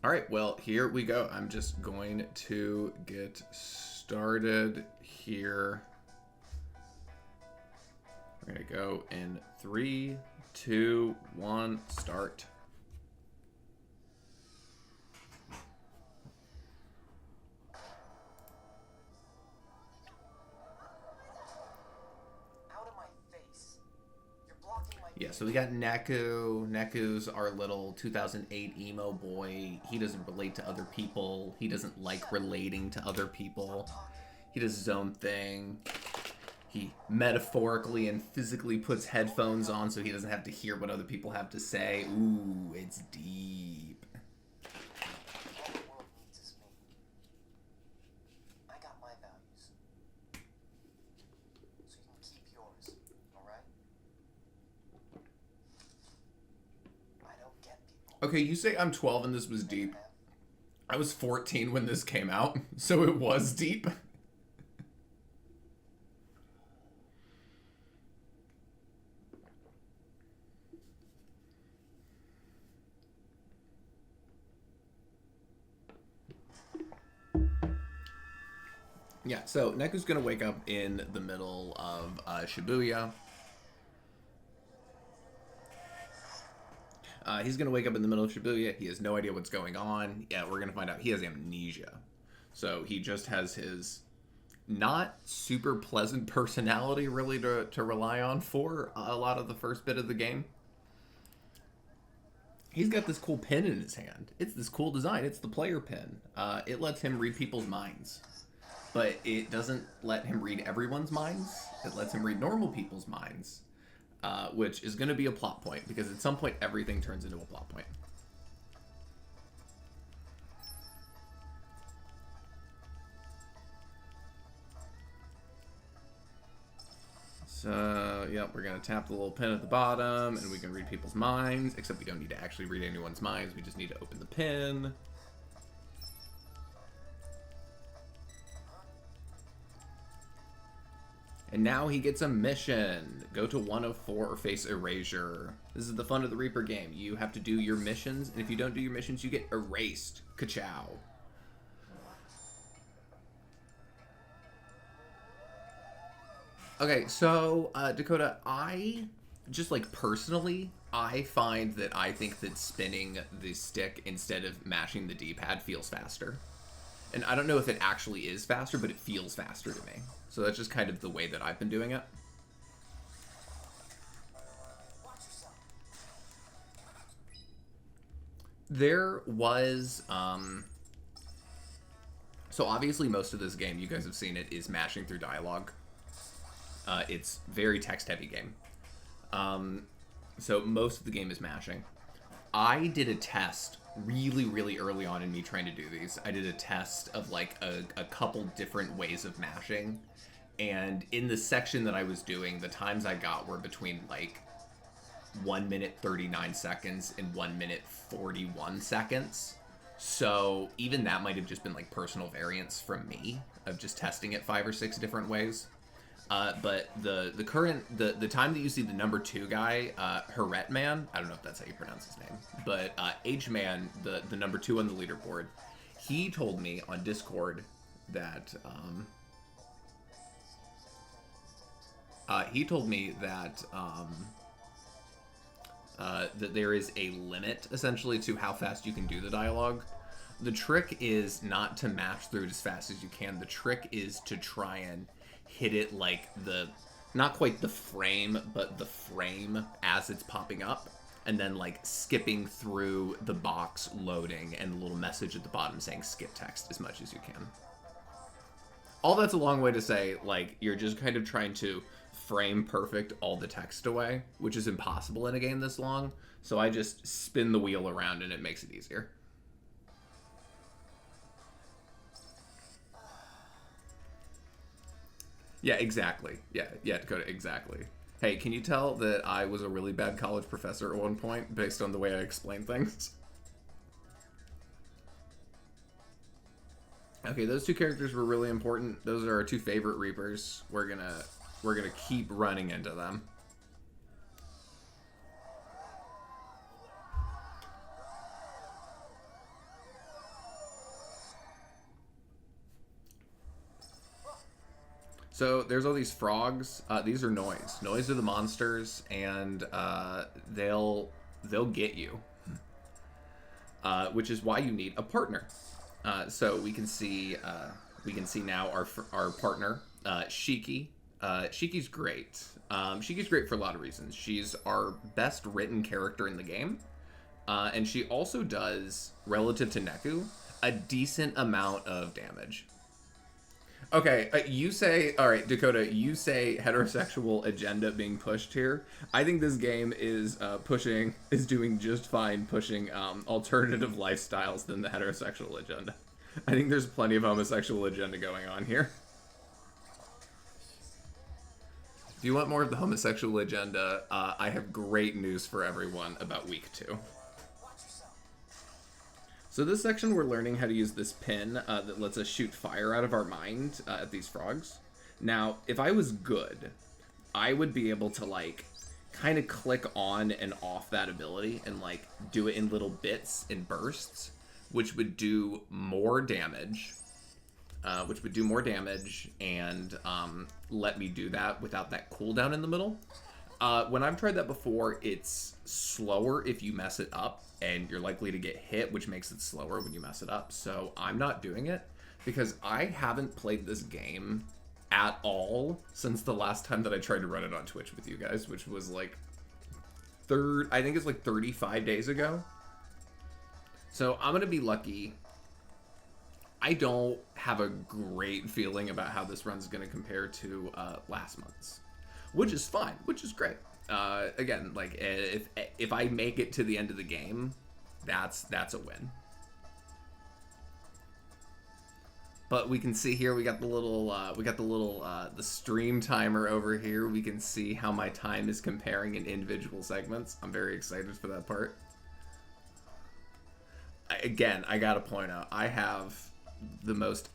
All right, well, here we go. I'm just going to get started here. We're going to go in 3, 2, 1, start. Yeah, so we got Neku. Neku's our little 2008 emo boy. He doesn't relate to other people. He doesn't like relating to other people. He does his own thing. He metaphorically and physically puts headphones on so he doesn't have to hear what other people have to say. Ooh, it's deep. Okay, you say I'm 12 and this was deep. I was 14 when this came out, so it was deep. Yeah, so Neku's gonna wake up in the middle of Shibuya. He's going to wake up in the middle of Shibuya. He has no idea what's going on. Yeah, we're going to find out he has amnesia. So he just has his not super pleasant personality really to rely on for a lot of the first bit of the game. He's got this cool pen in his hand. It's this cool design. It's the player pen. It lets him read people's minds. But it doesn't let him read everyone's minds. It lets him read normal people's minds. Which is going to be a plot point, because at some point everything turns into a plot point. So, yep, we're going to tap the little pin at the bottom, and we can read people's minds, except we don't need to actually read anyone's minds, we just need to open the pin. And now he gets a mission. Go to 104 or face erasure. This is the fun of the Reaper game. You have to do your missions, and if you don't do your missions, you get erased. Ka-chow. Okay, so, Dakota, I, just like personally, I find that I think that spinning the stick instead of mashing the D-pad feels faster. And I don't know if it actually is faster, but it feels faster to me. So that's just kind of the way that I've been doing it. There was, so obviously most of this game, you guys have seen it, is mashing through dialogue. It's very text-heavy game. So most of the game is mashing. I did a test really early on in me trying to do these. I did a test of like a couple different ways of mashing, and in the section that I was doing, the times I got were between like 1 minute 39 seconds and 1 minute 41 seconds. So even that might have just been like personal variance from me of just testing it 5 or 6 different ways. But the time that you see the number 2 guy, Heretman, I don't know if that's how you pronounce his name, but H-Man, the number 2 on the leaderboard, he told me on Discord that that there is a limit essentially to how fast you can do the dialogue. The trick is not to mash through it as fast as you can. The trick is to try and hit it like not quite the frame, but the frame as it's popping up, and then like skipping through the box loading and the little message at the bottom saying skip text as much as you can. All that's a long way to say, like, you're just kind of trying to frame perfect all the text away, which is impossible in a game this long, so I just spin the wheel around and it makes it easier. Yeah, exactly. Yeah, Dakota, exactly. Hey, can you tell that I was a really bad college professor at one point based on the way I explain things? Okay, those 2 characters were really important. Those are our 2 favorite Reapers. We're gonna keep running into them. So there's all these frogs. These are noise. Noise are the monsters, and they'll get you. Which is why you need a partner. So we can see now our partner, Shiki. Shiki's great. Shiki's great for a lot of reasons. She's our best written character in the game, and she also does, relative to Neku, a decent amount of damage. Okay, you say, all right, Dakota, you say heterosexual agenda being pushed here. I think this game is doing just fine pushing alternative lifestyles than the heterosexual agenda. I think there's plenty of homosexual agenda going on here. If you want more of the homosexual agenda, I have great news for everyone about week 2. So this section, we're learning how to use this pin that lets us shoot fire out of our mind at these frogs. Now, if I was good, I would be able to, like, kind of click on and off that ability and, like, do it in little bits and bursts, which would do more damage. And let me do that without that cooldown in the middle. When I've tried that before, it's slower if you mess it up, and you're likely to get hit, which makes it slower when you mess it up. So I'm not doing it because I haven't played this game at all since the last time that I tried to run it on Twitch with you guys, which was like I think it's like 35 days ago. So I'm gonna be lucky. I don't have a great feeling about how this run's gonna compare to last month's, which is fine, which is great. Again, like if I make it to the end of the game, that's a win. But we can see here we got the little the stream timer over here. We can see how my time is comparing in individual segments. I'm very excited for that part. Again, I gotta point out, I have the most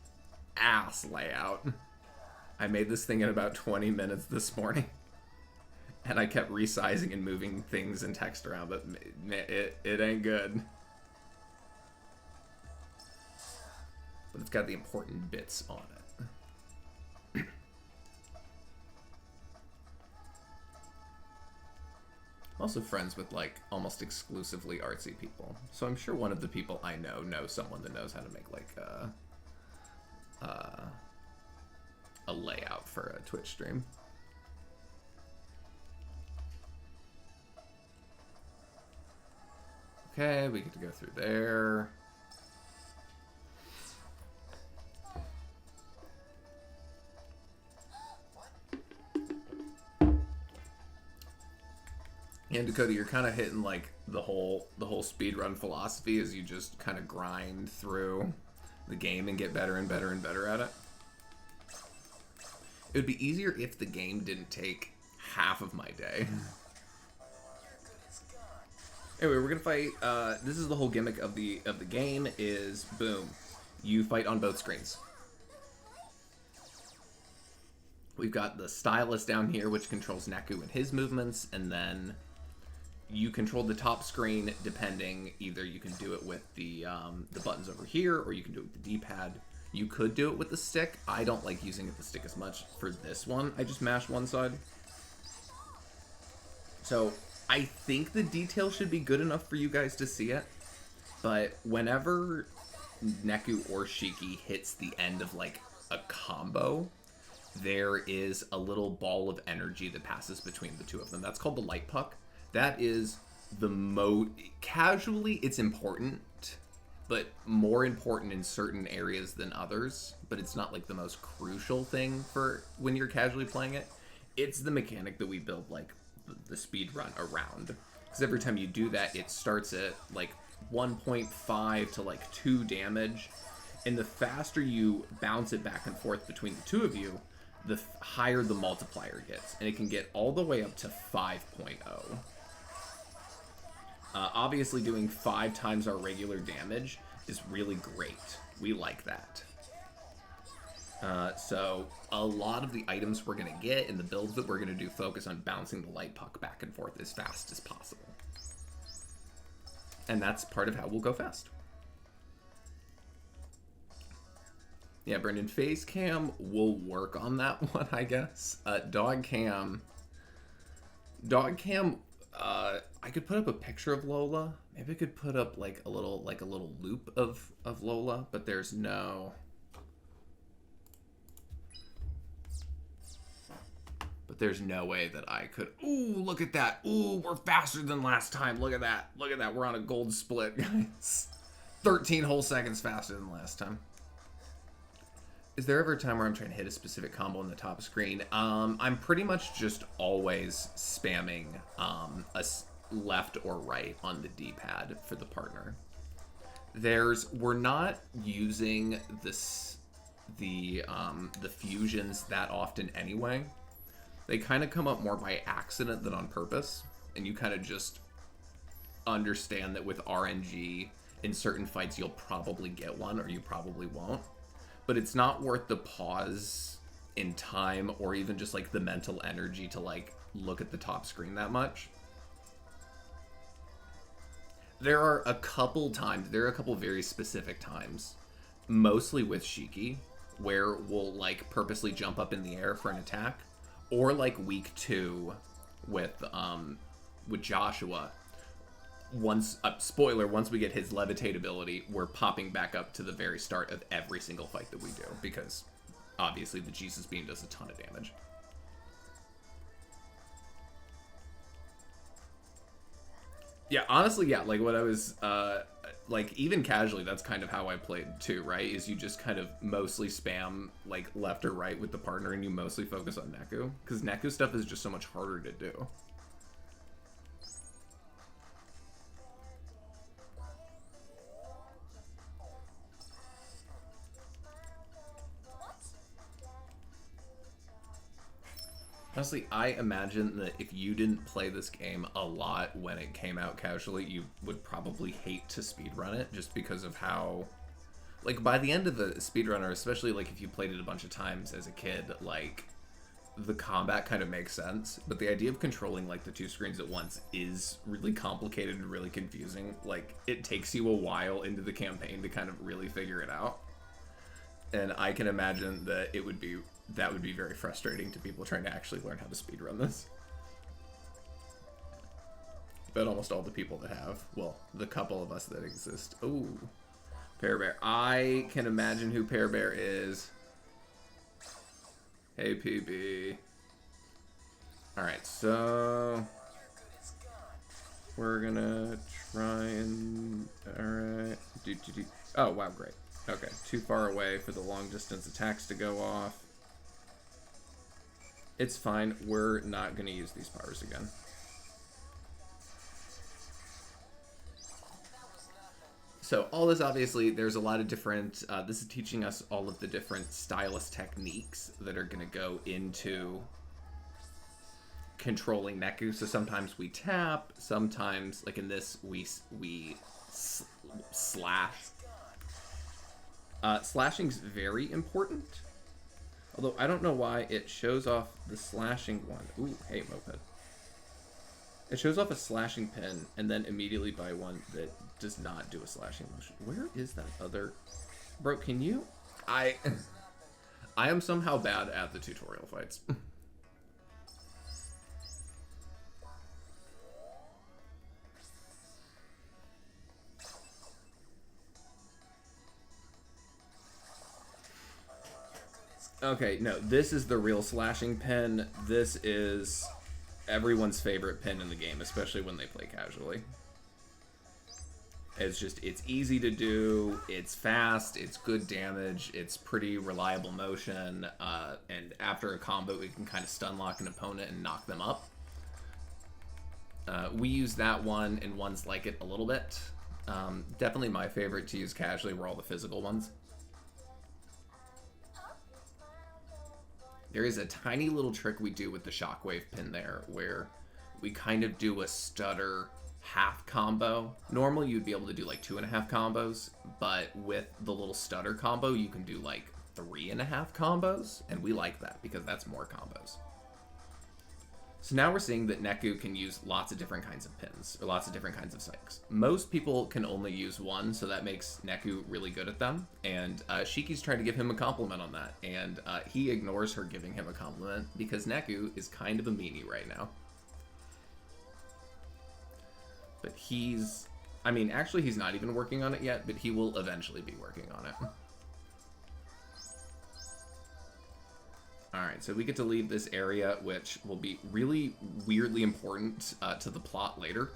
ass layout. I made this thing in about 20 minutes this morning. And I kept resizing and moving things and text around, but it ain't good. But it's got the important bits on it. I'm also friends with, like, almost exclusively artsy people. So I'm sure one of the people I know knows someone that knows how to make, like, a layout for a Twitch stream. Okay, we get to go through there. And Dakota, you're kind of hitting like the whole speedrun philosophy as you just kind of grind through the game and get better and better and better at it. It would be easier if the game didn't take half of my day. Anyway, we're gonna fight. This is the whole gimmick of the game. Is boom, you fight on both screens. We've got the stylus down here, which controls Neku and his movements, and then you control the top screen depending. Either you can do it with the buttons over here, or you can do it with the D-pad. You could do it with the stick. I don't like using the stick as much for this one. I just mash one side. So I think the detail should be good enough for you guys to see it, but whenever Neku or Shiki hits the end of like a combo, there is a little ball of energy that passes between the two of them. That's called the light puck. That is the casually, it's important, but more important in certain areas than others, but it's not like the most crucial thing for when you're casually playing it. It's the mechanic that we build like the speed run around, because every time you do that, it starts at like 1.5 to like 2 damage, and the faster you bounce it back and forth between the two of you, the higher the multiplier gets, and it can get all the way up to 5.0. Obviously doing 5 times our regular damage is really great. We like that. So a lot of the items we're going to get and the builds that we're going to do focus on bouncing the light puck back and forth as fast as possible. And that's part of how we'll go fast. Yeah, Brendan, face cam will work on that one, I guess. Dog cam. Dog cam, I could put up a picture of Lola. Maybe I could put up like a little loop of Lola, but there's no. But there's no way that I could. Ooh, look at that. Ooh, we're faster than last time. Look at that. Look at that. We're on a gold split, guys. 13 whole seconds faster than last time. Is there ever a time where I'm trying to hit a specific combo on the top screen? I'm pretty much just always spamming a left or right on the D-pad for the partner. We're not using the fusions that often anyway. They kind of come up more by accident than on purpose, and you kind of just understand that with RNG in certain fights you'll probably get one or you probably won't. But it's not worth the pause in time or even just like the mental energy to like look at the top screen that much. There are a couple very specific times, mostly with Shiki, where we'll like purposely jump up in the air for an attack, or like week 2 with Joshua. Once we get his levitate ability, we're popping back up to the very start of every single fight that we do, because obviously the Jesus Beam does a ton of damage. Yeah, honestly, yeah, like what I was, like even casually, that's kind of how I played too, right? Is you just kind of mostly spam like left or right with the partner and you mostly focus on Neku, because Neku stuff is just so much harder to do. Honestly, I imagine that if you didn't play this game a lot when it came out casually, you would probably hate to speedrun it just because of how, like, by the end of the speedrunner, especially like if you played it a bunch of times as a kid, like the combat kind of makes sense, but the idea of controlling like the 2 screens at once is really complicated and really confusing. Like, it takes you a while into the campaign to kind of really figure it out. And I can imagine that that would be very frustrating to people trying to actually learn how to speedrun this. But almost all the people that have, well, the couple of us that exist. Ooh, Pear Bear. I can imagine who Pear Bear is. Hey, PB. Alright, so we're gonna try and... Alright. Oh, wow, great. Okay, too far away for the long distance attacks to go off. It's fine. We're not going to use these powers again. So all this, obviously, there's a lot of different... this is teaching us all of the different stylus techniques that are going to go into controlling Neku. So sometimes we tap. Sometimes, like in this, we slash. Slashing's very important. Although I don't know why it shows off the slashing one. Ooh, hey, Moped. It shows off a slashing pin and then immediately buy one that does not do a slashing motion. Where is that other... Bro, can you... I am somehow bad at the tutorial fights. Okay, no, this is the real slashing pin. This is everyone's favorite pin in the game, especially when they play casually. It's easy to do, it's fast, it's good damage, it's pretty reliable motion, and after a combo, it can kind of stun lock an opponent and knock them up. We use that one and ones like it a little bit. Definitely my favorite to use casually were all the physical ones. There is a tiny little trick we do with the shockwave pin there where we kind of do a stutter half combo. Normally you'd be able to do like 2.5 combos, but with the little stutter combo you can do like 3.5 combos, and we like that because that's more combos. So now we're seeing that Neku can use lots of different kinds of pins, or lots of different kinds of psychs. Most people can only use one, so that makes Neku really good at them. And Shiki's trying to give him a compliment on that, and he ignores her giving him a compliment because Neku is kind of a meanie right now. But he's... I mean, actually he's not even working on it yet, but he will eventually be working on it. Alright, so we get to leave this area, which will be really weirdly important to the plot later.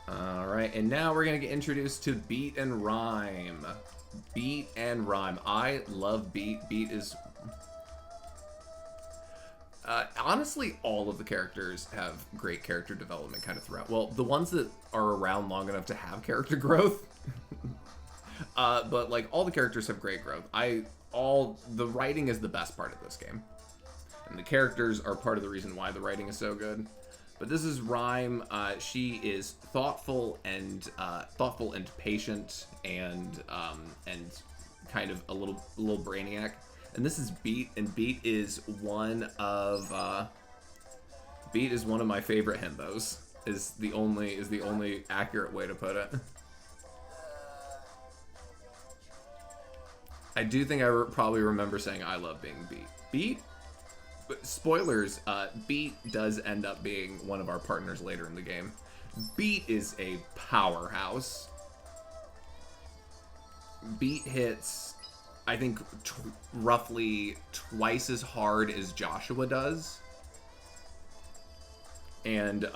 Alright, and now we're going to get introduced to Beat and Rhyme. Beat and Rhyme. I love Beat. Beat is... honestly, all of the characters have great character development kind of throughout. Well, the ones that are around long enough to have character growth... but like all the characters have great growth. The writing is the best part of this game, and the characters are part of the reason why the writing is so good. But this is Rhyme. She is thoughtful and patient and kind of a little brainiac. And this is Beat, and Beat is one of my favorite himbos. Is the only accurate way to put it. I do think I probably remember saying I love being Beat. Beat, but spoilers, Beat does end up being one of our partners later in the game. Beat is a powerhouse. Beat hits, I think, roughly twice as hard as Joshua does. And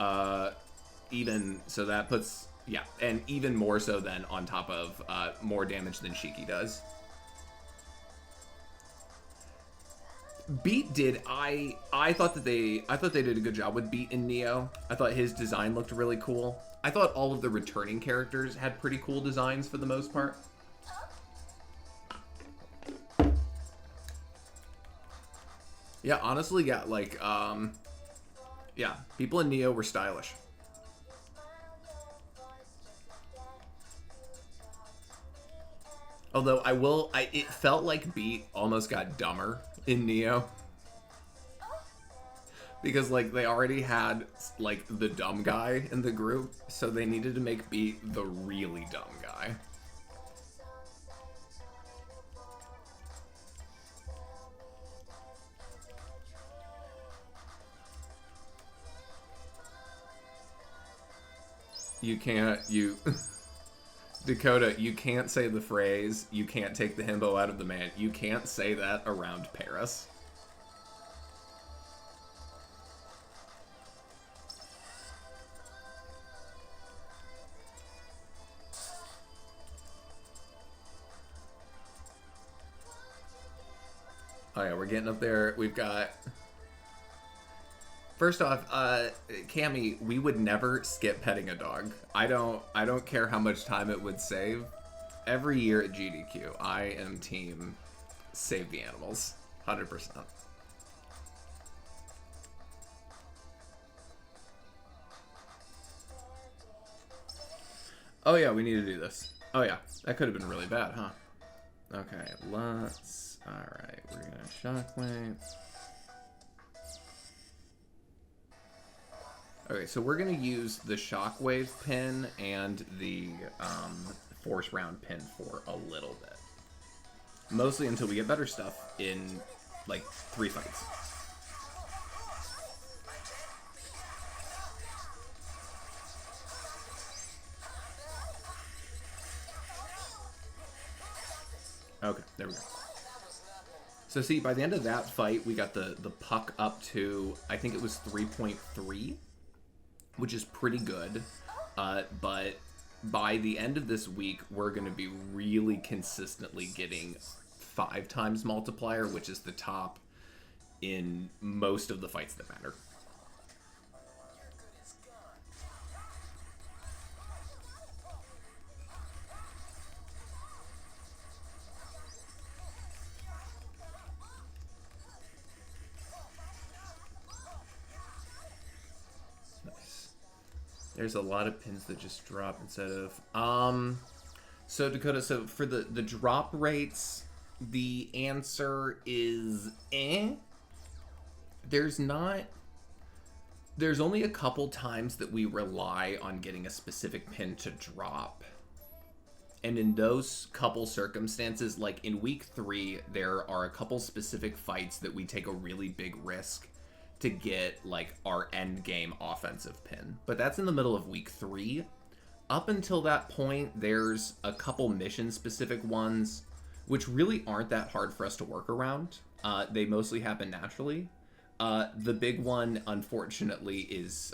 even, so that puts, yeah, and even more so than on top of more damage than Shiki does. Beat did, I thought they did a good job with Beat in Neo. I thought his design looked really cool. I thought all of the returning characters had pretty cool designs for the most part. Yeah, honestly, yeah, like, yeah, people in Neo were stylish. Although it felt like Beat almost got dumber in Neo. Because, like, they already had, like, the dumb guy in the group, so they needed to make Beat the really dumb guy. Dakota, you can't say the phrase, "You can't take the himbo out of the man." You can't say that around Paris. Oh yeah, we're getting up there. We've got... First off, Cammy, we would never skip petting a dog. I don't care how much time it would save. Every year at GDQ, I am team save the animals. 100%. Oh yeah, we need to do this. Oh yeah, that could have been really bad, huh? Okay, let's... Alright, we're gonna shockwave. Okay, so we're going to use the shockwave pin and the force round pin for a little bit. Mostly until we get better stuff in, like, 3 fights. Okay, there we go. So see, by the end of that fight, we got the puck up to, I think it was 3.3. Which is pretty good, but by the end of this week, we're going to be really consistently getting 5 times multiplier, which is the top in most of the fights that matter. There's a lot of pins that just drop instead of... So, Dakota, so for the drop rates, The answer is There's not... There's only a couple times that we rely on getting a specific pin to drop. And in those couple circumstances, like in week 3, there are a couple specific fights that we take a really big risk to get like our end game offensive pin. But that's in the middle of week 3. Up until that point, there's a couple mission specific ones, which really aren't that hard for us to work around. They mostly happen naturally. The big one, unfortunately, is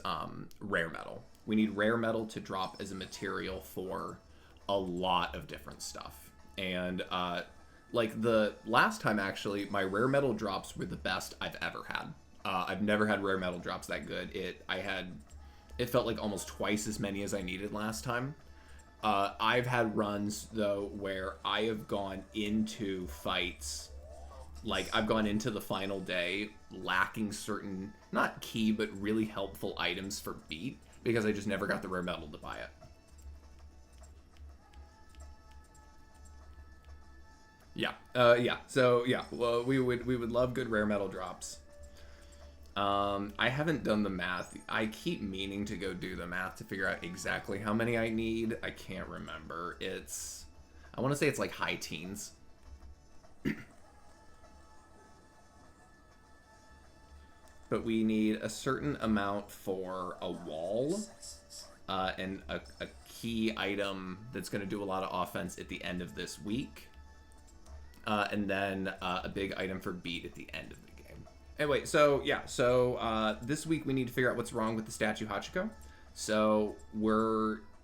rare metal. We need rare metal to drop as a material for a lot of different stuff. And like the last time, actually, my rare metal drops were the best I've ever had. I've never had rare metal drops that good. It felt like almost twice as many as I needed last time. I've had runs, though, where I have gone into fights, like I've gone into the final day lacking certain, not key, but really helpful items for beat, because I just never got the rare metal to buy it. Yeah. So yeah, well, we would love good rare metal drops. I haven't done the math. I keep meaning to go do the math to figure out exactly how many I need. I can't remember. I want to say it's like high teens. But we need a certain amount for a wall, and a key item that's going to do a lot of offense at the end of this week. And then a big item for beat at the end of the game. Anyway, so yeah, this week we need to figure out what's wrong with the statue Hachiko. So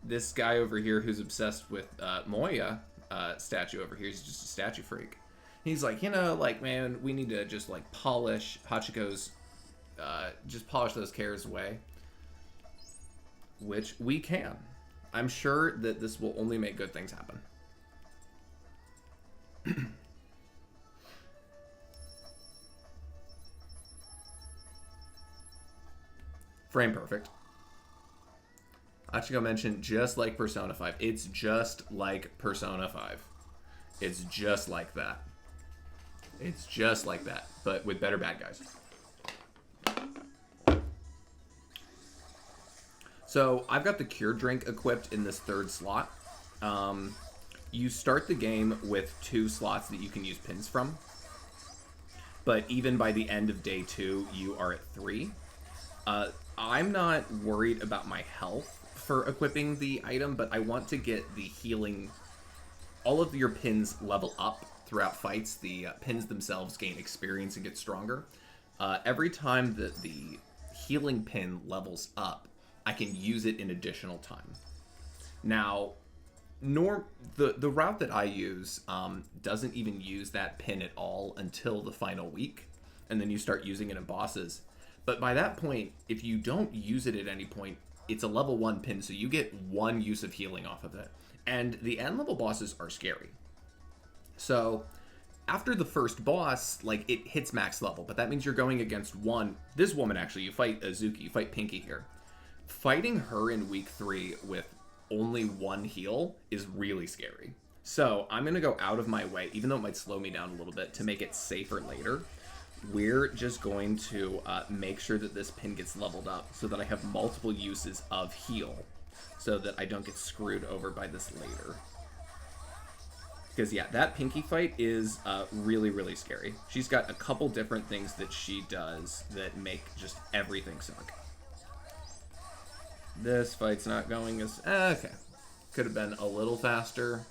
this guy over here who's obsessed with Moya statue over here, he's just a statue freak. He's like, like, man, we need to just like polish Hachiko's, just polish those cares away. Which we can. I'm sure that this will only make good things happen. Frame perfect. Hachiko mentioned just like Persona 5. It's just like Persona 5. It's just like that. It's just like that, but with better bad guys. So I've got the cure drink equipped in this third slot. You start the game with 2 slots that you can use pins from. But even by the end of day 2, you are at 3. I'm not worried about my health for equipping the item, but I want to get the healing. All of your pins level up throughout fights. The pins themselves gain experience and get stronger. Every time that the healing pin levels up, I can use it in additional time. Now, the route that I use doesn't even use that pin at all until the final week, and then you start using it in bosses. But by that point, if you don't use it at any point, it's a level 1 pin, so you get 1 use of healing off of it. And the end level bosses are scary. So after the first boss, like, it hits max level, but that means you're going against this woman, actually. You fight Azuki, you fight Pinky here. Fighting her in week 3 with only 1 heal is really scary. So I'm going to go out of my way, even though it might slow me down a little bit, to make it safer later. We're just going to make sure that this pin gets leveled up so that I have multiple uses of heal, so that I don't get screwed over by this later. Because yeah, that Pinky fight is really, really scary. She's got a couple different things that she does that make just everything suck. This fight's not going as... okay. Could have been a little faster.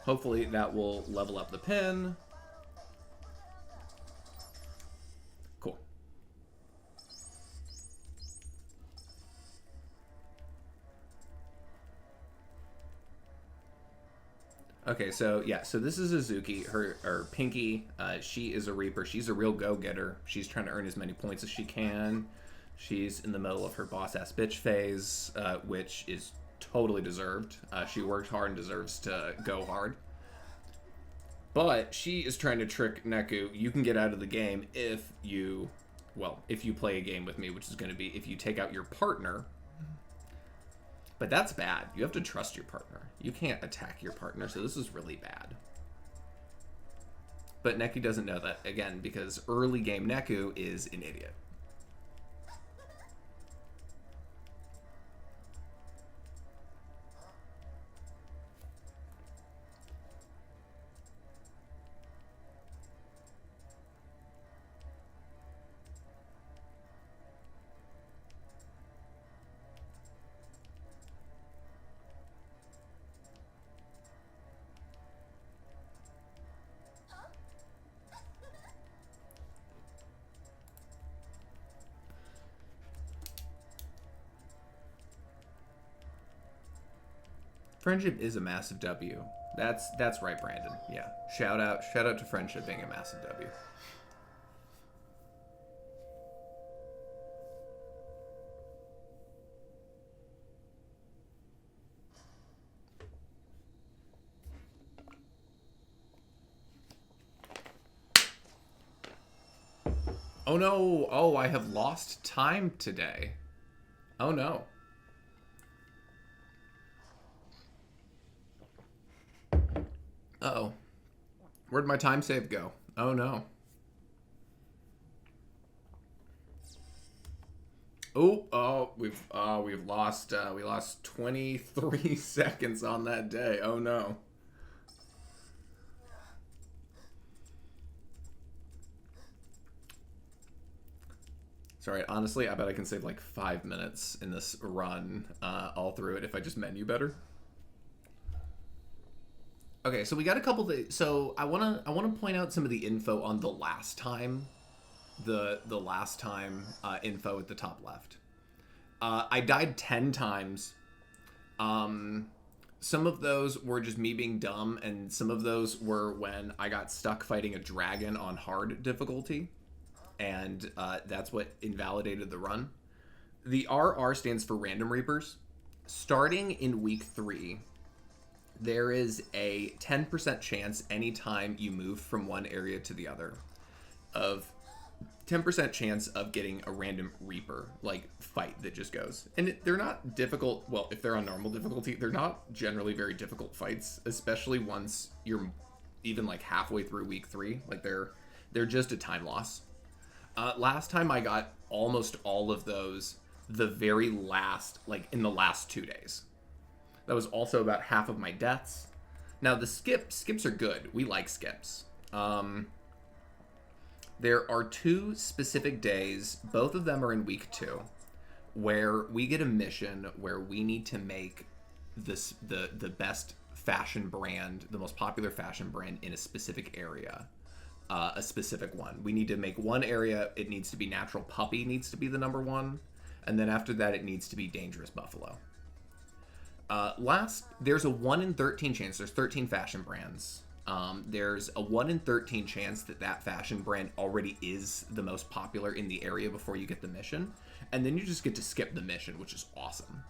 Hopefully that will level up the pin. Cool. Okay, so yeah, so this is Azuki, or Pinky. She is a Reaper. She's a real go-getter. She's trying to earn as many points as she can. She's in the middle of her boss-ass bitch phase, which is totally deserved. She worked hard and deserves to go hard. But she is trying to trick Neku. You can get out of the game if you well, if you play a game with me, which is going to be if you take out your partner. But that's bad. You have to trust your partner. You can't attack your partner, so this is really bad. But Neku doesn't know that, again, because early game Neku is an idiot. Friendship is a massive W. That's right, Brandon. Yeah. Shout out to friendship being a massive W. Oh no! Oh, I have lost time today. Oh no. Uh-oh. Where'd my time save go? Oh no. Oh, we've lost we lost 23 seconds on that day. Oh no. Sorry, honestly, I bet I can save like 5 minutes in this run all through it if I just menu better. Okay, so we got a couple things. So I wanna point out some of the info on the last time, the last time info at the top left. I died 10 times. Some of those were just me being dumb, and some of those were when I got stuck fighting a dragon on hard difficulty, and that's what invalidated the run. The RR stands for Random Reapers. Starting in week 3. There is a 10% chance anytime you move from one area to the other of 10% chance of getting a random Reaper, like, fight that just goes. And they're not difficult. Well, if they're on normal difficulty, they're not generally very difficult fights, especially once you're even, like, halfway through week 3. Like, they're just a time loss. Last time I got almost all of those the very last, like, in the last 2 days. That was also about half of my deaths. Now, the skips are good. We like skips. There are 2 specific days, both of them are in week 2, where we get a mission where we need to make this the best fashion brand, the most popular fashion brand in a specific area. A specific one. We need to make one area. It needs to be Natural Puppy needs to be the number 1. And then after that, it needs to be Dangerous Buffalo. There's a 1 in 13 chance. There's 13 fashion brands. There's a 1 in 13 chance that fashion brand already is the most popular in the area before you get the mission. And then you just get to skip the mission, which is awesome.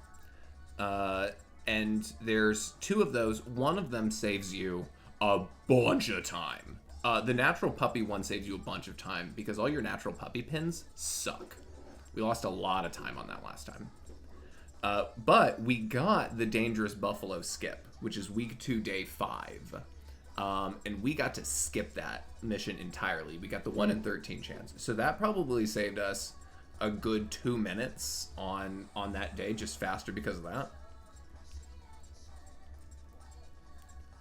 And there's 2 of those. One of them saves you a bunch of time. The Natural Puppy one saves you a bunch of time because all your Natural Puppy pins suck. We lost a lot of time on that last time. But we got the Dangerous Buffalo skip, which is week 2, day 5. And we got to skip that mission entirely. We got the 1 in 13 chance. So that probably saved us a good 2 minutes on that day, just faster because of that.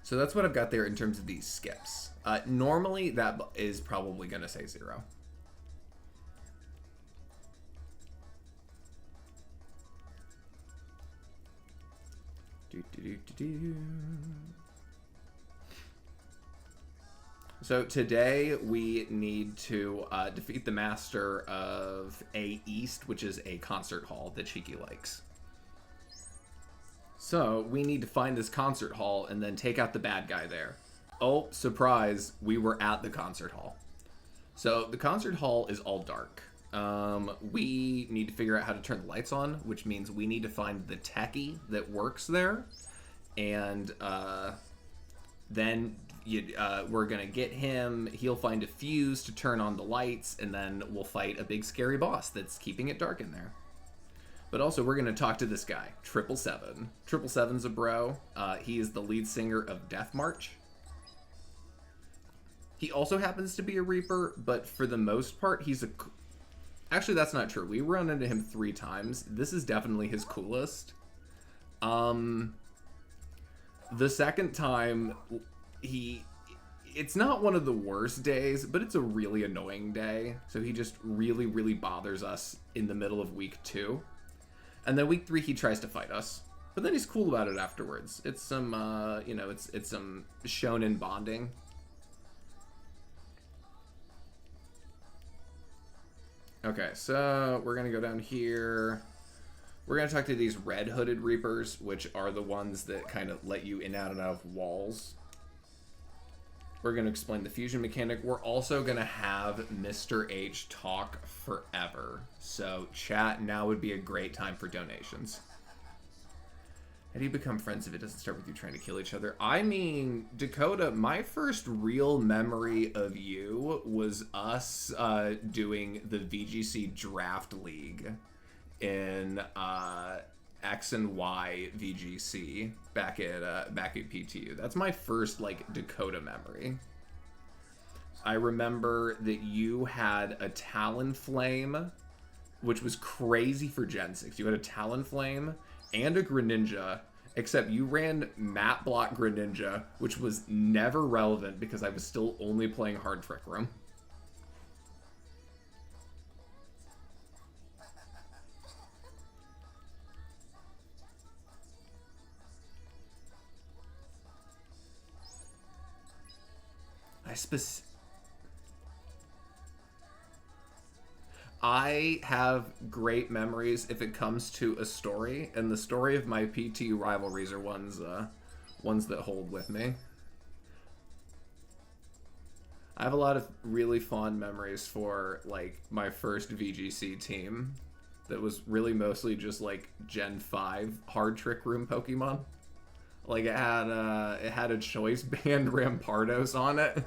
So that's what I've got there in terms of these skips. Normally, that is probably going to say 0. So today we need to defeat the master of A East, which is a concert hall that Cheeky likes. So we need to find this concert hall and then take out the bad guy there. Oh, surprise, we were at the concert hall. So the concert hall is all dark. We need to figure out how to turn the lights on, which means we need to find the techie that works there, and then we're gonna get him. He'll find a fuse to turn on the lights, and then we'll fight a big scary boss that's keeping it dark in there. But also, we're gonna talk to this guy, 777. 777's a bro. He is the lead singer of Death March. He also happens to be a Reaper, but for the most part, he's a... Actually, that's not true. We run into him 3 times. This is definitely his coolest. The second time, it's not one of the worst days, but it's a really annoying day. So he just really, really bothers us in the middle of week 2. And then week 3, he tries to fight us. But then he's cool about it afterwards. It's some, it's some shonen bonding. Okay, so we're going to go down here. We're going to talk to these red hooded Reapers, which are the ones that kind of let you in, out, and out of walls. We're going to explain the fusion mechanic. We're also going to have Mr. H talk forever. So chat, now would be a great time for donations. How do you become friends if it doesn't start with you trying to kill each other? I mean, Dakota, my first real memory of you was us doing the VGC Draft League in X and Y VGC back at PTU. That's my first like Dakota memory. I remember that you had a Talonflame, which was crazy for Gen 6. You had a Talonflame and a Greninja, except you ran Map Block Greninja, which was never relevant because I was still only playing Hard Trick Room. I have great memories if it comes to a story, and the story of my PTU rivalries are ones that hold with me. I have a lot of really fond memories for like my first VGC team that was really mostly just like Gen 5 Hard Trick Room Pokemon. Like it had a choice band Rampardos on it.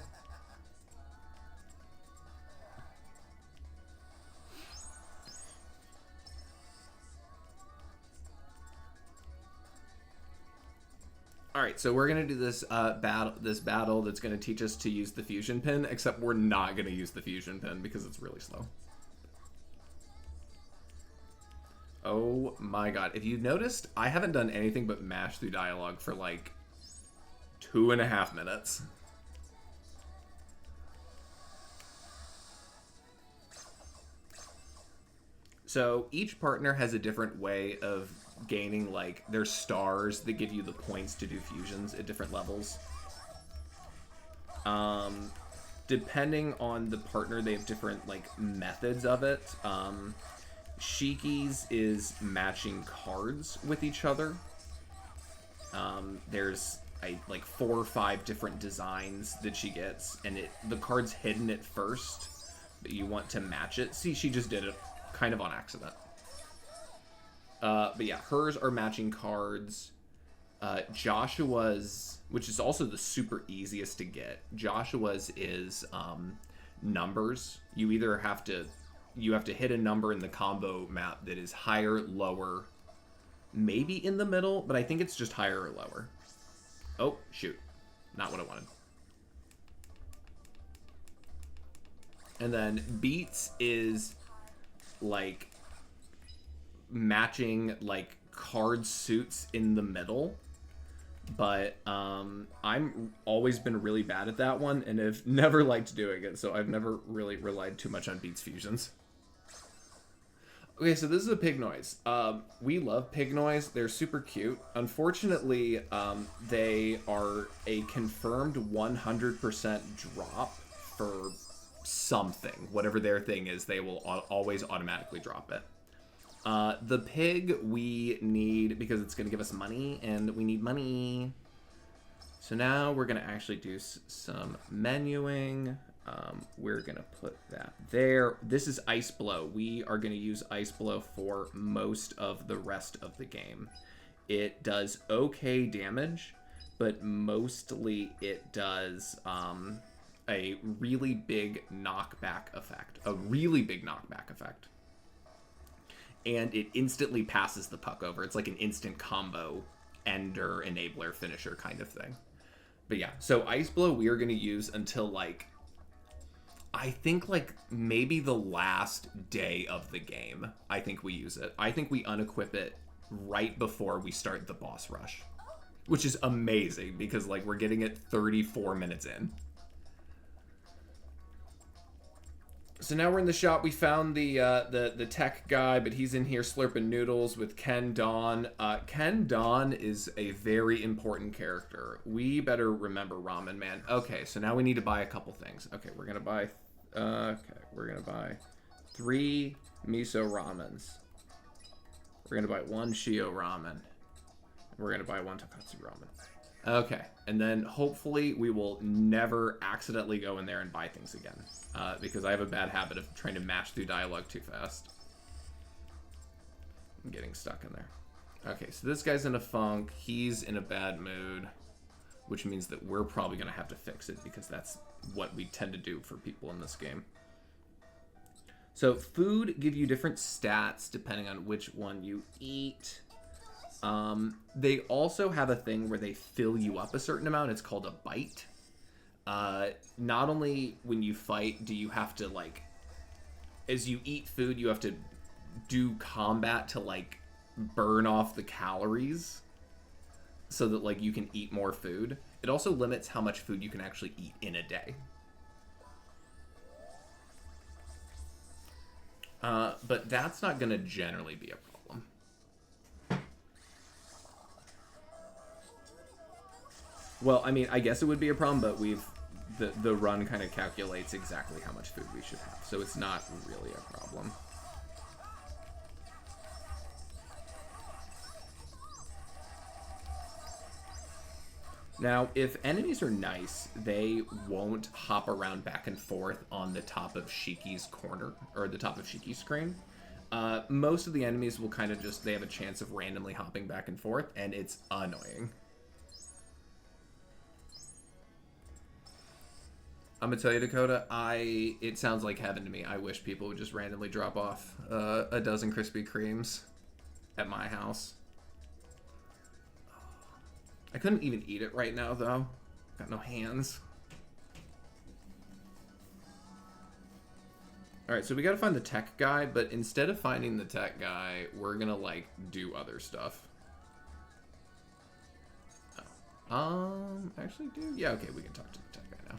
All right, so we're gonna do this battle that's gonna teach us to use the fusion pin, except we're not gonna use the fusion pin because it's really slow. Oh my god! If you noticed, I haven't done anything but mash through dialogue for like 2.5 minutes. So each partner has a different way of gaining like their stars that give you the points to do fusions at different levels. Depending on the partner, they have different like methods of it. Shiki's is matching cards with each other. There's like 4 or 5 different designs that she gets, and the card's hidden at first, but you want to match it. See, she just did it kind of on accident. But yeah, hers are matching cards. Joshua's, which is also the super easiest to get, Joshua's is numbers. You either have to hit a number in the combo map that is higher, lower, maybe in the middle, but I think it's just higher or lower. Oh, shoot. Not what I wanted. And then Beats is like matching like card suits in the middle, but I'm always been really bad at that one and have never liked doing it, so I've never really relied too much on Beats fusions. Okay, so this is a pig noise. We love pig noise. They're super cute. Unfortunately, they are a confirmed 100% drop for something. Whatever their thing is, they will always automatically drop it. The pig we need because it's going to give us money, and we need money. So now we're going to actually do some menuing. We're going to put that there. This is Ice Blow. We are going to use Ice Blow for most of the rest of the game. It does okay damage, but mostly it does a really big knockback effect. A really big knockback effect. And it instantly passes the puck over. It's like an instant combo ender, enabler, finisher kind of thing. But yeah, so Ice Blow we are going to use until like, I think like maybe the last day of the game. I think we use it. I think we unequip it right before we start the boss rush. Which is amazing because like we're getting it 34 minutes in. So now we're in the shop. We found the tech guy, but he's in here slurping noodles with Ken Dawn. Ken Dawn is a very important character. We better remember Ramen Man. Okay, so now we need to buy a couple things. Okay, we're gonna buy 3 miso ramens. We're gonna buy 1 shio ramen. We're gonna buy 1 tonkatsu ramen. Okay, and then hopefully we will never accidentally go in there and buy things again. Because I have a bad habit of trying to mash through dialogue too fast. I'm getting stuck in there. Okay, so this guy's in a funk. He's in a bad mood. Which means that we're probably going to have to fix it because that's what we tend to do for people in this game. So food give you different stats depending on which one you eat. They also have a thing where they fill you up a certain amount. It's called a bite. Not only when you fight do you have to, like, as you eat food, you have to do combat to, like, burn off the calories so that, like, you can eat more food. It also limits how much food you can actually eat in a day. But that's not going to generally be a problem. Well, I mean, I guess it would be a problem, but the run kind of calculates exactly how much food we should have, so it's not really a problem. Now, if enemies are nice, they won't hop around back and forth on the top of Shiki's corner, or the top of Shiki's screen. Most of the enemies will kind of just, they have a chance of randomly hopping back and forth, and it's annoying. I'm gonna tell you, Dakota, it sounds like heaven to me. I wish people would just randomly drop off a dozen Krispy Kremes at my house. I couldn't even eat it right now, though. Got no hands. Alright, so we gotta find the tech guy, but instead of finding the tech guy, we're gonna, like, do other stuff. Oh. Actually, dude? Yeah, okay, we can talk to the tech guy now.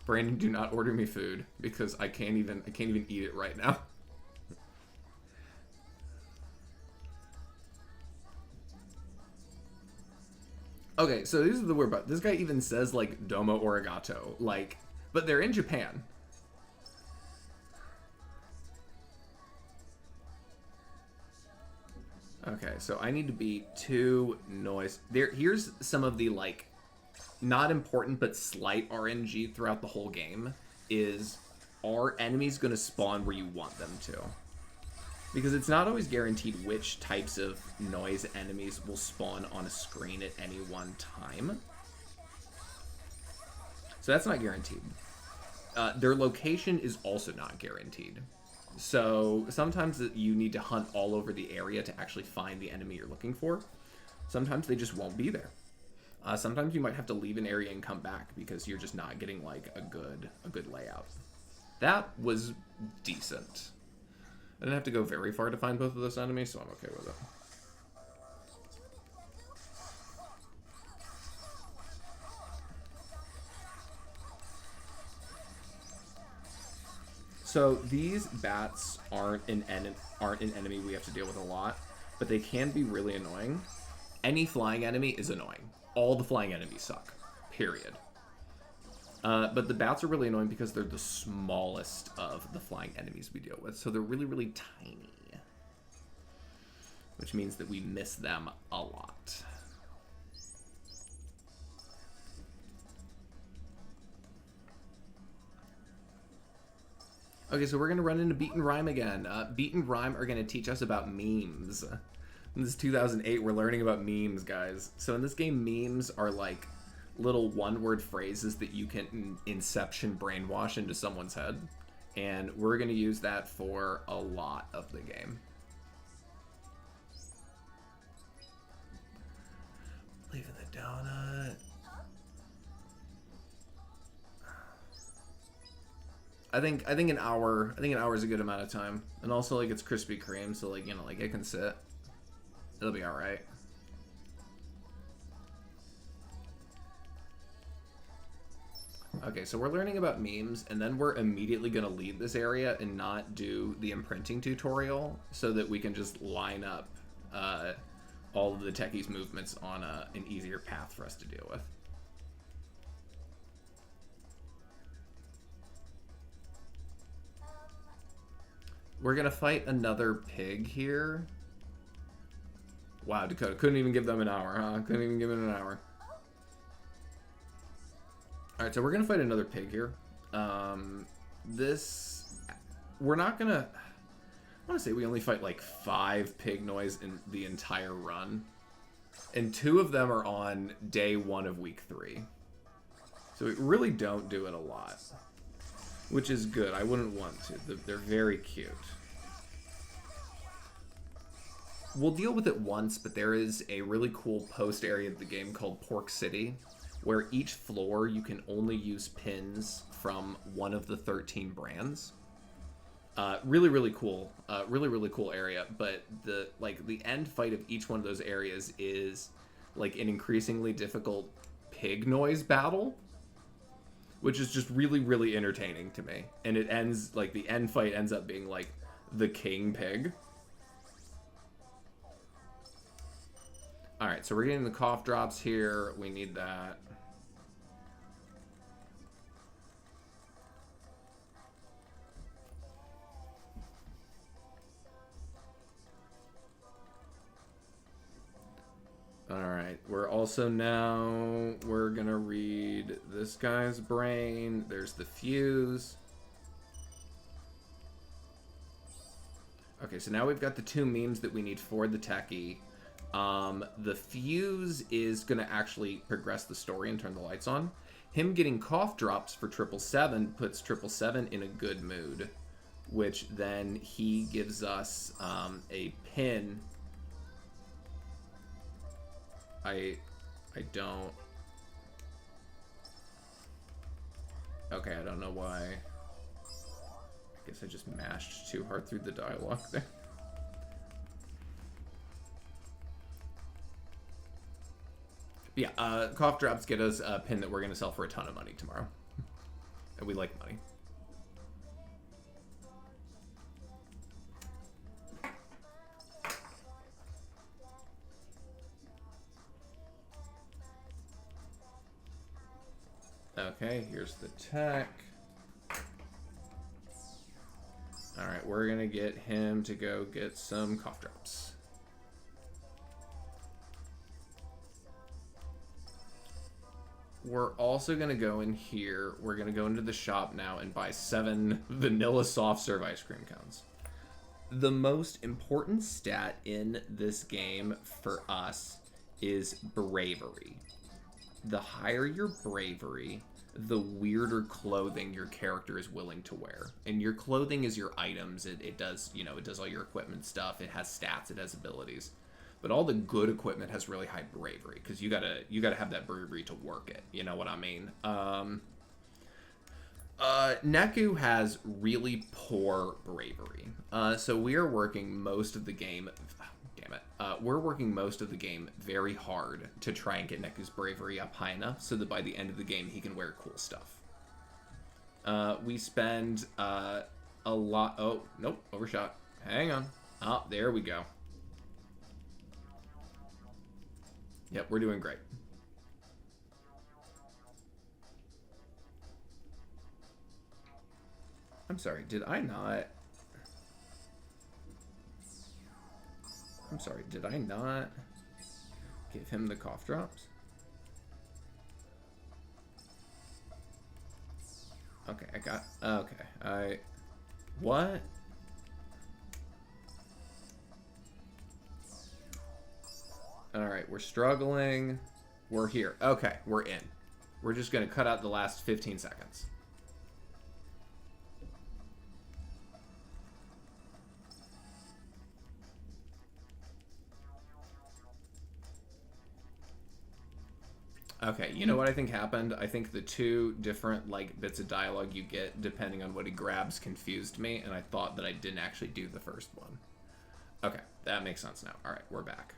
Brandon, do not order me food, because I can't even eat it right now. Okay, so this is the weird part. This guy even says, like, domo arigato. Like, but they're in Japan. Okay, so I need to be 2 noise. Here's some of the, like, not important but slight RNG throughout the whole game. Is, are enemies going to spawn where you want them to? Because it's not always guaranteed which types of noise enemies will spawn on a screen at any one time. So that's not guaranteed. Their location is also not guaranteed. So sometimes you need to hunt all over the area to actually find the enemy you're looking for. Sometimes they just won't be there. Sometimes you might have to leave an area and come back because you're just not getting, like, a good layout. That was decent. I didn't have to go very far to find both of those enemies, so I'm okay with it. So these bats aren't an enemy we have to deal with a lot, but they can be really annoying. Any flying enemy is annoying. All the flying enemies suck. Period. But the bats are really annoying because they're the smallest of the flying enemies we deal with. So they're really, really tiny. Which means that we miss them a lot. Okay, so we're going to run into Beat and Rhyme again. Beat and Rhyme are going to teach us about memes. In this 2008, we're learning about memes, guys. So in this game, memes are like little one-word phrases that you can inception brainwash into someone's head. And we're going to use that for a lot of the game. Leaving the donut. I think an hour is a good amount of time. And also like it's Krispy Kreme, so like, you know, like it can sit. It'll be all right. Okay, so we're learning about memes, and then we're immediately going to leave this area and not do the imprinting tutorial so that we can just line up all of the techies' movements on an easier path for us to deal with. We're going to fight another pig here. Wow, Dakota couldn't even give them an hour, huh? Couldn't even give it an hour. Alright, so we're going to fight another pig here. We're not going to... I want to say we only fight like 5 pig noise in the entire run. And 2 of them are on day 1 of week 3. So we really don't do it a lot. Which is good. I wouldn't want to. They're very cute. We'll deal with it once, but there is a really cool post area of the game called Pork City, where each floor you can only use pins from one of the 13 brands. Really, really cool. Really cool area. But the end fight of each one of those areas is like an increasingly difficult pig noise battle, which is just really entertaining to me. And it ends, like, the end fight ends up being like the king pig. Alright, so we're getting the cough drops here. We need that. Alright, we're gonna read this guy's brain. There's the fuse. Okay, so now we've got the 2 memes that we need for the techie. The fuse is gonna actually progress the story and turn the lights on. Him getting cough drops for 777 puts 777 in a good mood, which then he gives us a pin. I don't... Okay, I don't know why. I guess I just mashed too hard through the dialogue there. Yeah, cough drops get us a pin that we're going to sell for a ton of money tomorrow. And we like money. Okay, here's the tech. Alright, we're gonna get him to go get some cough drops. We're also gonna go in here. We're gonna go into the shop now and buy 7 vanilla soft serve ice cream cones. The most important stat in this game for us is bravery. The higher your bravery, the weirder clothing your character is willing to wear. And your clothing is your items. It does, you know, it does all your equipment stuff. It has stats. It has abilities. But all the good equipment has really high bravery because you gotta have that bravery to work it. You know what I mean? Neku has really poor bravery. So we are working most of the game. Damn it. We're working most of the game very hard to try and get Neku's bravery up high enough so that by the end of the game he can wear cool stuff. We spend a lot... Oh, nope, overshot. Hang on. Oh, there we go. Yep, we're doing great. I'm sorry, did I not... I'm sorry, did I not give him the cough drops? Okay, I got... Okay, What? Alright, we're struggling. We're here. Okay, we're in. We're just going to cut out the last 15 seconds. Okay, you know what I think happened? I think the two different, like, bits of dialogue you get depending on what he grabs confused me, and I thought that I didn't actually do the first one. Okay, that makes sense now. Alright, we're back.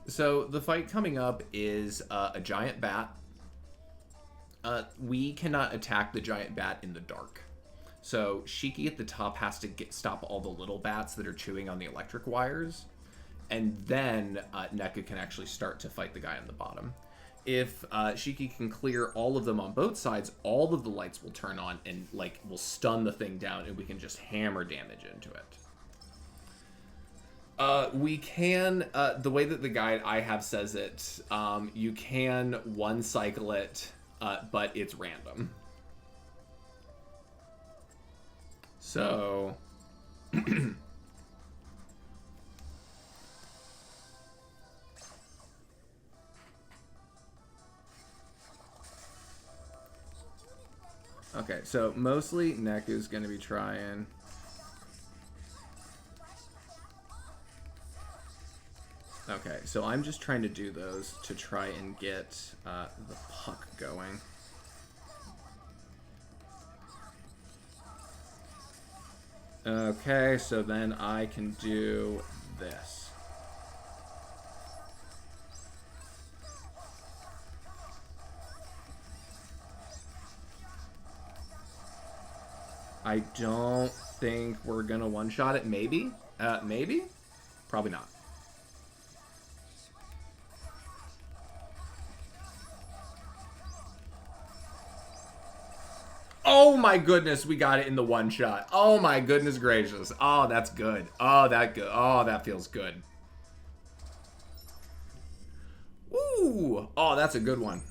So, the fight coming up is a giant bat. We cannot attack the giant bat in the dark. So Shiki at the top has to stop all the little bats that are chewing on the electric wires. And then NECA can actually start to fight the guy on the bottom. If Shiki can clear all of them on both sides, all of the lights will turn on and like will stun the thing down, and we can just hammer damage into it. We can, the way that the guide I have says it, you can one cycle it, but it's random. So, okay, so mostly Neku's going to be trying. Okay, so I'm just trying to do those to try and get the puck going. Okay, so then I can do this. I don't think we're gonna one-shot it. Maybe? Maybe? Probably not. Oh my goodness, we got it in the one shot. Oh my goodness gracious. Oh, that's good. Oh, that good. Oh, that feels good. Ooh. Oh, that's a good one.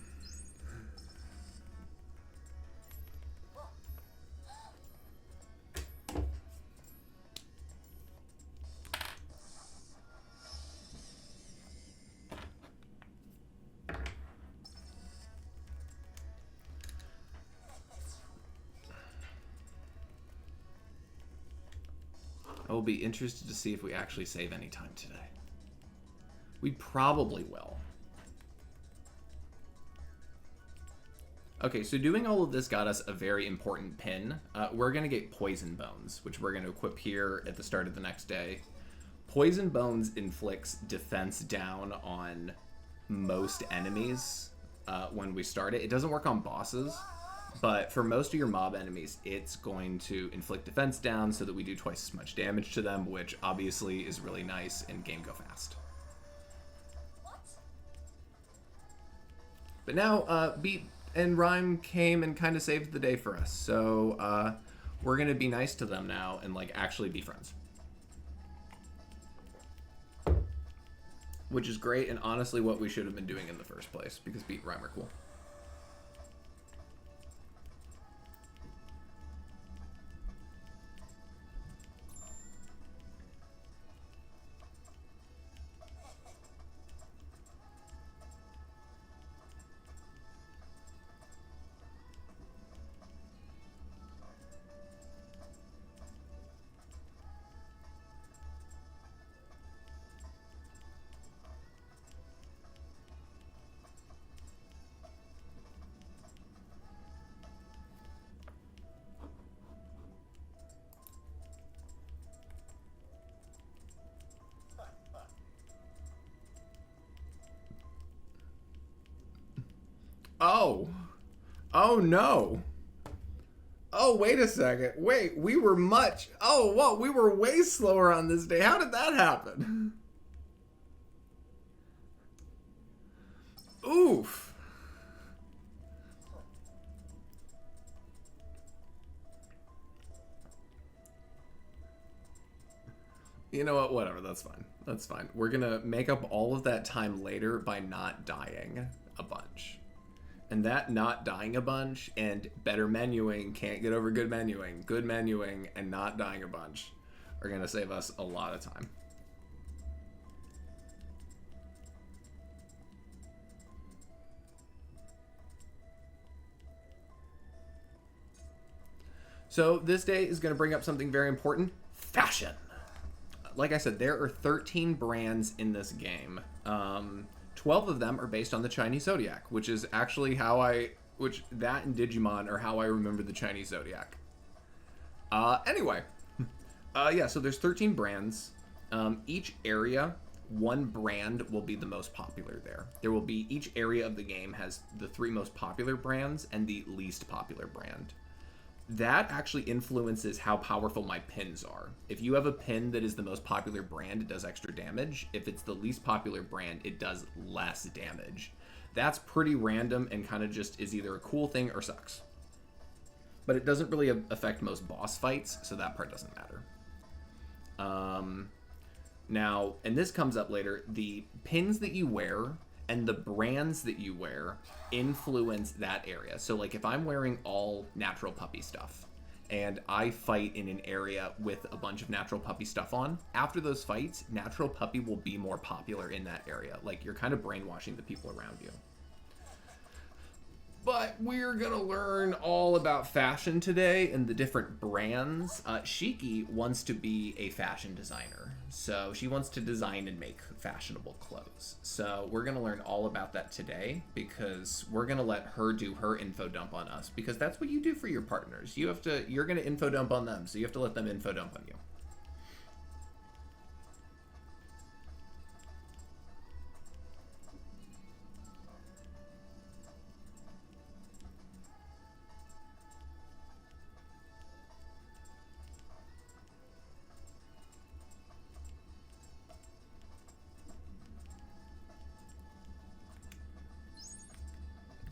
I will be interested to see if we actually save any time today. We probably will. Okay, so doing all of this got us a very important pin. We're going to get Poison Bones, which we're going to equip here at the start of the next day. Poison Bones inflicts defense down on most enemies when we start it. It doesn't work on bosses. But for most of your mob enemies, it's going to inflict defense down so that we do twice as much damage to them, which obviously is really nice in Game Go Fast. But now, Beat and Rhyme came and kind of saved the day for us. So we're going to be nice to them now and like actually be friends. Which is great and honestly what we should have been doing in the first place, because Beat and Rhyme are cool. Oh. Oh, no. Oh, wait a second. Wait, we were much... Oh, whoa, we were way slower on this day. How did that happen? Oof. You know what? Whatever, that's fine. That's fine. We're gonna make up all of that time later by not dying a bunch. And that not dying a bunch and better menuing, can't get over good menuing, and not dying a bunch are going to save us a lot of time. So this day is going to bring up something very important: fashion. Like I said, there are 13 brands in this game. 12 of them are based on the Chinese zodiac, which is actually that and Digimon are how I remember the Chinese zodiac. Anyway, yeah, so there's 13 brands. Each area, one brand will be the most popular there. There will be, each area of the game has the 3 most popular brands and the least popular brand. That actually influences how powerful my pins are. If you have a pin that is the most popular brand, it does extra damage. If it's the least popular brand, it does less damage. That's pretty random and kind of just is either a cool thing or sucks. But it doesn't really affect most boss fights, so that part doesn't matter. Now, and this comes up later, the pins that you wear and the brands that you wear influence that area. So like if I'm wearing all natural puppy stuff and I fight in an area with a bunch of natural puppy stuff on, after those fights, natural puppy will be more popular in that area. Like you're kind of brainwashing the people around you. But we're gonna learn all about fashion today and the different brands. Shiki wants to be a fashion designer. So she wants to design and make fashionable clothes. So we're gonna learn all about that today because we're gonna let her do her info dump on us, because that's what you do for your partners. You're gonna info dump on them, so you have to let them info dump on you.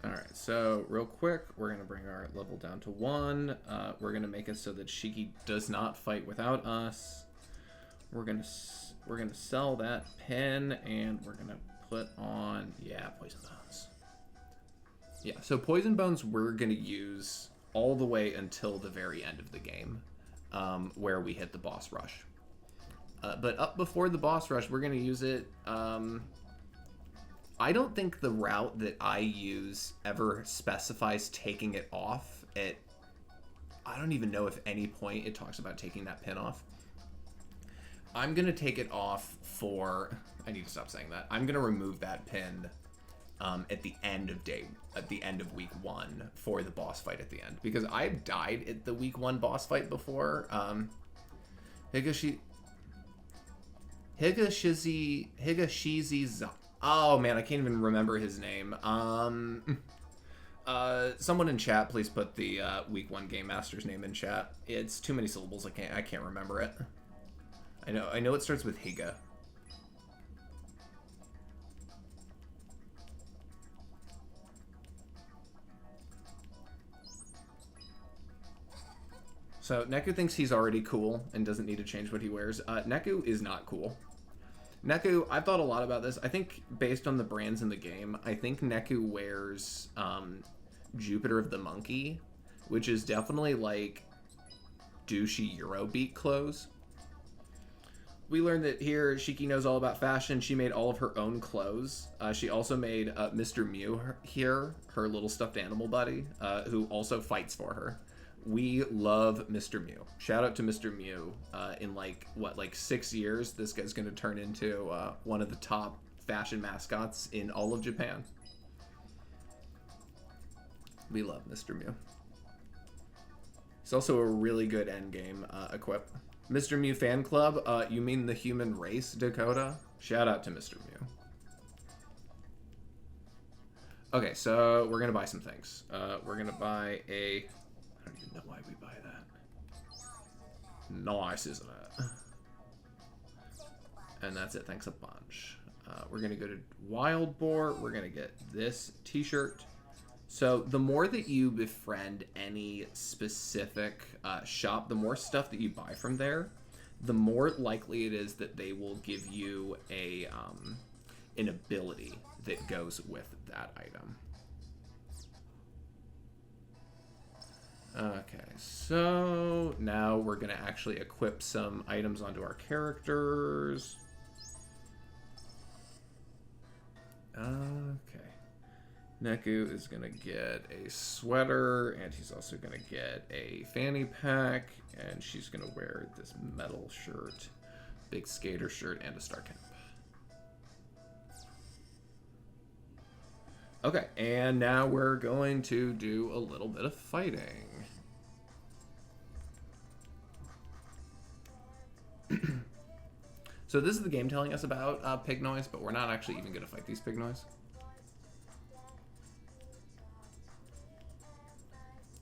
Alright, so real quick, we're going to bring our level down to 1. We're going to make it so that Shiki does not fight without us. We're going to sell that pin, and we're going to put on, yeah, Poison Bones. Yeah, so Poison Bones we're going to use all the way until the very end of the game, where we hit the boss rush. But up before the boss rush, we're going to use it... I don't think the route that I use ever specifies taking it off. I don't even know if any point it talks about taking that pin off. I'm going to take it off for... I need to stop saying that. I'm going to remove that pin at the end of week 1 for the boss fight at the end. Because I've died at the week 1 boss fight before. Higashizi... Oh man, I can't even remember his name. Someone in chat, please put the week 1 Game Master's name in chat. It's too many syllables. I can't remember it. I know it starts with Higa. So Neku thinks he's already cool and doesn't need to change what he wears. Neku is not cool. Neku, I've thought a lot about this. I think based on the brands in the game, I think Neku wears Jupiter of the Monkey, which is definitely like douchey Eurobeat clothes. We learned that here Shiki knows all about fashion. She made all of her own clothes. She also made Mr. Mew here, her little stuffed animal buddy, who also fights for her. We love Mr. Mew. Shout out to Mr. Mew. In like 6 years, this guy's going to turn into one of the top fashion mascots in all of Japan. We love Mr. Mew. He's also a really good endgame equip. Mr. Mew fan club, you mean the human race, Dakota? Shout out to Mr. Mew. Okay, so we're going to buy some things. We're going to buy a... I don't even know why we buy that. Nice, isn't it? And that's it. Thanks a bunch. We're going to go to Wild Boar. We're going to get this t-shirt. So the more that you befriend any specific shop, the more stuff that you buy from there, the more likely it is that they will give you an ability that goes with that item. Okay, so now we're going to actually equip some items onto our characters. Okay. Neku is going to get a sweater, and he's also going to get a fanny pack, and she's going to wear this metal shirt, big skater shirt, and a star cap. Okay, and now we're going to do a little bit of fighting. So this is the game telling us about pig noise, but we're not actually even going to fight these pig noise.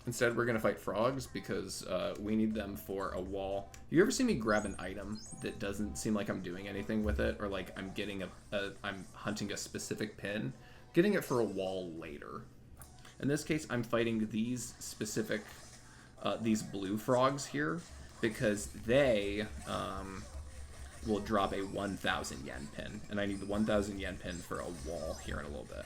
Instead, we're going to fight frogs because we need them for a wall. You ever see me grab an item that doesn't seem like I'm doing anything with it, or like I'm getting I'm hunting a specific pin, getting it for a wall later. In this case, I'm fighting these specific, these blue frogs here, because they will drop a 1,000 yen pin, and I need the 1,000 yen pin for a wall here in a little bit.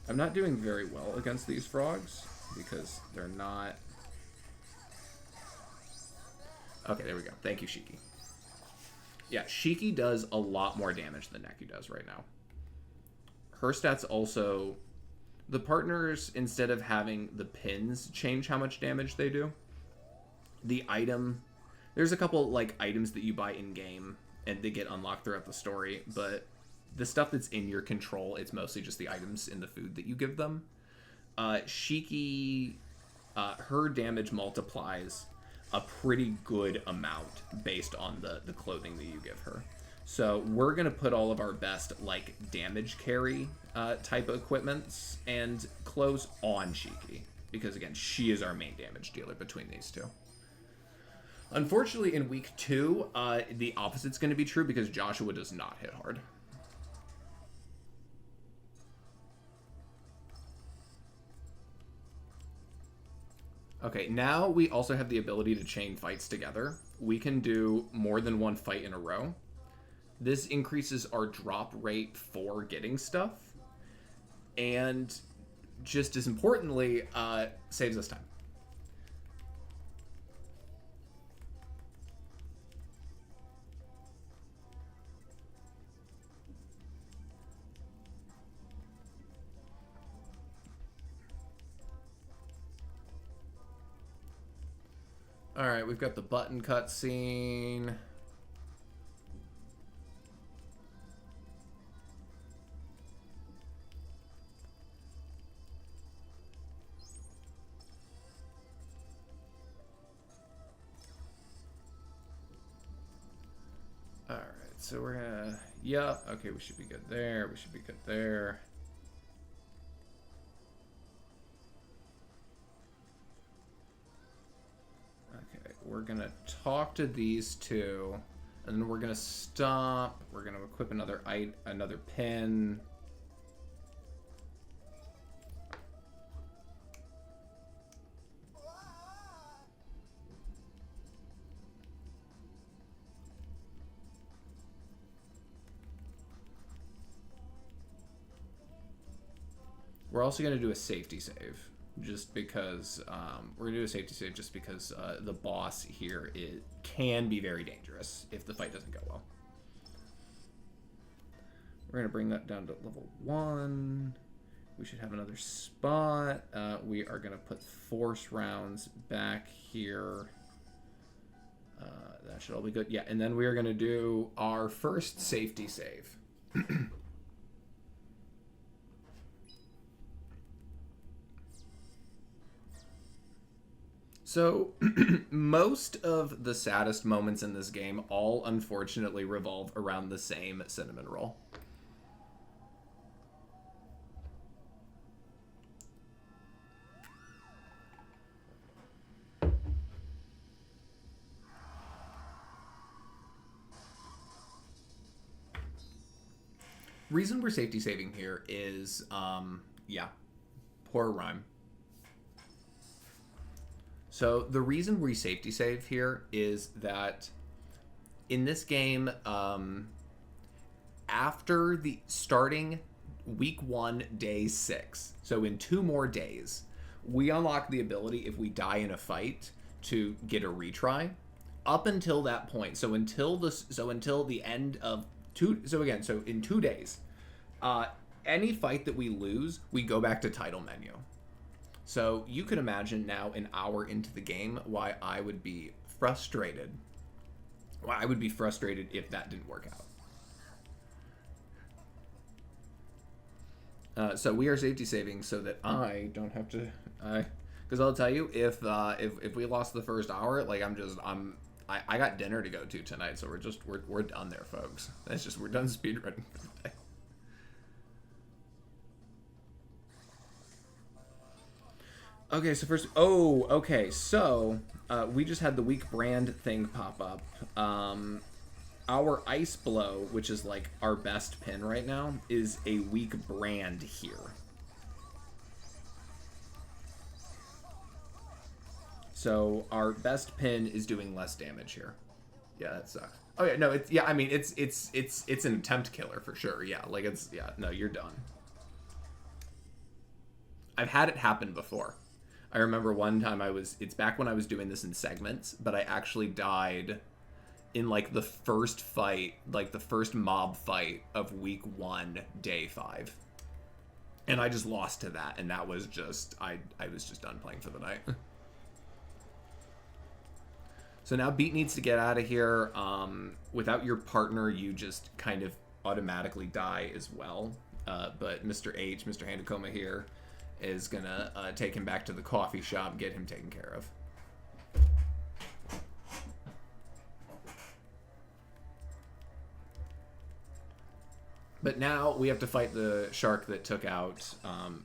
I'm not doing very well against these frogs because they're not... Okay, there we go. Thank you, Shiki. Yeah, Shiki does a lot more damage than Neku does right now. Her stats also... The partners, instead of having the pins change how much damage they do, the item... There's a couple, like, items that you buy in-game, and they get unlocked throughout the story, but the stuff that's in your control, it's mostly just the items in the food that you give them. Shiki, her damage multiplies a pretty good amount based on the clothing that you give her. So we're going to put all of our best, like, damage carry type of equipments and clothes on Shiki, because, again, she is our main damage dealer between these two. Unfortunately, in week 2, the opposite's going to be true because Joshua does not hit hard. Okay, now we also have the ability to chain fights together. We can do more than one fight in a row. This increases our drop rate for getting stuff. And just as importantly, saves us time. Alright, we've got the button cutscene. Alright, so we're gonna... Yep, okay, we should be good there. We should be good there. We're gonna talk to these two, and then we're gonna stop. We're gonna equip another pin. We're also gonna do a safety save. Just because we're gonna do a safety save, just because the boss here can be very dangerous if the fight doesn't go well. We're gonna bring that down to level 1. We should have another spot. We are gonna put force rounds back here. That should all be good. Yeah, and then we are gonna do our first safety save. So, most of the saddest moments in this game all unfortunately revolve around the same cinnamon roll. Reason we're safety saving here is, yeah, poor rhyme. So the reason we safety save here is that in this game, after the starting week 1, day 6. So in 2 more days, we unlock the ability, if we die in a fight, to get a retry. Up until that point, so until the end of in 2 days, any fight that we lose, we go back to title menu. So you can imagine now, an hour into the game, why I would be frustrated. Why I would be frustrated if that didn't work out. So we are safety saving so that I don't have to. Because I'll tell you, if we lost the first hour, like I got dinner to go to tonight, so we're done there, folks. We're done speedrunning for the day. Okay, so first, so we just had the weak brand thing pop up. Our ice blow, which is like our best pin right now, is a weak brand here. So our best pin is doing less damage here. Yeah, that sucks. Oh yeah, no, it's an attempt killer for sure. Yeah, like no, you're done. I've had it happen before. I remember one time it's back when I was doing this in segments, but I actually died in like the first fight, like the first mob fight of week 1, day 5. And I just lost to that, and that was just, I was just done playing for the night. So now Beat needs to get out of here. Without your partner, you just kind of automatically die as well. But Mr. Handacoma here, is gonna take him back to the coffee shop, get him taken care of. But now we have to fight the shark that took out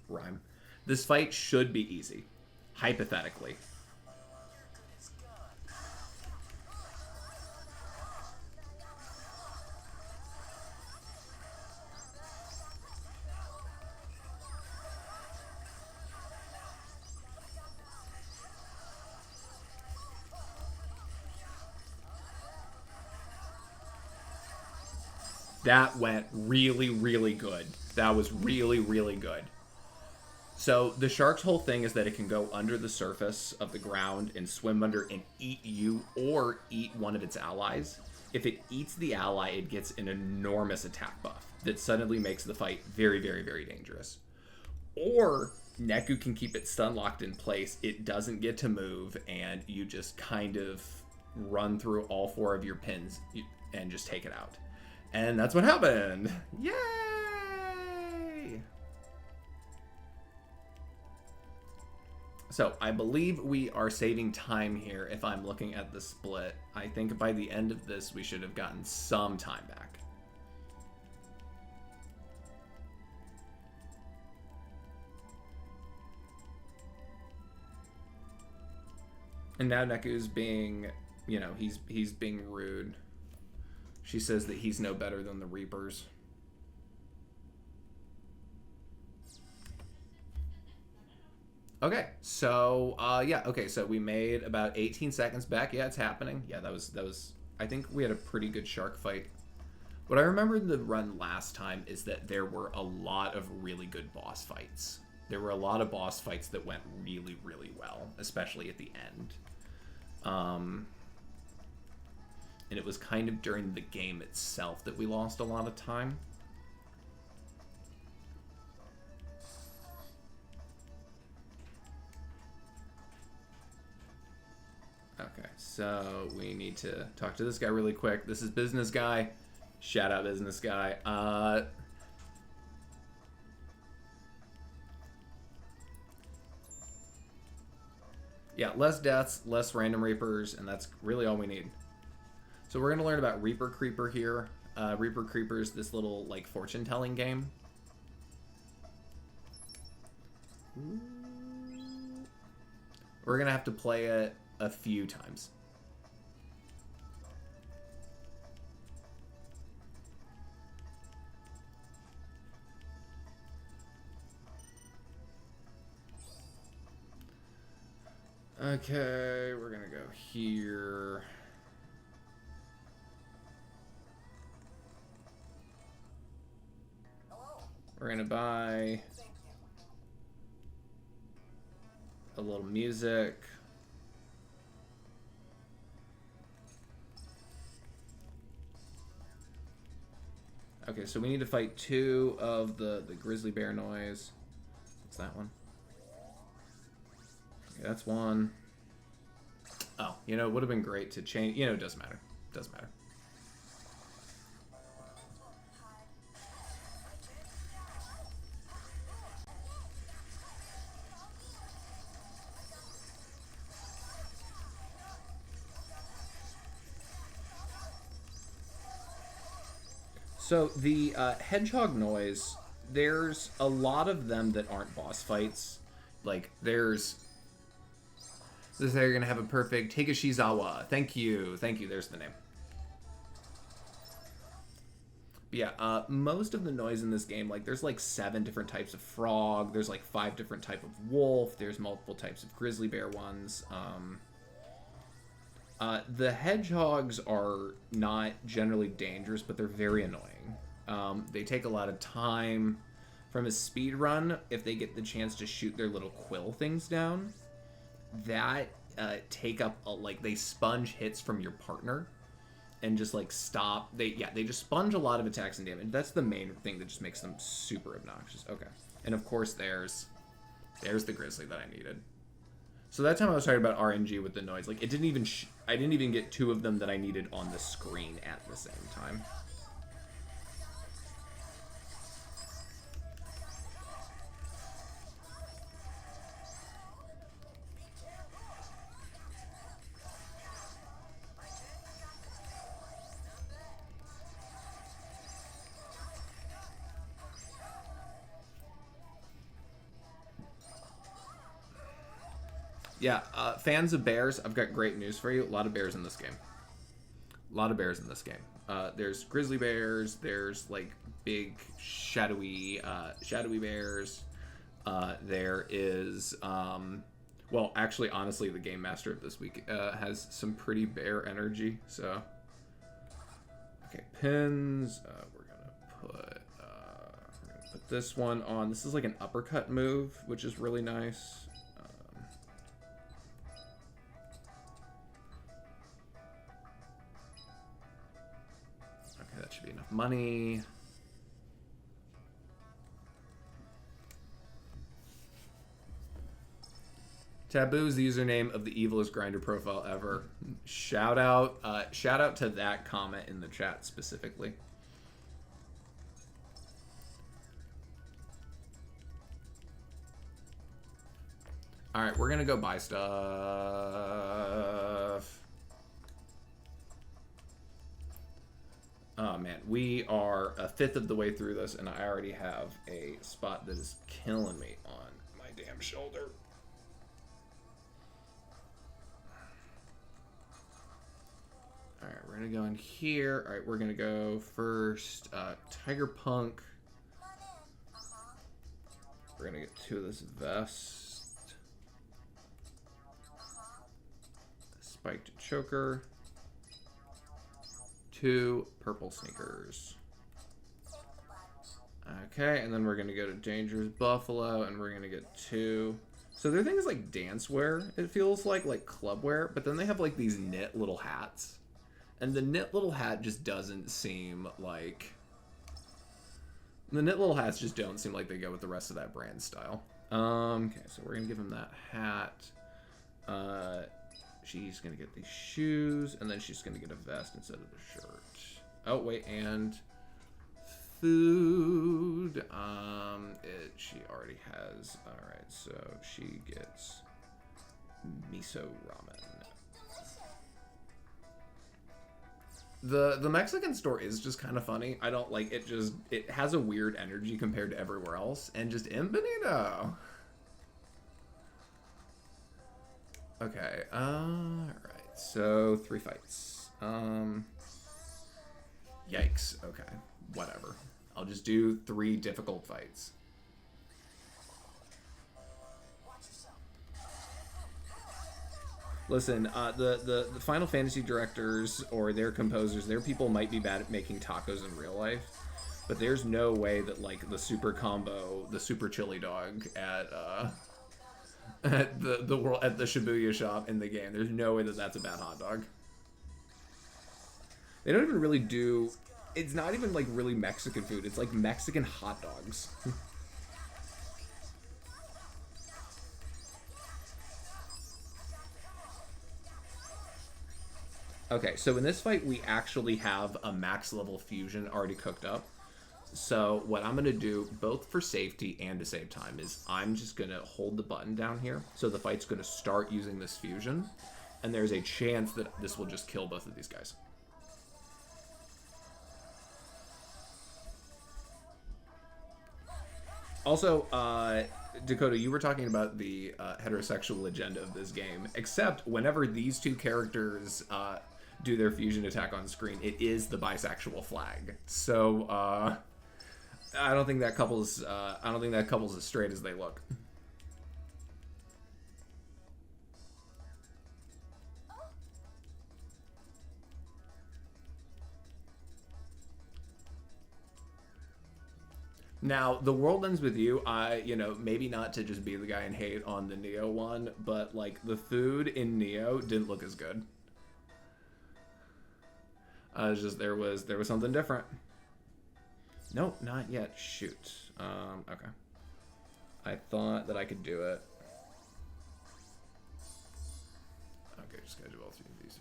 Rhyme. This fight should be easy, hypothetically. That went really, really good. That was really, really good. So the shark's whole thing is that it can go under the surface of the ground and swim under and eat you or eat one of its allies. If it eats the ally, it gets an enormous attack buff that suddenly makes the fight very, very, very dangerous. Or Neku can keep it stun locked in place. It doesn't get to move, and you just kind of run through all 4 of your pins and just take it out. And that's what happened. Yay! So I believe we are saving time here if I'm looking at the split. I think by the end of this, we should have gotten some time back. And now Neku's being, he's being rude. She says that he's no better than the Reapers. Okay, so, so we made about 18 seconds back. Yeah, it's happening. Yeah, that was, I think we had a pretty good shark fight. What I remember in the run last time is that there were a lot of really good boss fights. There were a lot of boss fights that went really, really well, especially at the end. And it was kind of during the game itself that we lost a lot of time. Okay, so we need to talk to this guy really quick. This is Business Guy. Shout out Business Guy. Yeah, less deaths, less random Reapers, and that's really all we need. So we're going to learn about Reaper Creeper here. Reaper Creeper is this little, like, fortune-telling game. We're going to have to play it a few times. Okay, we're going to go here. We're gonna buy a little music. Okay, so we need to fight 2 of the grizzly bear noise. What's that one? Okay, that's 1. Oh, you know, it would have been great to change. You know, it doesn't matter. Doesn't matter. So the hedgehog noise, there's a lot of them that aren't boss fights. Like, there's... This is how you're going to have a perfect Higashizawa. Thank you. Thank you. There's the name. But yeah, most of the noise in this game, like, there's like 7 different types of frog. There's like 5 different types of wolf. There's multiple types of grizzly bear ones. The hedgehogs are not generally dangerous, but they're very annoying. They take a lot of time. From a speed run, if they get the chance to shoot their little quill things down, that take up like they sponge hits from your partner and just like stop. They just sponge a lot of attacks and damage. That's the main thing that just makes them super obnoxious. Okay, and of course there's the grizzly that I needed. So that time I was talking about RNG with the noise. Like, it didn't even I didn't even get 2 of them that I needed on the screen at the same time. Yeah, fans of bears, I've got great news for you. A lot of bears in this game. A lot of bears in this game. There's grizzly bears. There's like big shadowy bears. There is well, actually, honestly, the game master of this week has some pretty bear energy. So okay, pins. We're gonna put this one on. This is like an uppercut move, which is really nice. That should be enough money. Taboo is the username of the evilest grinder profile ever. Shout out to that comment in the chat specifically. All right, we're gonna go buy stuff. Oh man, we are a 5th of the way through this, and I already have a spot that is killing me on my damn shoulder. Alright, we're gonna go in here. Alright, we're gonna go first Tiger Punk. We're gonna get 2 of this vest. Spiked choker. 2 purple sneakers. Okay, and then we're gonna go to Dangerous Buffalo, and we're gonna get 2. So their thing is like dance wear. It feels like club wear, but then they have like these knit little hats, and the knit little hat just doesn't seem like. The knit little hats just don't seem like they go with the rest of that brand style. Okay, so we're gonna give him that hat. She's going to get these shoes, and then she's going to get a vest instead of the shirt. Oh, wait, and food. She already has. All right, so she gets miso ramen. The Mexican store is just kind of funny. I don't like it. It has a weird energy compared to everywhere else, and just Benito. Okay, alright, so 3 fights. Yikes, okay, whatever. I'll just do 3 difficult fights. Listen, the Final Fantasy directors or their composers, their people might be bad at making tacos in real life, But there's no way that like the super combo, the super chili dog at the Shibuya shop in the game, there's no way that that's a bad hot dog. They don't even really do. It's not even like really Mexican food. It's like Mexican hot dogs. Okay, so in this fight, we actually have a max level fusion already cooked up. So what I'm going to do, both for safety and to save time, is I'm just going to hold the button down here. So the fight's going to start using this fusion. And there's a chance that this will just kill both of these guys. Also, Dakota, you were talking about the heterosexual agenda of this game. Except whenever these two characters do their fusion attack on screen, it is the bisexual flag. So I don't think that couple's as straight as they look. Now, The World Ends With You, maybe not to just be the guy and hate on the Neo one, but, like, the food in Neo didn't look as good. It's just, there was something different. Nope, not yet. Shoot. Okay. I thought that I could do it. Okay, just gotta do all three of these.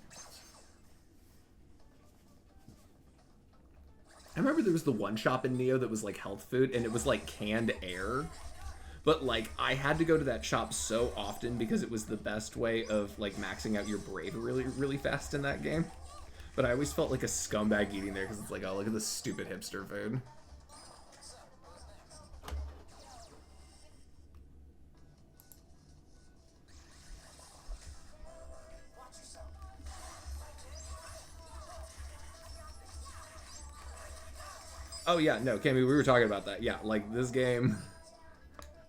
I remember there was the one shop in Neo that was like health food, and it was like canned air. But like I had to go to that shop so often because it was the best way of like maxing out your bravery really, really fast in that game. But I always felt like a scumbag eating there because it's like, oh, look at this stupid hipster food. Oh yeah, no, Cammy, we were talking about that. Yeah, like this game,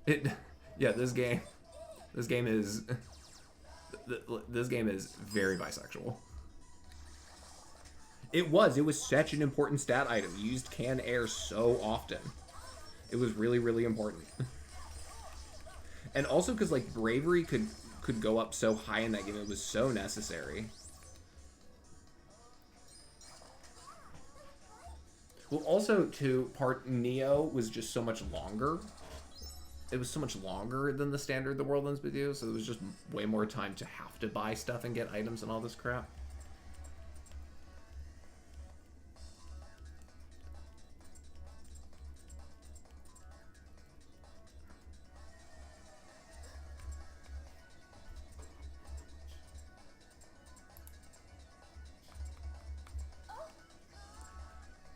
this game is very bisexual. It was such an important stat item. You used canned air so often. It was really, really important. And also because like bravery could go up so high in that game, it was so necessary. Well, also, too, part Neo was just so much longer. It was so much longer than the standard The World Ends With You, so there was just way more time to have to buy stuff and get items and all this crap.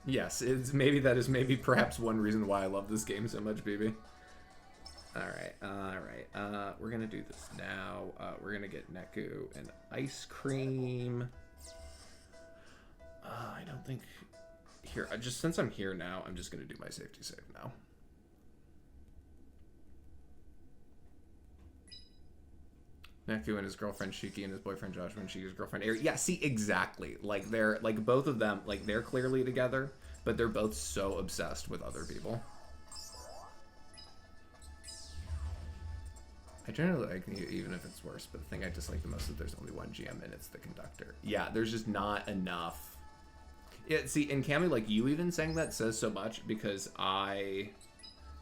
Yes, perhaps one reason why I love this game so much, BB. Alright. We're gonna do this now. We're gonna get Neku and ice cream. I don't think... Here, just since I'm here now, I'm just gonna do my safety save now. Neku and his girlfriend Shiki and his boyfriend Joshua and Shiki's girlfriend Eri. Yeah, see, exactly. Like, they're, like, both of them, like, they're clearly together, but they're both so obsessed with other people. I generally like Neo, even if it's worse, but the thing I dislike the most is there's only one GM and it's the conductor. Yeah, there's just not enough. Yeah, see, and Cammy, like, you even saying that says so much because I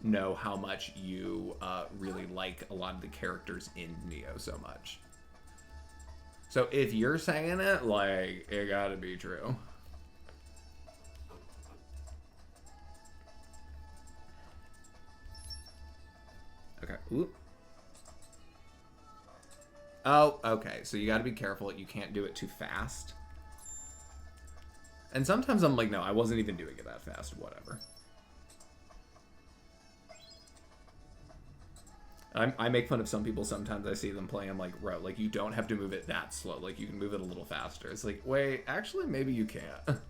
know how much you really like a lot of the characters in Neo so much. So if you're saying it, like, it gotta be true. Okay. Oop. Oh, okay. So you gotta be careful. You can't do it too fast. And sometimes I'm like, no, I wasn't even doing it that fast. Whatever. I make fun of some people sometimes. I see them play. I'm like, bro, like, you don't have to move it that slow. Like, you can move it a little faster. It's like, wait, actually, maybe you can't.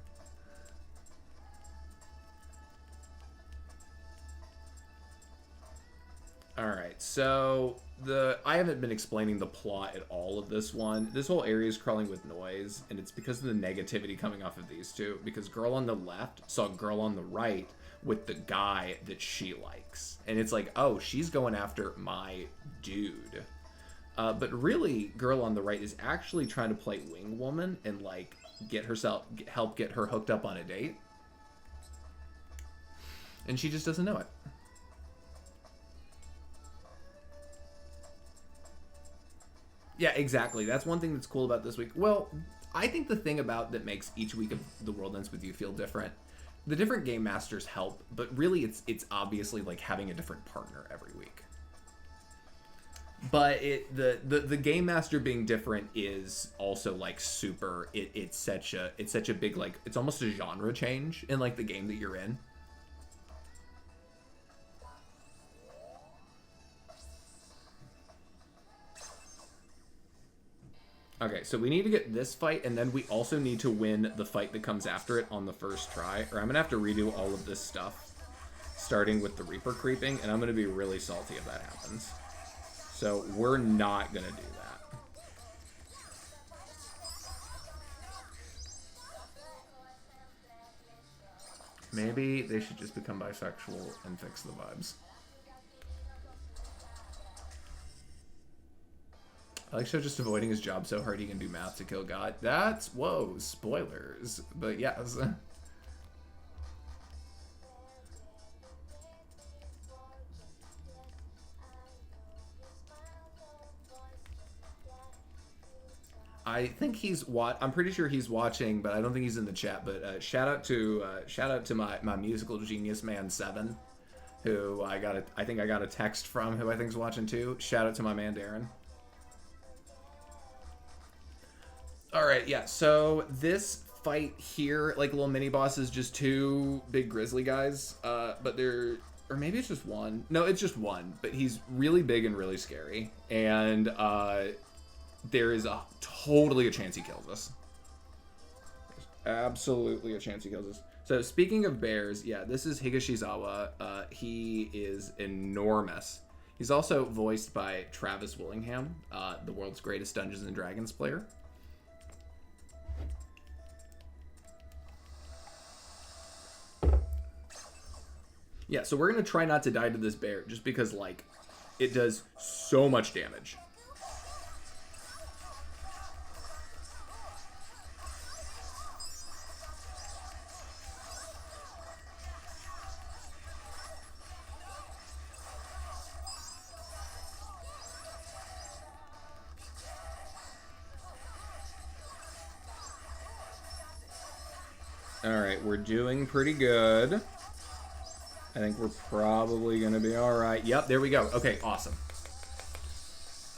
Alright, so I haven't been explaining the plot at all of this one. This whole area is crawling with noise, and it's because of the negativity coming off of these two. Because girl on the left saw girl on the right with the guy that she likes. And it's like, oh, she's going after my dude. But really, girl on the right is actually trying to play wing woman and like help get her hooked up on a date. And she just doesn't know it. Yeah, exactly. That's one thing that's cool about this week. Well, I think the thing about that makes each week of The World Ends With You feel different, the different game masters help, but really it's obviously like having a different partner every week. But the game master being different is also like super. It's such a big, like, it's almost a genre change in like the game that you're in. Okay, so we need to get this fight, and then we also need to win the fight that comes after it on the first try, or I'm gonna have to redo all of this stuff, starting with the Reaper creeping, and I'm gonna be really salty if that happens. So we're not gonna do that. Maybe they should just become bisexual and fix the vibes. Alexa just avoiding his job so hard he can do math to kill God. That's, whoa, spoilers. But yes. I think I'm pretty sure he's watching, but I don't think he's in the chat. But shout out to my musical genius man 7, who I think I got a text from, who I think's watching too. Shout out to my man Darren. All right, yeah. So this fight here, like little mini boss, is just 2 big grizzly guys. But they're, or maybe it's just one. No, it's just one. But he's really big and really scary, and there is totally a chance he kills us. There's absolutely a chance he kills us. So speaking of bears, yeah, this is Higashizawa. He is enormous. He's also voiced by Travis Willingham, the world's greatest Dungeons and Dragons player. Yeah, so we're going to try not to die to this bear, just because, like, it does so much damage. Alright, we're doing pretty good. I think we're probably going to be alright. Yep, there we go. Okay, awesome.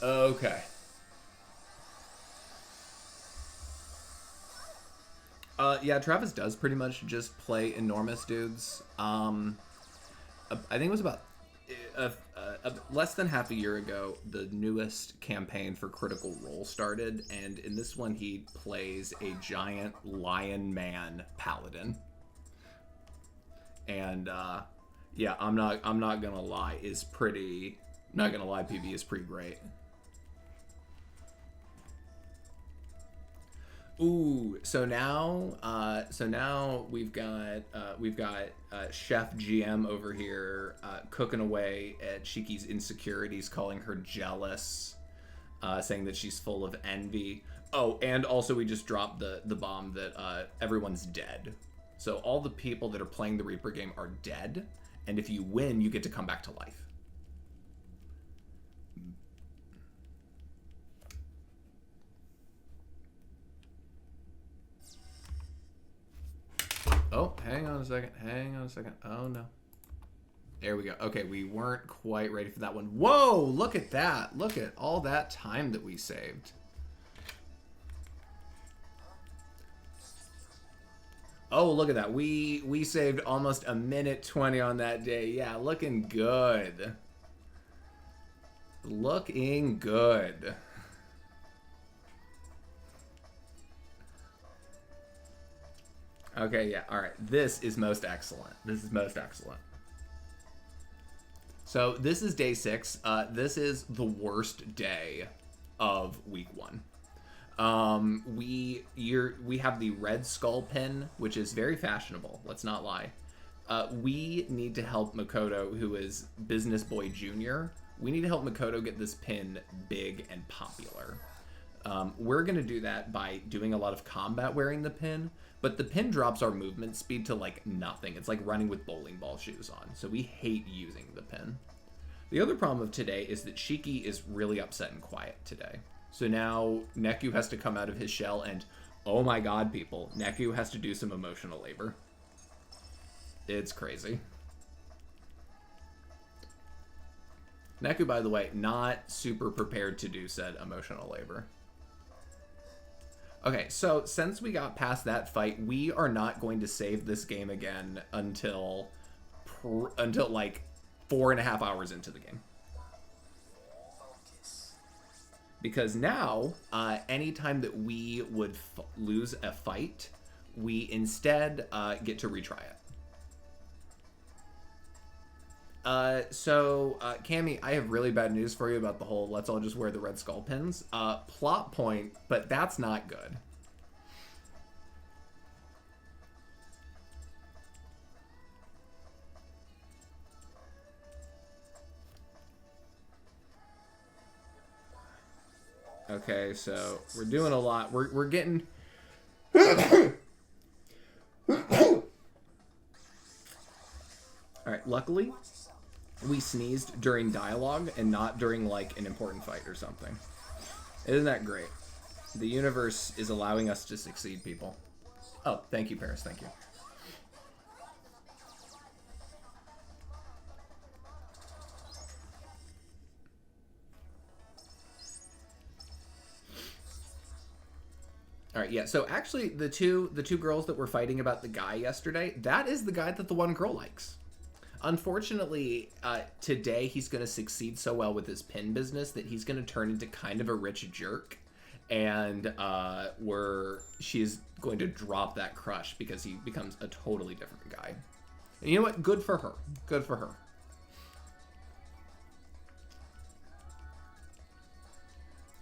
Okay. Yeah, Travis does pretty much just play enormous dudes. I think it was about less than half a year ago, the newest campaign for Critical Role started, and in this one he plays a giant lion man paladin. And yeah, I'm not gonna lie, PB is pretty great. Ooh, so now we've got Chef GM over here cooking away at Shiki's insecurities, calling her jealous, saying that she's full of envy. Oh, and also we just dropped the bomb that everyone's dead. So all the people that are playing the Reaper game are dead, and if you win, you get to come back to life. Oh, hang on a second. Oh, no. There we go. Okay, we weren't quite ready for that one. Whoa, look at that. Look at all that time that we saved. Oh, look at that. We saved almost 1:20 on that day. Yeah, looking good. Looking good. Okay, yeah, all right. This is most excellent. So this is day 6. This is the worst day of week 1. We have the red skull pin, which is very fashionable. Let's not lie. We need to help Makoto, who is Business Boy Jr. We need to help Makoto get this pin big and popular. We're going to do that by doing a lot of combat wearing the pin, but the pin drops our movement speed to like nothing. It's like running with bowling ball shoes on, so we hate using the pin. The other problem of today is that Shiki is really upset and quiet today. So now Neku has to come out of his shell and, oh my god, people, Neku has to do some emotional labor. It's crazy. Neku, by the way, not super prepared to do said emotional labor. Okay, so since we got past that fight, we are not going to save this game again until like 4.5 hours into the game. Because now, anytime that we would lose a fight, we instead get to retry it. Cammy, I have really bad news for you about the whole let's all just wear the red skull pins. Plot point, but that's not good. Okay, so we're doing a lot. We're getting... Alright, luckily, we sneezed during dialogue and not during, like, an important fight or something. Isn't that great? The universe is allowing us to succeed, people. Oh, thank you, Paris. Thank you. All right, yeah. So actually, the two girls that were fighting about the guy yesterday, that is the guy that the one girl likes. Unfortunately, today he's going to succeed so well with his pin business that he's going to turn into kind of a rich jerk, and she's going to drop that crush because he becomes a totally different guy. And you know what? Good for her. Good for her.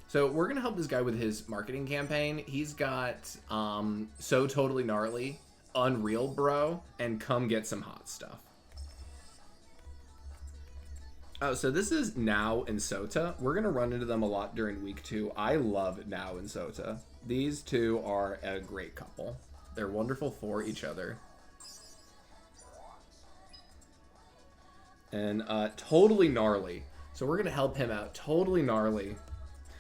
So we're going to help this guy with his marketing campaign. He's got So Totally Gnarly, Unreal Bro, and Come Get Some Hot Stuff. Oh, so this is Now and Sota. We're going to run into them a lot during week 2. I love Now and Sota. These two are a great couple. They're wonderful for each other. And Totally Gnarly. So we're going to help him out. Totally Gnarly.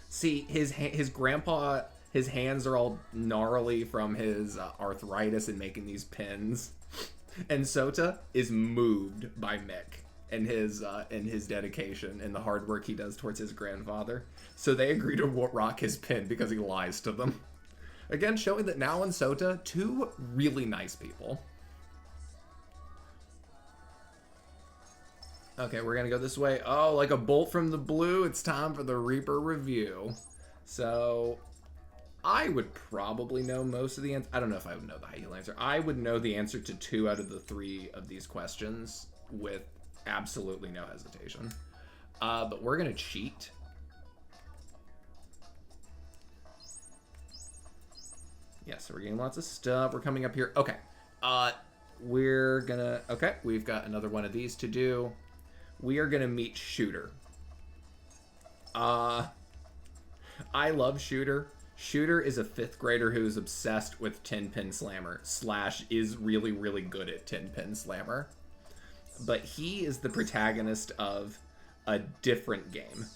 See, his grandpa, his hands are all gnarly from his arthritis and making these pins. And Sota is moved by Mick and his dedication and the hard work he does towards his grandfather. So they agree to rock his pin because he lies to them. Again, showing that Now and Sota, two really nice people. Okay, we're going to go this way. Oh, like a bolt from the blue, it's time for the Reaper review. So, I would probably know most of the answers. I don't know if I would know the high heel answer. I would know the answer to 2 out of the 3 of these questions with absolutely no hesitation. But we're going to cheat. Yeah, so we're getting lots of stuff. We're coming up here. Okay. We're going to... Okay, we've got another one of these to do. We are going to meet Shooter. I love Shooter. Shooter is a 5th grader who is obsessed with 10-pin slammer / is really, really good at 10-pin slammer. But he is the protagonist of a different game.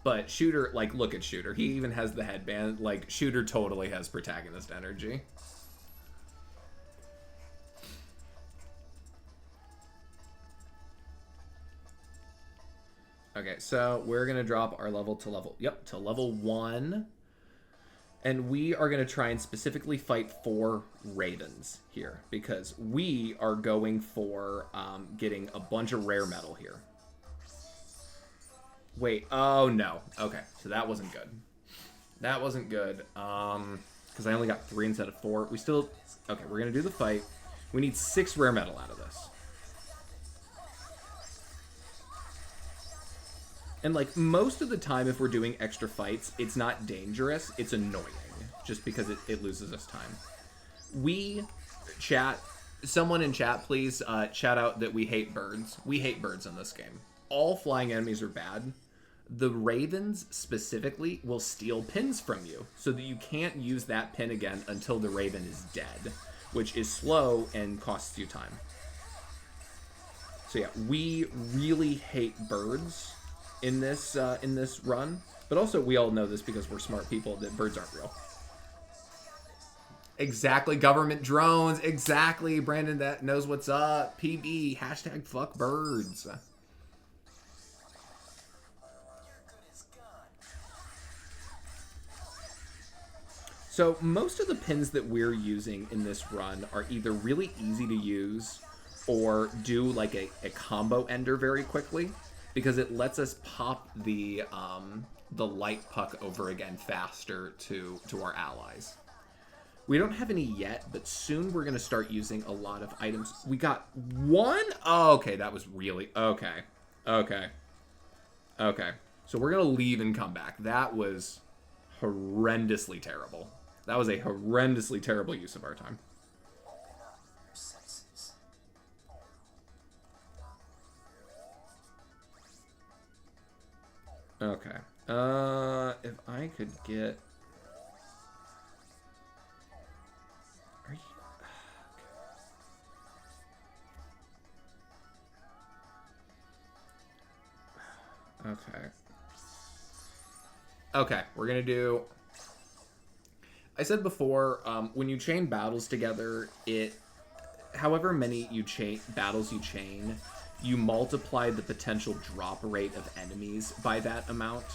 But Shooter, like, look at Shooter. He even has the headband. Like, Shooter totally has protagonist energy. Okay, so we're going to drop our level to level 1. And we are going to try and specifically fight 4 Ravens here. Because we are going for getting a bunch of rare metal here. Wait, oh no. Okay, so that wasn't good. That wasn't good. Because I only got 3 instead of 4. We still... Okay, we're going to do the fight. We need 6 rare metal out of this. And, like, most of the time if we're doing extra fights, it's not dangerous, it's annoying. just because it loses us time. Someone in chat, please shout out that we hate birds. We hate birds in this game. All flying enemies are bad. The ravens specifically will steal pins from you, so that you can't use that pin again until the raven is dead, which is slow and costs you time. So yeah, we really hate birds in this run, but also we all know this because we're smart people that birds aren't real. Exactly, government drones. Exactly, Brandon, that knows what's up. PB, hashtag fuck birds. So most of the pins that we're using in this run are either really easy to use or do like a combo ender very quickly, because it lets us pop the light puck over again faster to our allies. We don't have any yet, but soon we're going to start using a lot of items. We got one? Oh, okay, that was really... Okay. Okay. Okay. So we're going to leave and come back. That was horrendously terrible. That was a horrendously terrible use of our time. Okay. If I could get... Are you... Okay. Okay, we're gonna do... I said before, when you chain battles together, however many battles you chain, you multiply the potential drop rate of enemies by that amount.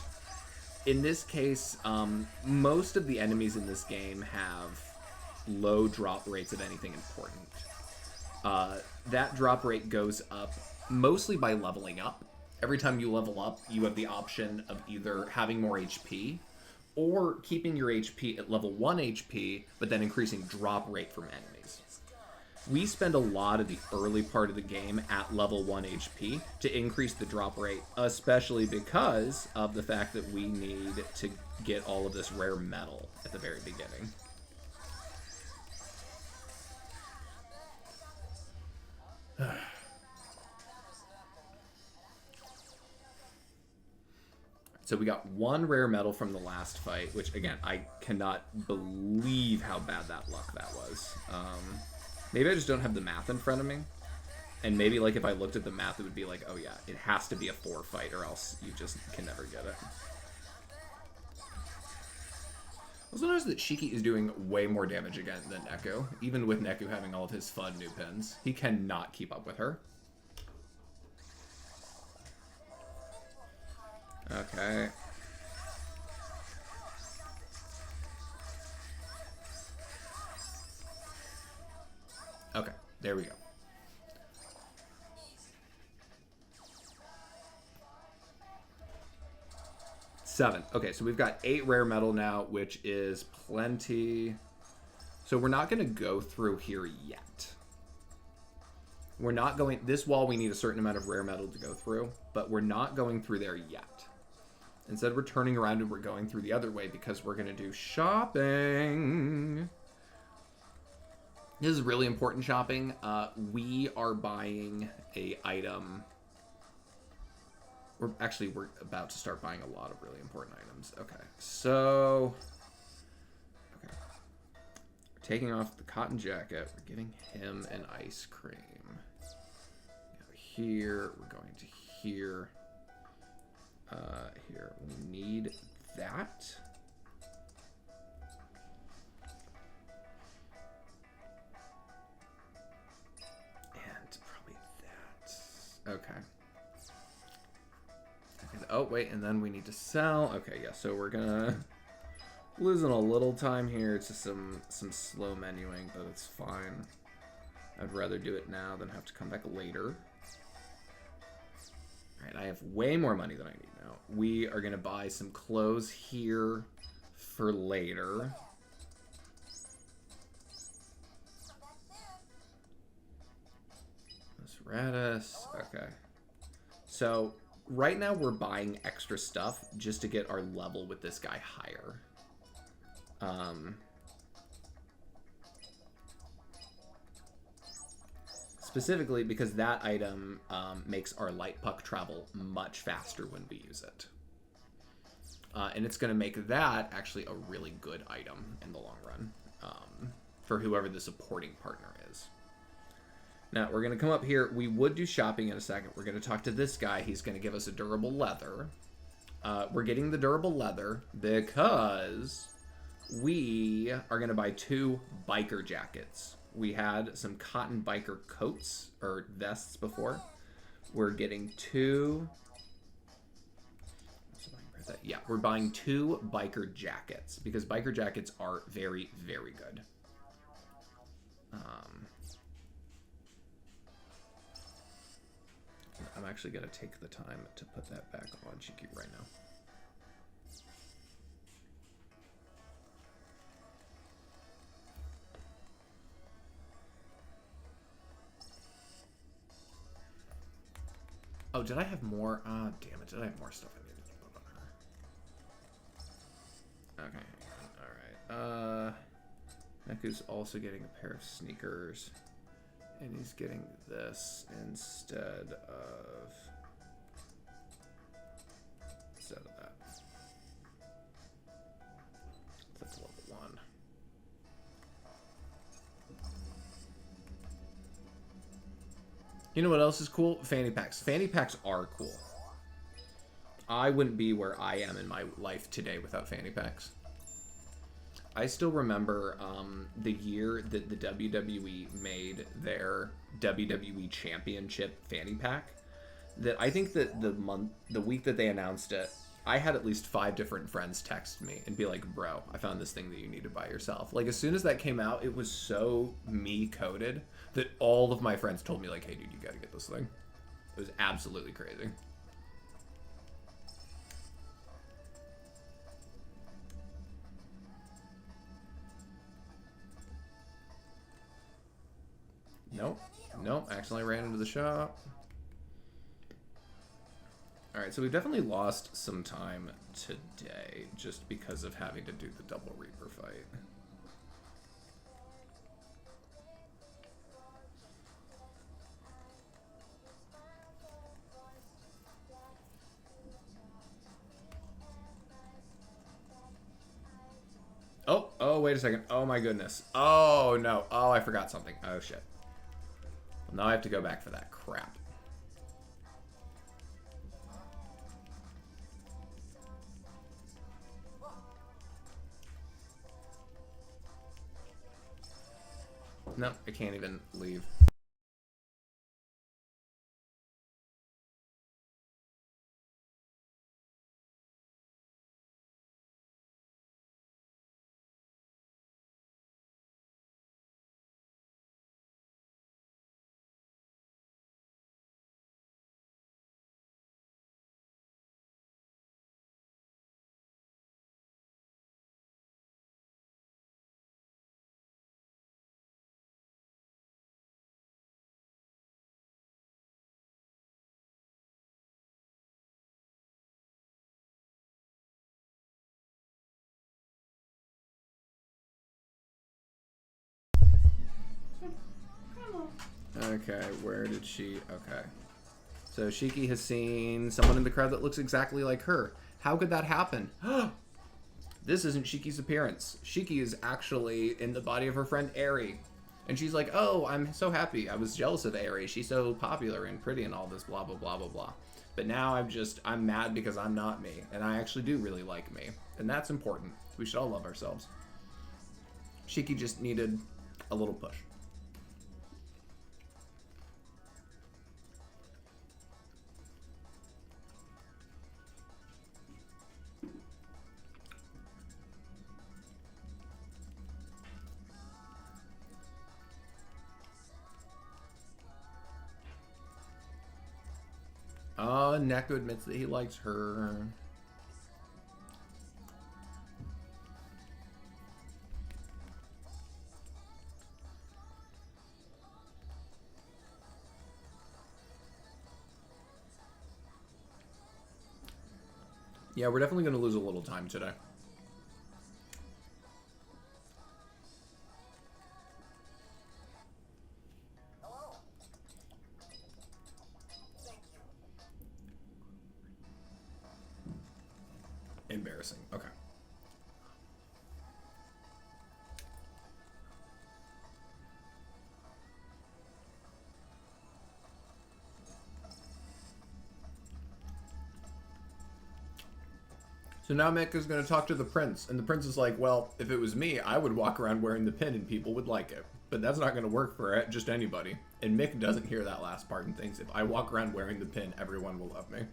In this case, most of the enemies in this game have low drop rates of anything important. That drop rate goes up mostly by leveling up. Every time you level up, you have the option of either having more HP or keeping your HP at level 1 HP, but then increasing drop rate from enemies. We spend a lot of the early part of the game at level 1 HP to increase the drop rate, especially because of the fact that we need to get all of this rare metal at the very beginning. So we got one rare metal from the last fight, which, again, I cannot believe how bad that luck that was. Maybe I just don't have the math in front of me. And maybe, like, if I looked at the math, it would be like, oh, yeah, it has to be a 4 fight or else you just can never get it. I also noticed that Shiki is doing way more damage again than Neku, even with Neku having all of his fun new pins. He cannot keep up with her. Okay. Okay, there we go. Seven. Okay, so we've got 8 rare metal now, which is plenty. So we're not going to go through here yet. We're not going... This wall, we need a certain amount of rare metal to go through, but we're not going through there yet. Instead, we're turning around and we're going through the other way because we're going to do shopping. This is really important shopping. We are buying a item. We're about to start buying a lot of really important items. Okay, so... Okay. We're taking off the cotton jacket. We're giving him an ice cream. Here, we're going to here. Here, we need that. And probably that. Okay. Oh, wait, and then we need to sell. Okay, yeah, so we're gonna... Losing a little time here. It's just some slow menuing, but it's fine. I'd rather do it now than have to come back later. Alright, I have way more money than I need now. We are going to buy some clothes here for later. Radis. Okay. So, right now we're buying extra stuff just to get our level with this guy higher. Specifically because that item makes our light puck travel much faster when we use it. And it's going to make that actually a really good item in the long run for whoever the supporting partner is. Now, we're going to come up here. We would do shopping in a second. We're going to talk to this guy. He's going to give us a durable leather. We're getting the durable leather because we are going to buy 2 biker jackets. We had some cotton biker coats or vests before. We're getting 2... Yeah, we're buying 2 biker jackets because biker jackets are very, very good. I'm actually going to take the time to put that back on Cheeky right now. Oh, did I have more? Ah, damn it. Did I have more stuff I needed to put on her? Okay. Alright. Neku's also getting a pair of sneakers. And he's getting this instead of that. That's level 1. You know what else is cool? Fanny packs. Fanny packs are cool. I wouldn't be where I am in my life today without fanny packs. I still remember the year that the WWE made their WWE Championship fanny pack. That I think that the week that they announced it, I had at least 5 different friends text me and be like, "Bro, I found this thing that you need to buy yourself." Like as soon as that came out, it was so me coded that all of my friends told me like, "Hey, dude, you got to get this thing." It was absolutely crazy. Nope, accidentally ran into the shop. Alright, so we've definitely lost some time today just because of having to do the double Reaper fight. Oh, wait a second. Oh my goodness. Oh no. Oh, I forgot something. Oh shit. Well, now I have to go back for that crap. No, I can't even leave. Okay, where did she... Okay. So Shiki has seen someone in the crowd that looks exactly like her. How could that happen? This isn't Shiki's appearance. Shiki is actually in the body of her friend Eri. And she's like, "Oh, I'm so happy. I was jealous of Eri. She's so popular and pretty and all this blah, blah, blah, blah, blah. But now I'm mad because I'm not me. And I actually do really like me. And that's important. We should all love ourselves." Shiki just needed a little push. Neku admits that he likes her. Yeah, we're definitely going to lose a little time today. embarrassing. Okay. So now Mick is going to talk to the prince, and the prince is like, well, if it was me, I would walk around wearing the pin and people would like it. But that's not going to work for just anybody. And Mick doesn't hear that last part and thinks, if I walk around wearing the pin, everyone will love me.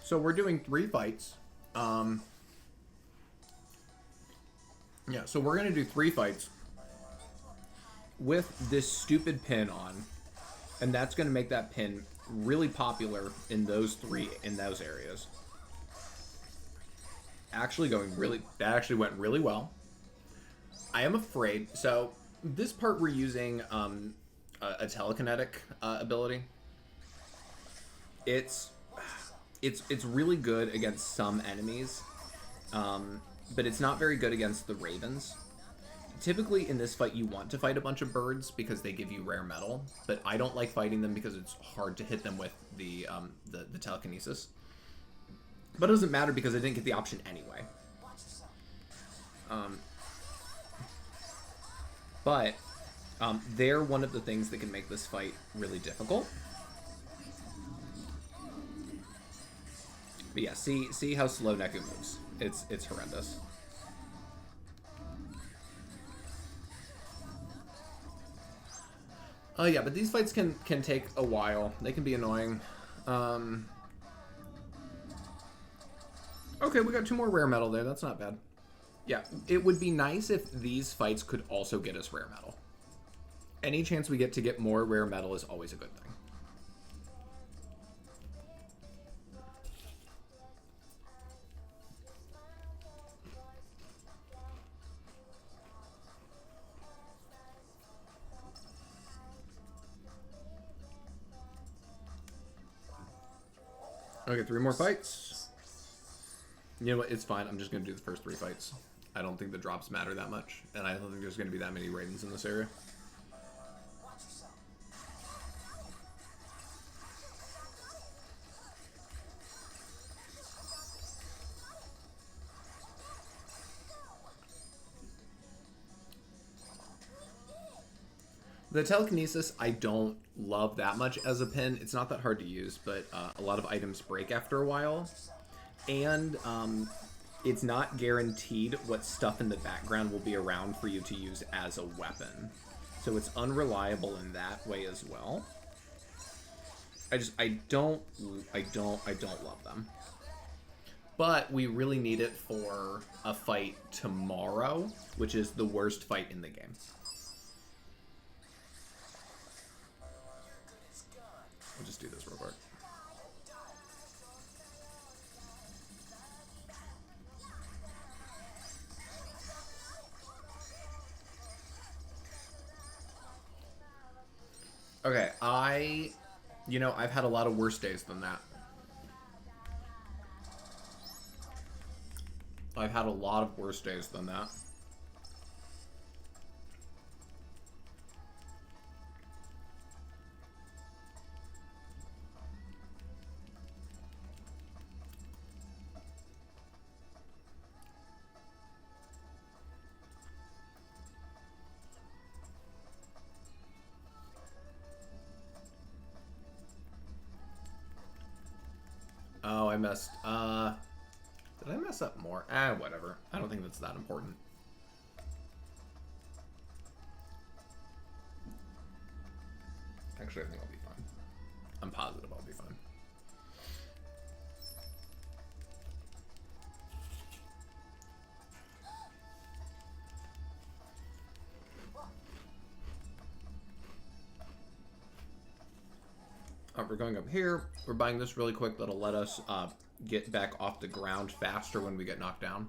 So we're doing 3 fights. Yeah, so we're going to do 3 fights with this stupid pin on. And that's going to make that pin really popular in those areas. That actually went really well. I am afraid. So this part we're using a telekinetic ability. It's really good against some enemies, but it's not very good against the ravens. Typically in this fight you want to fight a bunch of birds because they give you rare metal, but I don't like fighting them because it's hard to hit them with the telekinesis. But it doesn't matter because I didn't get the option anyway. But they're one of the things that can make this fight really difficult. But yeah, see how slow Neku moves. It's horrendous. Yeah, but these fights can take a while. They can be annoying. Okay, we got 2 more rare metal there. That's not bad. Yeah, it would be nice if these fights could also get us rare metal. Any chance we get to get more rare metal is always a good thing. Okay, 3 more fights. You know what? It's fine. I'm just going to do the first 3 fights. I don't think the drops matter that much, and I don't think there's going to be that many ravens in this area. The telekinesis, I don't love that much as a pin. It's not that hard to use, but a lot of items break after a while. And it's not guaranteed what stuff in the background will be around for you to use as a weapon. So it's unreliable in that way as well. I don't love them. But we really need it for a fight tomorrow, which is the worst fight in the game. We'll just do this real quick. Okay, I've had a lot of worse days than that. I've had a lot of worse days than that. Oh, I messed. Did I mess up more? Whatever. I don't think that's that important. Actually, I think I'll be fine. I'm positive I'll be fine. We're going up here. We're buying this really quick. That'll let us get back off the ground faster when we get knocked down.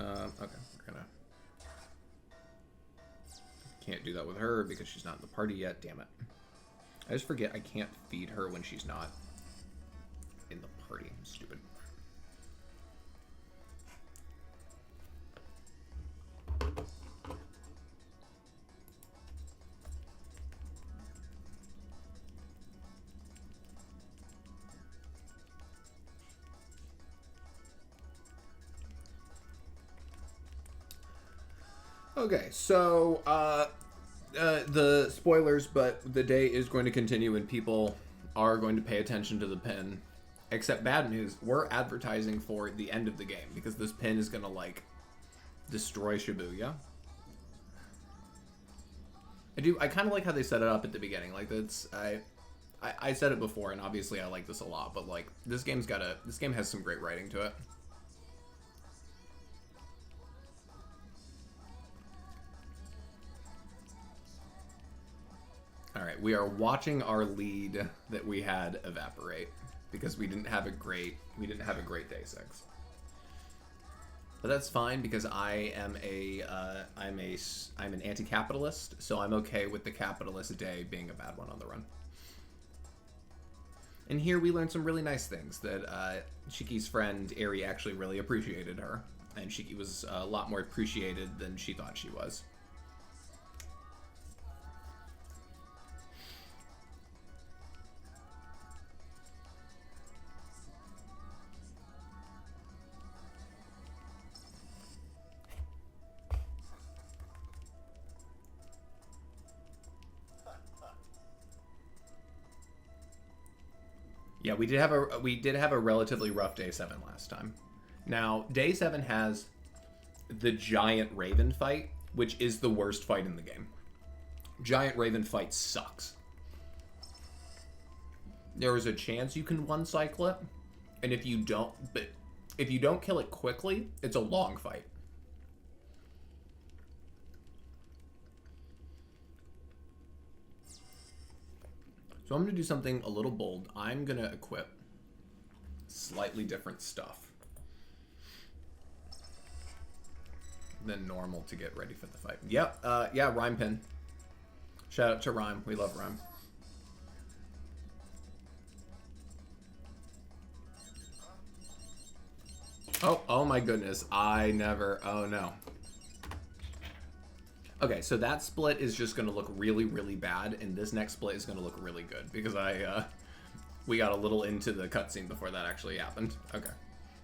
Okay, we're gonna... Can't do that with her because she's not in the party yet, damn it. I just forget I can't feed her when she's not in the party. I'm stupid. Okay, so, the spoilers, but the day is going to continue and people are going to pay attention to the pin. Except bad news, we're advertising for the end of the game because this pin is going to, like, destroy Shibuya. I kind of like how they set it up at the beginning. Like, that's, I said it before, and obviously I like this a lot, but, like, this game has some great writing to it. Alright, we are watching our lead that we had evaporate because we didn't have a great day 6. But that's fine because I'm an anti-capitalist, so I'm okay with the capitalist day being a bad one on the run. And here we learned some really nice things, that Shiki's friend Eri actually really appreciated her, and Shiki was a lot more appreciated than she thought she was. Yeah, we did have a relatively rough day 7 last time. Now, day 7 has the giant Raven fight, which is the worst fight in the game. Giant Raven fight sucks. There is a chance you can one-cycle it, and if you don't kill it quickly, it's a long fight. So I'm going to do something a little bold. I'm going to equip slightly different stuff than normal to get ready for the fight. Yep, yeah, Rhyme Pin. Shout out to Rhyme. We love Rhyme. Oh my goodness. Oh no. Okay, so that split is just going to look really, really bad, and this next split is going to look really good, because we got a little into the cutscene before that actually happened. Okay,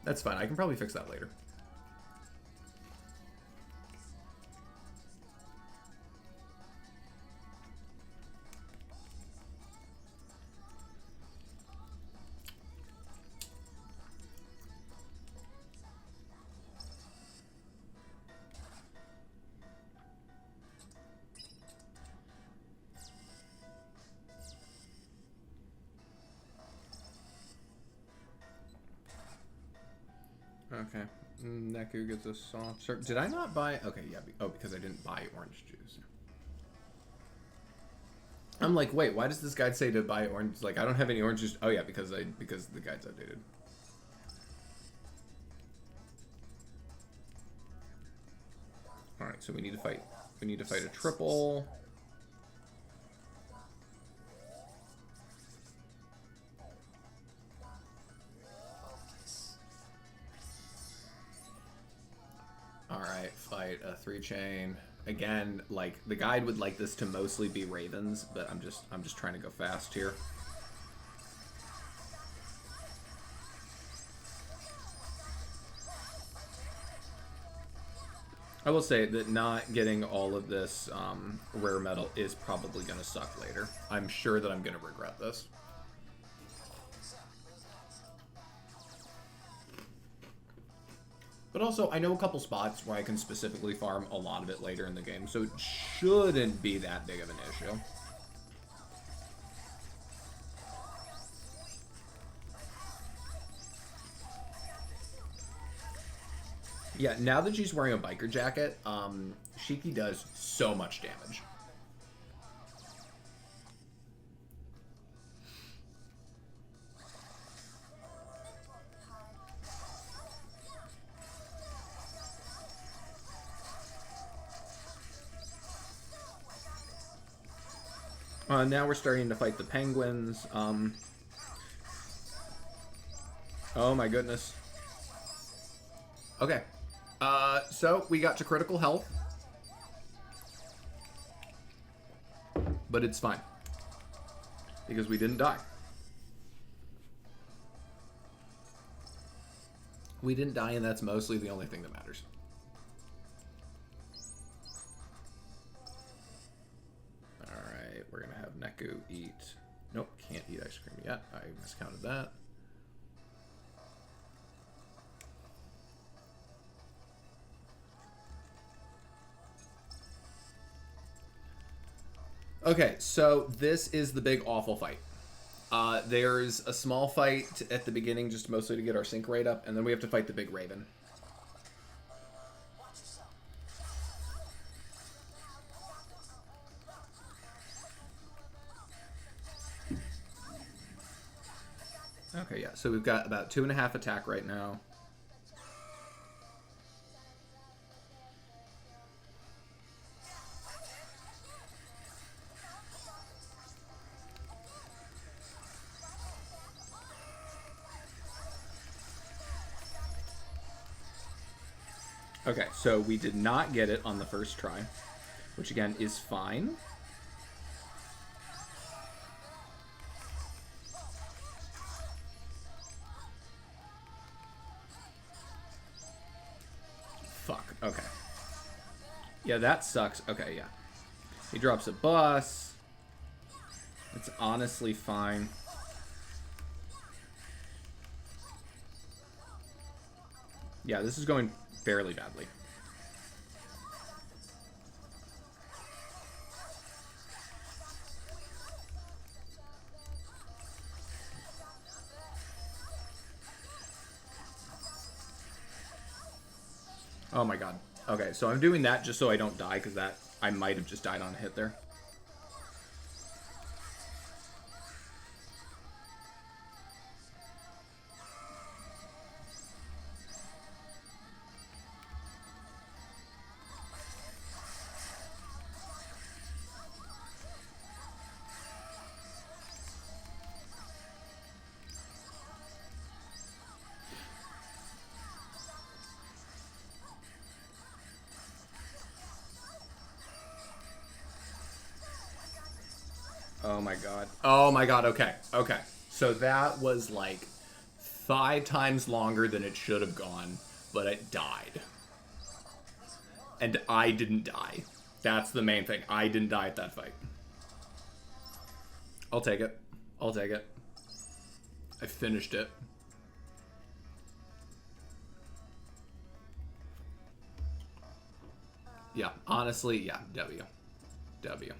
that's fine. I can probably fix that later. Okay, Neku gets a soft serve. Did I not buy? Okay, yeah. Oh, because I didn't buy orange juice. I'm like, wait, why does this guide say to buy orange? Like, I don't have any orange juice. Oh yeah, because the guide's updated. All right, so we need to fight. We need to fight a triple. Alright, fight a 3-chain. Again, like, the guide would like this to mostly be Ravens, but I'm just trying to go fast here. I will say that not getting all of this rare metal is probably going to suck later. I'm sure that I'm going to regret this. But also, I know a couple spots where I can specifically farm a lot of it later in the game, so it shouldn't be that big of an issue. Yeah, now that she's wearing a biker jacket, Shiki does so much damage. Now we're starting to fight the penguins. Oh my goodness. Okay. So we got to critical health. But it's fine. Because we didn't die. We didn't die, and that's mostly the only thing that matters. Alright, we're gonna have Neku eat... Nope, can't eat ice cream yet. I miscounted that. Okay, so this is the big awful fight. There's a small fight at the beginning, just mostly to get our sync rate up, and then we have to fight the big Raven. Okay, yeah, so we've got about 2.5 attack right now. Okay, so we did not get it on the first try, which again is fine. Fuck, okay. Yeah, that sucks. Okay, yeah. He drops a bus. It's honestly fine. Yeah, this is going fairly badly. Oh my god. Okay, so I'm doing that just so I don't die, because that I might have just died on a hit there. Oh my god. Oh my god, okay. Okay. So that was like 5 times longer than it should have gone, but it died. And I didn't die. That's the main thing. I didn't die at that fight. I'll take it. I'll take it. I finished it. Yeah, honestly, yeah, W. W.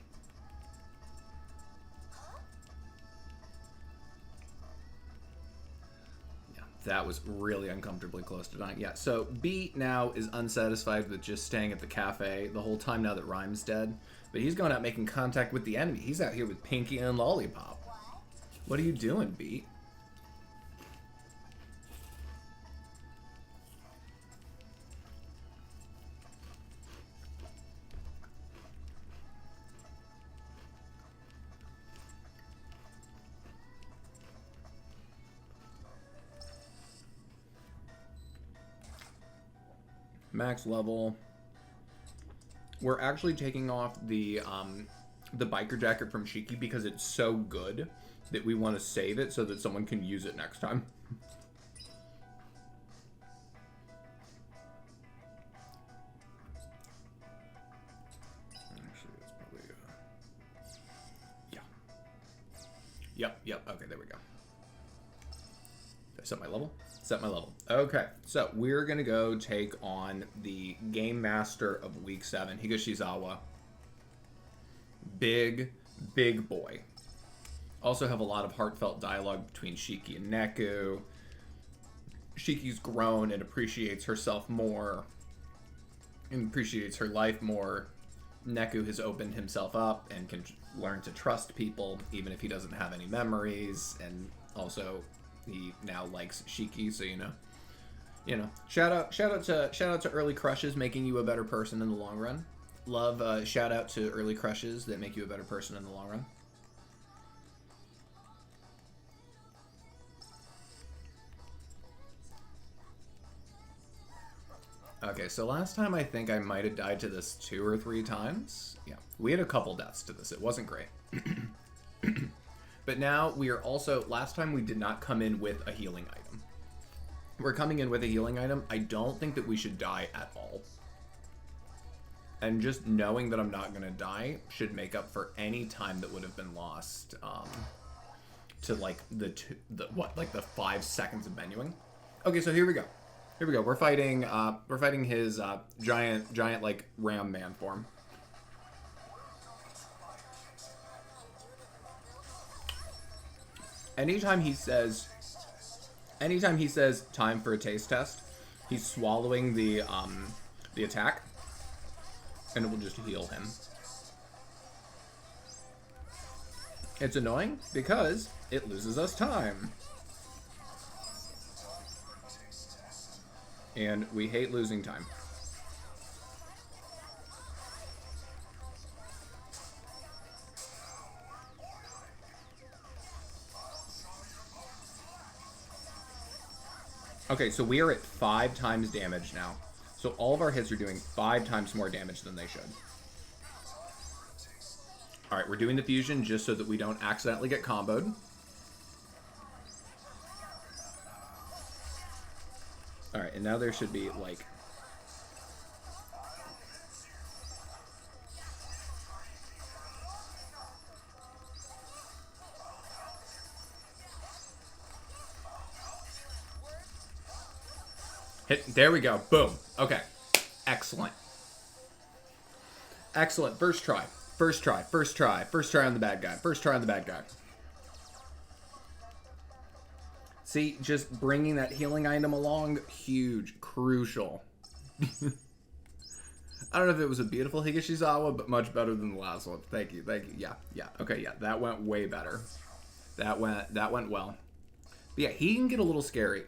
That was really uncomfortably close to dying. Yeah, so B now is unsatisfied with just staying at the cafe the whole time now that Rhyme's dead. But he's going out making contact with the enemy. He's out here with Pinky and Lollipop. What are you doing, B? Max level. We're actually taking off the biker jacket from Shiki because it's so good that we want to save it so that someone can use it next time. Actually, that's probably yeah. Yep. Okay, there we go. Did I set my level? Set my level. Okay, so we're gonna go take on the Game Master of Week 7, Higashizawa. Big boy. Also have a lot of heartfelt dialogue between Shiki and Neku. Shiki's grown and appreciates herself more and appreciates her life more. Neku has opened himself up and can learn to trust people even if he doesn't have any memories, and also he now likes Shiki, so shout out to early crushes making you a better person in the long run. Love shout out to early crushes that make you a better person in the long run. Okay, so last time I think I might have died to this 2 or 3 times. Yeah, we had a couple deaths to this. It wasn't great. But now we are also... Last time we did not come in with a healing item. We're coming in with a healing item. I don't think that we should die at all. And just knowing that I'm not going to die should make up for any time that would have been lost to like the 5 seconds of menuing. Okay, so here we go. Here we go. We're fighting his giant like ram man form. Anytime he says time for a taste test, he's swallowing the attack, and it will just heal him. It's annoying because it loses us time. And we hate losing time. Okay, so we are at 5 times damage now. So all of our hits are doing 5 times more damage than they should. Alright, we're doing the fusion just so that we don't accidentally get comboed. Alright, and now there should be, like... Hit, there we go. Boom. Okay. Excellent. Excellent. First try. First try. First try. First try on the bad guy. First try on the bad guy. See, just bringing that healing item along, huge, crucial. I don't know if it was a beautiful Higashizawa, but much better than the last one. Thank you, thank you. Yeah. Okay, yeah, that went way better. That went well. But yeah, he can get a little scary.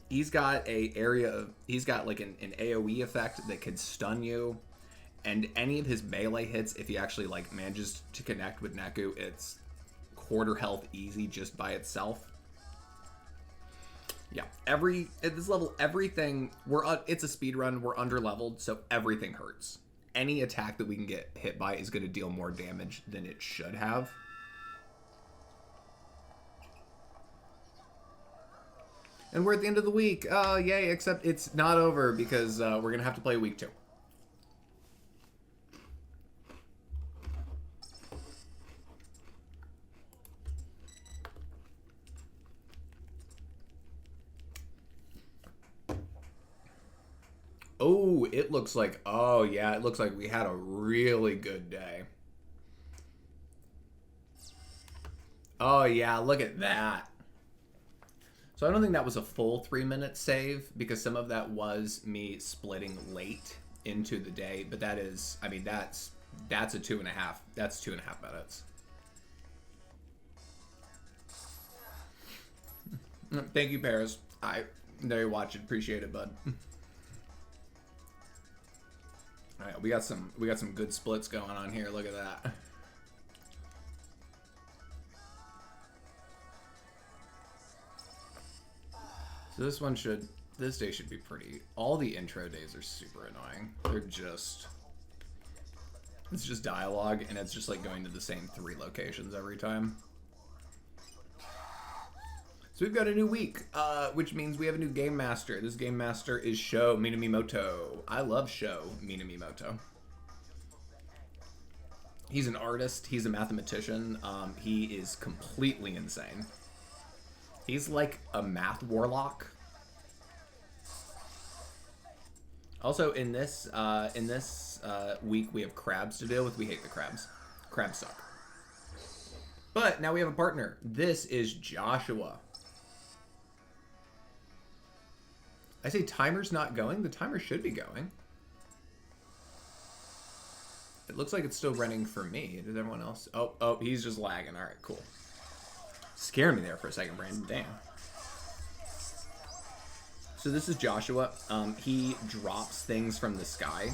He's got he's got like an AoE effect that could stun you, and any of his melee hits, if he actually like manages to connect with Neku, it's quarter health easy just by itself. Yeah, at this level, everything, it's a speed run, we're under leveled, so everything hurts. Any attack that we can get hit by is going to deal more damage than it should have. And we're at the end of the week. Oh, yay, except it's not over because we're going to have to play week 2. Oh, it looks like, oh yeah, it looks like we had a really good day. Oh yeah, look at that. So I don't think that was a full 3-minute save because some of that was me splitting late into the day, but that is, I mean, that's a 2.5. That's 2.5 minutes. Thank you, Paris. I know you watch it. Appreciate it, bud. All right, we got some good splits going on here. Look at that. So this day should be pretty. All the intro days are super annoying. It's just dialogue, and it's just like going to the same 3 locations every time. So we've got a new week, which means we have a new game master. This game master is Sho Minamimoto. I love Sho Minamimoto. He's an artist. He's a mathematician. He is completely insane. He's like a math warlock. Also, in this week, we have crabs to deal with. We hate the crabs. Crabs suck. But now we have a partner. This is Joshua. I say timer's not going. The timer should be going. It looks like it's still running for me. Does everyone else? Oh, he's just lagging. All right, cool. Scared me there for a second, Brandon. Damn. So this is Joshua. He drops things from the sky.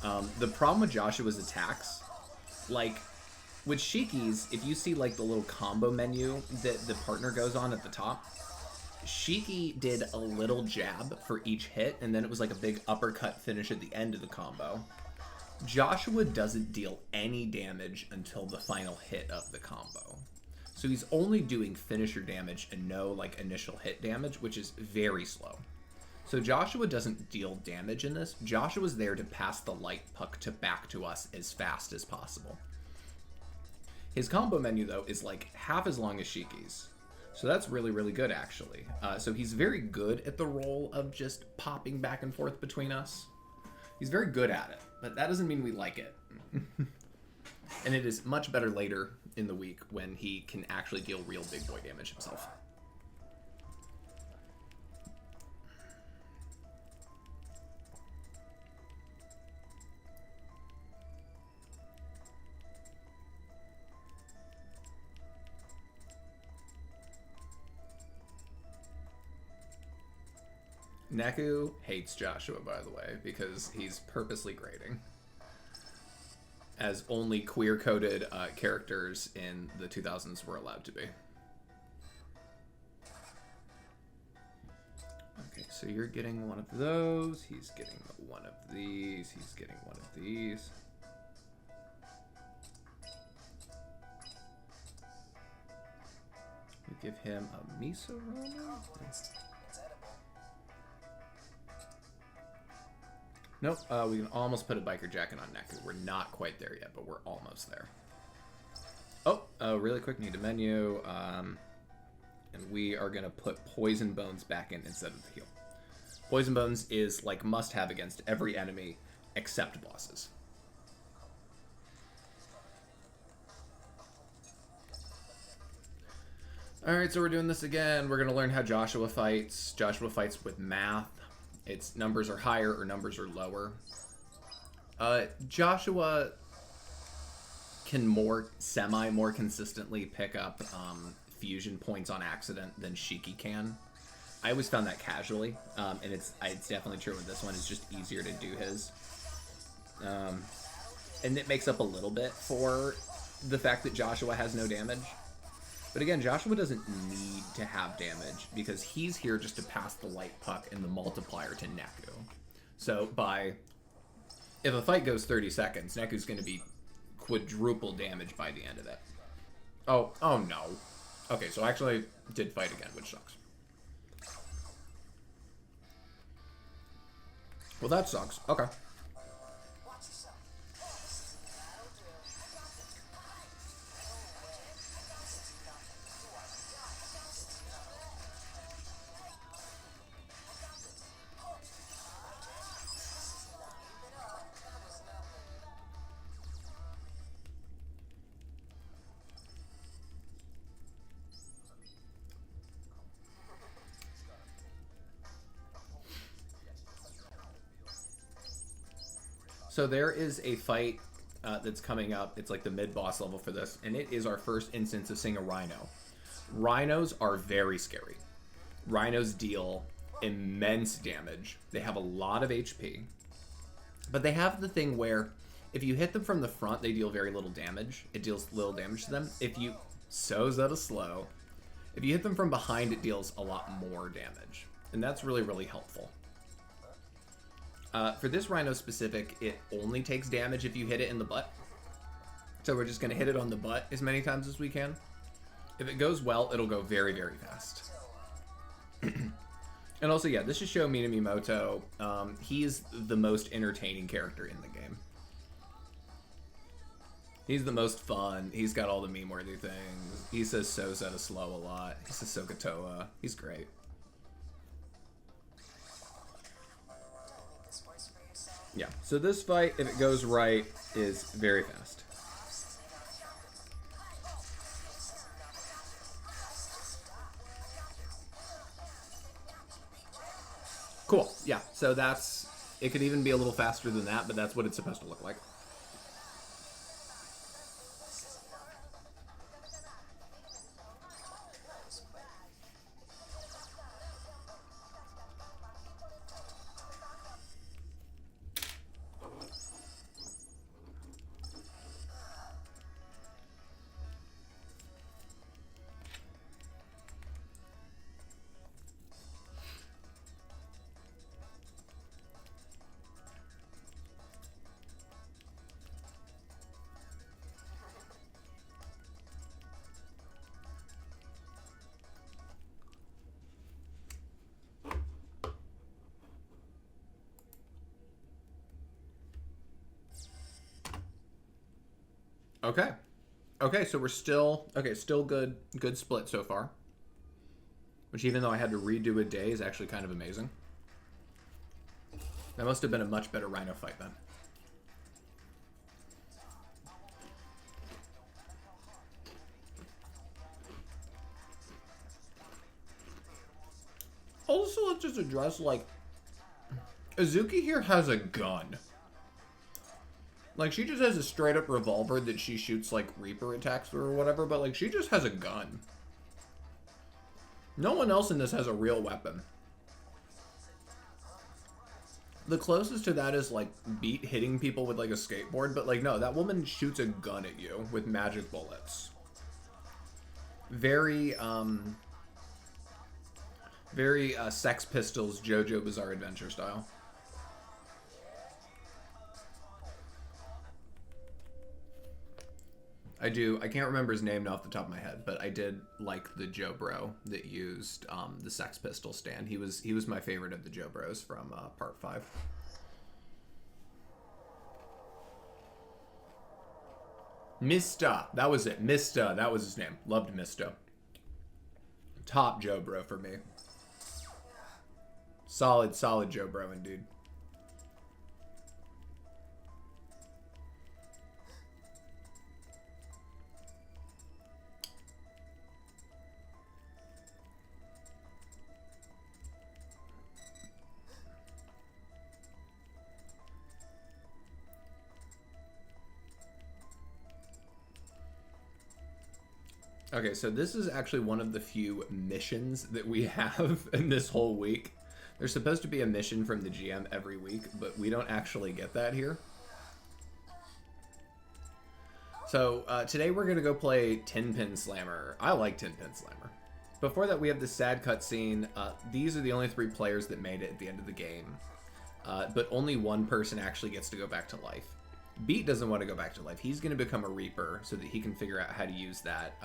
The problem with Joshua's attacks, like with Shiki's, if you see like the little combo menu that the partner goes on at the top, Shiki did a little jab for each hit, and then it was like a big uppercut finish at the end of the combo. Joshua doesn't deal any damage until the final hit of the combo. So he's only doing finisher damage and no like initial hit damage, which is very slow. So Joshua doesn't deal damage in this. Joshua's there to pass the light puck back to us as fast as possible. His combo menu, though, is like half as long as Shiki's. So that's really, really good, actually. So he's very good at the role of just popping back and forth between us. He's very good at it, but that doesn't mean we like it. And it is much better later in the week when he can actually deal real big boy damage himself. Neku hates Joshua, by the way, because he's purposely grading. As only queer-coded characters in the 2000s were allowed to be. Okay, so you're getting one of those. He's getting one of these. He's getting one of these. We give him a miso roll. Nope, we can almost put a biker jacket on Neku. We're not quite there yet, but we're almost there. Oh, really quick, need a menu. And we are going to put Poison Bones back in instead of the heal. Poison Bones is like must-have against every enemy except bosses. Alright, so we're doing this again. We're going to learn how Joshua fights. Joshua fights with math. Its numbers are higher or numbers are lower. Joshua can more consistently pick up fusion points on accident than Shiki can. I always found that casually, and it's definitely true with this one. It's just easier to do his. And it makes up a little bit for the fact that Joshua has no damage. But again, Joshua doesn't need to have damage because he's here just to pass the light puck and the multiplier to Neku. So if a fight goes 30 seconds, Neku's going to be quadruple damage by the end of it. Oh no. Okay, so I actually did fight again, which sucks. Well, that sucks. Okay. So there is a fight that's coming up. It's like the mid-boss level for this, and it is our first instance of seeing a Rhino. Rhinos are very scary. Rhinos deal immense damage. They have a lot of HP, but they have the thing where if you hit them from the front, they deal very little damage. It deals little damage to them. If you hit them from behind, it deals a lot more damage, and that's really, really helpful. For this Rhino specific, it only takes damage if you hit it in the butt. So we're just going to hit it on the butt as many times as we can. If it goes well, it'll go very, very fast. And also, yeah, this is Sho Minamimoto. He's the most entertaining character in the game. He's the most fun. He's got all the meme-worthy things. He says Sosa to slow a lot. He says Sokatoa. He's great. Yeah, so this fight, if it goes right, is very fast. Cool. Yeah. So that's... It could even be a little faster than that, but that's what it's supposed to look like. Okay. Okay, so we're still... Okay, still good. Good split so far. Which, even though I had to redo a day, is actually kind of amazing. That must have been a much better Rhino fight then. Also, let's just address, like... Azuki here has a gun. Like, she just has a straight-up revolver that she shoots, like, Reaper attacks through or whatever, but, like, she just has a gun. No one else in this has a real weapon. The closest to that is, like, Beat hitting people with, like, a skateboard, but, like, no, that woman shoots a gun at you with magic bullets. Very, Sex Pistols, JoJo Bizarre Adventure style. I can't remember his name off the top of my head, but I did like the Joe Bro that used the Sex Pistol stand. He was my favorite of the Joe Bros from part 5. Mista, that was it. Mista, that was his name. Loved Mista. Top Joe Bro for me. Solid Joe Bro indeed. Okay, so this is actually one of the few missions that we have in this whole week. There's supposed to be a mission from the GM every week, but we don't actually get that here. So today we're going to go play Tin Pin Slammer. I like Tin Pin Slammer. Before that, we have the sad cutscene. These are the only 3 players that made it at the end of the game. But only one person actually gets to go back to life. Beat doesn't want to go back to life. He's going to become a Reaper so that he can figure out how to use that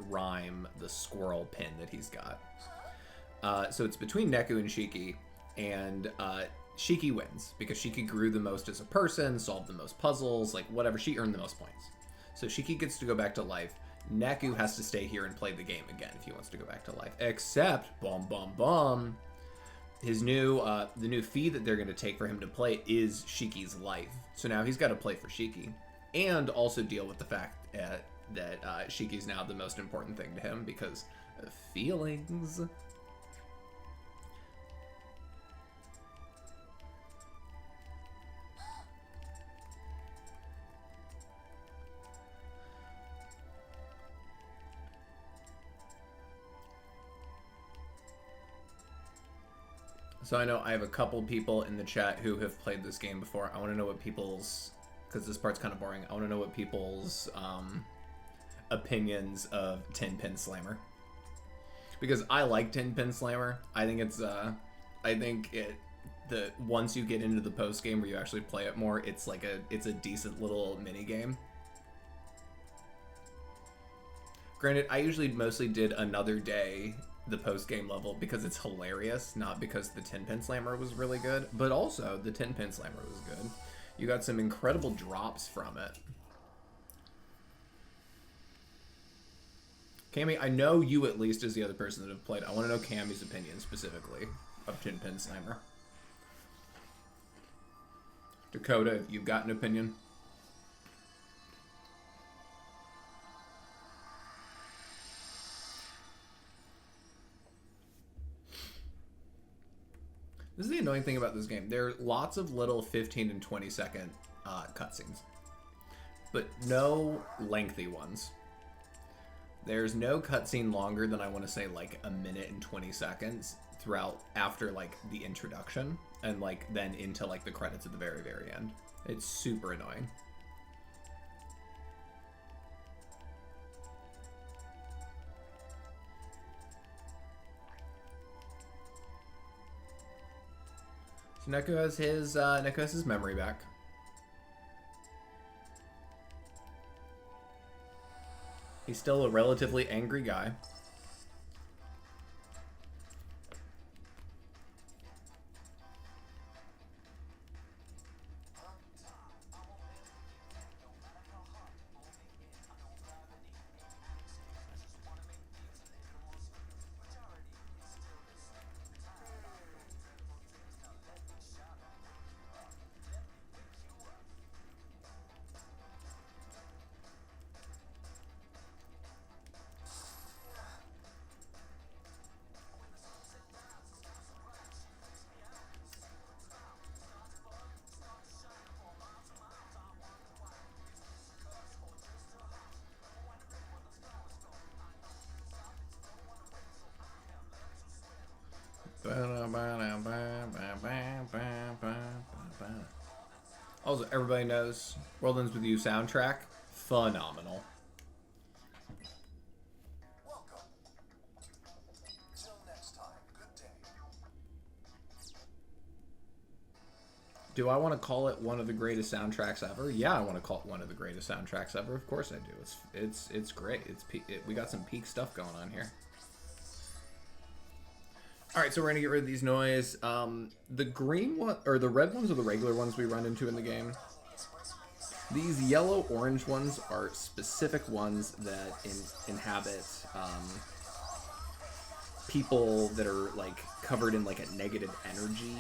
rhyme, the squirrel pin that he's got. So it's between Neku and Shiki, and Shiki wins because Shiki grew the most as a person, solved the most puzzles, like whatever. She earned the most points. So Shiki gets to go back to life. Neku has to stay here and play the game again if he wants to go back to life. Except, his new, the new fee that they're going to take for him to play is Shiki's life. So now he's got to play for Shiki and also deal with the fact that Shiki's now the most important thing to him because of feelings. So I know I have a couple people in the chat who have played this game before. I want to know what people's, because this part's kind of boring, I want to know what people's opinions of Tin Pin Slammer. Because I like Tin Pin Slammer. I think it's, once you get into the post game where you actually play it more, it's a decent little mini game. Granted, I usually mostly did Another Day, the post-game level, because it's hilarious, not because the Tin Pin Slammer was really good, but also the Tin Pin Slammer was good. You got some incredible drops from it. Cammy, I know you at least as the other person that have played. I want to know Cammy's opinion specifically of Tin Pin Slammer. Dakota, you've got an opinion? This is the annoying thing about this game. There are lots of little 15 and 20-second cutscenes, but no lengthy ones. There's no cutscene longer than, I want to say, like a minute and 20 seconds throughout after like the introduction and like then into like the credits at the very, very end. It's super annoying. So Neko has his memory back. He's still a relatively angry guy. Also, everybody knows World Ends With You soundtrack, phenomenal. Welcome. Till next time, good day. Do I want to call it one of the greatest soundtracks ever? Yeah, I want to call it one of the greatest soundtracks ever. Of course I do. It's great. We got some peak stuff going on here. All right, so we're gonna get rid of these noise. The green one, or the red ones, are the regular ones we run into in the game. These yellow-orange ones are specific ones that inhabit people that are like covered in like a negative energy.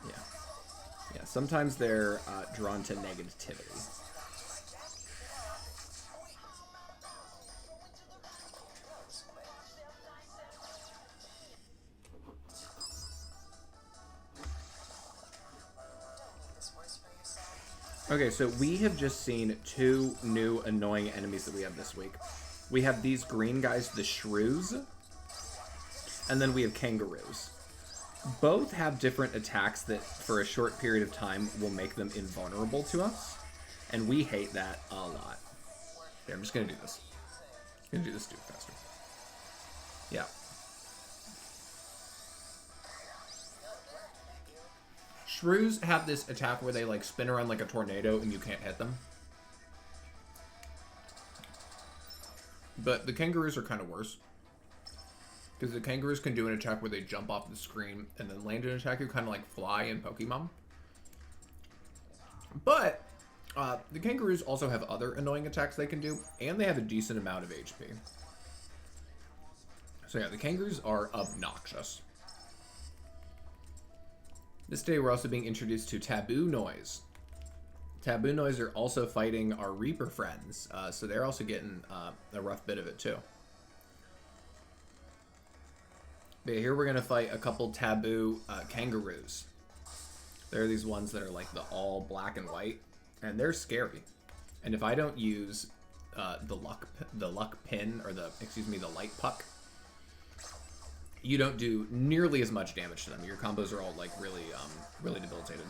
Yeah. Sometimes they're drawn to negativity. Okay, so we have just seen two new annoying enemies that we have this week. We have these green guys, the shrews, and then we have kangaroos. Both have different attacks that, for a short period of time, will make them invulnerable to us, and we hate that a lot. Here, I'm just gonna do this. I'm gonna do this stupid faster. Yeah. Shrews have this attack where they like spin around like a tornado and you can't hit them. But the kangaroos are kind of worse. Because the kangaroos can do an attack where they jump off the screen and then land an attack you kind of like fly in Pokemon. But the kangaroos also have other annoying attacks they can do, and they have a decent amount of HP. So yeah, the kangaroos are obnoxious. This day we're also being introduced to Taboo Noise. Taboo Noise are also fighting our Reaper friends, so they're also getting a rough bit of it too. But here we're going to fight a couple Taboo kangaroos. They're these ones that are like the all black and white, and they're scary. And if I don't use the luck pin, or the light puck, you don't do nearly as much damage to them. Your combos are all like really debilitated.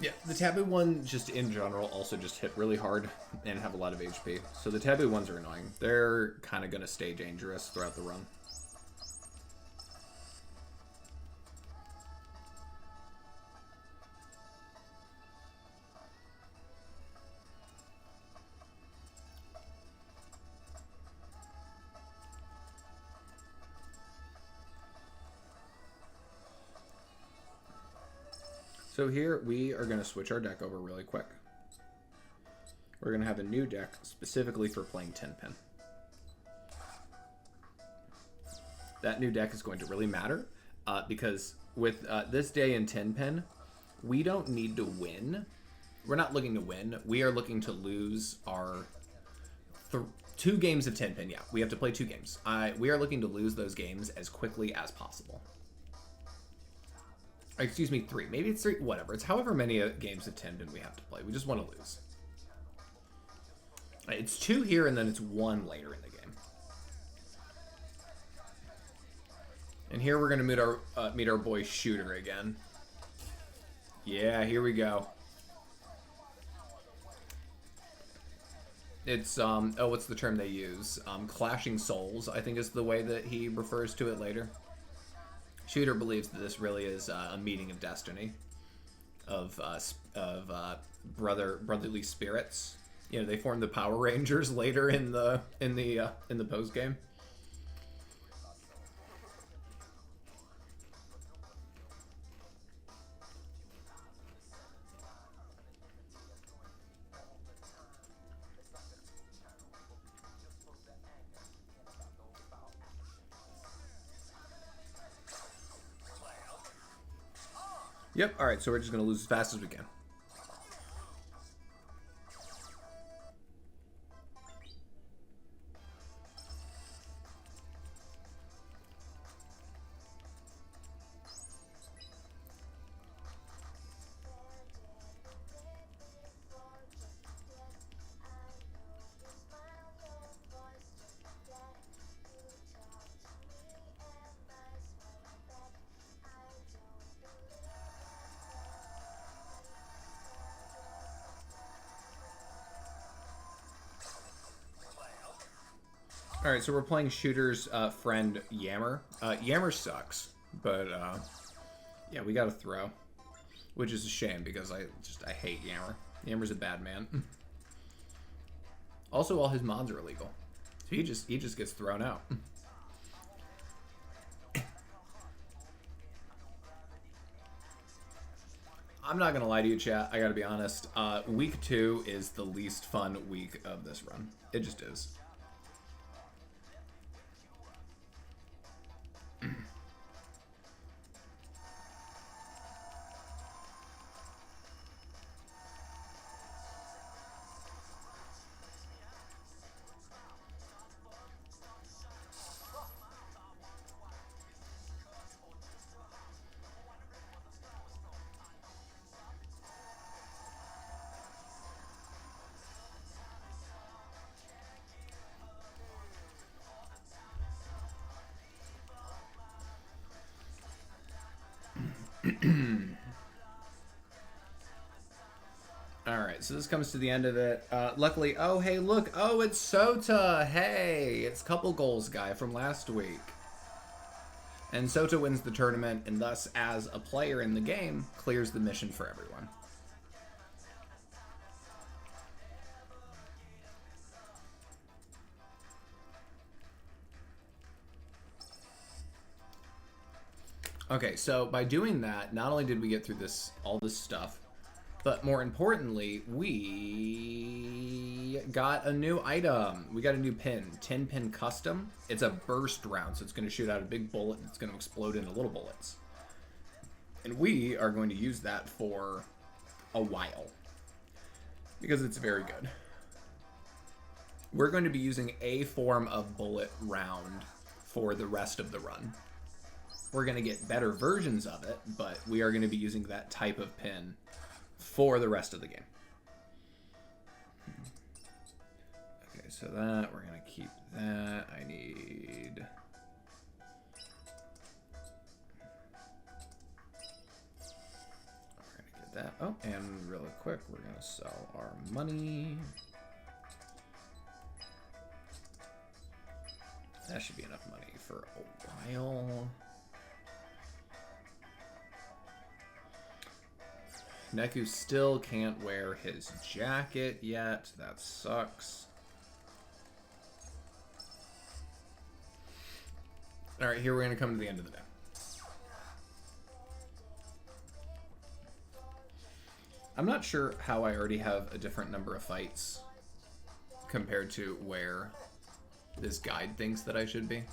Yeah, the Taboo one, just in general, also just hit really hard and have a lot of HP. So the Taboo ones are annoying. They're kind of going to stay dangerous throughout the run. So here we are going to switch our deck over really quick. We're going to have a new deck specifically for playing 10-pin. That new deck is going to really matter because with this day in 10-pin, we don't need to win. We're not looking to win. We are looking to lose our 2 games of 10-pin. Yeah, we have to play 2 games. We are looking to lose those games as quickly as possible. Excuse me, 3. Maybe it's 3. Whatever. It's however many games of 10-pin we have to play. We just want to lose. It's 2 here, and then it's 1 later in the game. And here we're going to meet our boy Shooter again. Yeah, here we go. It's, what's the term they use? Clashing Souls, I think is the way that he refers to it later. Shooter believes that this really is a meeting of destiny, of brotherly spirits. You know, they formed the Power Rangers later in the post game. Yep, alright, so we're just going to lose as fast as we can. Alright, so we're playing Shooter's friend, Yammer. Yammer sucks, but yeah, we got to throw. Which is a shame, because I hate Yammer. Yammer's a bad man. Also, all his mods are illegal. So he just gets thrown out. I'm not going to lie to you, chat. I got to be honest. Week 2 is the least fun week of this run. It just is. Alright, so this comes to the end of it. Luckily, oh, hey, look. Oh, it's Sota. Hey, it's Couple Goals guy from last week. And Sota wins the tournament, and thus, as a player in the game, clears the mission for everyone. Okay, so by doing that, not only did we get through all this stuff, but more importantly, we got a new item. We got a new pin, 10-pin custom. It's a burst round, so it's going to shoot out a big bullet that's going to explode into little bullets. And we are going to use that for a while, because it's very good. We're going to be using a form of bullet round for the rest of the run. We're going to get better versions of it, but we are going to be using that type of pin for the rest of the game. Okay, so that, we're going to keep that. I need... We're going to get that. Oh, and really quick, we're going to sell our money. That should be enough money for a while. Neku still can't wear his jacket yet. That sucks. Alright, here we're going to come to the end of the day. I'm not sure how I already have a different number of fights compared to where this guide thinks that I should be.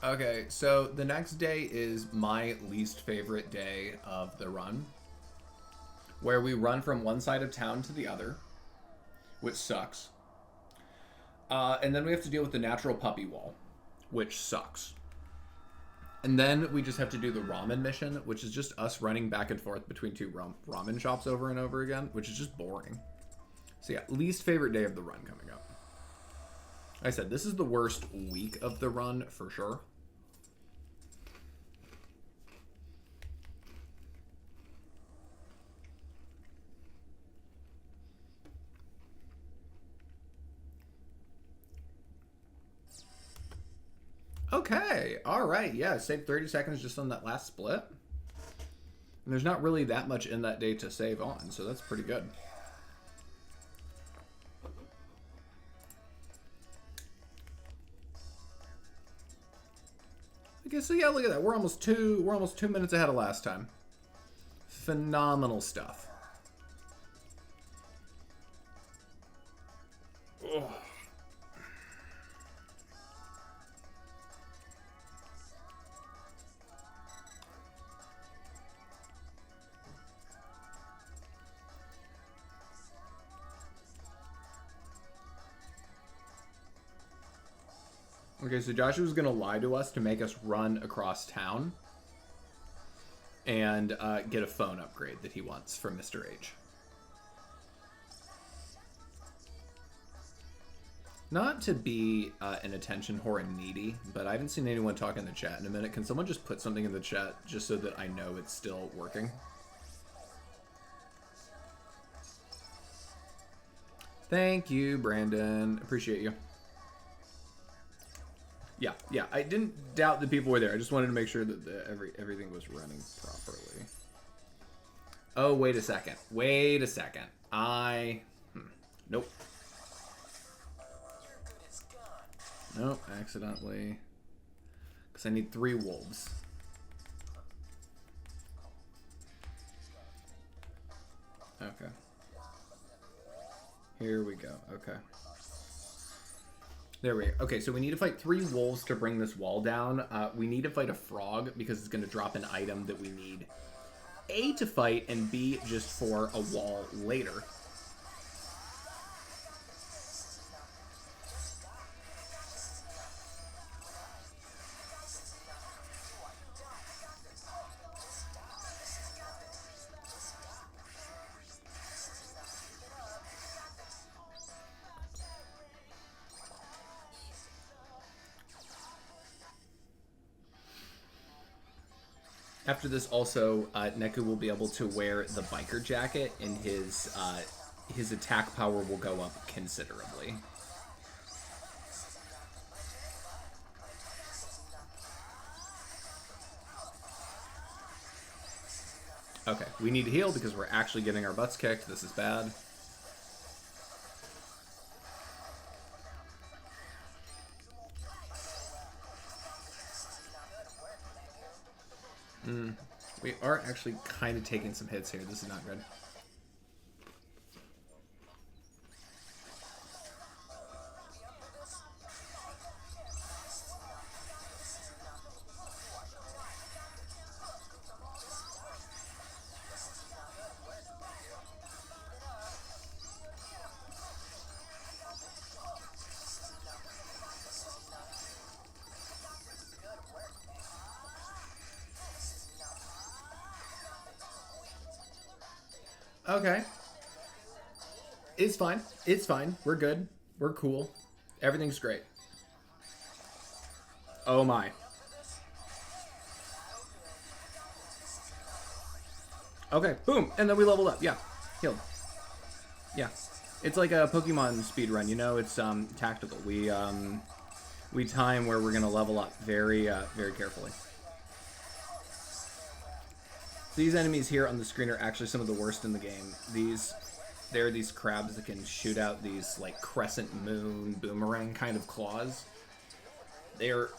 Okay, so the next day is my least favorite day of the run, where we run from one side of town to the other, which sucks. And then we have to deal with the natural puppy wall, which sucks. And then we just have to do the ramen mission, which is just us running back and forth between two ramen shops over and over again, which is just boring. So yeah, least favorite day of the run coming up. Like I said, this is the worst week of the run for sure. Okay, all right, yeah, saved 30 seconds just on that last split. And there's not really that much in that day to save on, so that's pretty good. Okay, so yeah, look at that. We're almost 2 minutes ahead of last time. Phenomenal stuff. Ugh. Okay, so Joshua's gonna lie to us to make us run across town and get a phone upgrade that he wants from Mr. H. Not to be an attention whore and needy, but I haven't seen anyone talk in the chat in a minute. Can someone just put something in the chat just so that I know it's still working? Thank you, Brandon. Appreciate you. Yeah. I didn't doubt that people were there. I just wanted to make sure that everything was running properly. Oh, wait a second. Nope. Nope, accidentally. Because I need 3 wolves. Okay. Here we go. Okay. There we go. Okay, so we need to fight 3 wolves to bring this wall down. We need to fight a frog because it's going to drop an item that we need A, to fight, and B, just for a wall later. After this, also, Neku will be able to wear the biker jacket, and his attack power will go up considerably. Okay, we need to heal because we're actually getting our butts kicked. This is bad. We are actually kind of taking some hits here. This is not good. Okay. It's fine. It's fine. We're good. We're cool. Everything's great. Oh my. Okay, boom. And then we leveled up. Yeah. Healed. Yeah. It's like a Pokemon speedrun, you know. It's tactical. We time where we're gonna level up very carefully. These enemies here on the screen are actually some of the worst in the game. There are these crabs that can shoot out these like crescent moon boomerang kind of claws. They are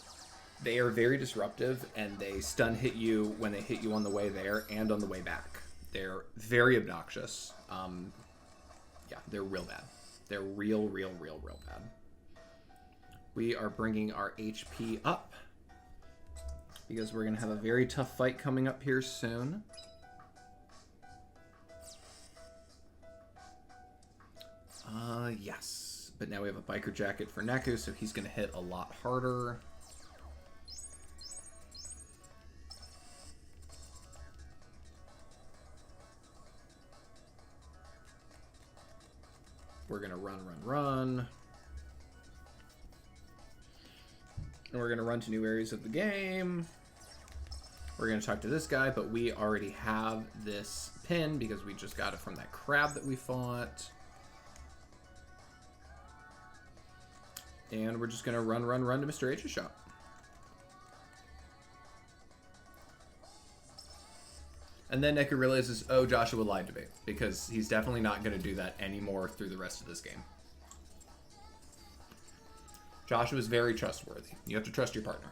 very disruptive, and they stun hit you when they hit you on the way there and on the way back. They're very obnoxious. Yeah, they're real bad. They're real bad. We are bringing our HP up because we're going to have a very tough fight coming up here soon. Yes. But now we have a biker jacket for Neku, so he's going to hit a lot harder. We're going to run. And we're going to run to new areas of the game. We're going to talk to this guy, but we already have this pin because we just got it from that crab that we fought. And we're just going to run to Mr. H's shop. And then Neku realizes, oh, Joshua lied to me, because he's definitely not going to do that anymore through the rest of this game. Joshua's very trustworthy. You have to trust your partner.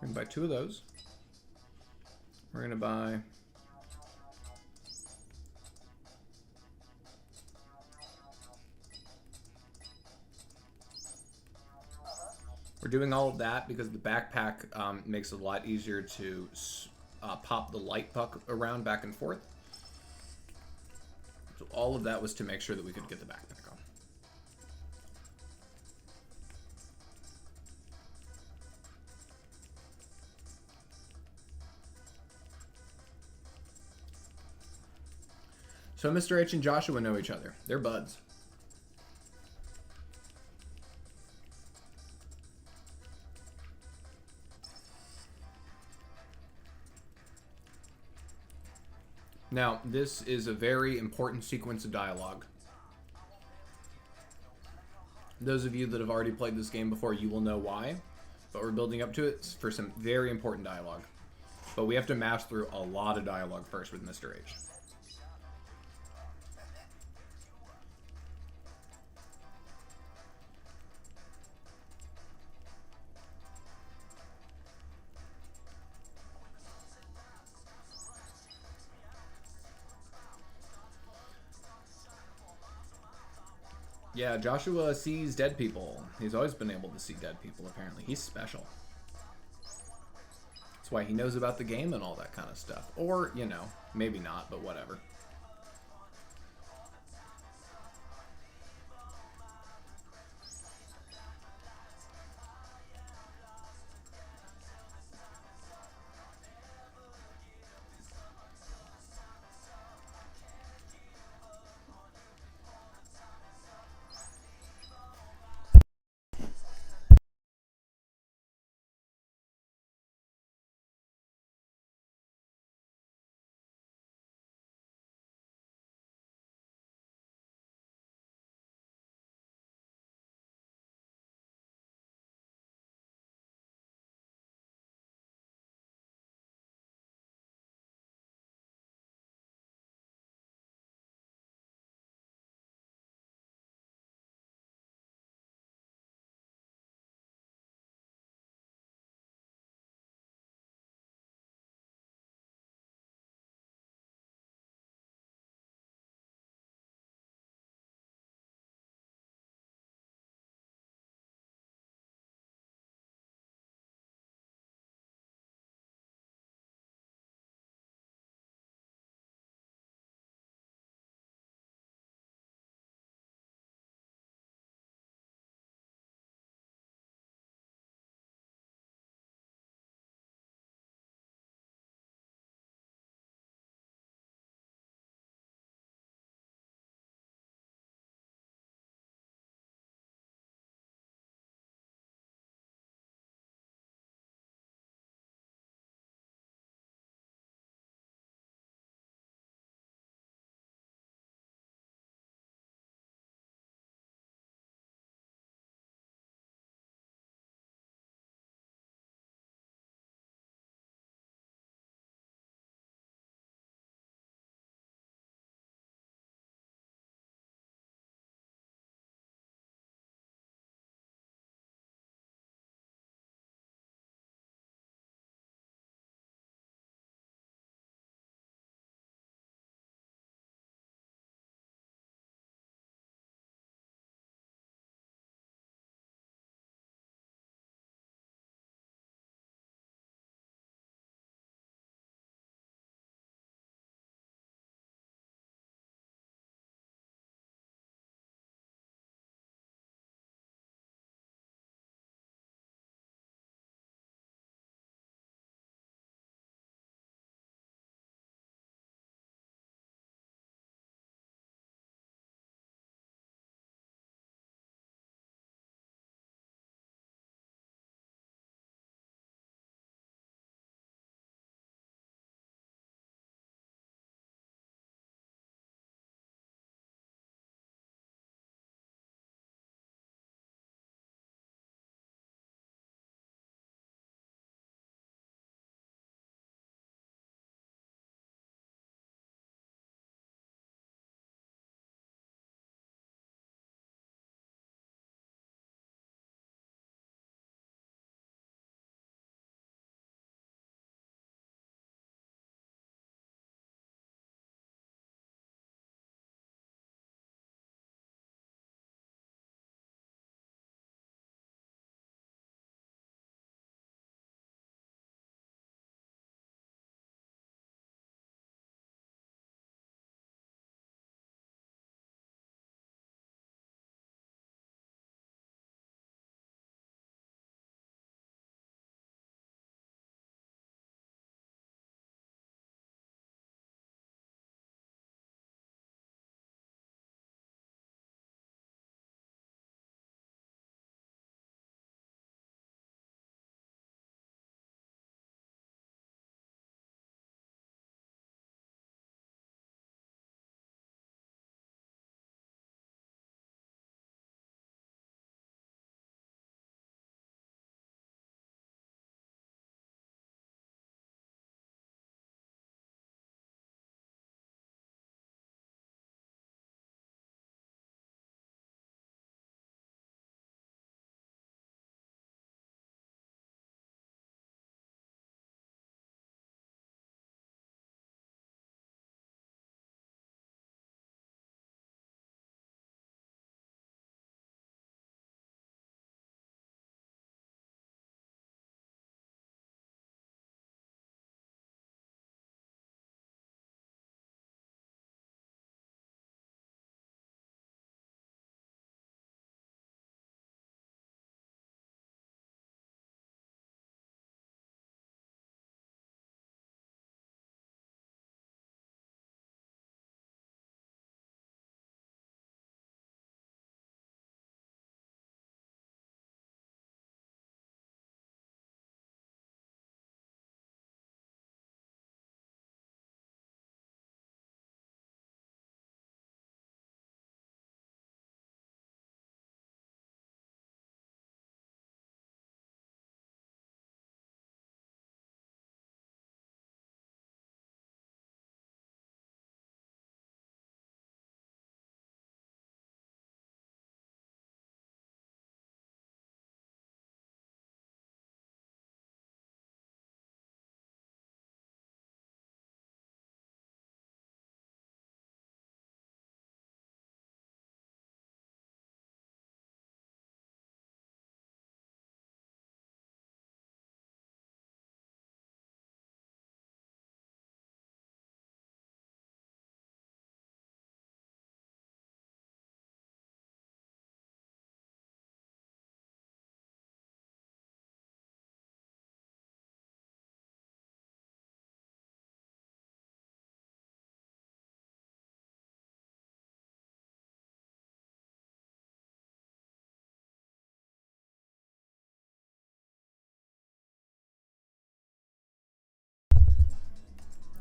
We're going to buy 2 of those. We're going to buy... We're doing all of that because the backpack makes it a lot easier to pop the light puck around back and forth. So all of that was to make sure that we could get the backpack on. So Mr. H and Joshua know each other. They're buds. Now, this is a very important sequence of dialogue. Those of you that have already played this game before, you will know why. But we're building up to it for some very important dialogue. But we have to mash through a lot of dialogue first with Mr. H. Yeah, Joshua sees dead people. He's always been able to see dead people, apparently. He's special. That's why he knows about the game and all that kind of stuff. Or, you know, maybe not, but whatever.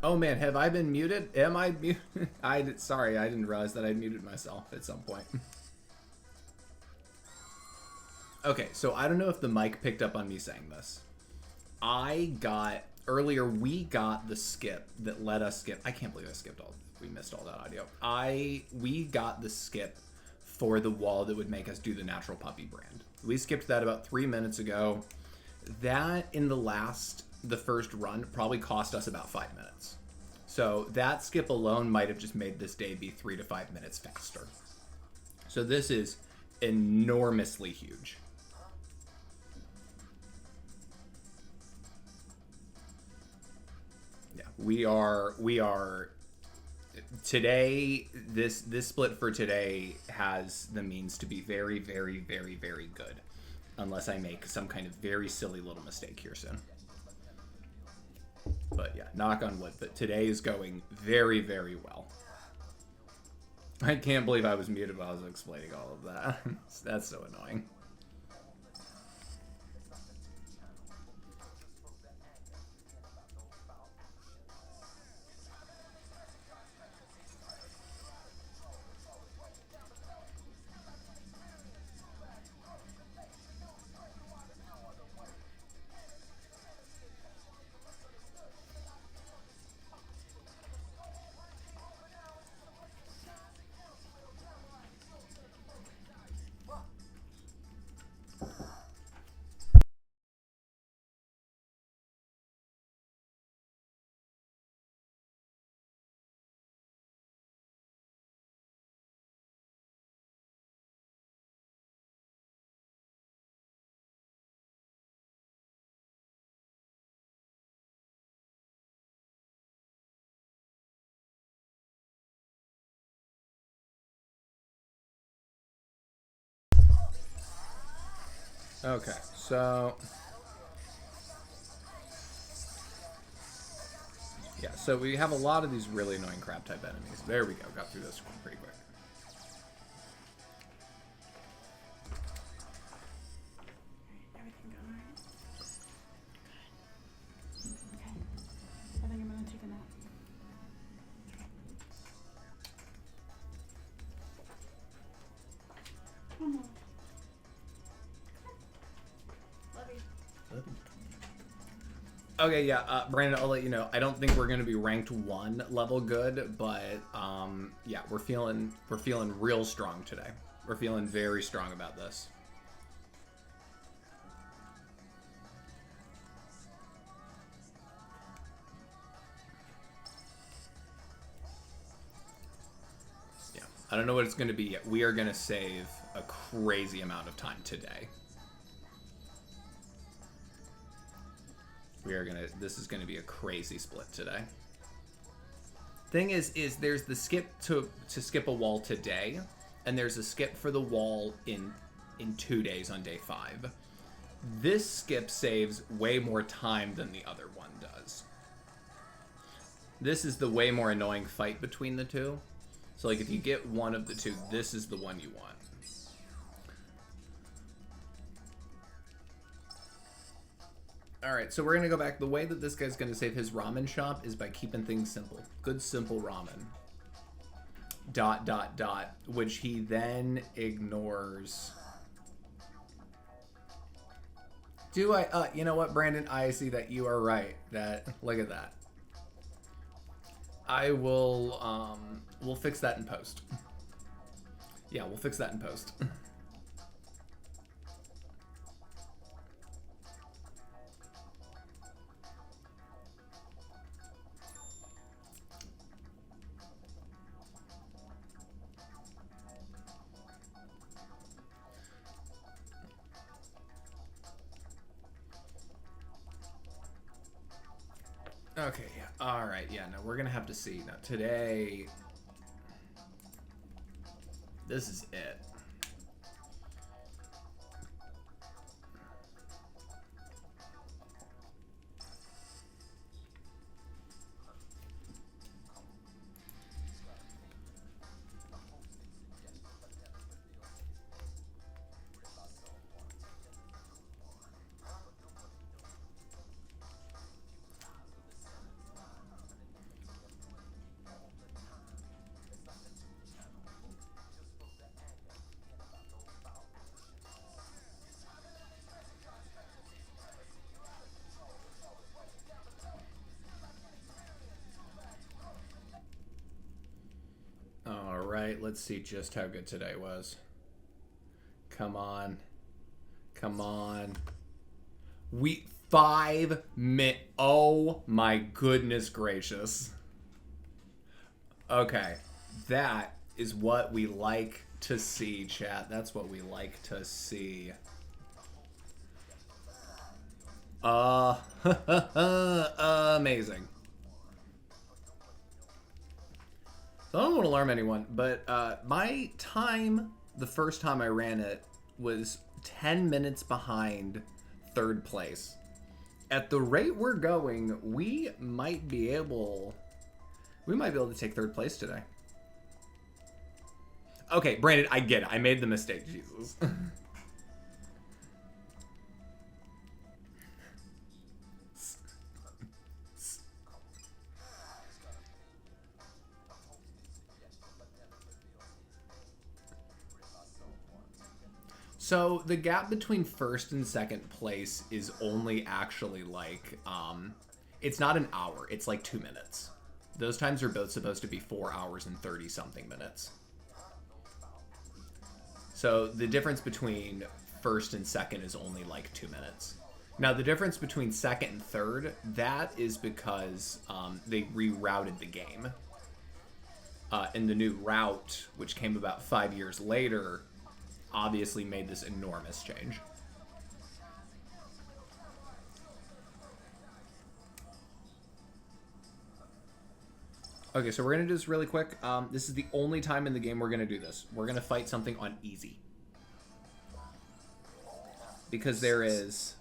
Oh man, have I been muted? Am I muted? Sorry, I didn't realize that I muted myself at some point. Okay, so I don't know if the mic picked up on me saying this. Earlier we got the skip that let us skip. I can't believe we missed all that audio. We got the skip for the wall that would make us do the natural puppy brand. We skipped that about 3 minutes ago. That in the first run probably cost us about 5 minutes. So that skip alone might have just made this day be 3 to 5 minutes faster. So this is enormously huge. Yeah, we are today, this split for today has the means to be very, very, very, very good. Unless I make some kind of very silly little mistake here soon. But yeah, knock on wood. But today is going very, very well. I can't believe I was muted while I was explaining all of that. That's so annoying. Okay, so yeah, so we have a lot of these really annoying crab type enemies. There we go, got through this pretty quick. Everything going alright? Good. Okay. I think I'm gonna take a nap. One more. Love you. Okay, yeah, Brandon, I'll let you know. I don't think we're gonna be ranked 1 level good, but yeah, we're feeling real strong today. We're feeling very strong about this. Yeah, I don't know what it's gonna be yet. We are gonna save a crazy amount of time today. This is gonna be a crazy split today. Thing is there's the skip to skip a wall today, and there's a skip for the wall in 2 days on day 5. This skip saves way more time than the other one does. This is the way more annoying fight between the two. So like if you get one of the two, this is the one you want. Alright, so we're going to go back. The way that this guy's going to save his ramen shop is by keeping things simple. Good, simple ramen. ... which he then ignores. Do I? You know what, Brandon? I see that you are right. Look at that. I will, we'll fix that in post. Yeah, we'll fix that in post. Okay, yeah. Alright, yeah, no, we're gonna have to see. Now, today... This is it. Alright, let's see just how good today was. Come on. Come on. 5 minutes. Oh my goodness gracious. Okay. That is what we like to see, chat. That's what we like to see. Amazing. So I don't want to alarm anyone, but my time, the first time I ran it, was 10 minutes behind third place. At the rate we're going, we might be able to take third place today. Okay, Brandon, I get it. I made the mistake, Jesus. So the gap between first and second place is only actually like, it's not an hour, it's like 2 minutes. Those times are both supposed to be 4 hours and 30 something minutes. So the difference between first and second is only like 2 minutes. Now the difference between second and third, that is because they rerouted the game. And the new route, which came about 5 years later, obviously made this enormous change. Okay, so we're going to do this really quick. This is the only time in the game we're going to do this. We're going to fight something on easy. Because there is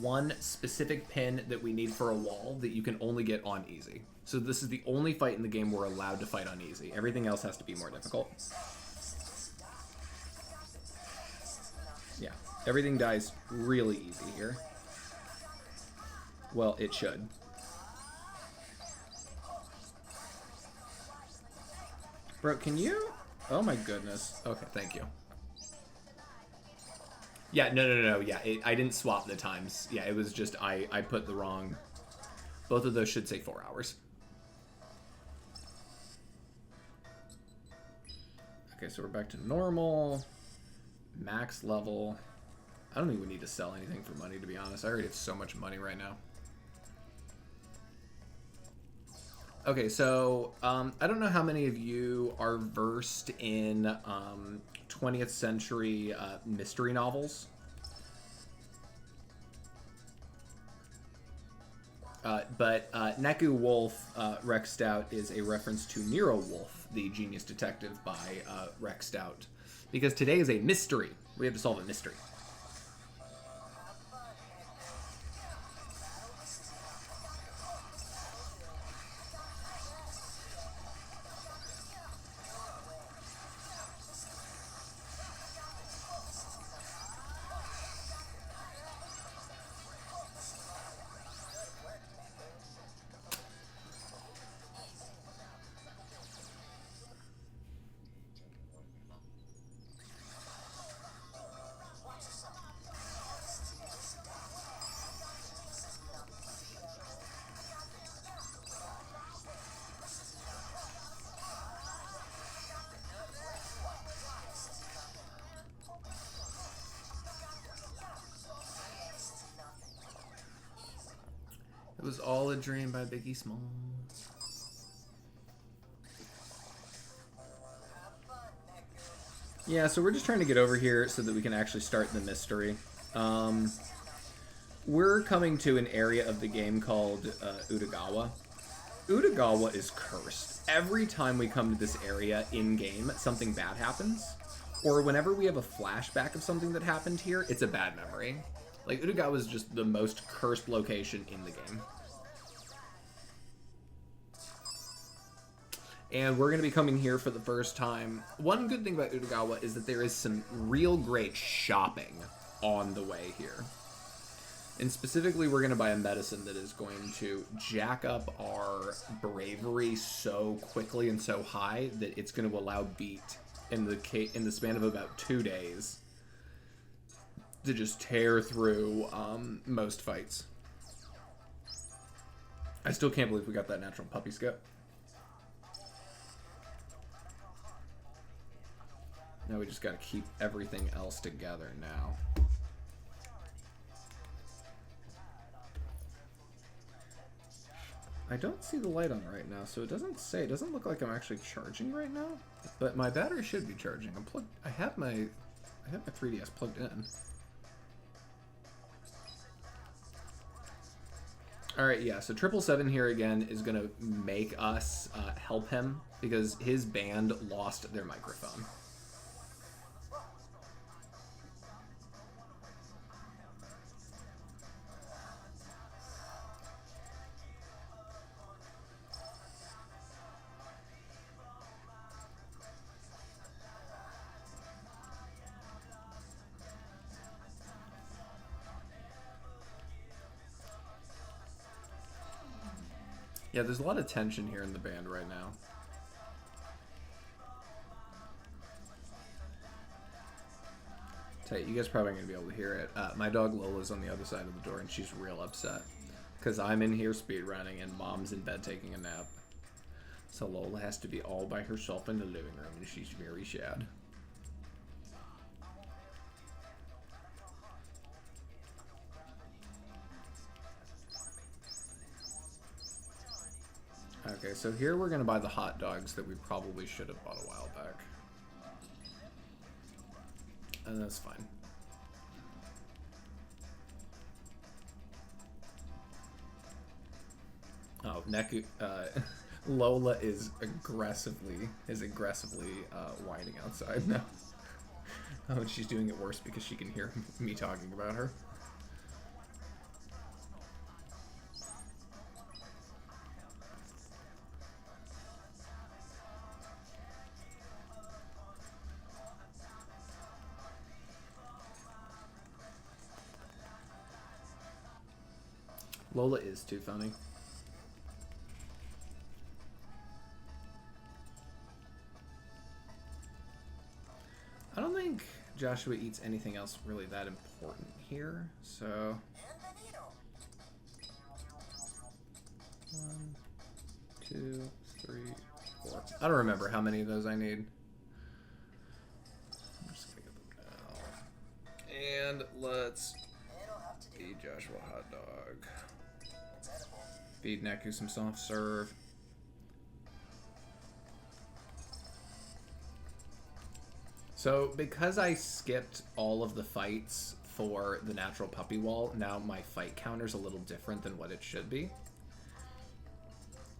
one specific pin that we need for a wall that you can only get on easy. So this is the only fight in the game we're allowed to fight on easy. Everything else has to be more difficult. Yeah, everything dies really easy here. Well, it should. Bro, can you? Oh my goodness. Okay, thank you. Yeah, no. Yeah, I didn't swap the times. Yeah, it was just I put the wrong... Both of those should say 4 hours. Okay, so we're back to normal. Max level. I don't think we need to sell anything for money, to be honest. I already have so much money right now. Okay, so I don't know how many of you are versed in 20th century mystery novels. But Neku Wolf, Rex Stout, is a reference to Nero Wolf, the genius detective by Rex Stout. Because today is a mystery. We have to solve a mystery. It was all a dream by Biggie Smalls. Yeah, so we're just trying to get over here so that we can actually start the mystery. We're coming to an area of the game called Utagawa. Utagawa is cursed. Every time we come to this area in-game, something bad happens. Or whenever we have a flashback of something that happened here, it's a bad memory. Like, Utagawa is just the most cursed location in the game. And we're going to be coming here for the first time. One good thing about Utagawa is that there is some real great shopping on the way here. And specifically, we're going to buy a medicine that is going to jack up our bravery so quickly and so high that it's going to allow Beat, in the span of about 2 days, to just tear through most fights. I still can't believe we got that natural puppy skip. Now we just got to keep everything else together now. I don't see the light on right now, so it doesn't say. It doesn't look like I'm actually charging right now, but my battery should be charging. I'm plugged. I have my 3DS plugged in. All right, yeah. So 777 here again is gonna make us help him because his band lost their microphone. Yeah, there's a lot of tension here in the band right now. Tell you guys probably aren't gonna be able to hear it. My dog Lola's on the other side of the door, and she's real upset because I'm in here speedrunning and Mom's in bed taking a nap. So Lola has to be all by herself in the living room, and she's very sad. Okay, so here we're gonna buy the hot dogs that we probably should have bought a while back. And that's fine. Oh, Neku, Lola is aggressively whining outside now. Oh, and she's doing it worse because she can hear me talking about her. Lola is too funny. I don't think Joshua eats anything else really that important here, so... 1, 2, 3, 4. I don't remember how many of those I need. I'm just gonna get them now. And let's feed Joshua a hot dog. Feed Neku some soft serve. So, because I skipped all of the fights for the natural puppy wall, now my fight counter's a little different than what it should be.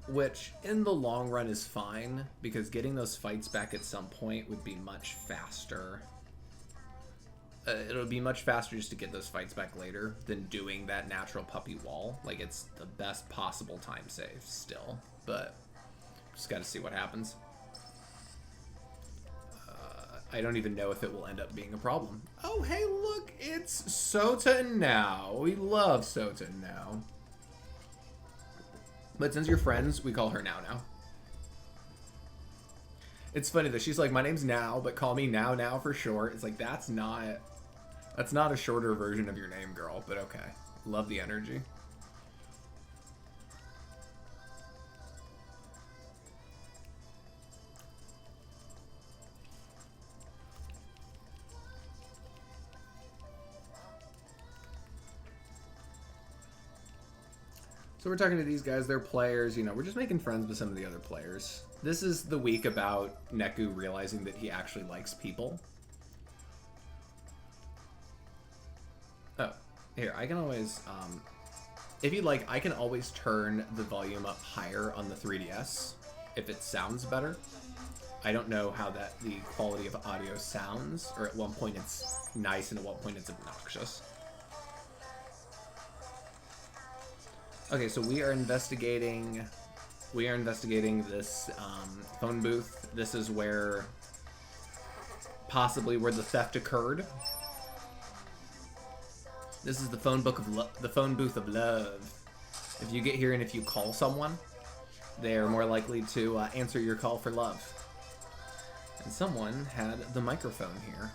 Which, in the long run, is fine, because getting those fights back at some point would be much faster. It'll be much faster just to get those fights back later than doing that natural puppy wall. Like, it's the best possible time save still, but just gotta see what happens. I don't even know if it will end up being a problem. Oh, hey, look, it's Sota now. We love Sota now. But since you're friends, we call her Now. It's funny that she's like, my name's Now, but call me Now for short. It's like, that's not a shorter version of your name, girl, but okay. Love the energy. So we're talking to these guys, they're players, you know, we're just making friends with some of the other players. This is the week about Neku realizing that he actually likes people. Oh, here, I can always, if you'd like, I can always turn the volume up higher on the 3DS if it sounds better. I don't know how the quality of audio sounds, or at one point it's nice and at one point it's obnoxious. Okay, so we are investigating this phone booth. This is where possibly where the theft occurred. This is the phone booth of love. If you get here and if you call someone, they are more likely to answer your call for love. And someone had the microphone here.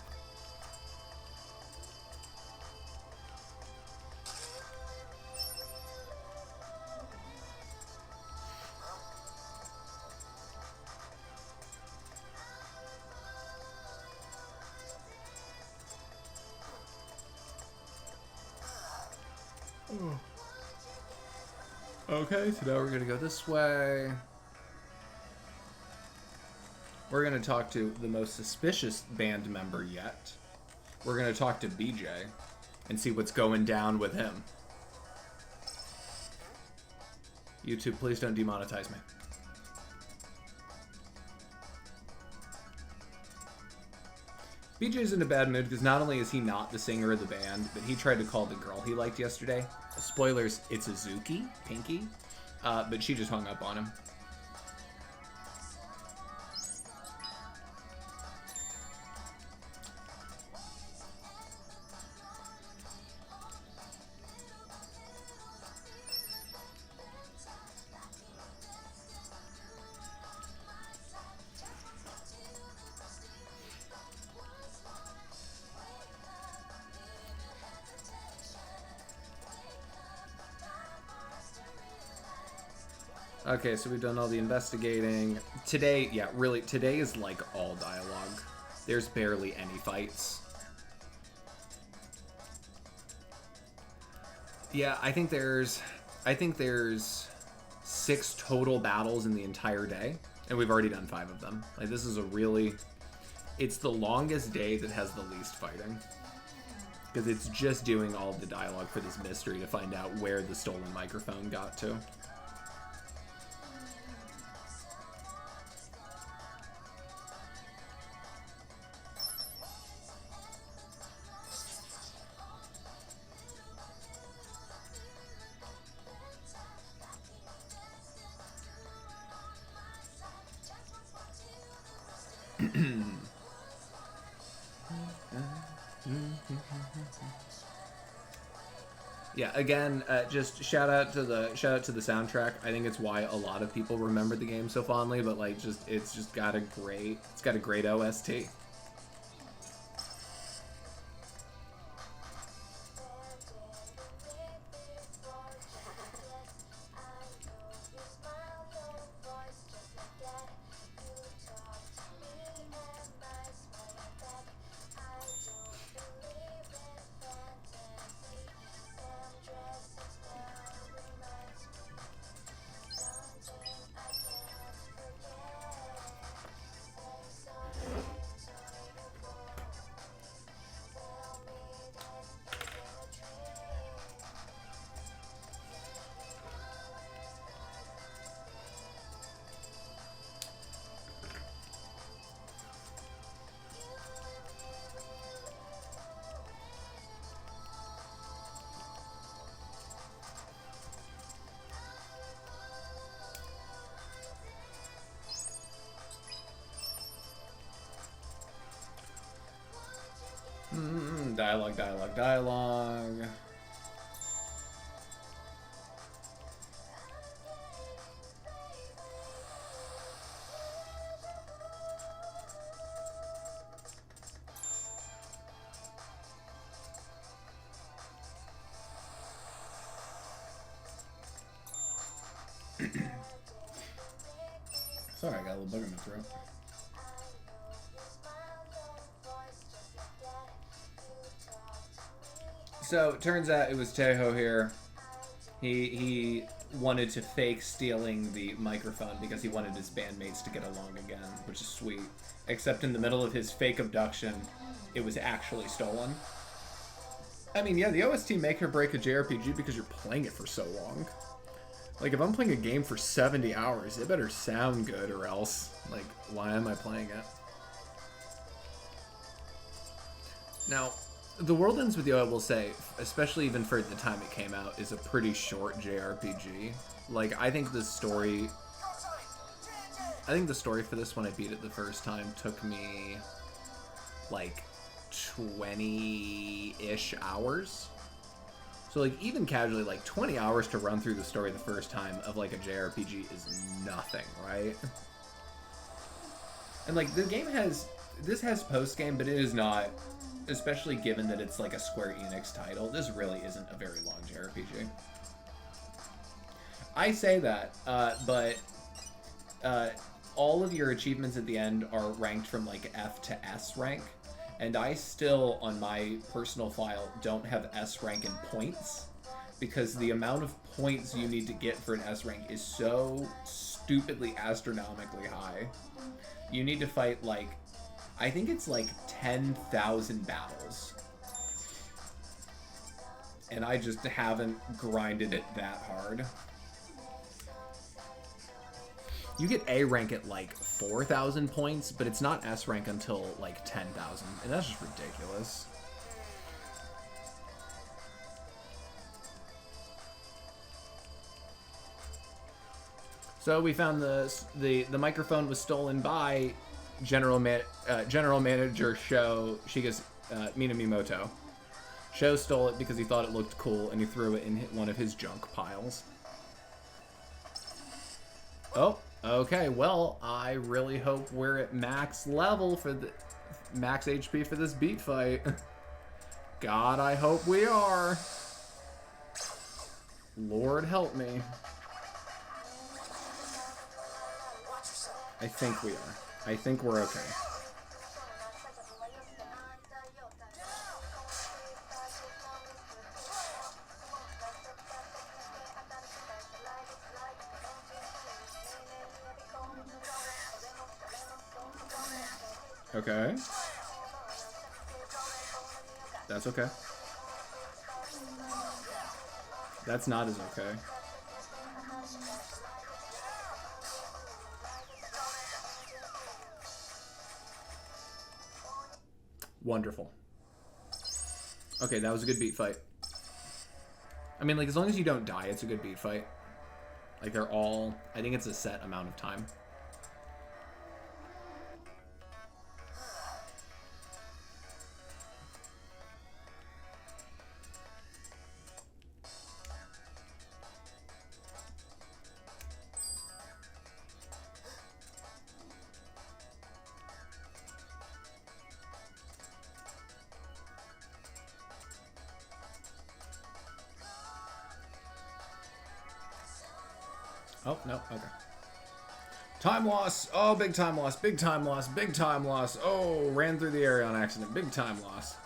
Okay, so now we're gonna go this way. We're gonna talk to the most suspicious band member yet. We're gonna talk to BJ and see what's going down with him. YouTube, please don't demonetize me. BJ's in a bad mood because not only is he not the singer of the band, but he tried to call the girl he liked yesterday. Spoilers, it's Azuki, Pinky, but she just hung up on him. Okay, so we've done all the investigating. Today, yeah, really, today is like all dialogue. There's barely any fights. Yeah, I think there's 6 total battles in the entire day, and we've already done 5 of them. Like, this is a really, it's the longest day that has the least fighting. Because it's just doing all the dialogue for this mystery to find out where the stolen microphone got to. Yeah, again, just shout out to the soundtrack. I think it's why a lot of people remember the game so fondly. But like, it's got a great OST. Dialogue. Sorry, I got a little bug in my throat. So, turns out it was Teho here. He wanted to fake stealing the microphone because he wanted his bandmates to get along again, which is sweet. Except in the middle of his fake abduction, it was actually stolen. I mean, yeah, the OST make or break a JRPG because you're playing it for so long. Like, if I'm playing a game for 70 hours, it better sound good or else, like, why am I playing it? Now, The World Ends With You, I will say, especially even for the time it came out, is a pretty short JRPG. Like, I think the story for this, when I beat it the first time, took me, like, 20-ish hours. So, like, even casually, like, 20 hours to run through the story the first time of, like, a JRPG is nothing, right? And, like, the game has... This has post-game, but it is not... Especially given that it's, like, a Square Enix title, this really isn't a very long JRPG. I say that, but... all of your achievements at the end are ranked from, like, F to S rank. And I still, on my personal file, don't have S rank in points. because the amount of points you need to get for an S rank is so stupidly astronomically high. You need to fight like, I think it's like 10,000 battles. And I just haven't grinded it that hard. You get A rank at like 4,000 points, but it's not S rank until like 10,000, and that's just ridiculous. So we found the microphone was stolen by General Manager Sho Minamimoto. Sho stole it because he thought it looked cool, and he threw it in one of his junk piles. Oh, okay. Well, I really hope we're at max level for the max HP for this beat fight. God, I hope we are. Lord help me. I think we are. I think we're okay. Okay. That's okay. That's not as okay. Wonderful. Okay, that was a good beat fight. I mean, like, as long as you don't die, it's a good beat fight. Like, they're all... I think it's a set amount of time. Oh, no, okay. Time loss. Oh, big time loss. Big time loss. Big time loss. Oh, ran through the area on accident. Big time loss.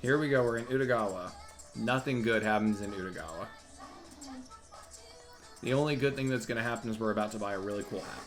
Here we go. We're in Utagawa. Nothing good happens in Utagawa. The only good thing that's going to happen is we're about to buy a really cool hat.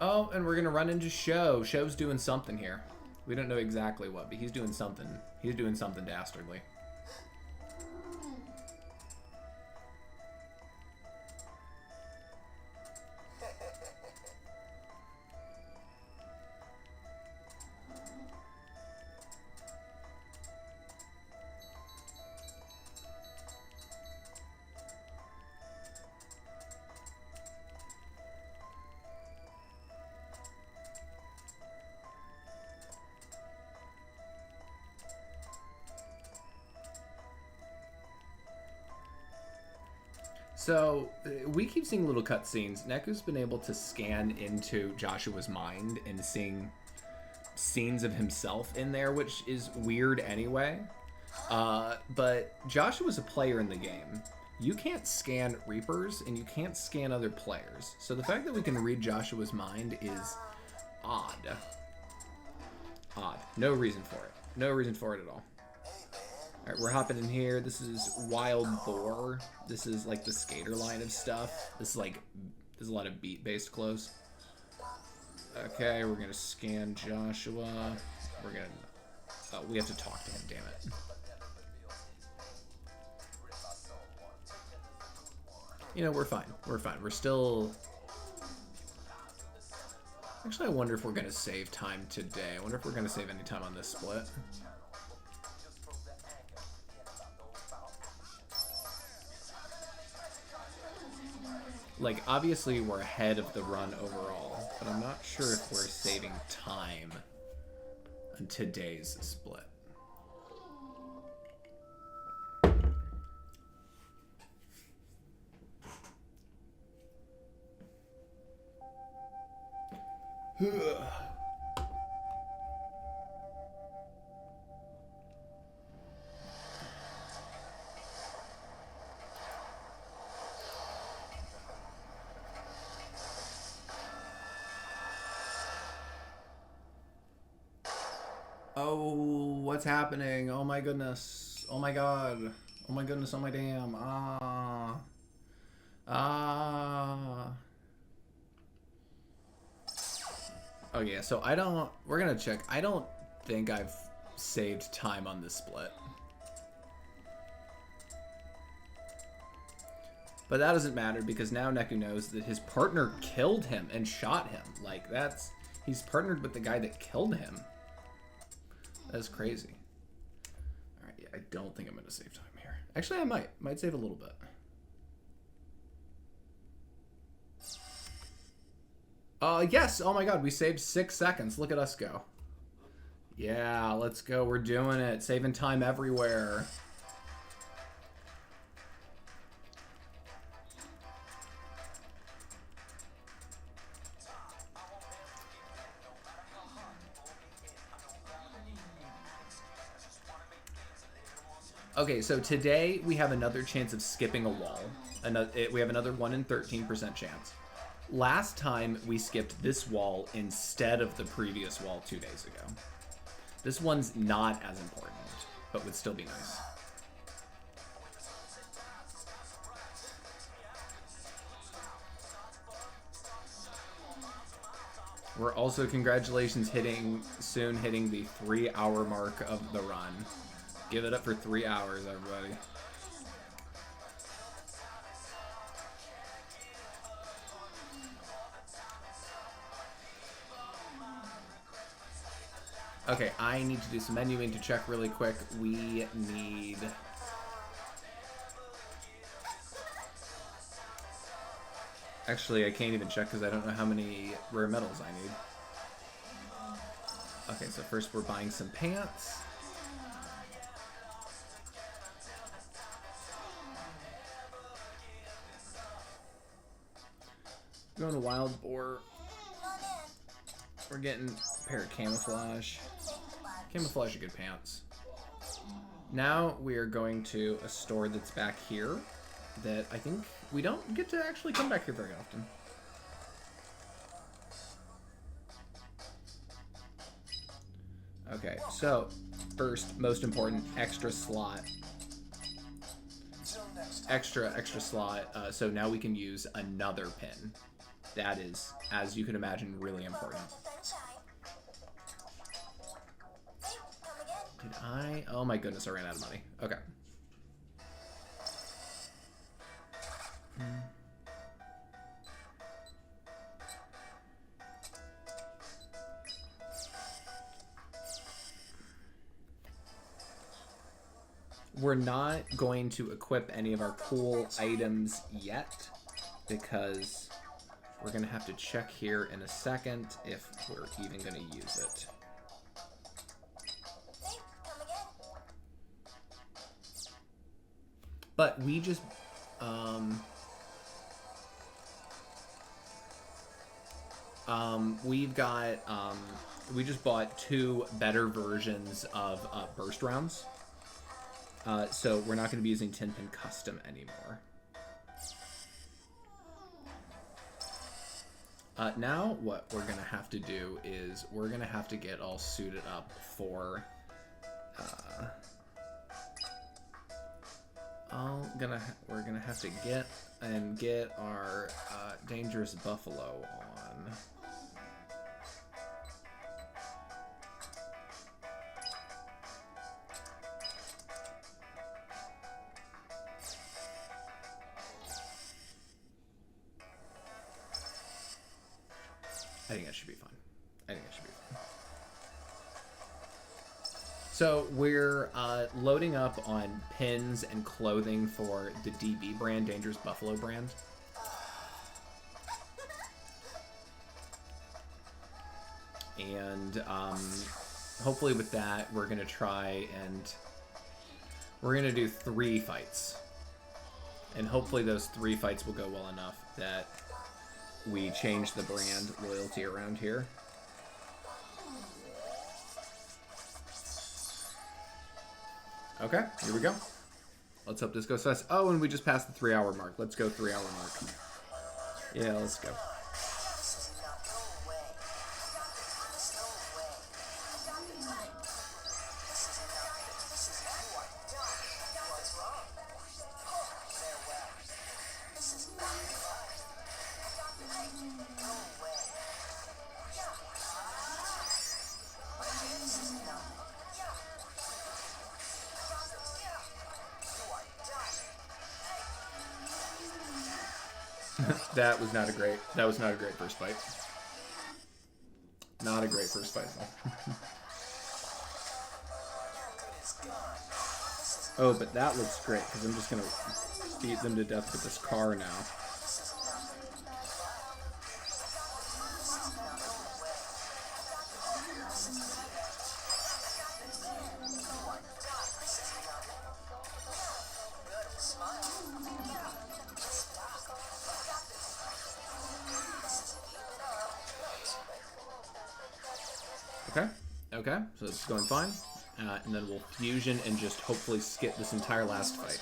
Oh, and we're gonna run into Sho. Sho's doing something here. We don't know exactly what, but he's doing something. He's doing something dastardly. So, we keep seeing little cutscenes. Neku's been able to scan into Joshua's mind and seeing scenes of himself in there, which is weird anyway. But Joshua's a player in the game. You can't scan Reapers, and you can't scan other players. So the fact that we can read Joshua's mind is odd. Odd. No reason for it. No reason for it at all. Alright, we're hopping in here. This is Wild Boar. This is like the skater line of stuff. This is like, there's a lot of beat-based clothes. Okay, we're gonna scan Joshua. We're gonna, oh, we have to talk to him, damn it. You know, we're fine. We're fine. We're still... Actually, I wonder if we're gonna save time today. I wonder if we're gonna save any time on this split. Like, obviously we're ahead of the run overall, but I'm not sure if we're saving time. today's split. Oh, what's happening? Oh my goodness. Oh my god. Oh my goodness. Oh my damn. Ah. Ah. Oh yeah, so we're gonna check. I don't think I've saved time on this split. But that doesn't matter because now Neku knows that his partner killed him and shot him. Like, he's partnered with the guy that killed him. That's crazy. Alright, yeah, I don't think I'm gonna save time here. Actually, I might save a little bit. Yes, oh my god, we saved 6 seconds. Look at us go. Yeah, let's go, we're doing it. Saving time everywhere. Okay, so today we have another chance of skipping a wall. We have another 1 in 13% chance. Last time we skipped this wall instead of the previous wall 2 days ago. This one's not as important, but would still be nice. We're also, congratulations, soon hitting the 3-hour mark of the run. Give it up for 3 hours, everybody. Okay, I need to do some menuing to check really quick. We need... Actually, I can't even check because I don't know how many rare metals I need. Okay, so first we're buying some pants. Going to Wild Boar. We're getting a pair of camouflage. Camouflage are good pants. Now we are going to a store that's back here that I think we don't get to actually come back here very often. Okay, so first, most important, extra slot. Extra slot, so now we can use another pin. That is, as you can imagine, really important. Did I? Oh my goodness, I ran out of money. Okay. We're not going to equip any of our cool items yet because we're going to have to check here in a second if we're even going to use it. But we just we've got we just bought 2 better versions of burst rounds. So we're not going to be using 10-pin custom anymore. Now what we're going to have to do is we're going to have to get all suited up for we're gonna have to get our dangerous buffalo on. I think that should be fine. So we're loading up on pins and clothing for the DB brand, Dangerous Buffalo brand. And hopefully with that, we're going to try and we're going to do 3 fights. And hopefully those 3 fights will go well enough that we change the brand loyalty around here. Okay, here we go. Let's hope this goes fast. Oh, and we just passed the 3-hour mark. Let's go 3-hour mark. Yeah, let's go. That was not a great first fight. Not a great first fight. Oh, but that looks great because I'm just gonna beat them to death with this car now. Okay, so it's going fine. And then we'll fusion and just hopefully skip this entire last fight.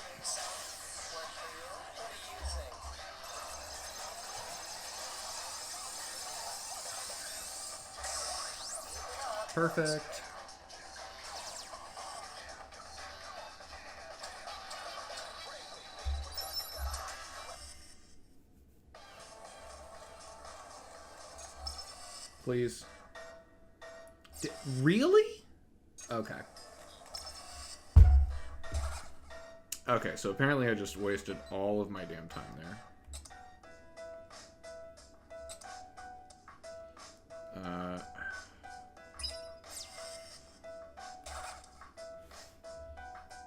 Perfect. Please. Really? Okay. Okay, so apparently I just wasted all of my damn time there.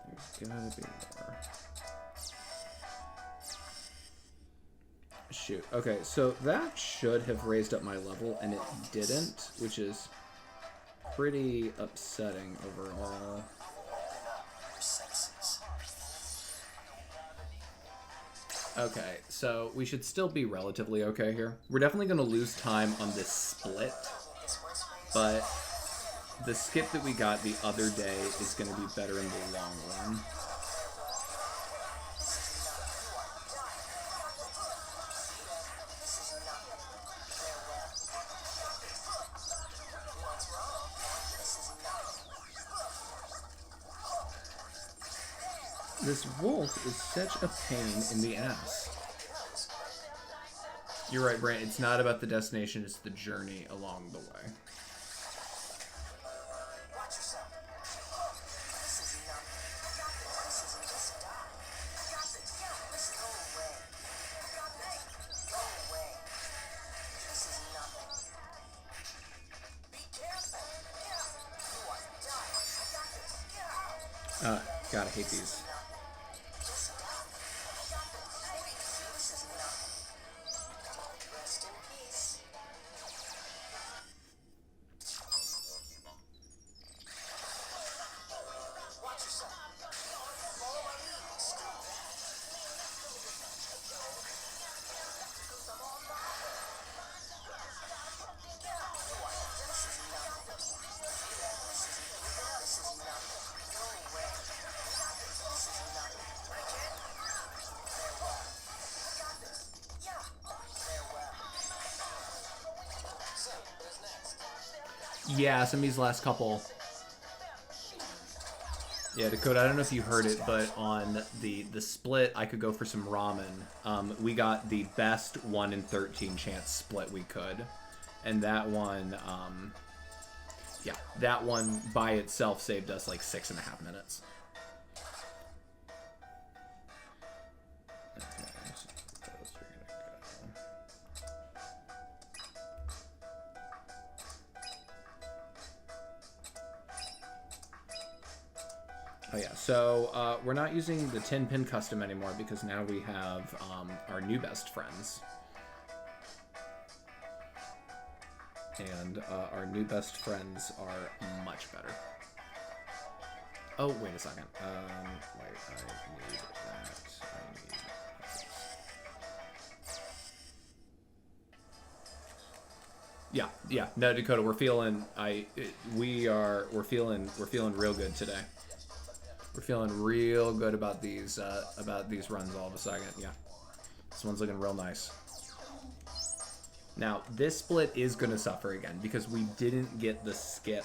There's gotta be more. Shoot. Okay, so that should have raised up my level, and it didn't, which is pretty upsetting overall. Okay, so we should still be relatively okay here. We're definitely going to lose time on this split, but the skip that we got the other day is going to be better in the long run. This wolf is such a pain in the ass. You're right, Brant. It's not about the destination, it's the journey along the way. God, I hate these. Yeah, some of these last couple. Yeah, Dakota, I don't know if you heard it, but on the split, I could go for some ramen. We got the best 1 in 13 chance split we could. And that one, yeah, that one by itself saved us like 6.5 minutes. Oh yeah, so we're not using the 10-pin custom anymore because now we have our new best friends. and our new best friends are much better. Oh, wait a second. Wait, I need that. I need puzzles. Yeah. No, Dakota, we're feeling we're feeling real good today. We're feeling real good about these runs all of a second. Yeah. This one's looking real nice. Now, this split is going to suffer again because we didn't get the skip.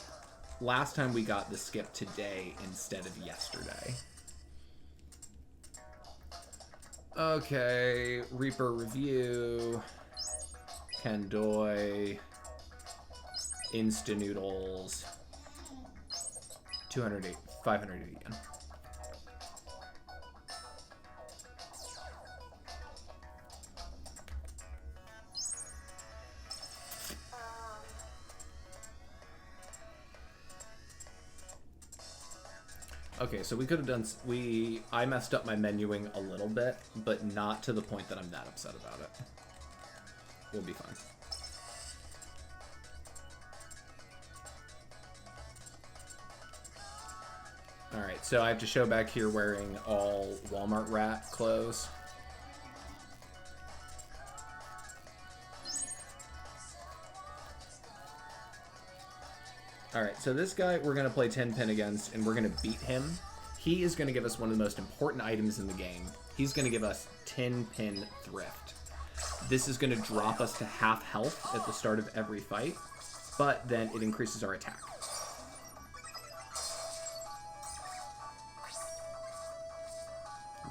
Last time we got the skip today instead of yesterday. Okay, Reaper review. Kendoy. Insta Noodles. 580 yen. Okay, so we could have done... I messed up my menuing a little bit, but not to the point that I'm that upset about it. We'll be fine. Alright, so I have to show back here wearing all Walmart rat clothes. Alright, so this guy we're going to play 10 pin against, and we're going to beat him. He is going to give us one of the most important items in the game. He's going to give us 10 pin thrift. This is going to drop us to half health at the start of every fight, but then it increases our attack.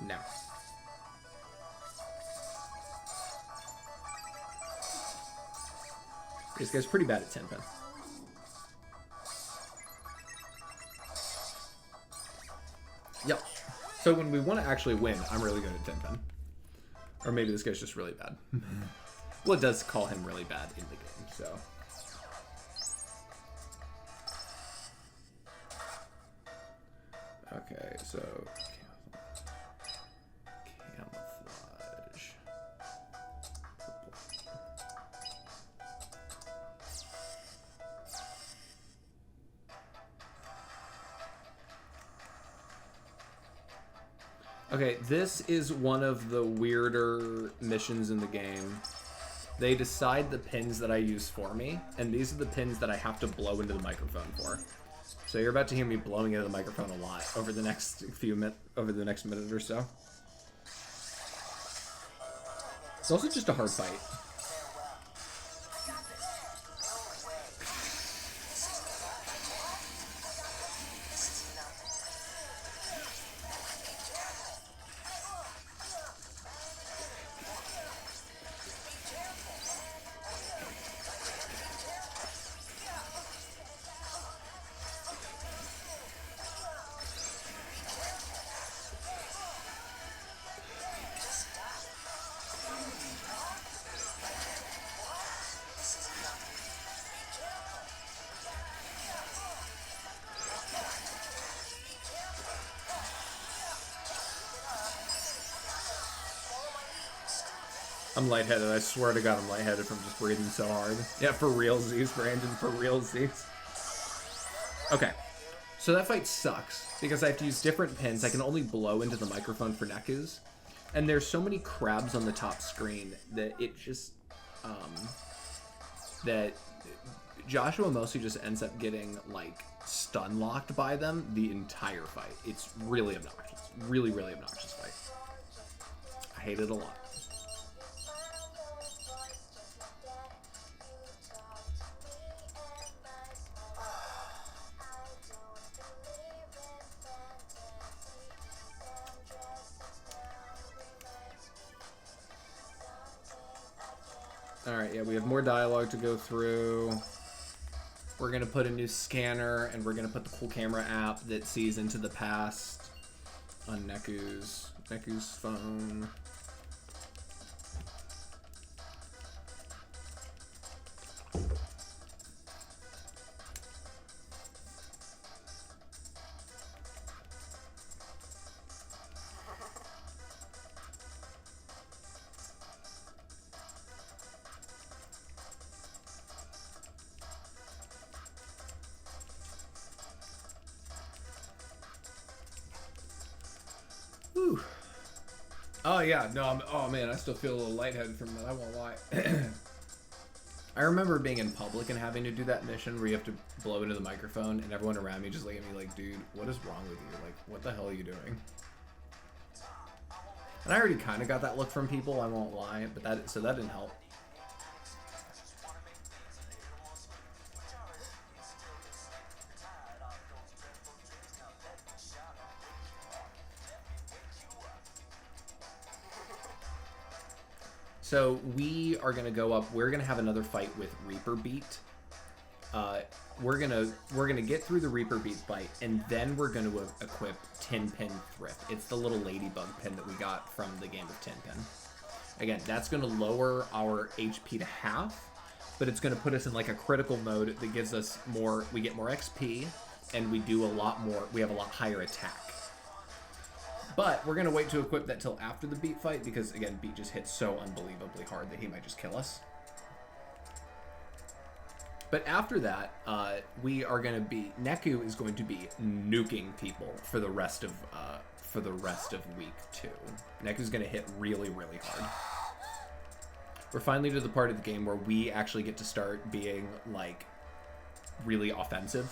No. This guy's pretty bad at 10 pin. Yep. So when we want to actually win, I'm really good at 10 pin. Or maybe this guy's just really bad. Well, it does call him really bad in the game, so. Okay, so camouflage. Okay, this is one of the weirder missions in the game. They decide the pins that I use for me, and these are the pins that I have to blow into the microphone for. So you're about to hear me blowing into the microphone a lot over the next minute or so. It's also just a hard fight. I'm lightheaded. I swear to God, I'm lightheaded from just breathing so hard. Yeah, for realsies, Brandon, for realsies. Okay. So that fight sucks, because I have to use different pins. I can only blow into the microphone for Neku's. And there's so many crabs on the top screen that it just... that Joshua mostly just ends up getting, like, stun-locked by them the entire fight. It's really obnoxious. Really, really obnoxious fight. I hate it a lot. Alright, yeah, we have more dialogue to go through. We're going to put a new scanner, and we're going to put the cool camera app that sees into the past on Neku's phone. Oh yeah, no, oh man, I still feel a little lightheaded from that, I won't lie. I remember being in public and having to do that mission where you have to blow into the microphone and everyone around me just looking at me like, dude, what is wrong with you? Like, what the hell are you doing? And I already kind of got that look from people, I won't lie, but that didn't help. So we are gonna go up. We're gonna have another fight with Reaper Beat. We're gonna get through the Reaper Beat fight, and then we're gonna equip Tin Pin Thrift. It's the little ladybug pin that we got from the game of Tin Pin. Again, that's gonna lower our HP to half, but it's gonna put us in like a critical mode that gives us more. We get more XP, and we do a lot more. We have a lot higher attack. But we're going to wait to equip that till after the Beat fight because, again, Beat just hits so unbelievably hard that he might just kill us. But after that, we are going to be... Neku is going to be nuking people for the rest of week 2. Neku's going to hit really, really hard. We're finally to the part of the game where we actually get to start being, like, really offensive.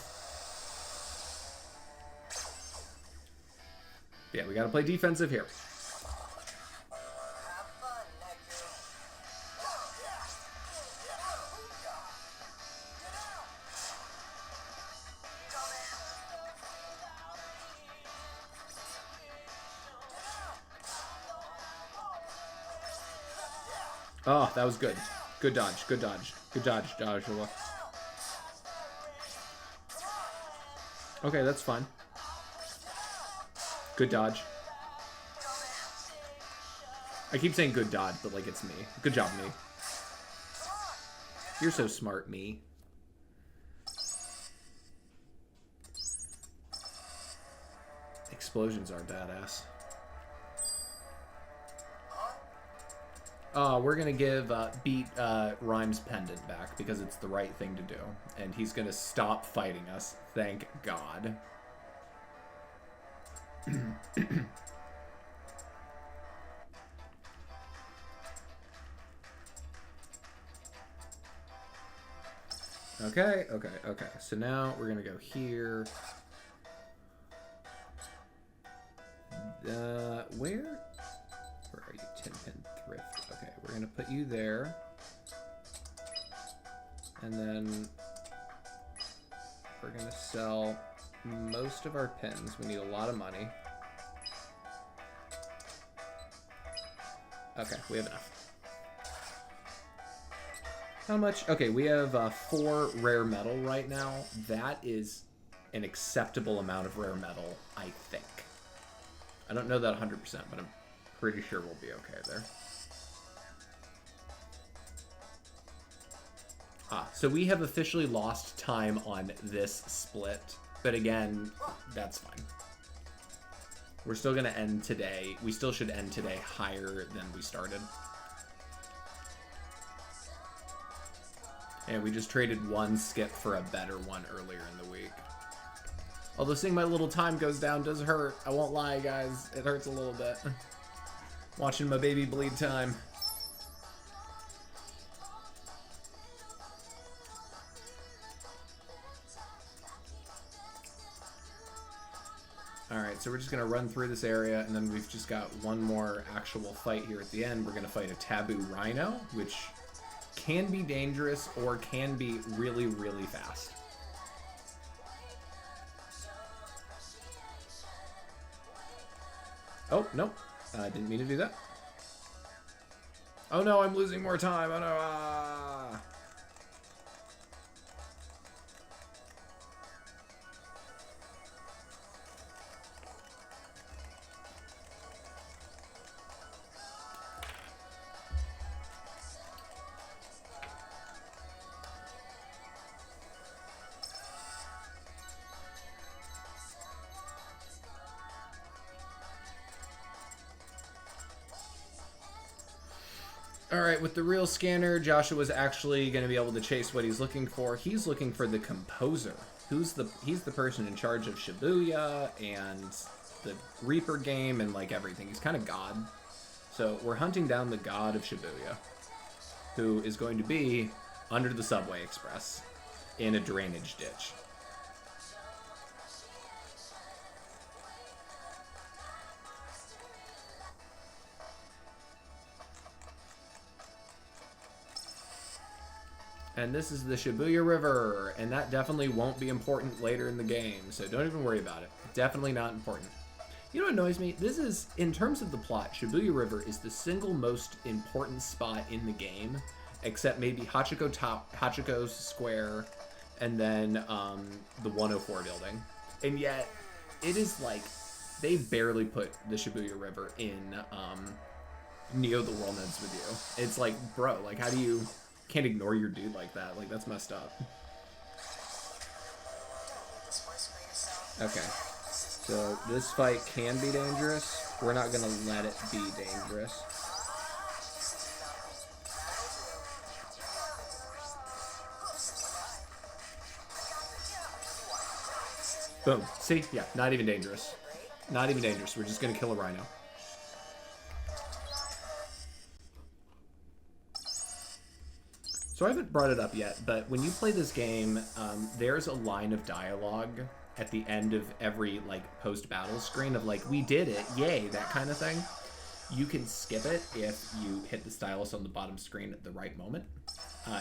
Yeah, we gotta play defensive here. Oh, that was good. Good dodge, good dodge. Good dodge, Joshua. Okay, that's fine. Good dodge. I keep saying good dodge, but like it's me. Good job, me. You're so smart, me. Explosions are badass. We're gonna give Beat Rhymes Pendant back because it's the right thing to do. And he's gonna stop fighting us. Thank God. Okay. So now we're gonna go here. Where are you, Tin Pin Thrift? Okay, we're gonna put you there. And then we're gonna sell most of our pins. We need a lot of money. Okay, we have enough. How much? Okay, we have 4 rare metal right now. That is an acceptable amount of rare metal, I think. I don't know that 100%, but I'm pretty sure we'll be okay there. So we have officially lost time on this split, but again, that's fine. We're still going to end today. We still should end today higher than we started. And we just traded one skip for a better one earlier in the week. Although seeing my little time goes down does hurt. I won't lie, guys. It hurts a little bit. Watching my baby bleed time. Alright, so we're just going to run through this area, and then we've just got one more actual fight here at the end. We're going to fight a Taboo Rhino, which can be dangerous or can be really, really fast. Oh, nope. I didn't mean to do that. Oh no, I'm losing more time. Oh no. Ah. Alright, with the real scanner, Joshua's actually going to be able to chase what he's looking for. He's looking for the composer. He's the person in charge of Shibuya and the Reaper game and like everything. He's kind of God. So we're hunting down the god of Shibuya, who is going to be under the subway express in a drainage ditch. And this is the Shibuya River, and that definitely won't be important later in the game, so don't even worry about it. Definitely not important. You know what annoys me? This is, in terms of the plot, Shibuya River is the single most important spot in the game, except maybe Hachiko's Square, and then the 104 building. And yet, it is like, they barely put the Shibuya River in Neo the World Ends With You. It's like, bro, like, how do you... Can't ignore your dude like that. Like, that's messed up. Okay. So, this fight can be dangerous. We're not gonna let it be dangerous. Boom. See? Yeah, not even dangerous. Not even dangerous. We're just gonna kill a rhino. So I haven't brought it up yet, but when you play this game, there's a line of dialogue at the end of every, like, post-battle screen of, like, we did it, yay, that kind of thing. You can skip it if you hit the stylus on the bottom screen at the right moment,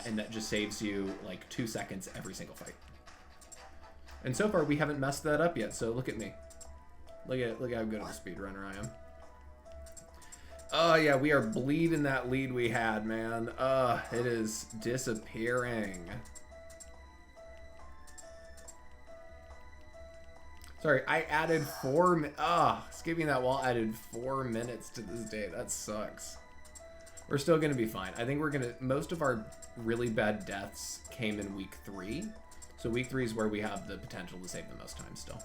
and that just saves you, like, 2 seconds every single fight. And so far, we haven't messed that up yet, so look at me. Look how good of a speedrunner I am. Oh, yeah, we are bleeding that lead we had, man. It is disappearing. Sorry, I added 4 skipping that wall added 4 minutes to this day. That sucks. We're still gonna be fine. I think we're gonna... Most of our really bad deaths came in week 3. So week 3 is where we have the potential to save the most time still.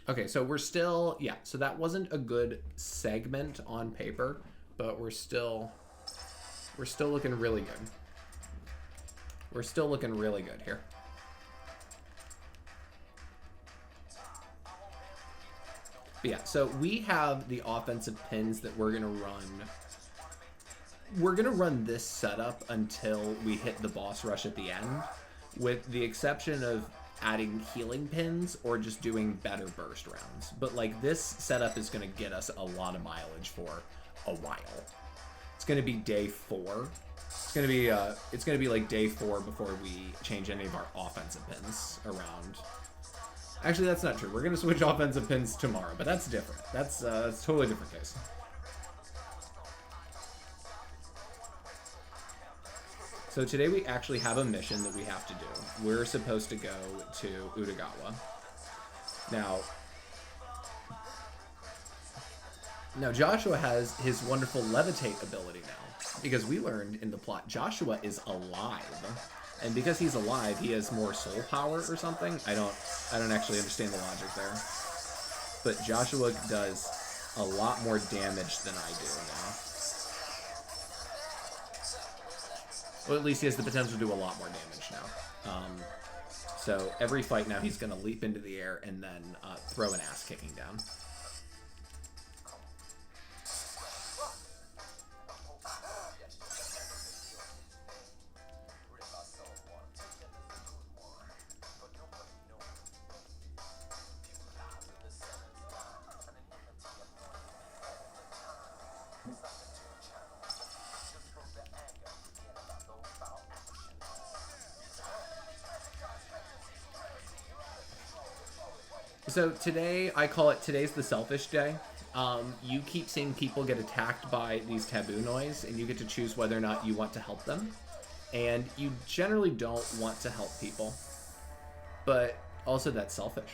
Okay, so we're still, yeah, so that wasn't a good segment on paper, but we're still looking really good. We're still looking really good here. But yeah, so we have the offensive pins that we're gonna run. We're gonna run this setup until we hit the boss rush at the end, with the exception of adding healing pins or just doing better burst rounds. But like, this setup is going to get us a lot of mileage for a while. It's going to be day 4. It's going to be like day 4 before we change any of our offensive pins around. Actually, that's not true. We're going to switch offensive pins tomorrow, but that's different. That's a totally different case. So today we actually have a mission that we have to do. We're supposed to go to Utagawa. Now Joshua has his wonderful levitate ability now, because we learned in the plot Joshua is alive, and because he's alive, he has more soul power or something. I don't actually understand the logic there, but Joshua does a lot more damage than I do now. Well, at least he has the potential to do a lot more damage now. So every fight now, he's going to leap into the air and then throw an ass kicking down. So today, I call it today's the selfish day. You keep seeing people get attacked by these taboo noise, and you get to choose whether or not you want to help them. And you generally don't want to help people, but also that's selfish.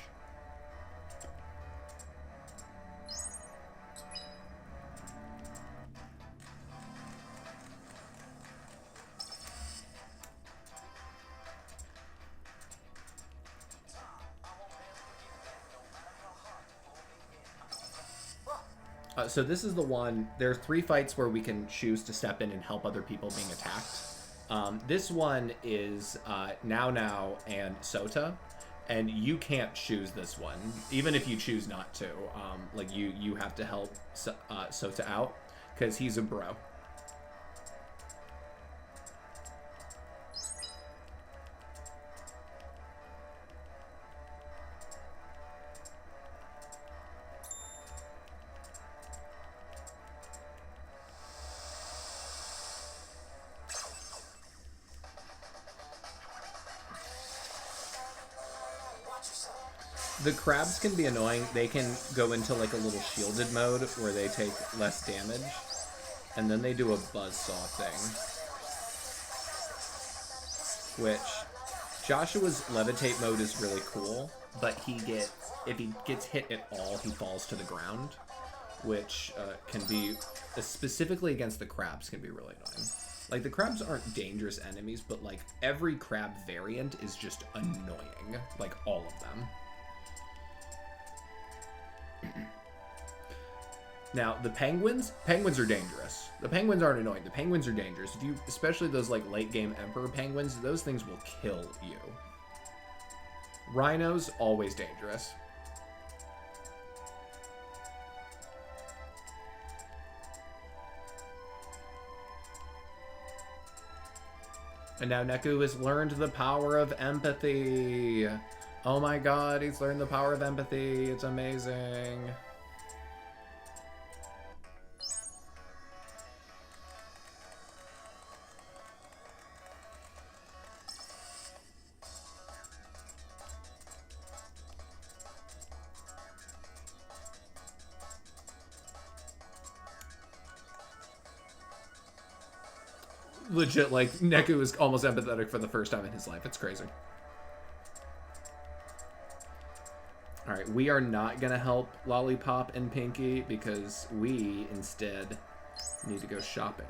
So this is the one. There are 3 fights where we can choose to step in and help other people being attacked. This one is Now Now and Sota, and you can't choose this one, even if you choose not to. Like you have to help Sota out because he's a bro. The crabs can be annoying. They can go into like a little shielded mode where they take less damage. And then they do a buzzsaw thing. Which, Joshua's levitate mode is really cool, but if he gets hit at all, he falls to the ground. Which can be, specifically against the crabs, can be really annoying. Like, the crabs aren't dangerous enemies, but like, every crab variant is just annoying. Like, all of them. Now, the penguins are dangerous. The penguins aren't annoying. The penguins are dangerous. If you, especially those like late game emperor penguins, those things will kill you. Rhinos, always dangerous. And now Neku has learned the power of empathy. Oh my god, he's learned the power of empathy. It's amazing. Legit, like, Neku is almost empathetic for the first time in his life. It's crazy. Alright, we are not gonna help Lollipop and Pinky because we, instead, need to go shopping.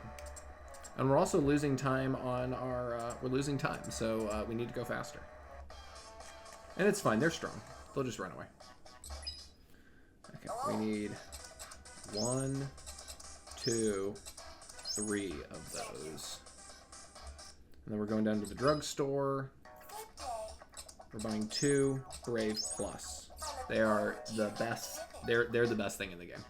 And we're also losing time on our, we're losing time, so we need to go faster. And it's fine, they're strong. They'll just run away. Okay, we need 1, 2, 3 of those. And then we're going down to the drugstore. We're buying 2 Brave Plus. They are the best. They're the best thing in the game.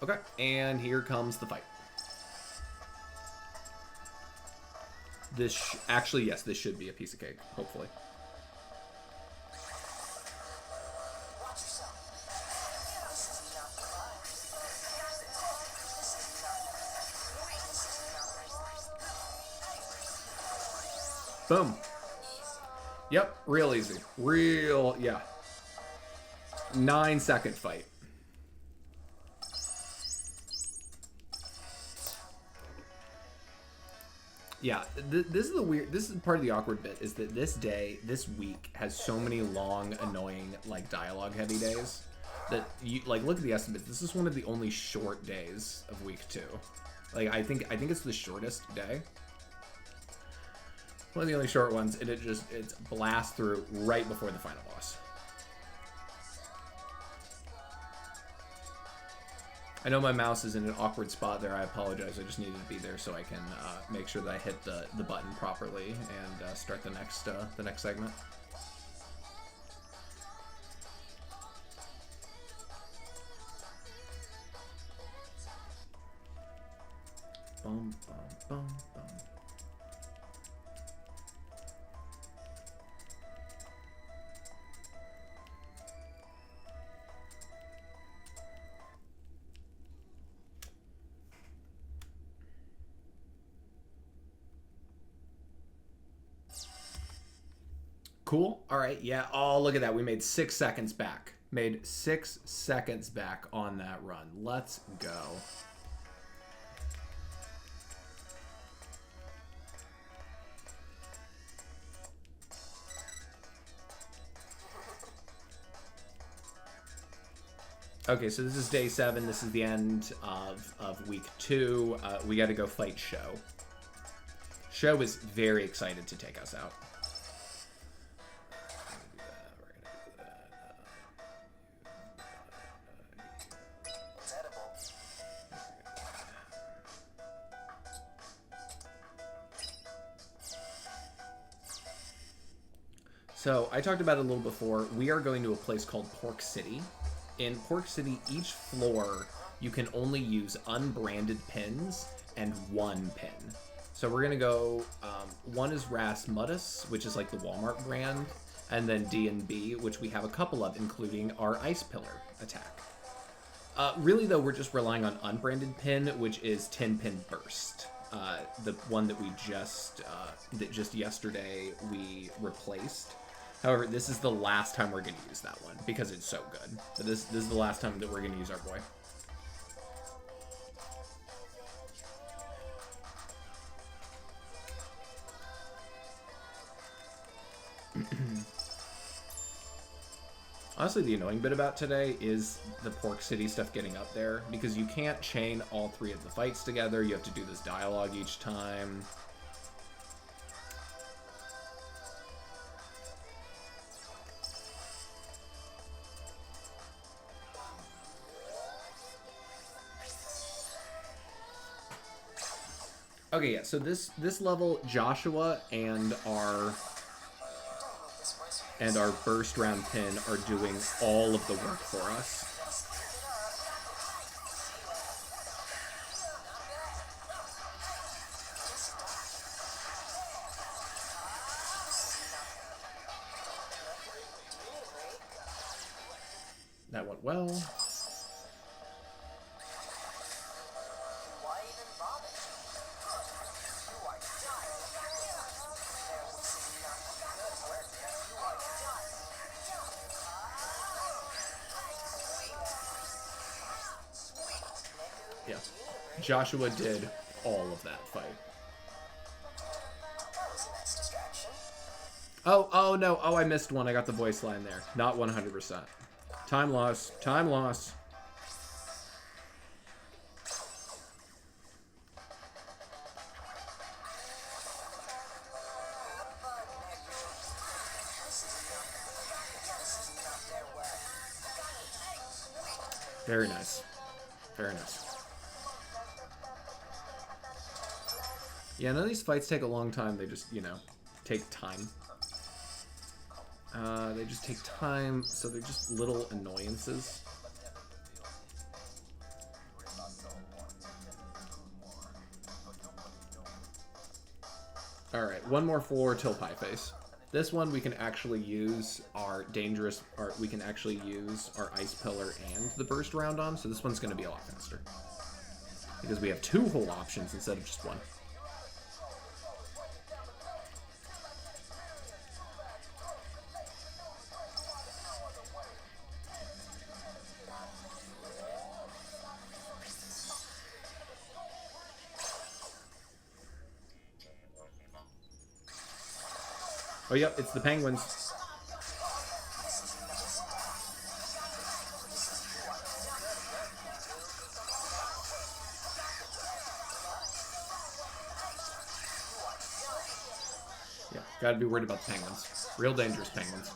Okay, and here comes the fight. This actually, yes, this should be a piece of cake. Hopefully. Boom. Yep, real easy. Real, yeah. 9-second fight. Yeah, this is the weird, this is part of the awkward bit, is that this week has so many long, annoying, like, dialogue heavy days that you, like, look at the estimates. This is one of the only short days of week 2. Like, I think it's the shortest day. One of the only short ones, and it's blast through right before the final boss. I know my mouse is in an awkward spot there. I apologize. I just needed to be there so I can make sure that I hit the button properly and start the next segment. Bum bum bum bum. Cool. All right. Yeah. Oh, look at that. We made 6 seconds back. Made 6 seconds back on that run. Let's go. Okay, so this is day 7. This is the end of week 2. We got to go fight Sho. Sho is very excited to take us out. So I talked about it a little before. We are going to a place called Pork City. In Pork City, each floor you can only use unbranded pins and one pin. So we're gonna go. One is Rasmudus, which is like the Walmart brand, and then D&B, which we have a couple of, including our Ice Pillar attack. Really though, we're just relying on unbranded pin, which is 10 pin burst. The one that we just yesterday we replaced. However, this is the last time we're going to use that one because it's so good. But this is the last time that we're going to use our boy. Honestly, the annoying bit about today is the Pork City stuff getting up there, because you can't chain all three of the fights together. You have to do this dialogue each time. Okay, yeah, so this level, Joshua and our burst round pin are doing all of the work for us. That went well. Yeah, Joshua did all of that fight. Oh no, I missed one. I got the voice line there. Not 100%. Time loss, time loss. Very nice. Very nice. Yeah, none of these fights take a long time. They just, take time. They just take time, so they're just little annoyances. Alright, one more for till Pie Face. This one we can actually use our we can actually use our Ice Pillar and the Burst Round on, so this one's going to be a lot faster. Because we have two whole options instead of just one. Oh, yep, it's the penguins. Yeah, gotta be worried about the penguins. Real dangerous penguins.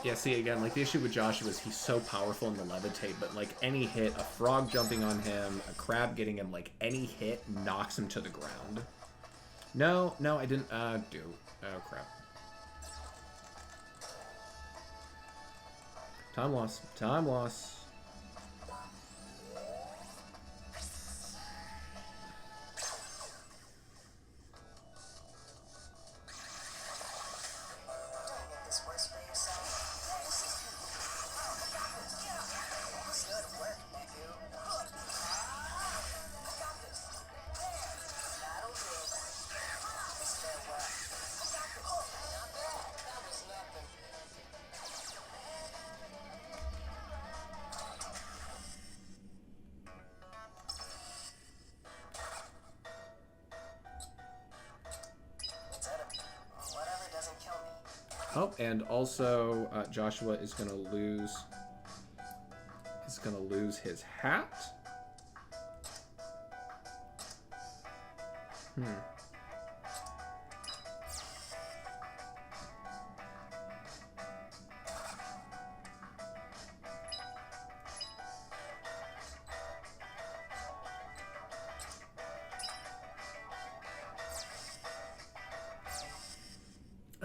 Yeah, see, again, like, the issue with Joshua is he's so powerful in the levitate, but, like, any hit, a frog jumping on him, a crab getting him, like, any hit knocks him to the ground. No, I didn't, do. Oh, crap. Time loss. Time loss. Oh, and also Joshua is gonna lose his hat.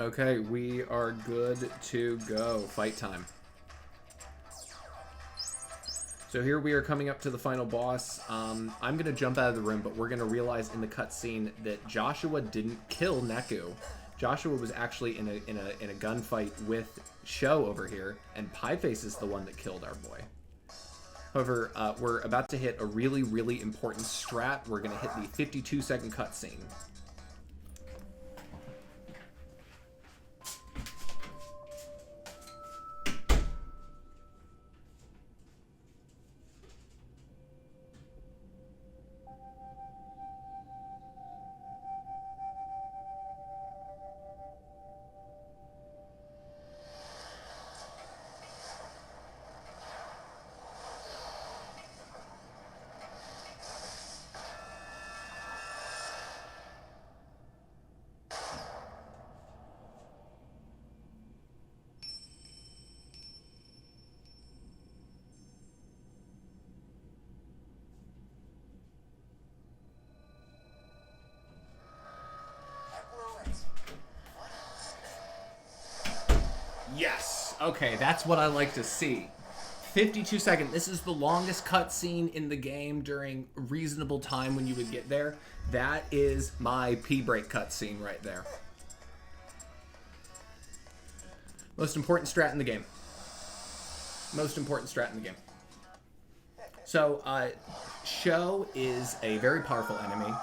Okay, we are good to go. Fight time. So here we are coming up to the final boss. I'm going to jump out of the room, but we're going to realize in the cutscene that Joshua didn't kill Neku. Joshua was actually in a gunfight with Sho over here, and Pieface is the one that killed our boy. However, we're about to hit a really, really important strat. We're going to hit the 52-second cutscene. Yes. Okay, that's what I like to see. 52 seconds. This is the longest cutscene in the game during reasonable time when you would get there. That is my pee break cutscene right there. Most important strat in the game. Most important strat in the game. So, Sho is a very powerful enemy.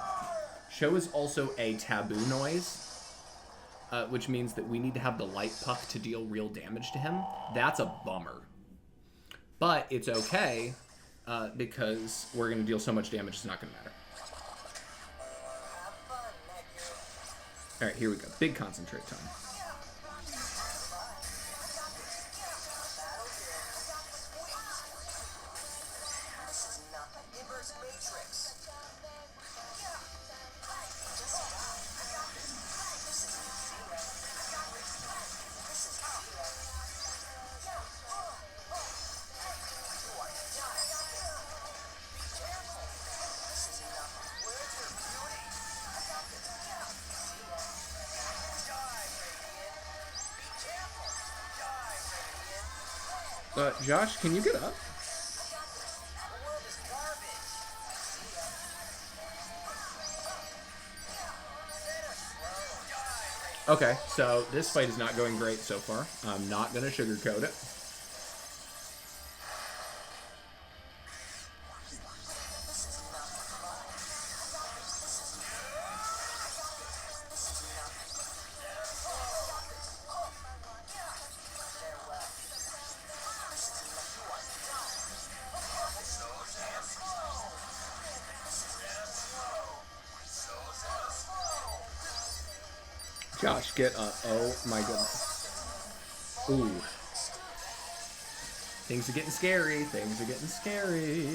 Sho is also a taboo noise. Which means that we need to have the light puck to deal real damage to him. That's a bummer. But it's okay, because we're going to deal so much damage, it's not going to matter. Alright, here we go. Big concentrate time. Josh, can you get up? Okay, so this fight is not going great so far. I'm not going to sugarcoat it. Josh, get up. Oh my goodness. Ooh. Things are getting scary. Things are getting scary.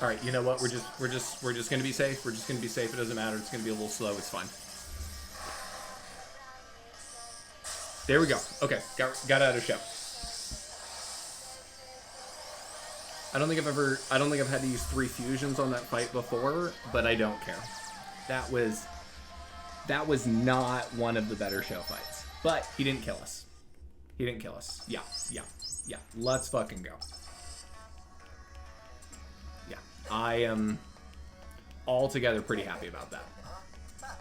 All right, you know what? We're just gonna be safe. We're just gonna be safe. It doesn't matter. It's gonna be a little slow. It's fine. There we go. Okay, got out of Sho. I don't think I've had to use 3 fusions on that fight before, but I don't care. That was not one of the better Sho fights. But he didn't kill us. He didn't kill us. Yeah. Let's fucking go. I am altogether pretty happy about that.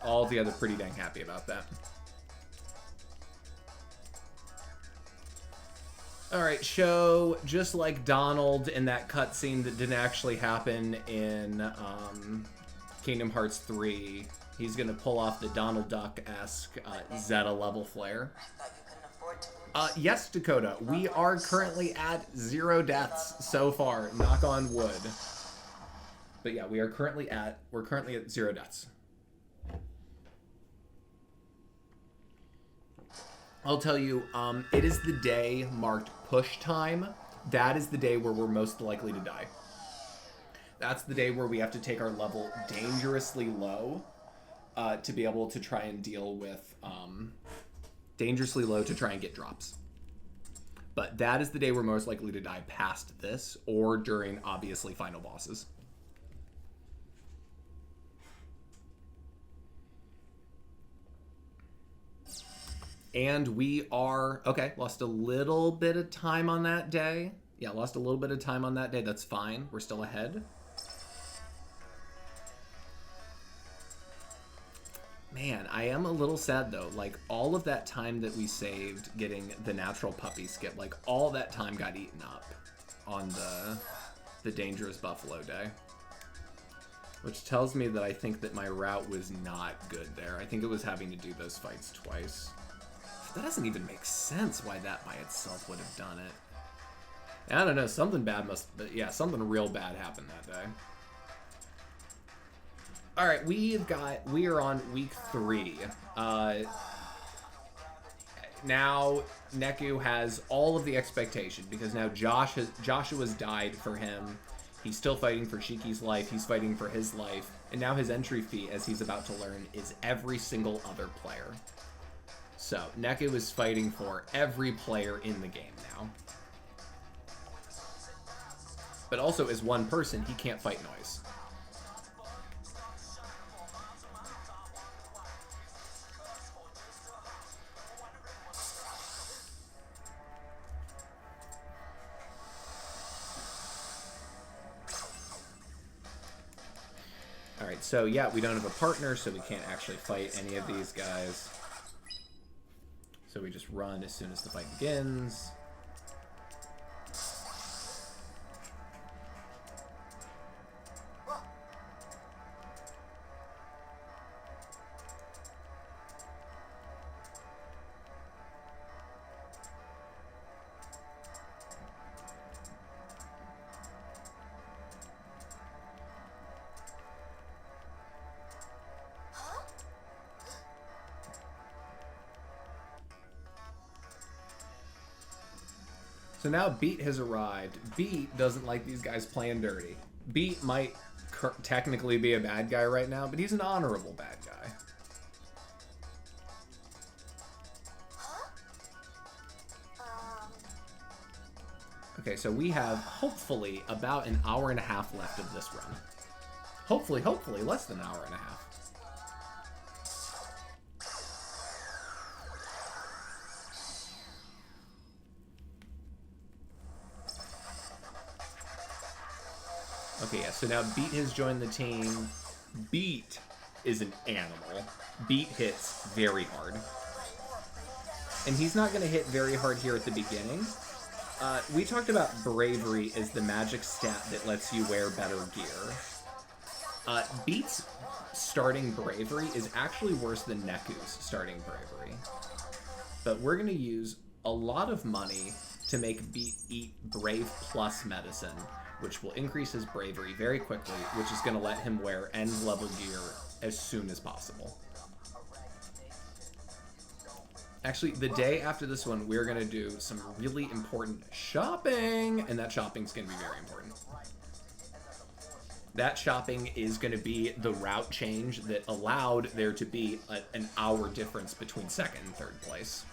Altogether pretty dang happy about that. Alright, show just like Donald in that cutscene that didn't actually happen in Kingdom Hearts 3. He's gonna pull off the Donald Duck-esque Zeta level flare. Yes, Dakota, we are currently at 0 deaths so far, knock on wood. But yeah, we're currently at 0 deaths. I'll tell you, it is the day marked push time. That is the day where we're most likely to die. That's the day where we have to take our level dangerously low to be able to try and deal with dangerously low to try and get drops. But that is the day we're most likely to die past this or during, obviously, final bosses. And we are... Okay, lost a little bit of time on that day. Yeah, lost a little bit of time on that day. That's fine. We're still ahead. Man, I am a little sad, though. Like, all of that time that we saved getting the natural puppy skip, like, all that time got eaten up on the Dangerous Buffalo Day. Which tells me that I think that my route was not good there. I think it was having to do those fights twice. That doesn't even make sense why that by itself would have done it. I don't know, something bad yeah, something real bad happened that day. Alright, we are on week 3. Now, Neku has all of the expectation, because now Joshua's died for him. He's still fighting for Shiki's life, he's fighting for his life, and now his entry fee, as he's about to learn, is every single other player. So, Neku is fighting for every player in the game now. But also, as one person, he can't fight noise. Alright, so yeah, we don't have a partner, so we can't actually fight any of these guys. So we just run as soon as the fight begins. So now Beat has arrived. Beat doesn't like these guys playing dirty. Beat might technically be a bad guy right now, but he's an honorable bad guy. Okay, so we have, hopefully, about an hour and a half left of this run. Hopefully, less than an hour and a half. Okay, yeah, so now Beat has joined the team. Beat is an animal. Beat hits very hard. And he's not going to hit very hard here at the beginning. We talked about Bravery as the magic stat that lets you wear better gear. Beat's starting Bravery is actually worse than Neku's starting Bravery. But we're going to use a lot of money to make Beat eat Brave Plus medicine, which will increase his bravery very quickly, which is going to let him wear end-level gear as soon as possible. Actually, the day after this one, we're going to do some really important shopping, and that shopping's going to be very important. That shopping is going to be the route change that allowed there to be an hour difference between second and third place.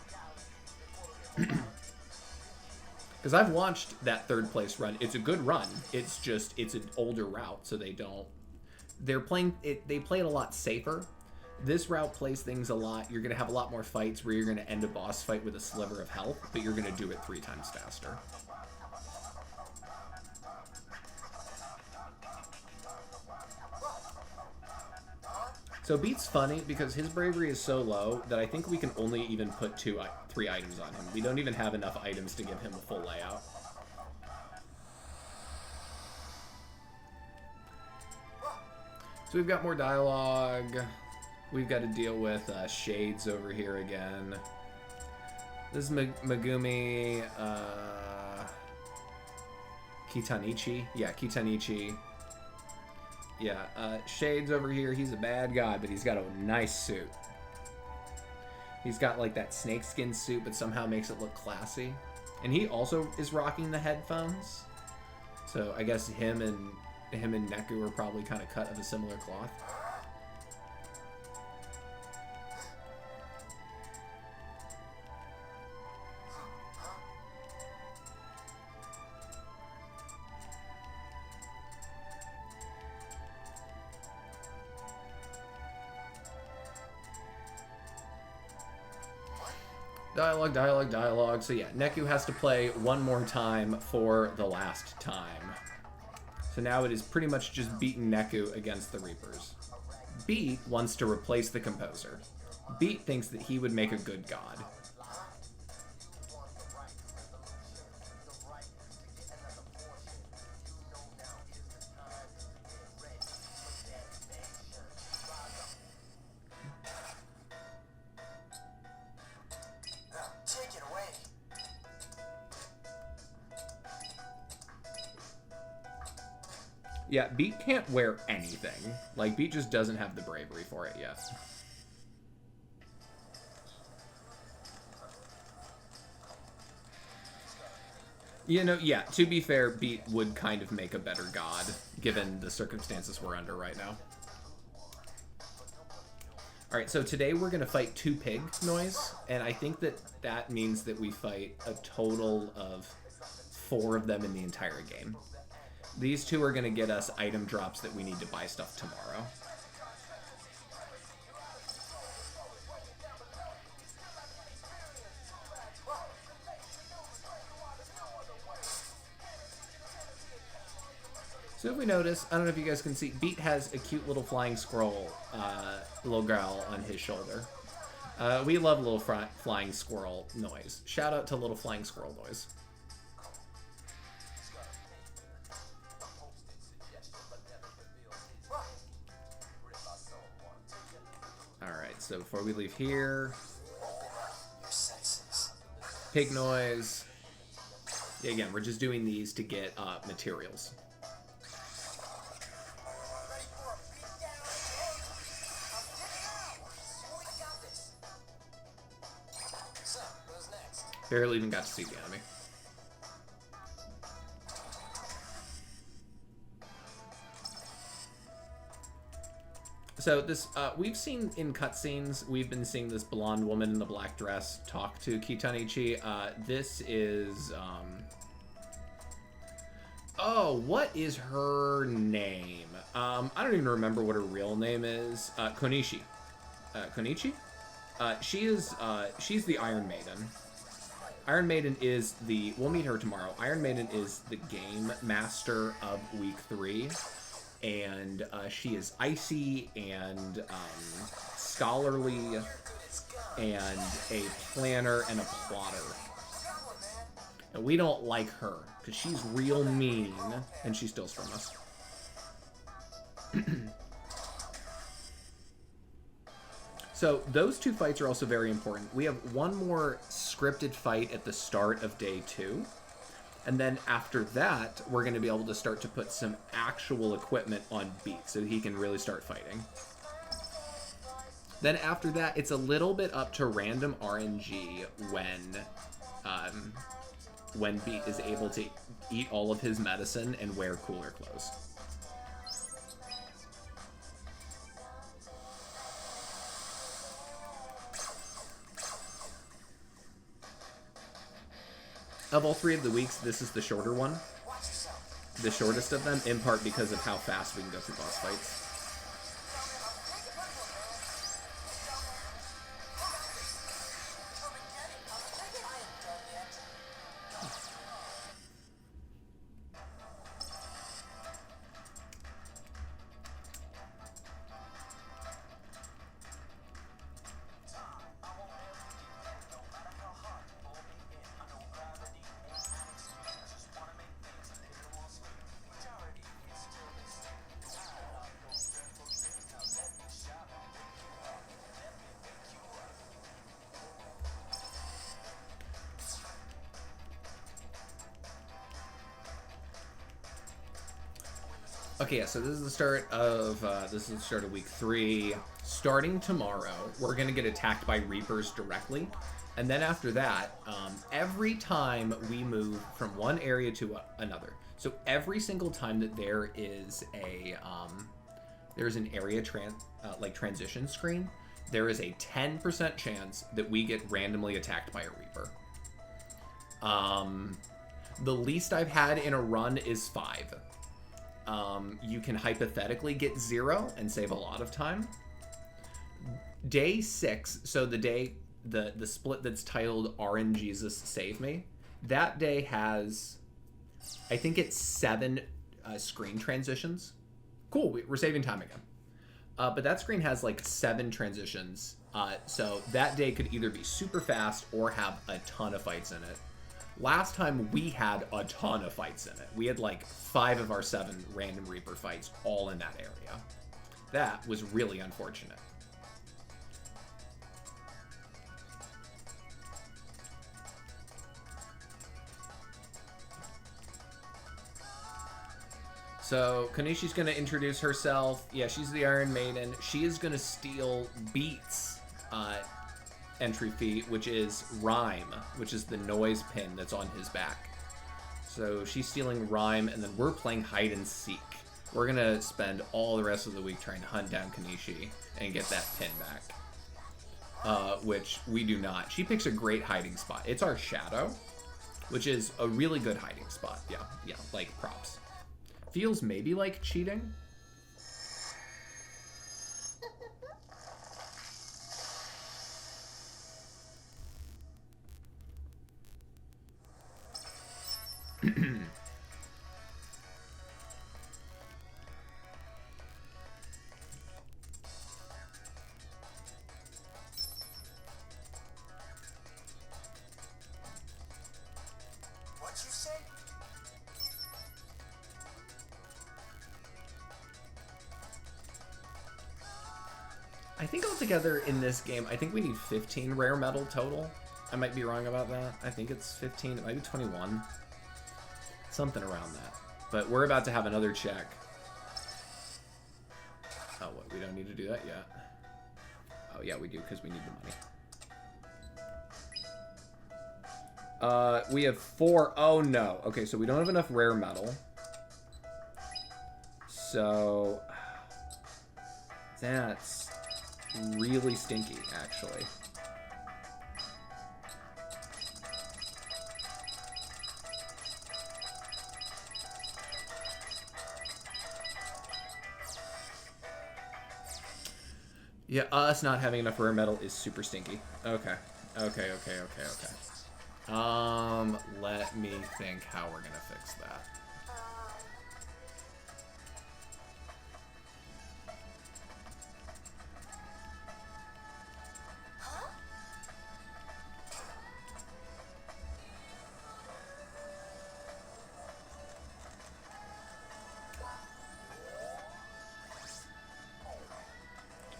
Because I've watched that third place run. It's a good run. It's just, it's an older route, so they play it a lot safer. This route plays things a lot. You're going to have a lot more fights where you're going to end a boss fight with a sliver of health, but you're going to do it 3 times faster. So Beat's funny because his bravery is so low that I think we can only even put 3 items on him. We don't even have enough items to give him a full layout. So we've got more dialogue. We've got to deal with Shades over here again. This is Megumi Kitanichi. Yeah, Kitanichi. Yeah, Shades over here, he's a bad guy, but he's got a nice suit. He's got like that snakeskin suit, but somehow makes it look classy. And he also is rocking the headphones. So I guess him and Neku are probably kind of cut of a similar cloth. Dialogue. So yeah, Neku has to play one more time for the last time. So now it is pretty much just beating Neku against the Reapers. Beat wants to replace the composer. Beat thinks that he would make a good god. Yeah, Beat can't wear anything. Like, Beat just doesn't have the bravery for it yet. You know, yeah, to be fair, Beat would kind of make a better god, given the circumstances we're under right now. Alright, so today we're going to fight 2 pig noise, and I think that means that we fight a total of 4 of them in the entire game. These 2 are going to get us item drops that we need to buy stuff tomorrow. So if we notice, I don't know if you guys can see, Beat has a cute little flying squirrel, little girl on his shoulder. We love little flying squirrel noise. Shout out to little flying squirrel noise. Alright, so before we leave here, pig noise. Yeah, again, we're just doing these to get materials. Barely even got to see the enemy. So this, we've seen in cutscenes, we've been seeing this blonde woman in the black dress talk to Kitanichi. This is, oh, what is her name? I don't even remember what her real name is. Konishi. Konichi? She's the Iron Maiden. Iron Maiden is the... We'll meet her tomorrow. Iron Maiden is the game master of Week 3. And she is icy and scholarly and a planner and a plotter. And we don't like her because she's real mean and she steals from us. So those 2 fights are also very important. We have one more scripted fight at the start of day 2. And then after that, we're going to be able to start to put some actual equipment on Beat so he can really start fighting. Then after that, it's a little bit up to random RNG when Beat is able to eat all of his medicine and wear cooler clothes. Of all 3 of the weeks, this is the shorter one. The shortest of them, in part because of how fast we can go through boss fights. Okay, yeah, so this is the start of week 3. Starting tomorrow, we're gonna get attacked by Reapers directly, and then after that, every time we move from one area to another, so every single time that there is there's an area transition screen, there is a 10% chance that we get randomly attacked by a Reaper. The least I've had in a run is 5. You can hypothetically get 0 and save a lot of time. Day 6, so the day, the split that's titled RNGesus Save Me, that day has, I think it's 7 screen transitions. Cool, we're saving time again. But that screen has like 7 transitions, so that day could either be super fast or have a ton of fights in it. Last time we had a ton of fights in it. We had like 5 of our 7 random Reaper fights all in that area. That was really unfortunate. So, Kanishi's going to introduce herself. Yeah, she's the Iron Maiden. She is going to steal Beat's entry fee, which is Rhyme, which is the noise pin that's on his back. So she's stealing Rhyme, and then we're playing hide and seek. We're going to spend all the rest of the week trying to hunt down Kanishi and get that pin back, which we do not. She picks a great hiding spot. It's our shadow, which is a really good hiding spot. Yeah, like props. Feels maybe like cheating. What you say? I think altogether in this game, I think we need 15 rare metal total. I might be wrong about that. I think it's 15. It might be 21. Something around that. But we're about to have another check. Oh, what? We don't need to do that yet. Oh, yeah, we do, because we need the money. We have 4. Oh, no. Okay, so we don't have enough rare metal. So that's really stinky, actually. Yeah, us not having enough rare metal is super stinky. Okay. Let me think how we're gonna fix that.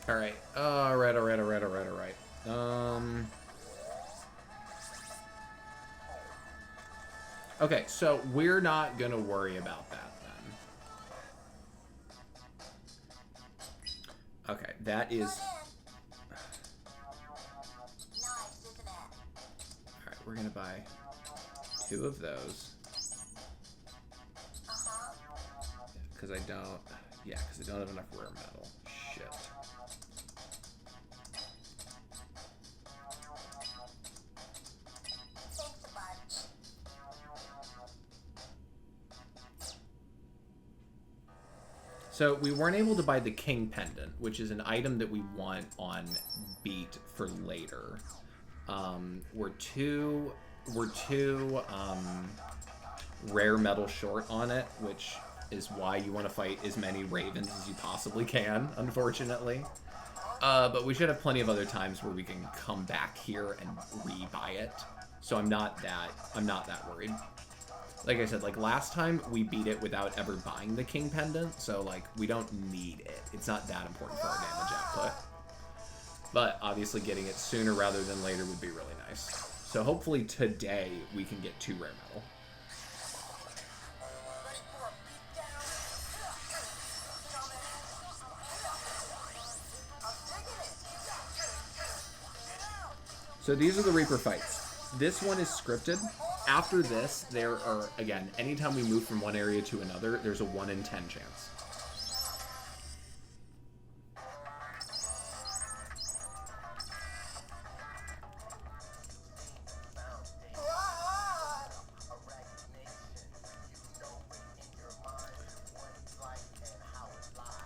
Alright. Alright. Okay, so we're not gonna worry about that then. Okay, that is... Alright, we're gonna buy 2 of those. Because I don't... Yeah, because I don't have enough rare metal. Shit. So we weren't able to buy the King Pendant, which is an item that we want on Beat for later. We're two rare metal short on it, which is why you want to fight as many ravens as you possibly can, unfortunately. But we should have plenty of other times where we can come back here and re-buy it. So I'm not that worried. Like I said, like last time we beat it without ever buying the King Pendant, so like we don't need it. It's not that important for our damage output. But obviously getting it sooner rather than later would be really nice. So hopefully today we can get 2 rare metal. So these are the Reaper fights. This one is scripted. After this, there are, again, anytime we move from one area to another, there's a 1 in 10 chance.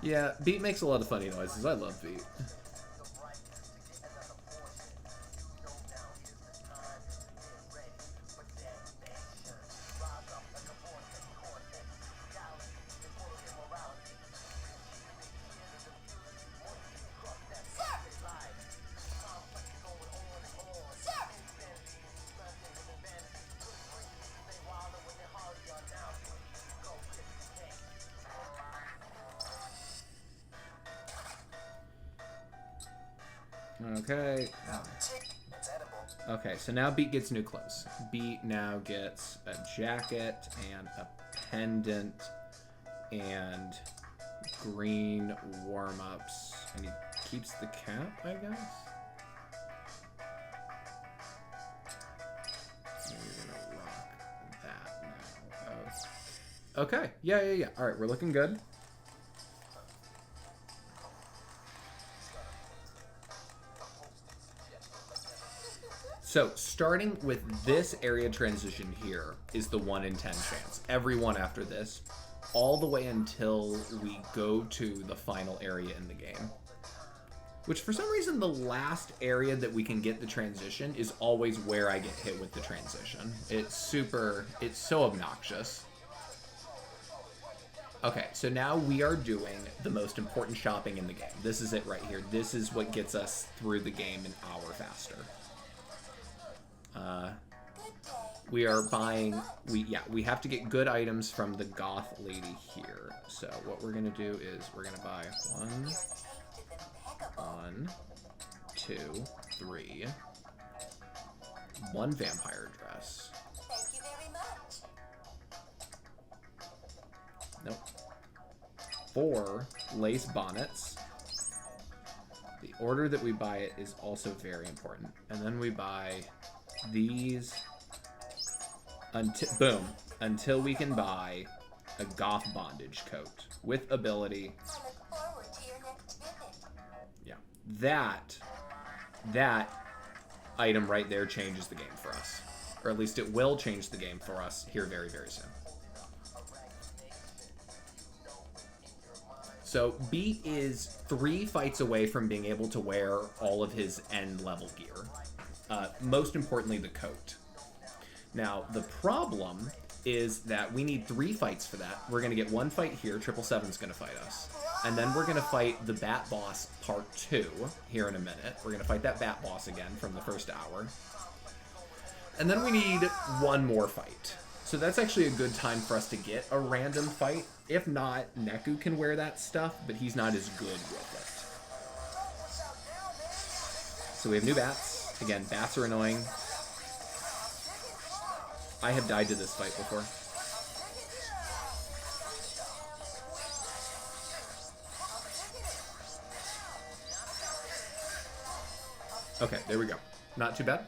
Yeah, Beat makes a lot of funny noises. I love Beat. Okay. Okay, so now Beat gets new clothes. Beat now gets a jacket and a pendant and green warm-ups. And he keeps the cap, I guess? We're gonna rock that now. Oh. Okay, yeah. Alright, we're looking good. So, starting with this area transition here is the 1 in 10 chance. Everyone after this, all the way until we go to the final area in the game. Which, for some reason, the last area that we can get the transition is always where I get hit with the transition. It's so obnoxious. Okay, so now we are doing the most important shopping in the game. This is it right here. This is what gets us through the game an hour faster. We are buying, we have to get good items from the goth lady here. So what we're gonna do is we're gonna buy 1, 2, 3, 1 vampire dress. Thank you very much. Nope. 4 lace bonnets. The order that we buy it is also very important. And then we buy these until we can buy a goth bondage coat with ability. I look forward to your next visit. Yeah, that item right there changes the game for us, or at least it will change the game for us here very, very soon. So Beat is 3 fights away from being able to wear all of his end level gear. Most importantly, the coat. Now, the problem is that we need 3 fights for that. We're going to get 1 fight here. 777's going to fight us. And then we're going to fight the Bat Boss Part 2 here in a minute. We're going to fight that Bat Boss again from the first hour. And then we need 1 more fight. So that's actually a good time for us to get a random fight. If not, Neku can wear that stuff, but he's not as good with it. So we have new bats. Again, bats are annoying. I have died to this fight before. Okay, there we go. Not too bad.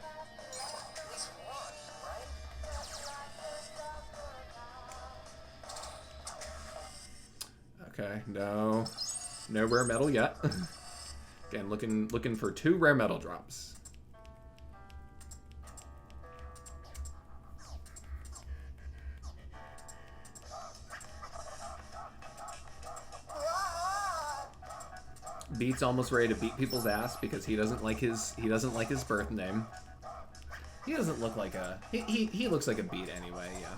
Okay, no rare metal yet. Again, looking for 2 rare metal drops. Beat's almost ready to beat people's ass because he doesn't like his birth name. He doesn't look like a he looks like a Beat anyway, yeah.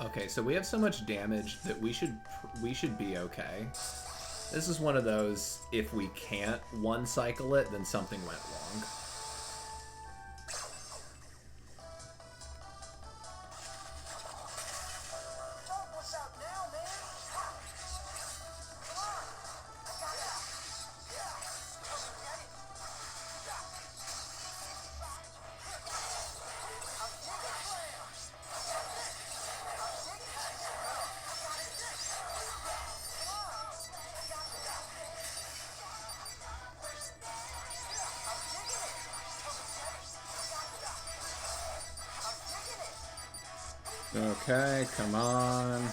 Okay, so we have so much damage that we should be okay. This is one of those, if we can't one cycle it, then something went wrong. Okay, come on.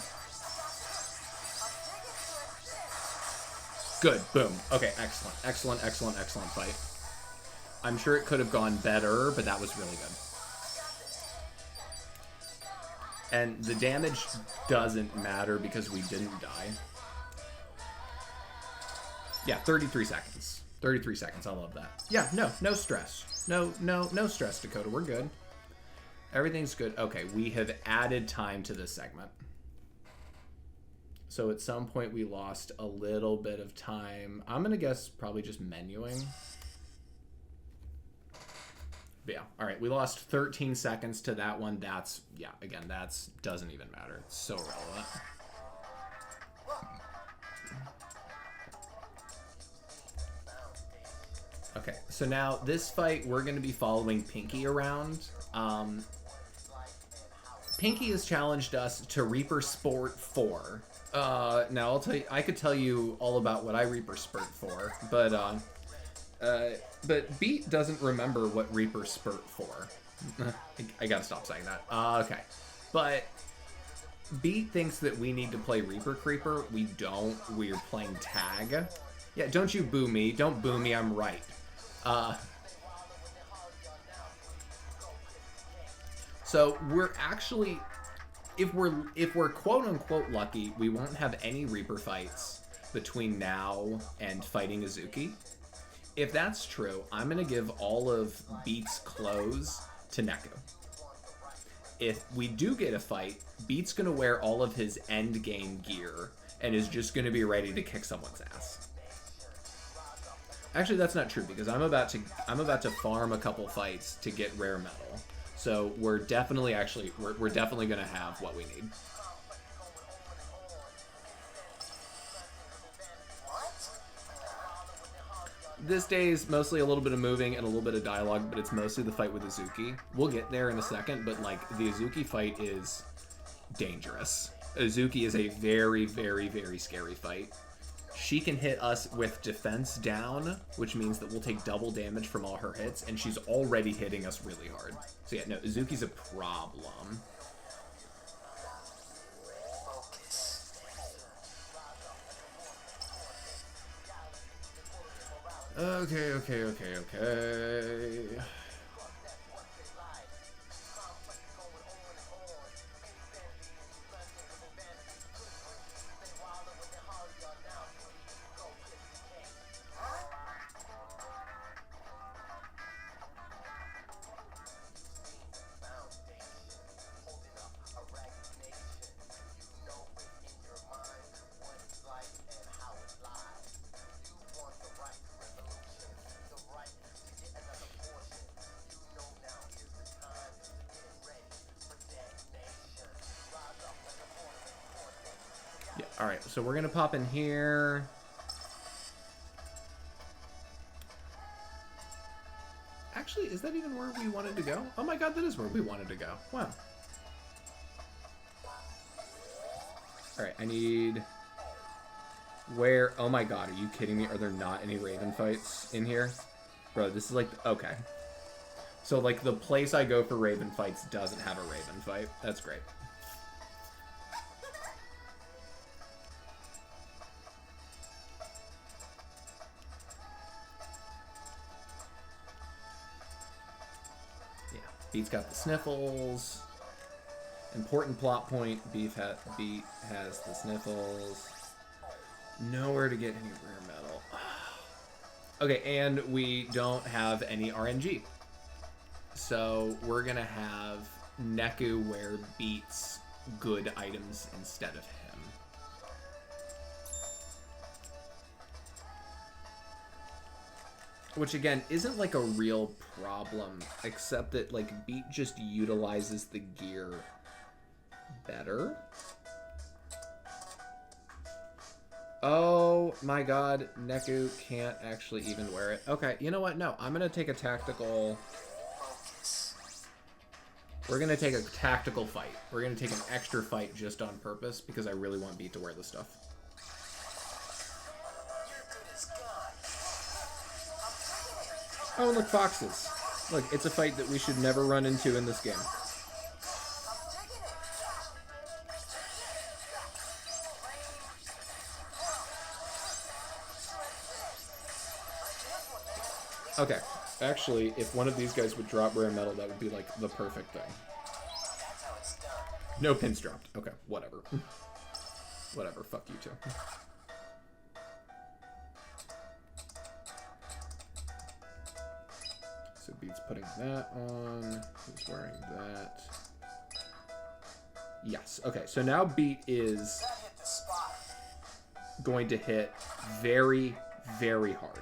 Good, boom. Okay, excellent, excellent, excellent, excellent fight. I'm sure it could have gone better, but that was really good. And the damage doesn't matter because we didn't die. Yeah, 33 seconds. 33 seconds, I love that. Yeah, no stress. No stress, Dakota, we're good. Everything's good. Okay, we have added time to this segment. So at some point we lost a little bit of time. I'm gonna guess probably just menuing. But yeah, all right, we lost 13 seconds to that one. That's, yeah, again, that's doesn't even matter. It's so irrelevant. Okay, so now this fight, we're going to be following Pinky around. Pinky has challenged us to Reaper Sport 4. Now I'll tell you, I could tell you all about what I Reaper Spurt for, but Beat doesn't remember what Reaper Spurt for. I gotta stop saying that. Okay, but Beat thinks that we need to play Reaper Creeper. We don't. We're playing tag. Yeah, don't you boo me. Don't boo me. I'm right. So we're actually, if we're quote unquote lucky, we won't have any Reaper fights between now and fighting Azuki. If that's true, I'm gonna give all of Beat's clothes to Neku. If we do get a fight, Beat's gonna wear all of his end game gear and is just gonna be ready to kick someone's ass. Actually, that's not true because I'm about to farm a couple fights to get rare metal. So we're definitely we're definitely gonna have what we need. This day is mostly a little bit of moving and a little bit of dialogue, but it's mostly the fight with Azuki. We'll get there in a second, but like the Azuki fight is dangerous. Azuki is a very, very, very scary fight. She can hit us with defense down, which means that we'll take double damage from all her hits, and she's already hitting us really hard. So yeah, no, Azuki's a problem. Okay. Alright, so we're gonna pop in here. Actually, is that even where we wanted to go? Oh my god, that is where we wanted to go. Wow. Alright, I need... Where... Oh my god, are you kidding me? Are there not any Raven fights in here? Bro, this is like... Okay. So, like, the place I go for Raven fights doesn't have a Raven fight. That's great. Beat's got the sniffles. Important plot point. Beat has the sniffles. Nowhere to get any rare metal. Okay, and we don't have any RNG. So we're gonna have Neku wear Beat's good items instead of him. Which, again, isn't, like, a real problem, except that, like, Beat just utilizes the gear better. Oh, my god, Neku can't actually even wear it. Okay, you know what? No, I'm gonna take a tactical... We're gonna take a tactical fight. We're gonna take an extra fight just on purpose, because I really want Beat to wear this stuff. Oh, look, foxes. Look, it's a fight that we should never run into in this game. Okay. Actually, if one of these guys would drop rare metal, that would be like the perfect thing. No pins dropped. Okay, whatever. Whatever, fuck you too. So Beat's putting that on. He's wearing that. Yes. Okay, so now Beat is going to hit very, very hard.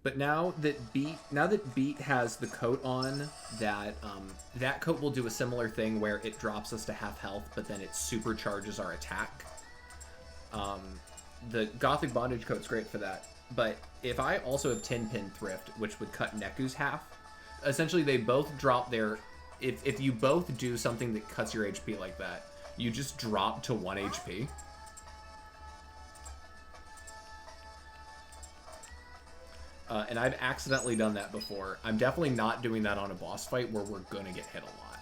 But now that Beat has the coat on, that coat will do a similar thing where it drops us to half health, but then it supercharges our attack. The Gothic Bondage coat's great for that. But if I also have 10-pin Thrift, which would cut Neku's half, essentially they both drop their... If you both do something that cuts your HP like that, you just drop to 1 HP. And I've accidentally done that before. I'm definitely not doing that on a boss fight where we're gonna get hit a lot.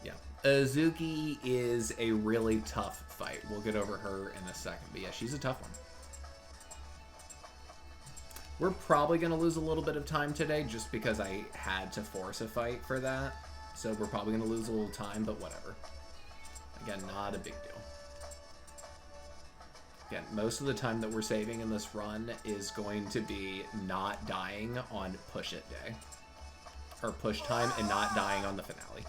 Yeah. Azuki is a really tough fight. We'll get over her in a second. But yeah, she's a tough one. We're probably gonna lose a little bit of time today just because I had to force a fight for that. So we're probably gonna lose a little time, but whatever. Again, not a big deal. Again, most of the time that we're saving in this run is going to be not dying on push it day. Or push time and not dying on the finale.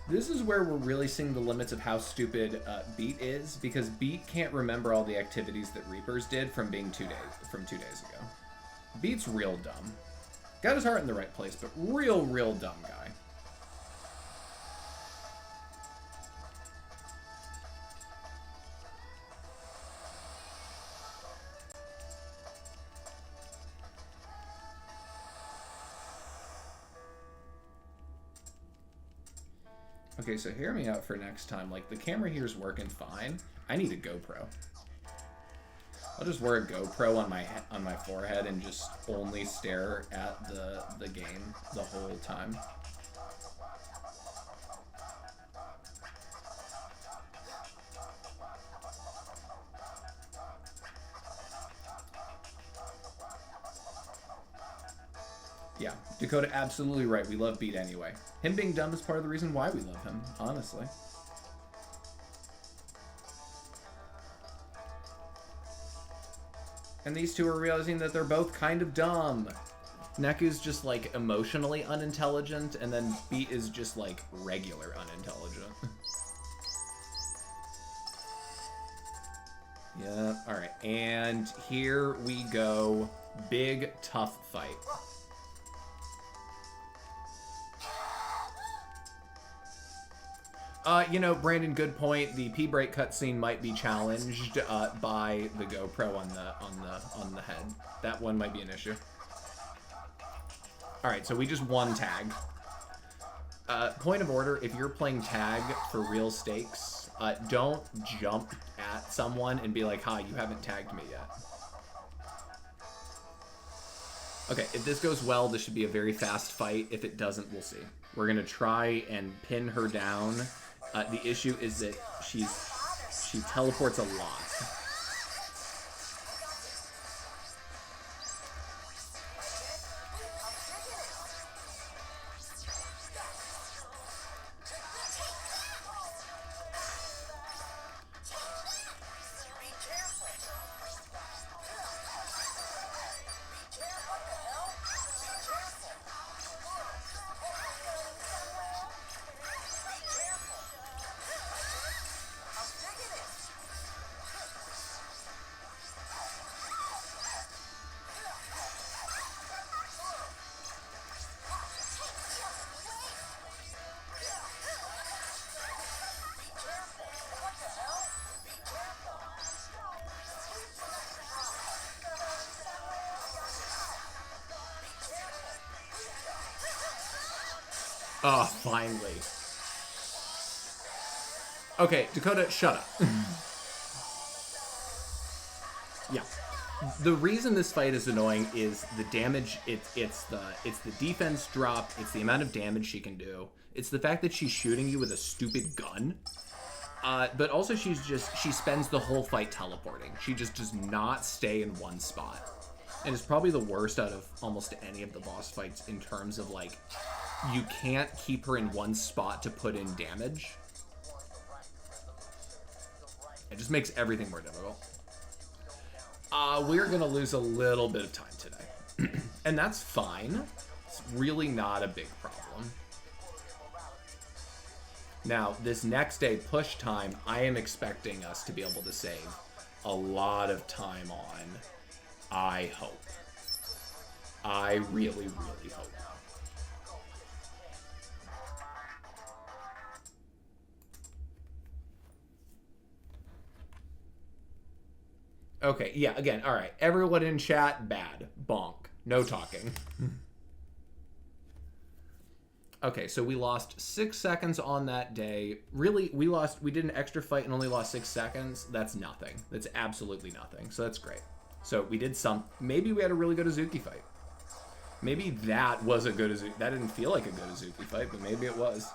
This is where we're really seeing the limits of how stupid Beat is, because Beat can't remember all the activities that Reapers did from being 2 days ago. Beat's real dumb. Got his heart in the right place, but real dumb guy. Okay, so hear me out for next time. Like, the camera here is working fine. I need a GoPro. I'll just wear a GoPro on my forehead and just only stare at the game the whole time. Yeah, Dakota, absolutely right. We love Beat anyway. Him being dumb is part of the reason why we love him, honestly. And these two are realizing that they're both kind of dumb. Neku's just, like, emotionally unintelligent, and then Beat is just, like, regular unintelligent. Yeah, alright. And here we go. Big, tough fight. You know, Brandon, good point. The P-break cutscene might be challenged by the GoPro on the head. That one might be an issue. All right, so we just won tag. Point of order: if you're playing tag for real stakes, don't jump at someone and be like, "Hi, you haven't tagged me yet." Okay, if this goes well, this should be a very fast fight. If it doesn't, we'll see. We're gonna try and pin her down. The issue is that she teleports a lot. Oh, finally. Okay, Dakota, shut up. Yeah. The reason this fight is annoying is the damage. It's the defense drop. It's the amount of damage she can do. It's the fact that she's shooting you with a stupid gun. But also she spends the whole fight teleporting. She just does not stay in one spot. And it's probably the worst out of almost any of the boss fights in terms of, like, you can't keep her in one spot to put in damage. It just makes everything more difficult. We're going to lose a little bit of time today. And that's fine. It's really not a big problem. Now, this next day push time, I am expecting us to be able to save a lot of time on. I hope. I really, really hope. Okay, yeah, again, all right. Everyone in chat, bad. Bonk. No talking. Okay, so we lost 6 seconds on that day. Really, we did an extra fight and only lost 6 seconds. That's nothing. That's absolutely nothing. So that's great. So we did maybe we had a really good Azuki fight. Maybe that was a good Azuki. That didn't feel like a good Azuki fight, but maybe it was.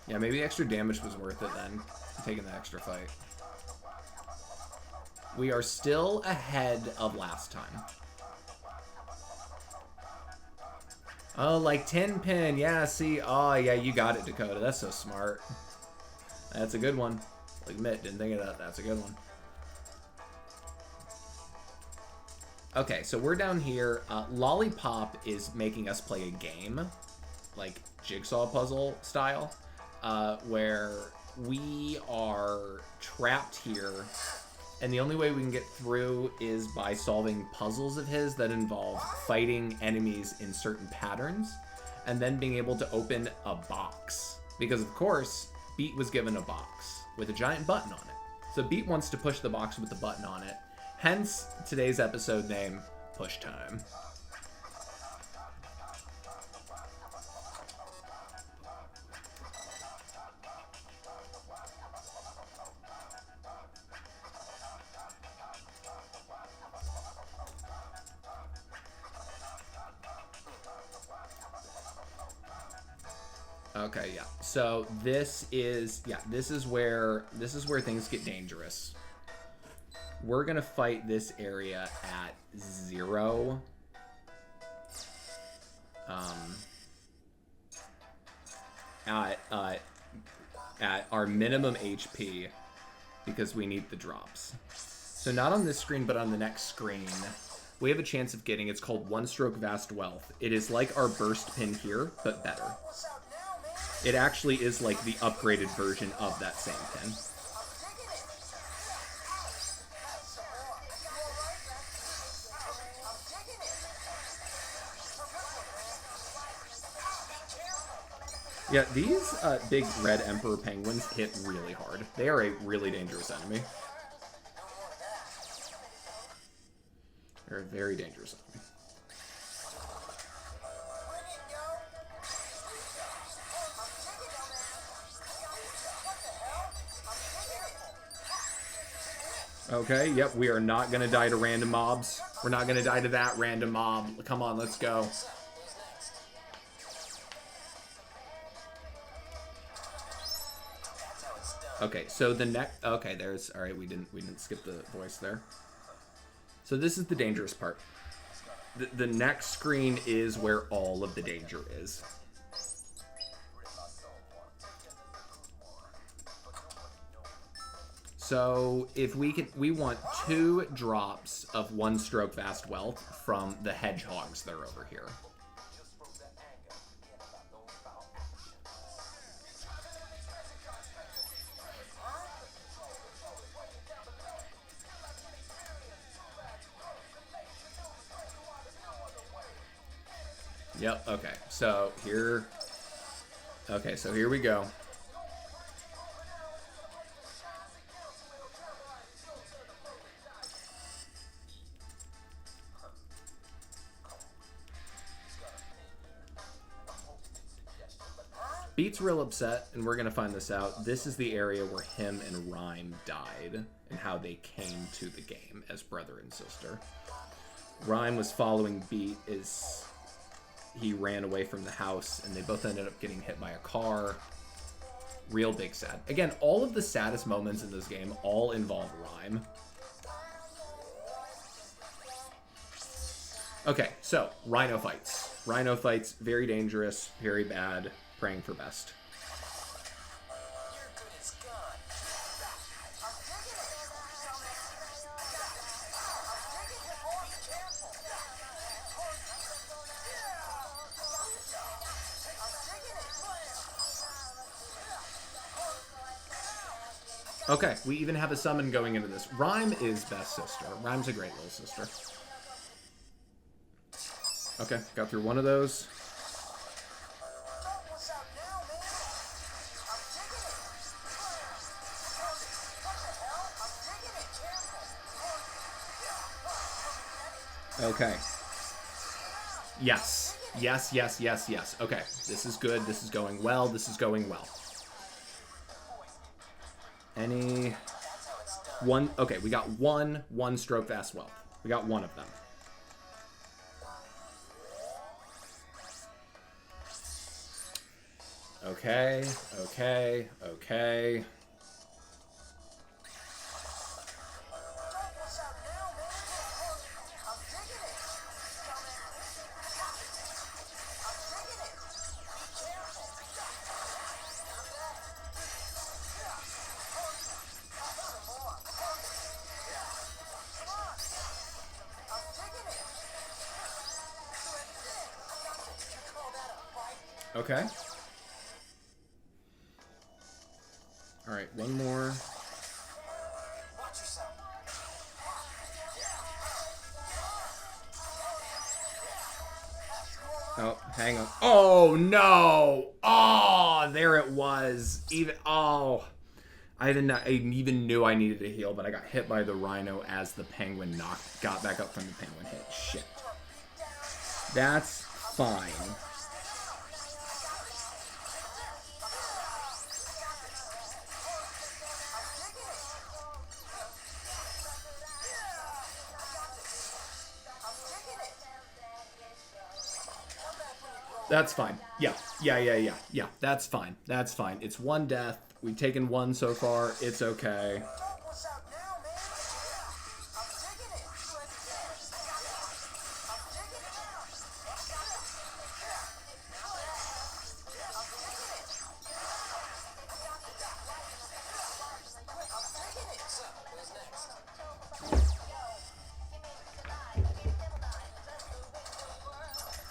Yeah, maybe extra damage was worth it then, taking the extra fight. We are still ahead of last time. Oh, like 10 pin. Yeah, see. Oh, yeah, you got it, Dakota. That's so smart. That's a good one. I'll admit, didn't think of that. That's a good one. Okay, so we're down here. Lollipop is making us play a game, like jigsaw puzzle style, where we are trapped here, and the only way we can get through is by solving puzzles of his that involve fighting enemies in certain patterns, and then being able to open a box. Because, of course, Beat was given a box with a giant button on it. So Beat wants to push the box with the button on it. Hence, today's episode name, Push Time. Okay, yeah. So this is where things get dangerous. We're gonna fight this area at 0. At our minimum HP, because we need the drops. So not on this screen, but on the next screen, we have a chance of getting, it's called One Stroke Vast Wealth. It is like our burst pin here, but better. It actually is like the upgraded version of that same pin. Yeah, these big red Emperor penguins hit really hard. They are a really dangerous enemy. They're a very dangerous enemy. Okay, yep, we are not going to die to random mobs. We're not going to die to that random mob. Come on, let's go. Okay, so the next... Okay, there's... Alright, we didn't skip the voice there. So this is the dangerous part. The next screen is where all of the danger is. So if we want 2 drops of One Stroke Vast Wealth from the hedgehogs that are over here. Yep, okay. So here we go. Beat's real upset, and we're going to find this out. This is the area where him and Rhyme died, and how they came to the game as brother and sister. Rhyme was following Beat as he ran away from the house, and they both ended up getting hit by a car. Real big sad. Again, all of the saddest moments in this game all involve Rhyme. Okay, so, Rhino fights. Rhino fights, very dangerous, very bad, praying for best. Okay, we even have a summon going into this. Rhyme is best sister. Rhyme's a great little sister. Okay, got through one of those. Okay. Yes. Yes, yes, yes, yes. Okay, this is good. This is going well. This is going well. Any... one... Okay, we got one stroke fast wealth. We got one of them. Okay, okay, okay. Okay. All right, one more. Oh, hang on. Oh, no. Oh, there it was. I even knew I needed to heal, but I got hit by the Rhino as the Penguin got back up from the Penguin hit. Shit. That's fine. That's fine. Yeah. That's fine. That's fine. It's one death. We've taken one so far. It's okay.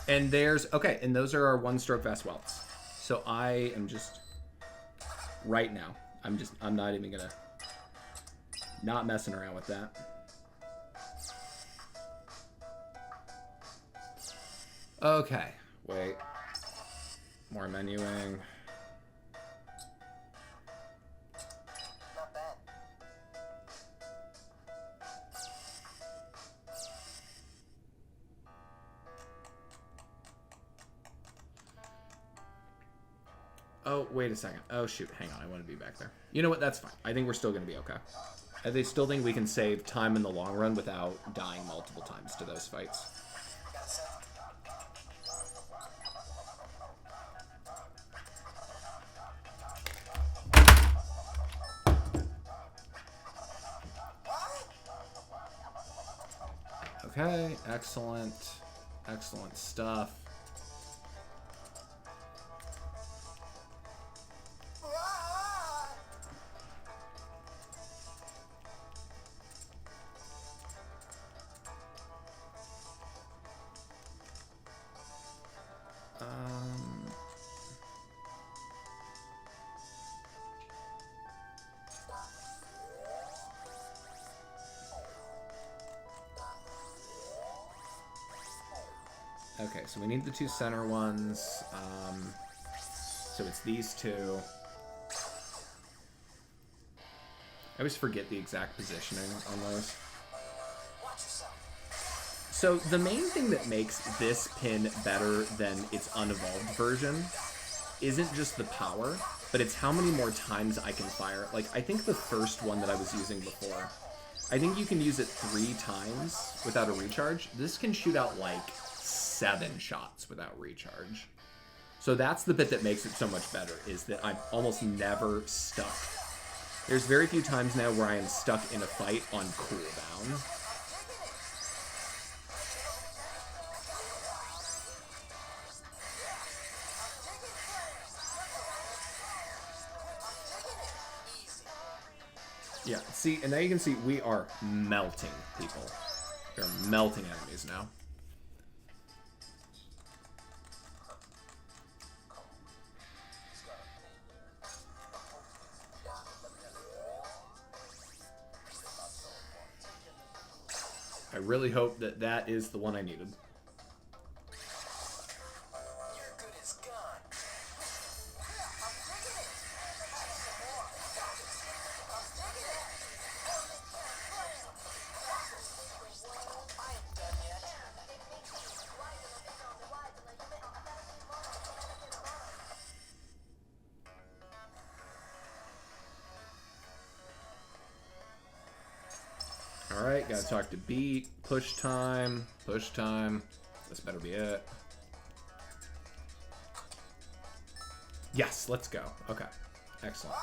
And there's... Okay, and those are our one-stroke fast wealths. So I am just... Right now. I'm not even gonna... Not messing around with that. Okay. Wait. More menuing. Oh, wait a second. Oh, shoot. Hang on. I want to be back there. You know what? That's fine. I think we're still going to be okay. I still think we can save time in the long run without dying multiple times to those fights. Okay. Excellent. Excellent stuff. Okay, so we need the two center ones. So it's these two. I always forget the exact positioning on those. So the main thing that makes this pin better than its unevolved version isn't just the power, but it's how many more times I can fire. Like, I think the first one that I was using before, I think you can use it 3 times without a recharge. This can shoot out like 7 shots without recharge. So that's the bit that makes it so much better, is that I'm almost never stuck. There's very few times now where I am stuck in a fight on cooldown. Yeah, see, and now you can see we are melting people. We're melting enemies now. I really hope that that is the one I needed. Alright, gotta talk to Beat. Push time. Push time. This better be it. Yes, let's go. Okay. Excellent.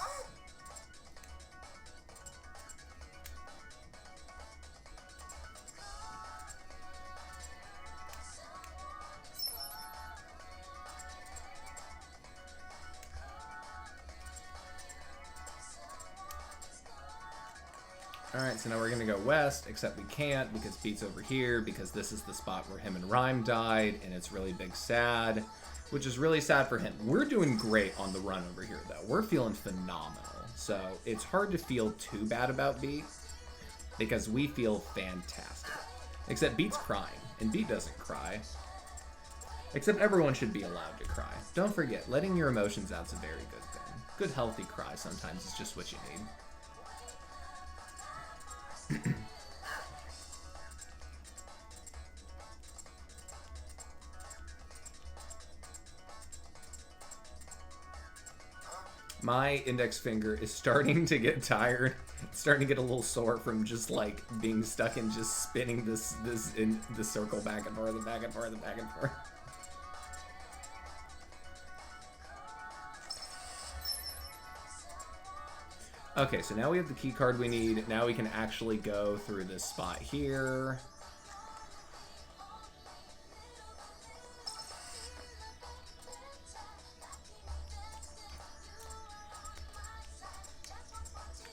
Alright, so now we're gonna go west, except we can't because Beat's over here, because this is the spot where him and Rhyme died, and it's really big sad, which is really sad for him. We're doing great on the run over here, though. We're feeling phenomenal. So it's hard to feel too bad about Beat, because we feel fantastic. Except Beat's crying, and Beat doesn't cry. Except everyone should be allowed to cry. Don't forget, letting your emotions out's a very good thing. Good, healthy cry sometimes is just what you need. My index finger is starting to get tired. It's starting to get a little sore from just like being stuck in just spinning this in the circle back and forth and back and forth and back and forth. Okay, so now we have the key card we need. Now we can actually go through this spot here.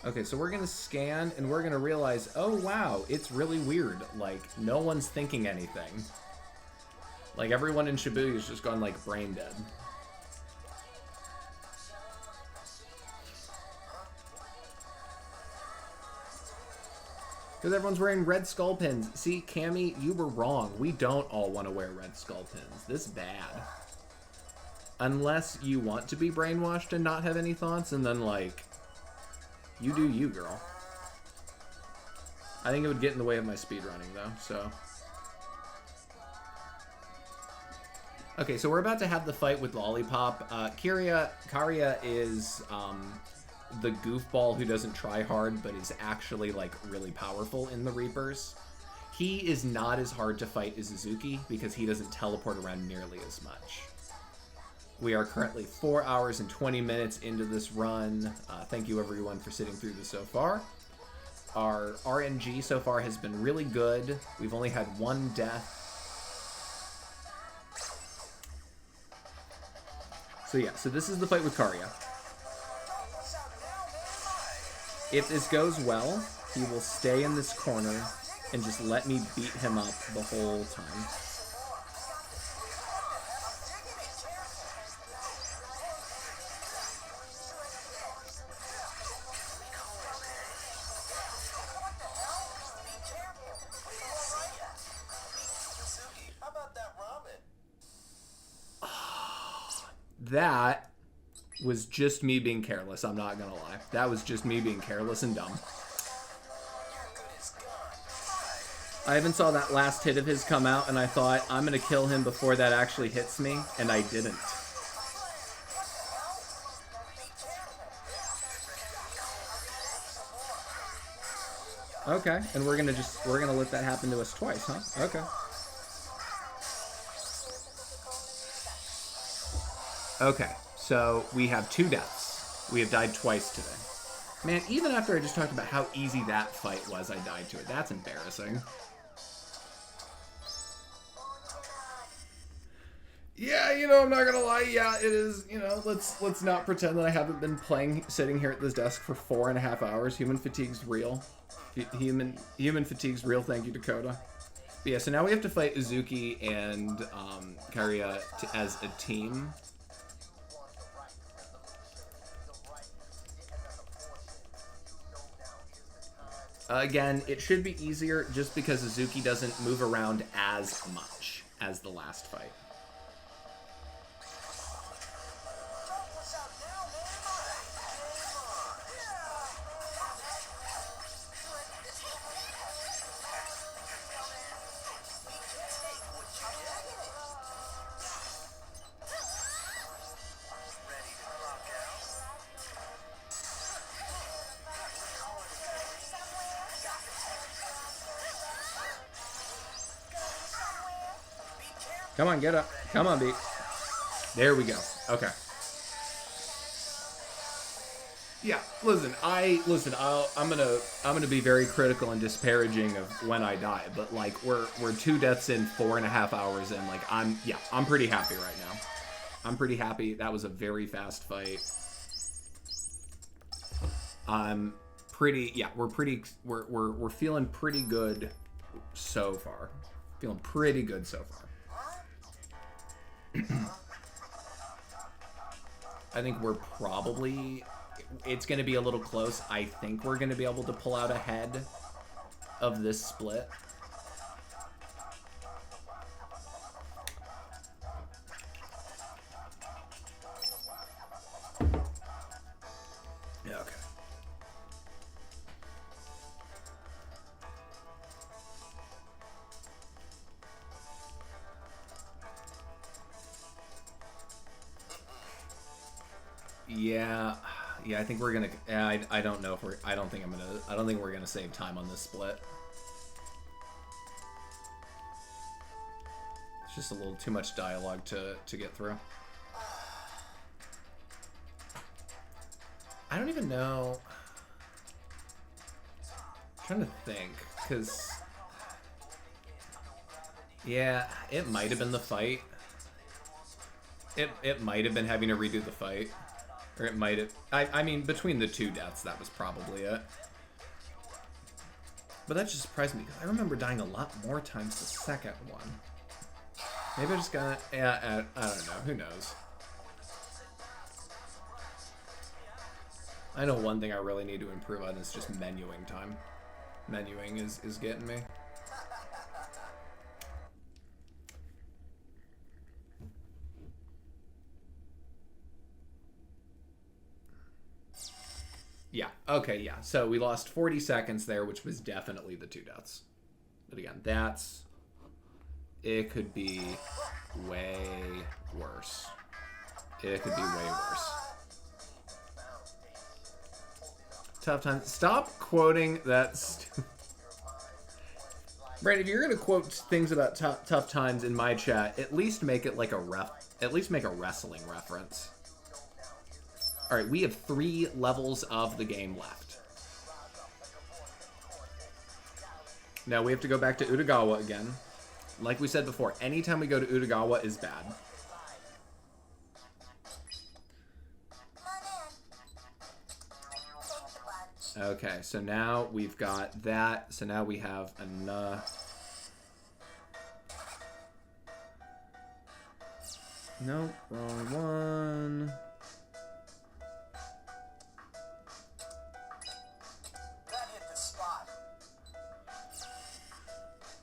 Okay, so we're gonna scan and we're gonna realize, oh wow, it's really weird. Like, no one's thinking anything. Like, everyone in Shibuya's just gone like brain dead. Because everyone's wearing red skull pins. See, Cammy, you were wrong. We don't all want to wear red skull pins. This is bad. Unless you want to be brainwashed and not have any thoughts, and then, like, you do you, girl. I think it would get in the way of my speedrunning, though, so. Okay, so we're about to have the fight with Lollipop. Karia is, the goofball who doesn't try hard but is actually like really powerful in the Reapers. He is not as hard to fight as Suzuki because he doesn't teleport around nearly as much. We are currently 4 hours and 20 minutes into this run. Thank you everyone for sitting through this so far. Our RNG so far has been really good. We've only had 1 death. So yeah, so this is the fight with Karia. If this goes well, he will stay in this corner and just let me beat him up the whole time. That was just me being careless, I'm not gonna lie. That was just me being careless and dumb. I even saw that last hit of his come out and I thought, I'm gonna kill him before that actually hits me, and I didn't. Okay, and we're gonna let that happen to us twice, huh? Okay. Okay, so we have 2 deaths. We have died twice today. Man, even after I just talked about how easy that fight was, I died to it. That's embarrassing. Yeah, you know, I'm not gonna lie. Yeah, it is. You know, let's not pretend that I haven't been sitting here at this desk for 4.5 hours. Human fatigue's real. Human fatigue's real. Thank you, Dakota. But yeah, so now we have to fight Uzuki and Karia as a team. Again, it should be easier just because Uzuki doesn't move around as much as the last fight. Come on, get up. Come on, beat. There we go. Okay. Yeah, listen. I'm gonna be very critical and disparaging of when I die, but like we're 2 deaths in, 4.5 hours in. Like I'm pretty happy right now. I'm pretty happy. That was a very fast fight. We're feeling pretty good so far. Feeling pretty good so far. I think we're probably... It's going to be a little close. I think we're going to be able to pull out ahead of this split. Yeah, okay. Yeah, I think we're gonna. I don't know if we're. I don't think we're gonna save time on this split. It's just a little too much dialogue to get through. I don't even know. I'm trying to think, because yeah, it might have been the fight. It might have been having to redo the fight. Or it might have... I mean, between the 2 deaths, that was probably it. But that just surprised me, because I remember dying a lot more times the second one. Maybe I just got... Yeah, I don't know. Who knows? I know one thing I really need to improve on is just menuing time. Menuing is getting me. Yeah, okay, yeah. So we lost 40 seconds there, which was definitely the 2 deaths. But again, that's... It could be way worse. It could be way worse. Tough times. Stop quoting that... Brandon, if you're going to quote things about tough times in my chat, at least make it like at least make a wrestling reference. Alright, we have 3 levels of the game left. Now we have to go back to Utagawa again. Like we said before, anytime we go to Utagawa is bad. Okay, so now we've got that. So now we have enough. Nope, wrong one.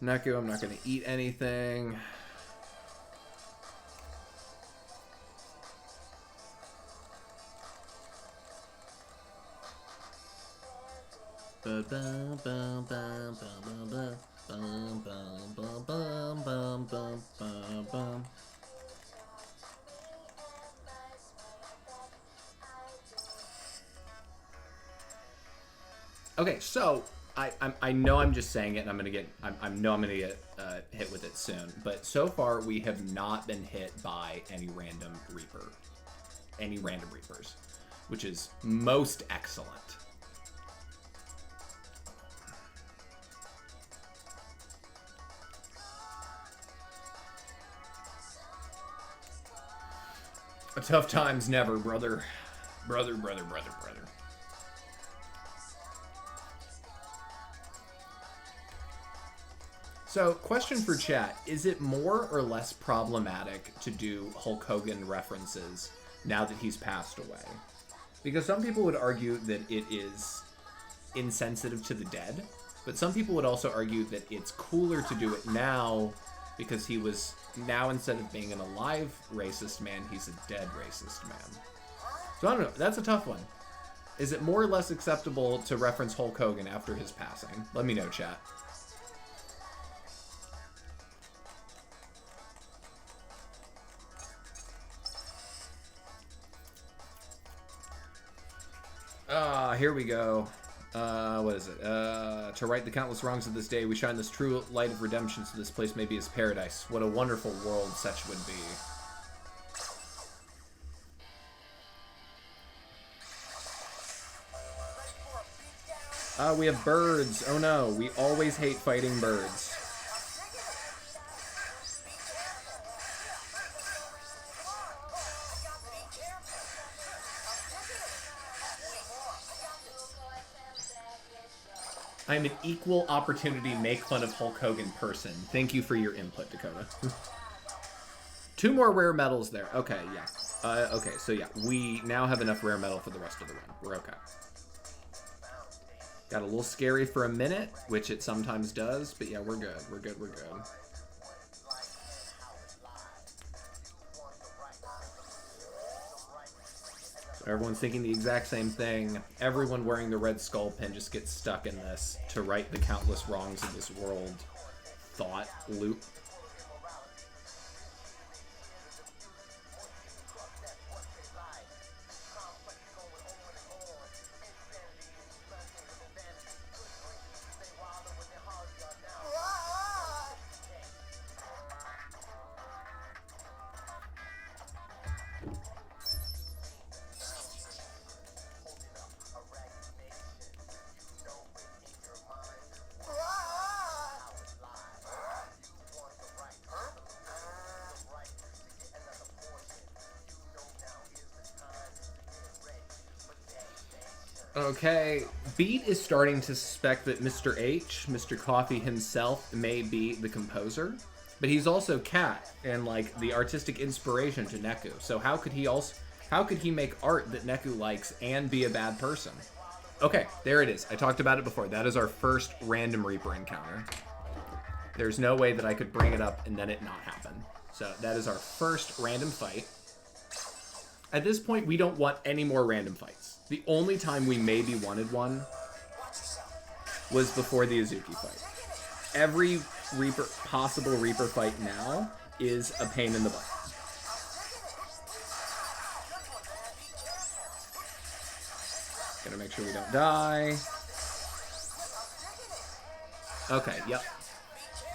Neku, I'm not going to eat anything. Okay, so I know I'm just saying it, and I'm gonna get I'm gonna get hit with it soon. But so far, we have not been hit by any random reapers, which is most excellent. Tough times never, brother. Brother. So, question for chat. Is it more or less problematic to do Hulk Hogan references now that he's passed away? Because some people would argue that it is insensitive to the dead, but some people would also argue that it's cooler to do it now because he was, now instead of being an alive racist man, he's a dead racist man. So I don't know, that's a tough one. Is it more or less acceptable to reference Hulk Hogan after his passing? Let me know, chat. Here we go. What is it? To right the countless wrongs of this day, we shine this true light of redemption, so this place may be his paradise. What a wonderful world such would be. We have birds. Oh no, we always hate fighting birds. I'm an equal opportunity make fun of Hulk Hogan person. Thank you for your input, Dakota. 2 more rare metals there. Okay, yeah. Okay, so yeah, we now have enough rare metal for the rest of the run. We're okay. Got a little scary for a minute, which it sometimes does, but yeah, we're good. We're good. Everyone's thinking the exact same thing. Everyone wearing the red skull pin just gets stuck in this to right the countless wrongs of this world thought loop. Okay, Beat is starting to suspect that Mr. H, Mr. Coffee himself, may be the composer, but he's also Cat and like the artistic inspiration to Neku. So how could he make art that Neku likes and be a bad person? Okay, there it is. I talked about it before. That is our first random Reaper encounter. There's no way that I could bring it up and then it not happen. So that is our first random fight. At this point, we don't want any more random fights. The only time we maybe wanted one was before the Azuki fight. Every possible Reaper fight now is a pain in the butt. Gotta make sure we don't die. Okay, yep.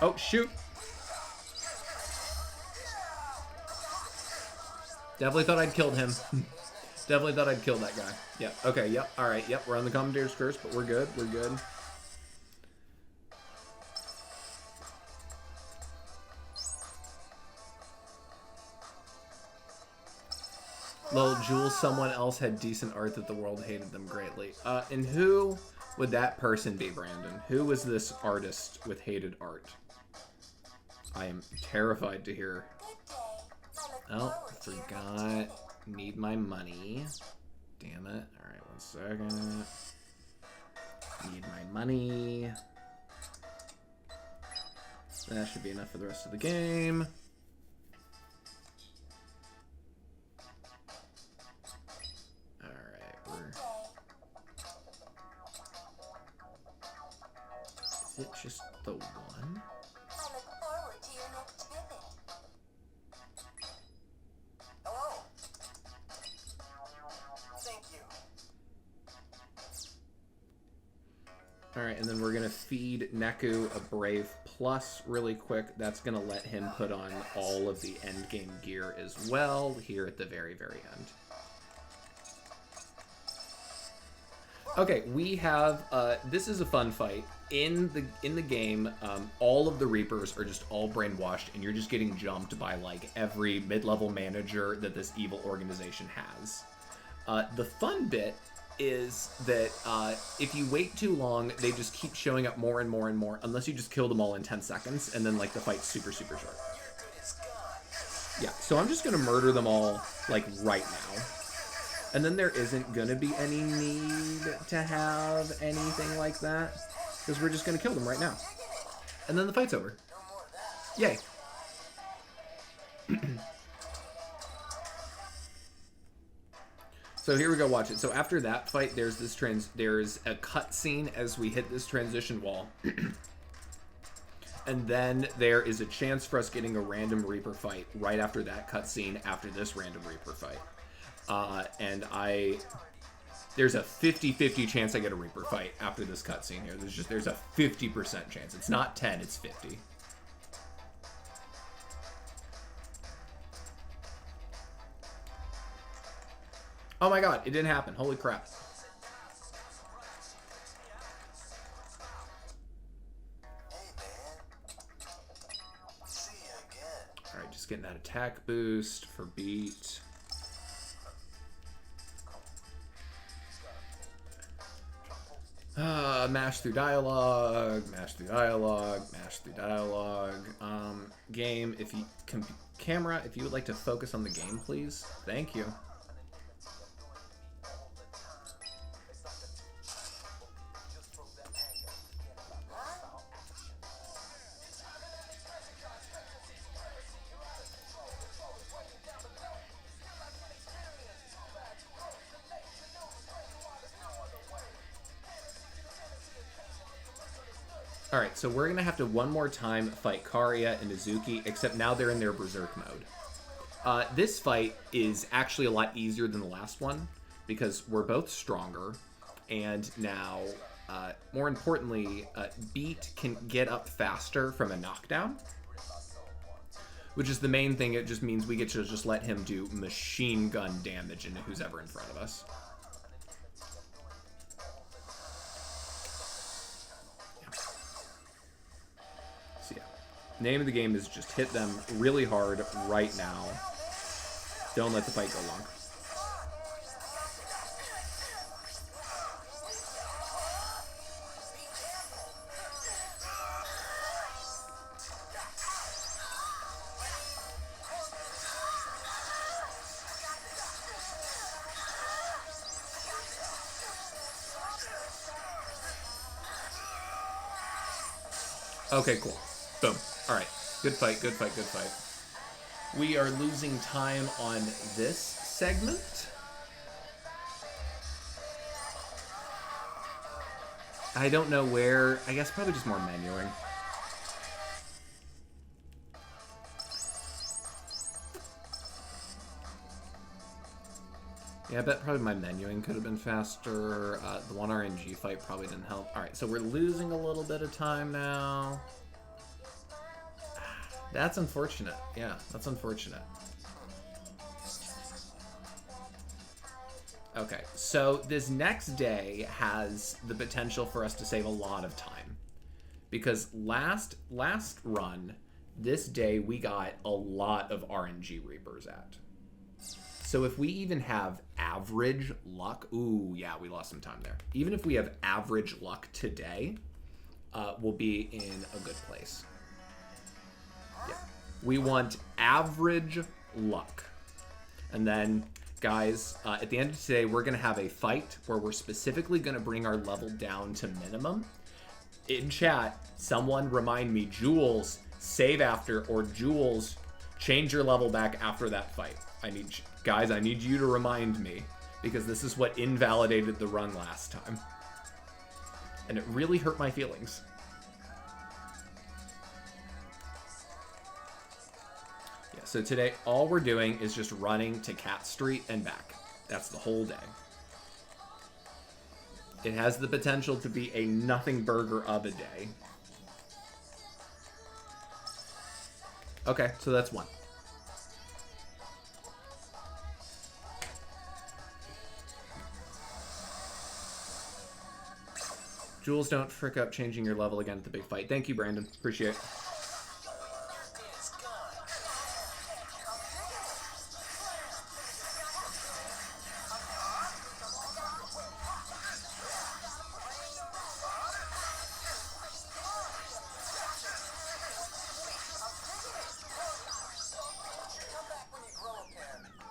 Oh, shoot! Definitely thought I'd killed him. Definitely thought I'd kill that guy. Yep. Okay, yep. Alright, yep. We're on the Commentator's Curse, but we're good. We're good. Lol, Jules, someone else had decent art that the world hated them greatly. And who would that person be, Brandon? Who was this artist with hated art? I am terrified to hear. Oh, forgot. Need my money. Damn it. Alright, 1 second. Need my money. That should be enough for the rest of the game. Alright, Is it just the one? I look forward to your next visit. Hello. Thank you. Alright, and then we're going to feed Neku a Brave Plus really quick. That's going to let him put on all of the endgame gear as well here at the very, very end. Okay, we have, this is a fun fight. In the game, all of the Reapers are just all brainwashed, and you're just getting jumped by, like, every mid-level manager that this evil organization has. The fun bit is that if you wait too long, they just keep showing up more and more and more, unless you just kill them all in 10 seconds, and then, like, the fight's super, super short. Yeah, so I'm just gonna murder them all, like, right now. And then there isn't gonna be any need to have anything like that, because we're just gonna kill them right now. And then the fight's over. Yay. So here we go, watch it. So after that fight, there's this there's a cutscene as we hit this transition wall. And then there is a chance for us getting a random Reaper fight right after that cutscene, after this random Reaper fight. And there's a 50-50 chance I get a Reaper fight after this cutscene here. There's a 50% chance. It's not 10, it's 50. Oh my god, it didn't happen. Holy crap. Alright, just getting that attack boost for beat. Mash through dialogue, mash through dialogue, mash through dialogue. Game, if you camera, if you would like to focus on the game, please. Thank you. Alright, so we're going to have to one more time fight Karia and Izuki, except now they're in their Berserk mode. This fight is actually a lot easier than the last one, because we're both stronger, and now, more importantly, Beat can get up faster from a knockdown, which is the main thing. It just means we get to just let him do machine gun damage into who's ever in front of us. Name of the game is just hit them really hard right now. Don't let the fight go long. Okay, cool. Boom. Alright. Good fight, good fight, good fight. We are losing time on this segment. I don't know where. I guess probably just more menuing. Yeah, I bet probably my menuing could have been faster. The one RNG fight probably didn't help. Alright, so we're losing a little bit of time now. That's unfortunate. Yeah, that's unfortunate. Okay, so this next day has the potential for us to save a lot of time. Because last run, this day we got a lot of RNG Reapers at. So if we even have average luck, ooh, yeah, we lost some time there. Even if we have average luck today, we'll be in a good place. Yeah. We want average luck. And then, guys, at the end of today, we're going to have a fight where we're specifically going to bring our level down to minimum. In chat, someone remind me, Jules, save after, or Jules, change your level back after that fight. Guys, I need you to remind me, because this is what invalidated the run last time. And it really hurt my feelings. Yeah, so today, all we're doing is just running to Cat Street and back. That's the whole day. It has the potential to be a nothing burger of a day. Okay, so that's one. Jules, don't frick up changing your level again at the big fight. Thank you, Brandon. Appreciate it.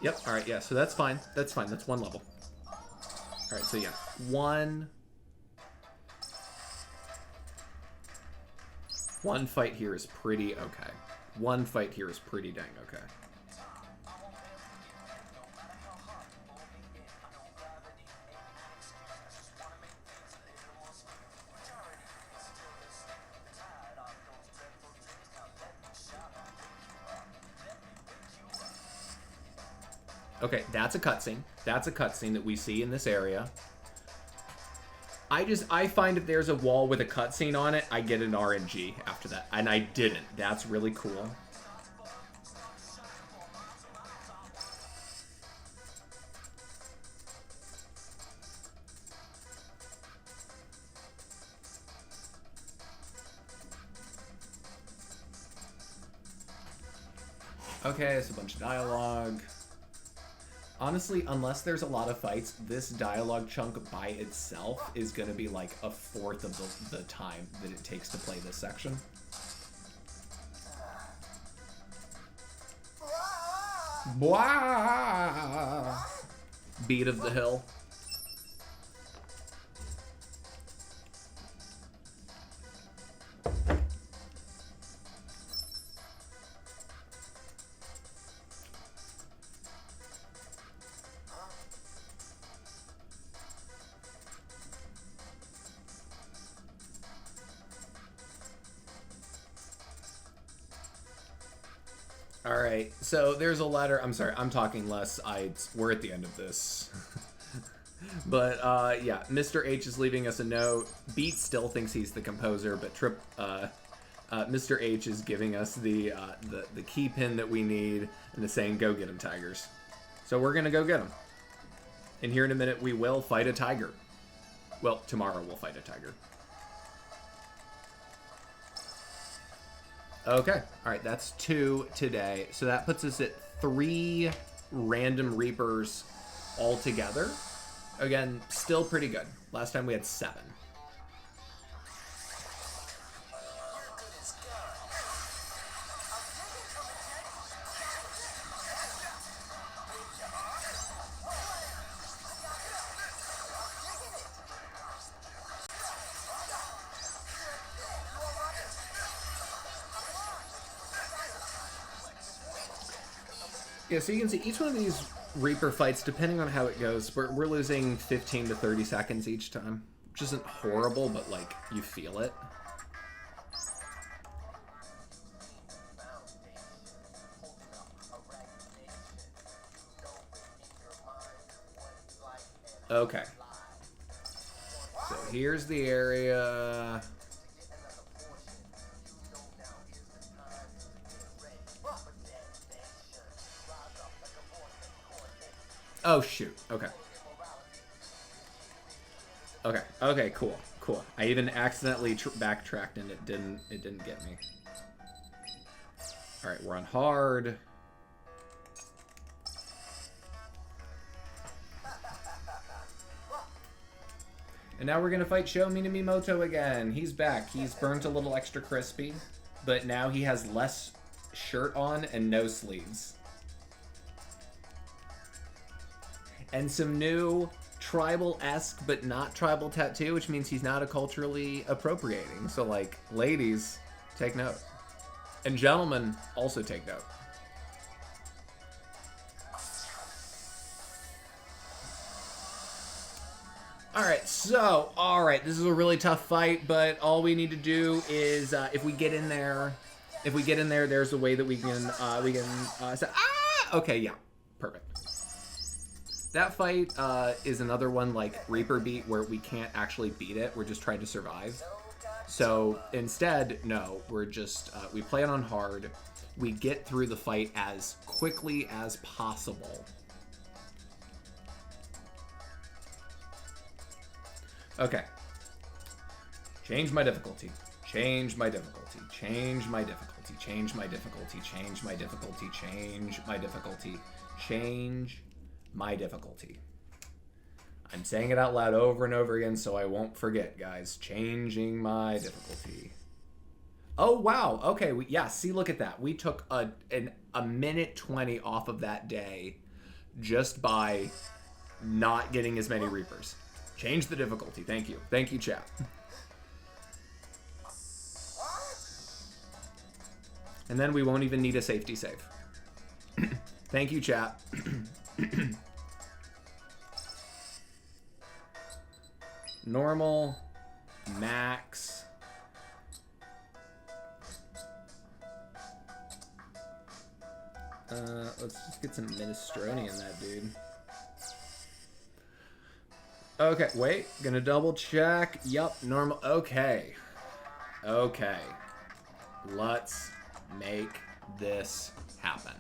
Yep, alright, yeah, so that's fine. That's fine, that's one level. Alright, so yeah, one fight here is pretty okay. One fight here is pretty dang okay. Okay, that's a cutscene. That's a cutscene that we see in this area. I find if there's a wall with a cutscene on it, I get an RNG after that. And I didn't. That's really cool. Okay, it's a bunch of dialogue. Honestly, unless there's a lot of fights, this dialogue chunk by itself is going to be like a fourth of the time that it takes to play this section. Blah! Beat of the hill. Alright, so there's a letter. I'm sorry, I'm talking less. We're at the end of this. But, yeah, Mr. H is leaving us a note. Beat still thinks he's the composer, but Mr. H is giving us the key pin that we need and is saying, go get him, tigers. So we're gonna go get him. And here in a minute, we will fight a tiger. Well, tomorrow we'll fight a tiger. Okay, alright, that's 2 today. So that puts us at 3 random Reapers altogether. Again, still pretty good. Last time we had 7. Yeah, so you can see each one of these Reaper fights, depending on how it goes, we're losing 15 to 30 seconds each time. Which isn't horrible, but, like, you feel it. Okay. So here's the area. Oh shoot. Okay. Okay. Okay. Cool. Cool. I even accidentally backtracked and it didn't get me. All right. We're on hard. And now we're gonna fight Sho Minamimoto again. He's back. He's burnt a little extra crispy, but now he has less shirt on and no sleeves. And some new tribal-esque but not tribal tattoo, which means he's not a culturally appropriating. So, like, ladies, take note. And gentlemen, also take note. Alright, so, alright, this is a really tough fight, but all we need to do is, if we get in there, there's a way that we can say, ah! Okay, yeah, perfect. That fight is another one like Reaper beat where we can't actually beat it. We're just trying to survive. So instead, no, we're just, we play it on hard. We get through the fight as quickly as possible. Okay. Change my difficulty. Change my difficulty. Change my difficulty. Change my difficulty. Change my difficulty. Change my difficulty. Change my difficulty. I'm saying it out loud over and over again so I won't forget, guys. Changing my difficulty. Oh, wow. Okay. Yeah, see, look at that. We took a minute 20 off of that day just by not getting as many Reapers. Change the difficulty. Thank you. Thank you, chat. And then we won't even need a safety save. Thank you, chat. Normal, max. Let's just get some minestrone in that, dude. Okay, wait. Gonna double check. Yup, normal. Okay. Okay. Let's make this happen.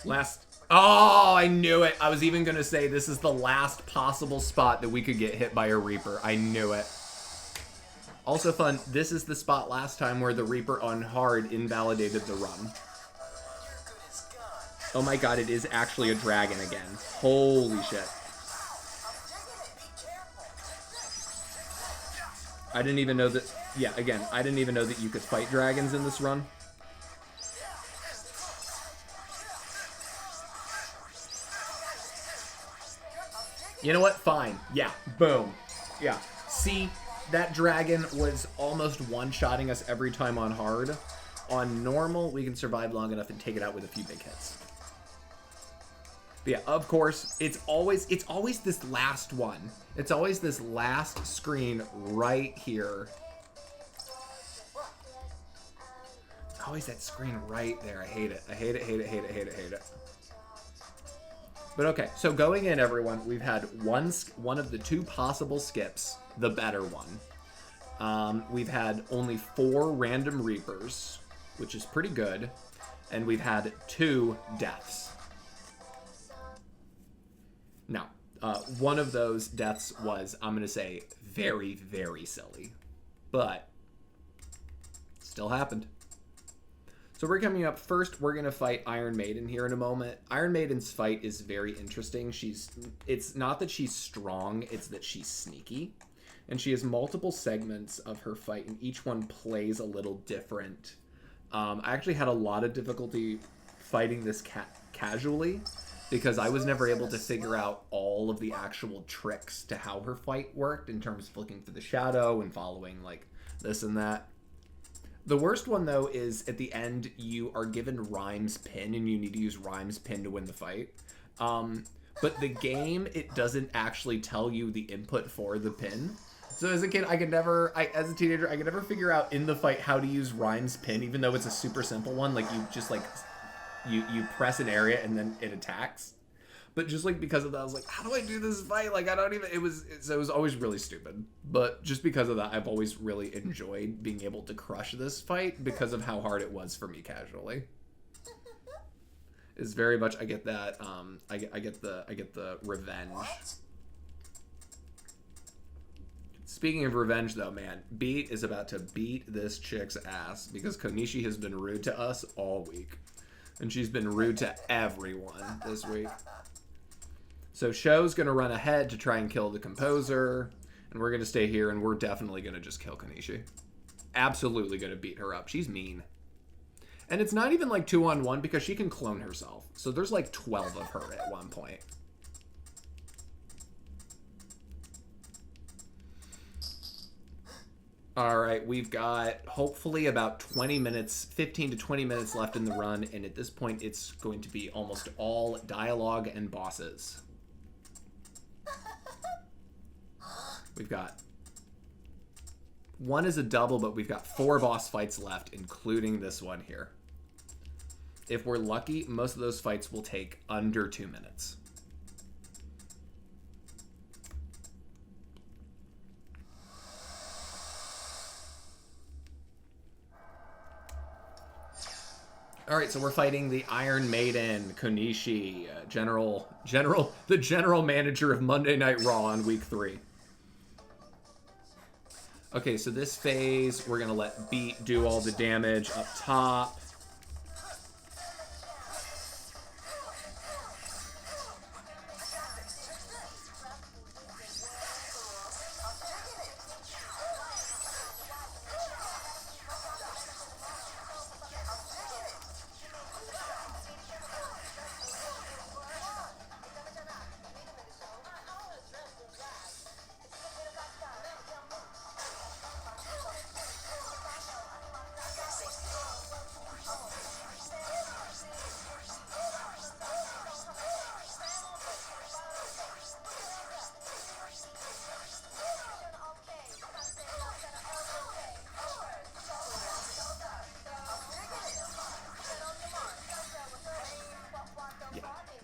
Last... Oh, I knew it. I was even going to say this is the last possible spot that we could get hit by a Reaper. I knew it. Also fun, this is the spot last time where the Reaper on hard invalidated the run. Oh my god, it is actually a dragon again. Holy shit. I didn't even know that... Yeah, again, I didn't even know that you could fight dragons in this run. You know what? Fine. Yeah. Boom. Yeah. See, that dragon was almost one-shotting us every time on hard. On normal, we can survive long enough and take it out with a few big hits. But yeah, of course, it's always this last one. It's always this last screen right here. Always that screen right there. I hate it. I hate it, hate it, hate it, hate it, hate it. But okay, so going in, everyone, we've had one of the two possible skips, the better one. We've had only 4 random Reapers, which is pretty good, and we've had 2 deaths. Now, one of those deaths was, I'm going to say, very, very silly, but still happened. So we're coming up first. We're gonna fight Iron Maiden here in a moment. Iron Maiden's fight is very interesting. It's not that she's strong, it's that she's sneaky, and she has multiple segments of her fight, and each one plays a little different. I actually had a lot of difficulty fighting this casually because I was never able to figure out all of the actual tricks to how her fight worked in terms of looking for the shadow and following like this and that. The worst one, though, is at the end, you are given Rhyme's pin, and you need to use Rhyme's pin to win the fight. But the game, it doesn't actually tell you the input for the pin. So as a kid, as a teenager, I could never figure out in the fight how to use Rhyme's pin, even though it's a super simple one. Like, you just, like, you press an area, and then it attacks. But just, like, because of that, I was like, how do I do this fight? Like, I don't even... It was always really stupid. But just because of that, I've always really enjoyed being able to crush this fight because of how hard it was for me casually. It's very much... I get that. I get the revenge. Speaking of revenge, though, man, Beat is about to beat this chick's ass because Konishi has been rude to us all week. And she's been rude to everyone this week. So Sho's going to run ahead to try and kill the composer, and we're going to stay here, and we're definitely going to just kill Konishi. Absolutely going to beat her up. She's mean. And it's not even like 2-on-1 because she can clone herself. So there's like 12 of her at one point. All right, we've got hopefully about 20 minutes, 15 to 20 minutes left in the run, and at this point it's going to be almost all dialogue and bosses. We've got... One is a double, but we've got 4 boss fights left, including this one here. If we're lucky, most of those fights will take under 2 minutes. All right, so we're fighting the Iron Maiden, Konishi, the general manager of Monday Night Raw on week 3. Okay, so this phase, we're gonna let Beat do all the damage up top.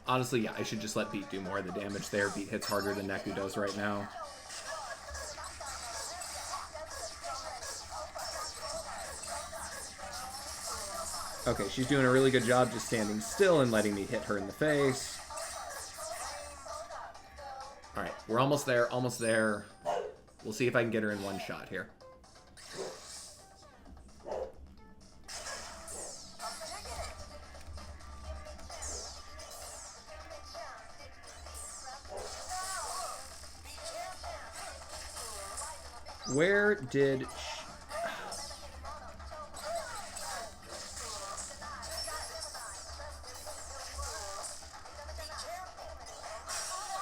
Honestly, yeah, I should just let Beat do more of the damage there. Beat hits harder than Neku does right now. Okay, she's doing a really good job just standing still and letting me hit her in the face. Alright, we're almost there, almost there. We'll see if I can get her in one shot here. Where did...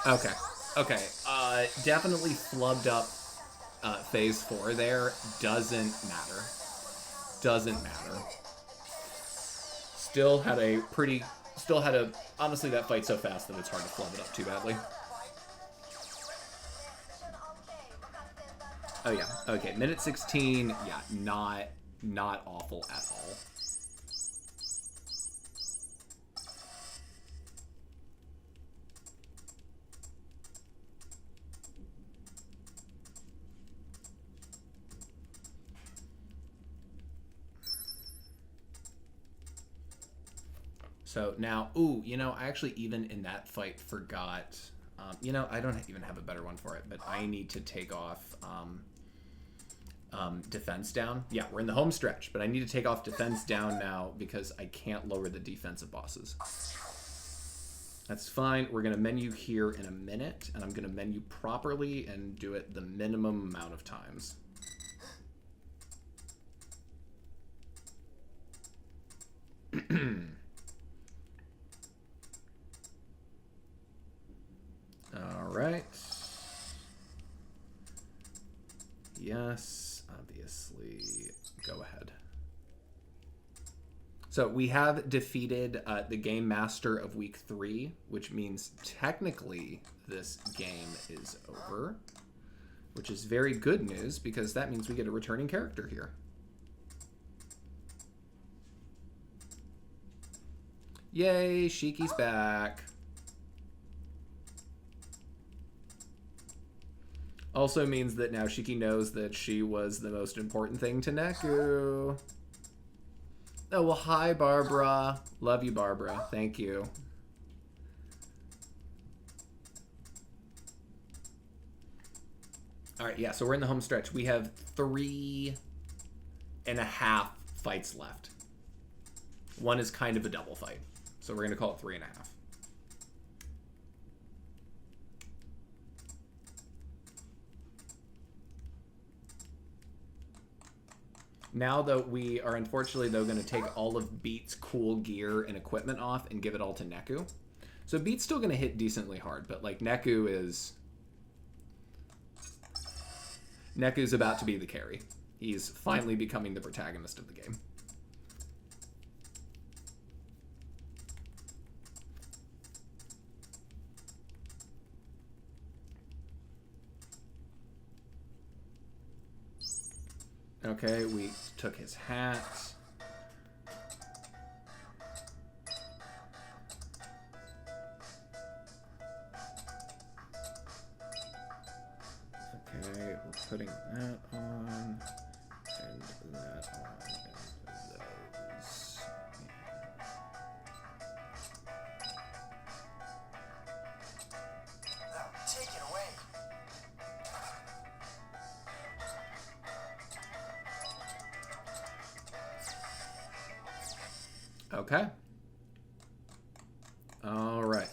Okay. Okay. Definitely flubbed up phase 4 there. Doesn't matter. Doesn't matter. Still had a pretty... Still had a... Honestly, that fight's so fast that it's hard to flub it up too badly. Oh, yeah. Okay, minute 16. Yeah, not awful at all. So now, ooh, you know, I actually even in that fight forgot, you know, I don't even have a better one for it, but I need to take off defense down. Yeah, we're in the home stretch, but I need to take off defense down now because I can't lower the defensive bosses. That's fine. We're going to menu here in a minute, and I'm going to menu properly and do it the minimum amount of times. All right. Yes, obviously. Go ahead. So we have defeated the game master of week 3, which means technically this game is over, which is very good news because that means we get a returning character here. Yay, Shiki's back. Also means that now Shiki knows that she was the most important thing to Neku. Oh, well, hi, Barbara. Love you, Barbara. Thank you. All right, yeah, so we're in the home stretch. We have 3.5 fights left. One is kind of a double fight. So we're going to call it 3.5. Now, though, we are unfortunately, though, going to take all of Beat's cool gear and equipment off and give it all to Neku. So Beat's still going to hit decently hard, but, like, Neku's about to be the carry. He's finally becoming the protagonist of the game. Okay, we took his hat. Okay, we're putting that on, and that on, and those. Now, take it away. Okay. All right.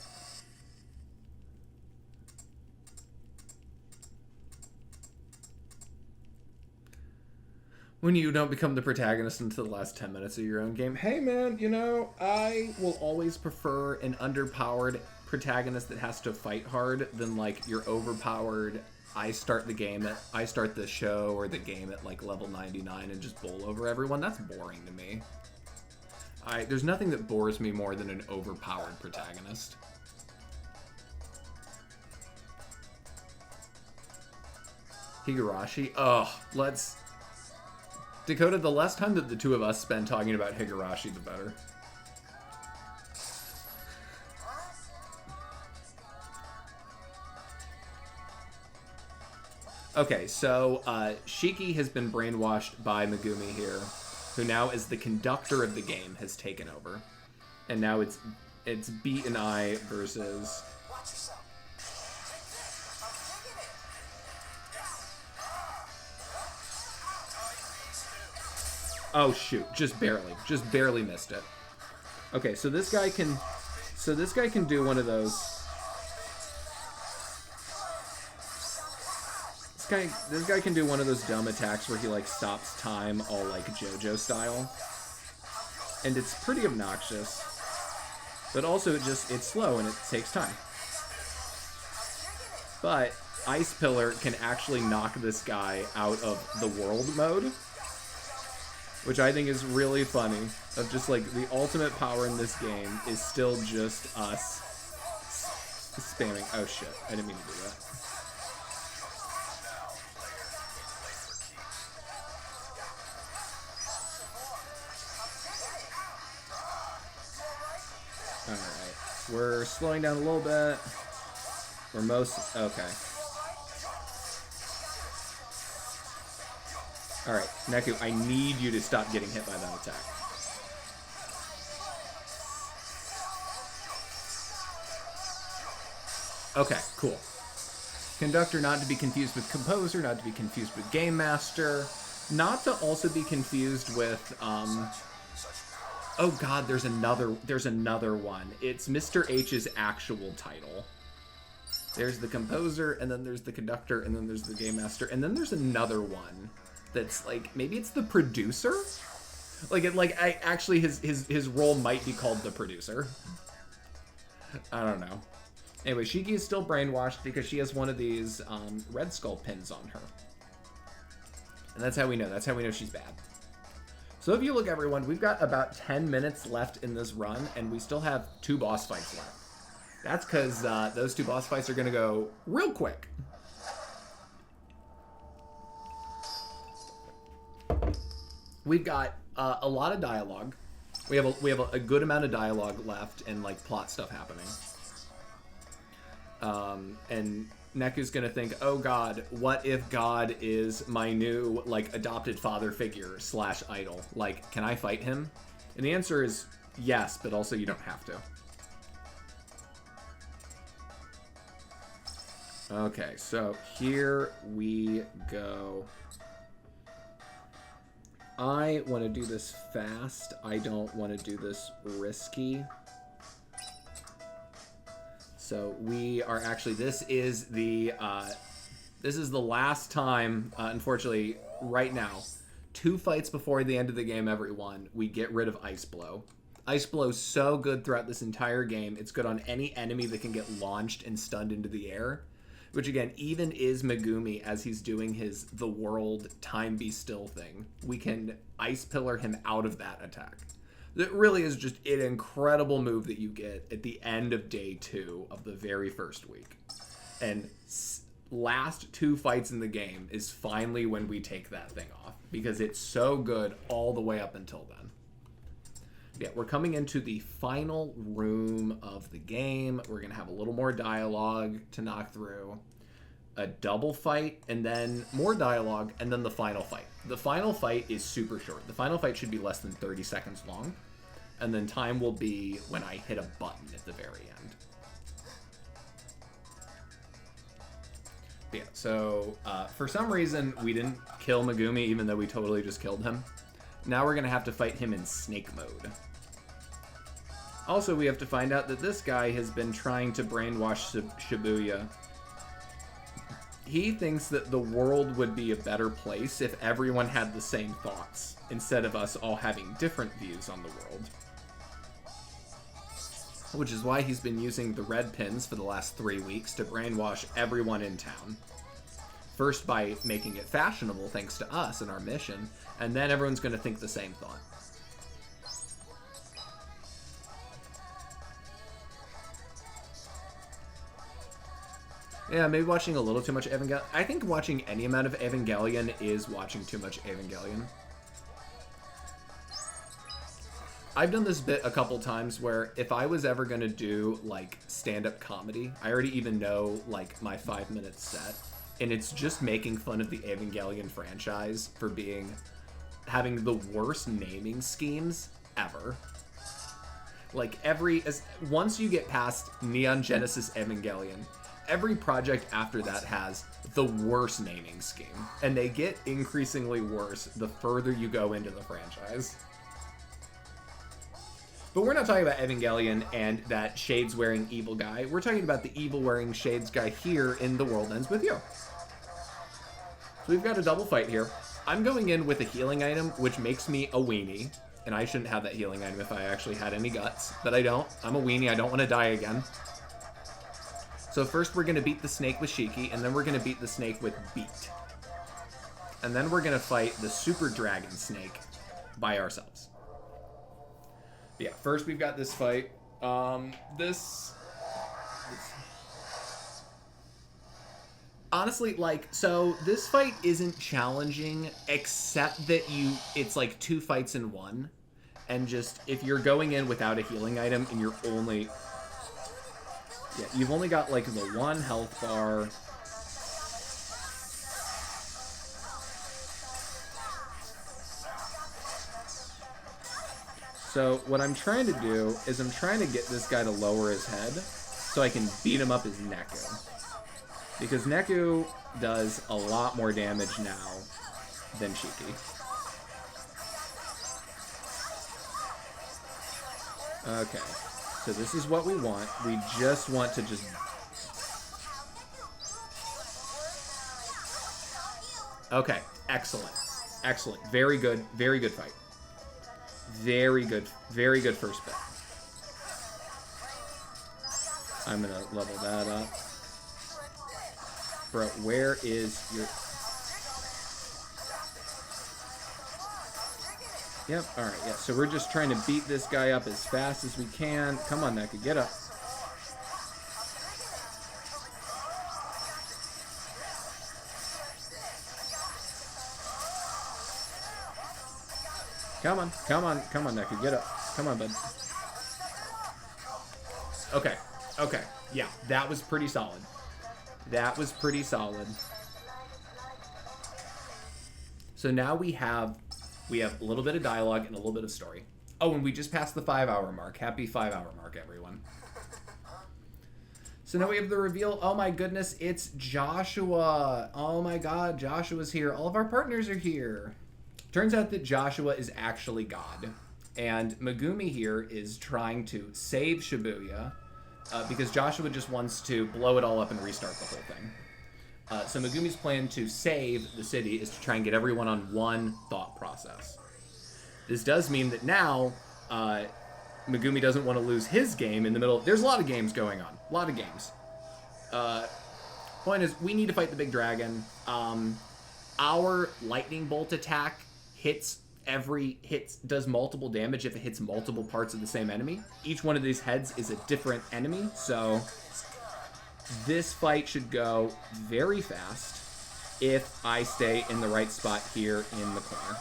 When you don't become the protagonist until the last 10 minutes of your own game. Hey man, you know, I will always prefer an underpowered protagonist that has to fight hard than like your overpowered I start the show or the game at like level 99 and just bowl over everyone. That's boring to me. There's nothing that bores me more than an overpowered protagonist. Higurashi? Oh, let's... Dakota, the less time that the two of us spend talking about Higurashi, the better. Okay, so Shiki has been brainwashed by Megumi here, who now, as the conductor of the game, has taken over. And now it's Beat and I versus... Watch yourself. Take this. I'm taking it. Oh shoot, just barely missed it. Okay, so this guy can do one of those. This guy can do one of those dumb attacks where he like stops time all like JoJo style. And it's pretty obnoxious. But also it's slow and it takes time. But Ice Pillar can actually knock this guy out of the world mode, which I think is really funny. Of just like the ultimate power in this game is still just us spamming. Oh shit, I didn't mean to do that. Alright, we're slowing down a little bit. We're most... okay. Alright, Neku, I need you to stop getting hit by that attack. Okay, cool. Conductor, not to be confused with composer, not to be confused with game master, not to also be confused with, oh god, there's another one. It's Mr. H's actual title. There's the composer, and then there's the conductor, and then there's the game master, and then there's another one that's like, maybe it's the producer? Actually his role might be called the producer. I don't know. Anyway, Shiki is still brainwashed because she has one of these Red Skull pins on her. And that's how we know. That's how we know she's bad. So if you look, everyone, we've got about 10 minutes left in this run, and we still have 2 boss fights left. That's because those 2 boss fights are going to go real quick. We've got a lot of dialogue. We have a good amount of dialogue left and like plot stuff happening. And Neku's gonna think, oh god, what if God is my new, like, adopted father figure / idol? Like, can I fight him? And the answer is yes, but also you don't have to. Okay, so here we go. I want to do this fast. I don't want to do this risky. So we are actually, this is the last time, unfortunately, right now, 2 fights before the end of the game, everyone, we get rid of Ice Blow. Ice Blow's so good throughout this entire game. It's good on any enemy that can get launched and stunned into the air. Which again, even is Megumi as he's doing his the world time be still thing. We can Ice Pillar him out of that attack. That really is just an incredible move that you get at the end of day 2 of the very first week. And last 2 fights in the game is finally when we take that thing off, because it's so good all the way up until then. Yeah, we're coming into the final room of the game. We're going to have a little more dialogue to knock through. A double fight, and then more dialogue, and then the final fight. The final fight is super short. The final fight should be less than 30 seconds long, and then time will be when I hit a button at the very end. Yeah, so for some reason, we didn't kill Megumi, even though we totally just killed him. Now we're going to have to fight him in snake mode. Also, we have to find out that this guy has been trying to brainwash Shibuya. He thinks that the world would be a better place if everyone had the same thoughts, instead of us all having different views on the world. Which is why he's been using the red pins for the last 3 weeks to brainwash everyone in town. First by making it fashionable thanks to us and our mission, and then everyone's going to think the same thought. Yeah, maybe watching a little too much Evangelion. I think watching any amount of Evangelion is watching too much Evangelion. I've done this bit a couple times where if I was ever going to do, like, stand-up comedy, I already even know, like, my 5-minute set, and it's just making fun of the Evangelion franchise for having the worst naming schemes ever. Like, once you get past Neon Genesis Evangelion, every project after that has the worst naming scheme, and they get increasingly worse the further you go into the franchise. But we're not talking about Evangelion and that shades-wearing evil guy. We're talking about the evil-wearing shades guy here in The World Ends With You. So we've got a double fight here. I'm going in with a healing item, which makes me a weenie, and I shouldn't have that healing item if I actually had any guts, but I don't. I'm a weenie. I don't want to die again. So first we're going to beat the snake with Shiki, and then we're going to beat the snake with Beat. And then we're going to fight the super dragon snake by ourselves. Yeah, first we've got this fight. Honestly, like, so this fight isn't challenging, except that it's like 2 fights in one. And just, if you're going in without a healing item and you're only... Yeah, you've only got, like, the 1 health bar. So, what I'm trying to do is I'm trying to get this guy to lower his head so I can beat him up as Neku. Because Neku does a lot more damage now than Shiki. Okay. So this is what we want. We just want to just... Okay, excellent. Excellent. Very good fight. Very good first bit. I'm gonna level that up. Bro, where is your... Yep, alright, yeah, so we're just trying to beat this guy up as fast as we can. Come on, Neku, get up. Come on, Neku, get up. Come on, bud. Okay, yeah, that was pretty solid. So now we have a little bit of dialogue and a little bit of story. Oh, and we just passed the 5-hour mark. Happy 5-hour mark, everyone. So now we have the reveal. Oh my goodness, it's Joshua. Oh my god, Joshua's here. All of our partners are here. Turns out that Joshua is actually God. And Megumi here is trying to save Shibuya because Joshua just wants to blow it all up and restart the whole thing. So Megumi's plan to save the city is to try and get everyone on one thought process. This does mean that now Megumi doesn't want to lose his game in the middle. There's a lot of games going on. A lot of games. Point is, we need to fight the big dragon. Our lightning bolt attack does multiple damage if it hits multiple parts of the same enemy. Each one of these heads is a different enemy, so this fight should go very fast if I stay in the right spot here in the corner.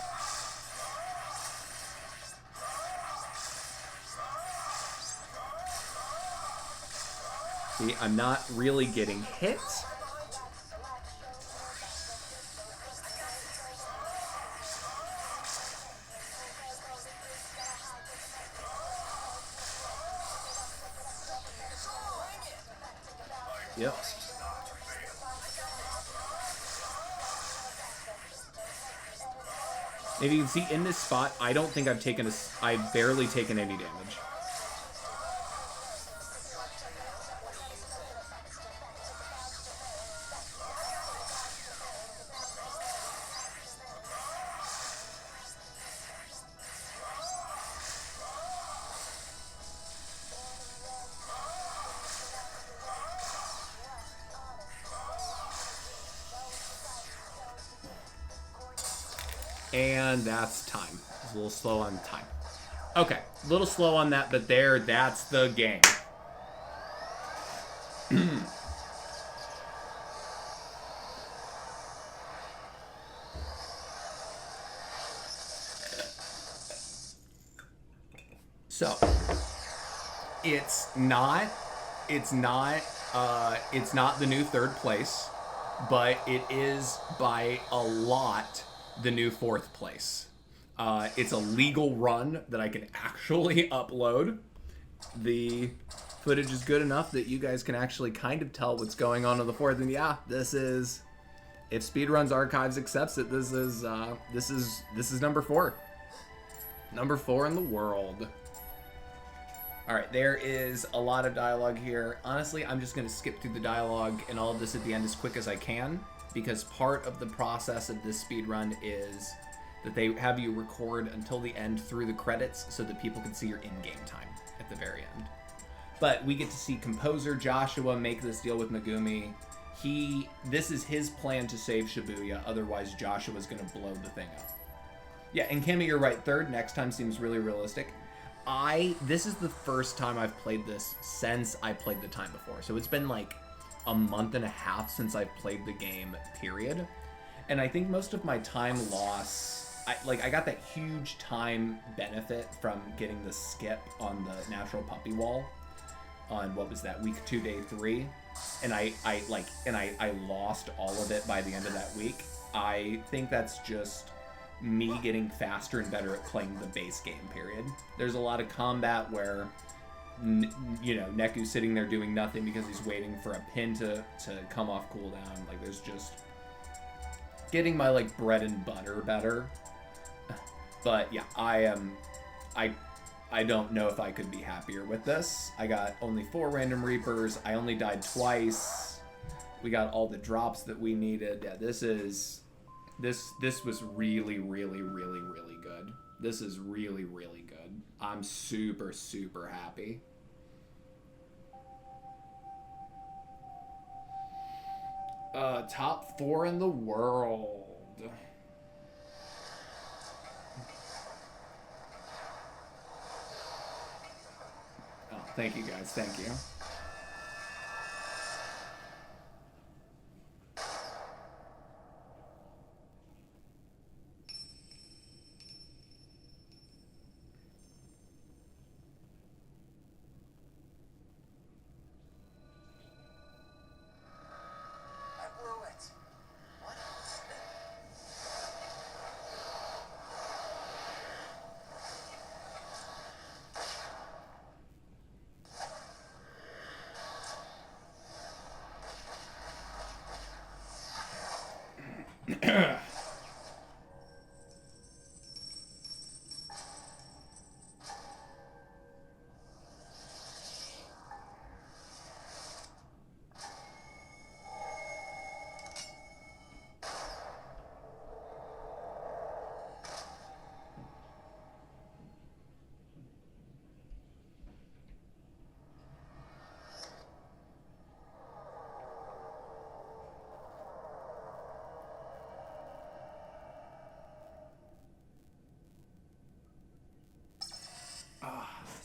See, I'm not really getting hit. Yep. If you can see in this spot, I don't think I've taken I've barely taken any damage. And that's time. It's a little slow on time. Okay, a little slow on that, but that's the game. So, it's not the new third place, but it is by a lot the new fourth place. It's a legal run that I can actually upload. The footage is good enough that you guys can actually kind of tell what's going on in the fourth. And yeah, this is, if Speedrun's Archives accepts it, this is number 4. Number 4 in the world. All right, there is a lot of dialogue here. Honestly, I'm just gonna skip through the dialogue and all of this at the end as quick as I can, because part of the process of this speedrun is that they have you record until the end through the credits so that people can see your in-game time at the very end. But we get to see composer Joshua make this deal with Megumi. This is his plan to save Shibuya, otherwise Joshua's gonna blow the thing up. Yeah, and Kimmy, you're right, third next time seems really realistic. This is the first time I've played this since I played the time before. So it's been like a month and a half since I've played the game, period. And I think most of my time loss, I got that huge time benefit from getting the skip on the natural puppy wall on, what was that, week 2, day 3. And I lost all of it by the end of that week. I think that's just me getting faster and better at playing the base game, period. There's a lot of combat where, you know, Neku's sitting there doing nothing because he's waiting for a pin to come off cooldown. Like, there's just getting my, like, bread and butter better. But yeah, I don't know if I could be happier with this. I got only 4 random Reapers. I only died twice. We got all the drops that we needed. Yeah, this was really, really, really, really good. This is really, really good. I'm super, super happy. Top 4 in the world. Oh, thank you guys, thank you.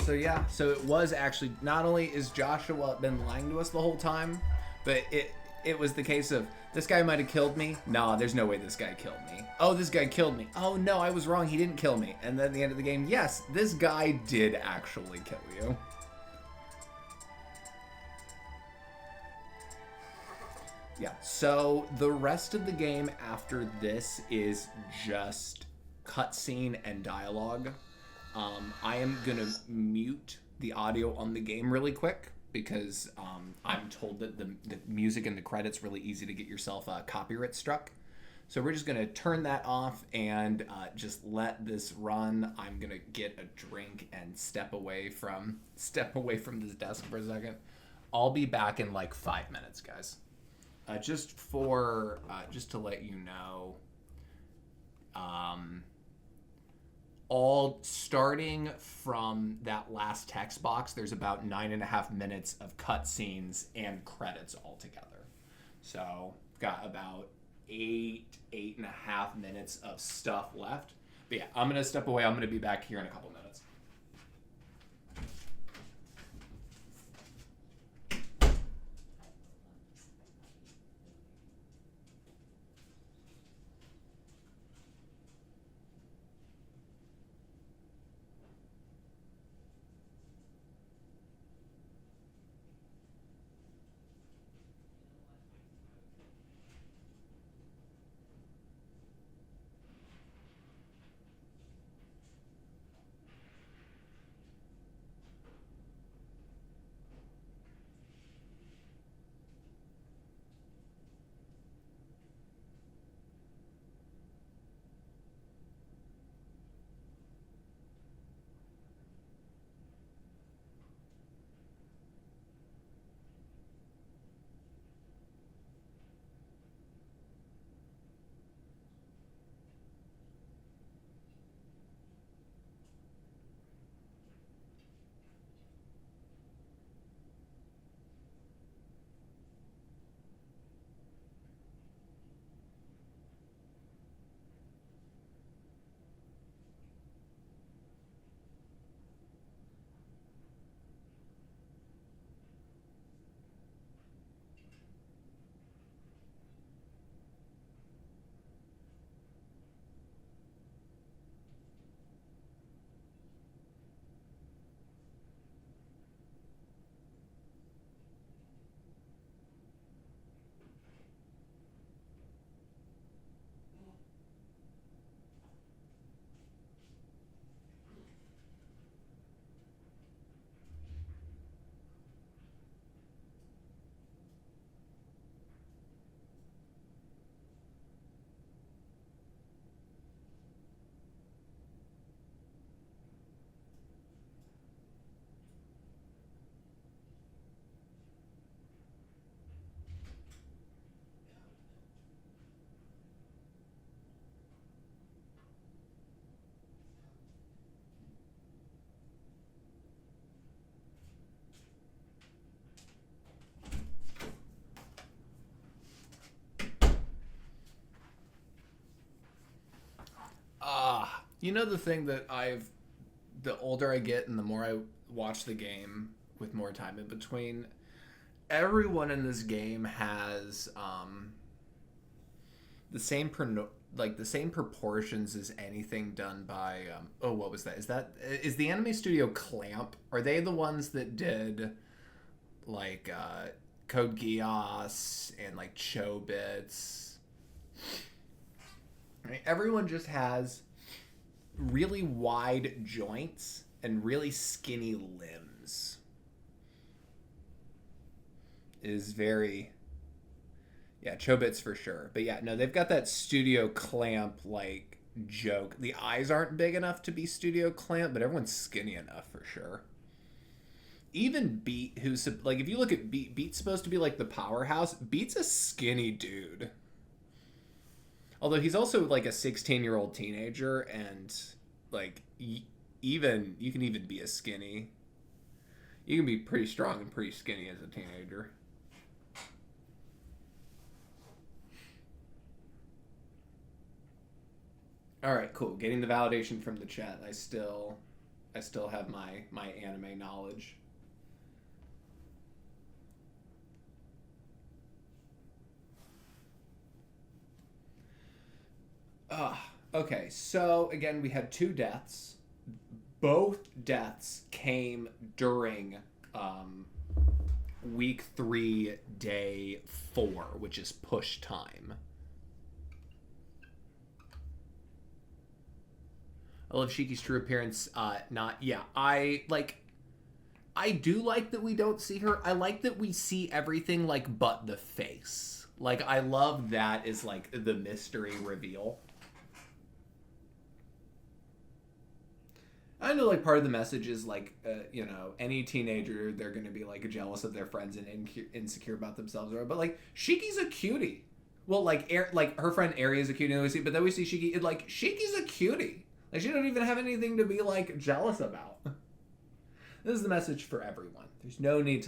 So yeah, so it was actually, not only is Joshua been lying to us the whole time, But it was the case of, this guy might have killed me. Nah, there's no way this guy killed me. Oh, this guy killed me. Oh no, I was wrong. He didn't kill me. And then at the end of the game, yes, this guy did actually kill you. Yeah, so the rest of the game after this is just cutscene and dialogue. I am gonna mute the audio on the game really quick because I'm told that the music in the credits really easy to get yourself copyright struck. So we're just gonna turn that off and just let this run. I'm gonna get a drink and step away from this desk for a second. I'll be back in like 5 minutes, guys. Just to let you know, all starting from that last text box, there's about 9.5 minutes of cutscenes and credits altogether. So got about 8.5 minutes of stuff left. But yeah, I'm gonna step away. I'm gonna be back here in a couple minutes. You know the thing that the older I get and the more I watch the game with more time in between, everyone in this game has the same proportions as anything done by what was that? Is the anime studio Clamp? Are they the ones that did like Code Geass and like Chobits? Right? Everyone just has really wide joints and really skinny limbs. Is very, yeah, Chobits for sure. But yeah, no, they've got that Studio Clamp like joke. The eyes aren't big enough to be Studio Clamp, but everyone's skinny enough for sure. Even Beat, who's like, if you look at Beat's supposed to be like the powerhouse. Beat's a skinny dude. Although he's also like a 16-year-old teenager, and like even you can even be a skinny. You can be pretty strong and pretty skinny as a teenager. All right, cool. Getting the validation from the chat. I still have my anime knowledge. Okay, so again, we had 2 deaths. Both deaths came during week 3, day 4, which is push time. I love Shiki's true appearance. I do like that we don't see her. I like that we see everything, like, but the face. Like, I love that is, like, the mystery reveal. I know, like, part of the message is, like, any teenager, they're going to be, like, jealous of their friends and insecure about themselves. But, like, Shiki's a cutie. Well, like, her friend Eri is a cutie, but then we see Shiki. Like, Shiki's a cutie. Like, she don't even have anything to be, like, jealous about. This is the message for everyone. There's no need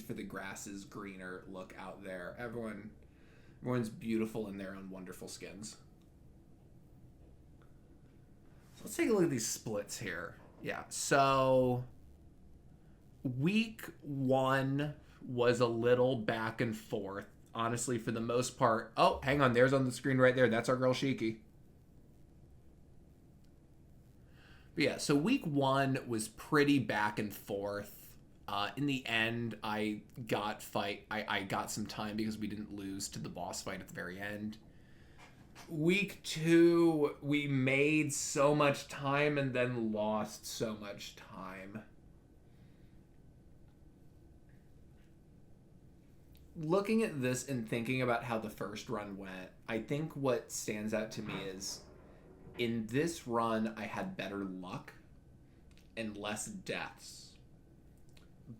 for the grass is greener look out there. Everyone's beautiful in their own wonderful skins. So let's take a look at these splits here. Yeah, so week 1 was a little back and forth. Honestly, for the most part. Oh, hang on. There's on the screen right there. That's our girl Shiki. But yeah, so week 1 was pretty back and forth. In the end, I got some time because we didn't lose to the boss fight at the very end. Week 2, we made so much time and then lost so much time. Looking at this and thinking about how the first run went, I think what stands out to me is in this run, I had better luck and less deaths.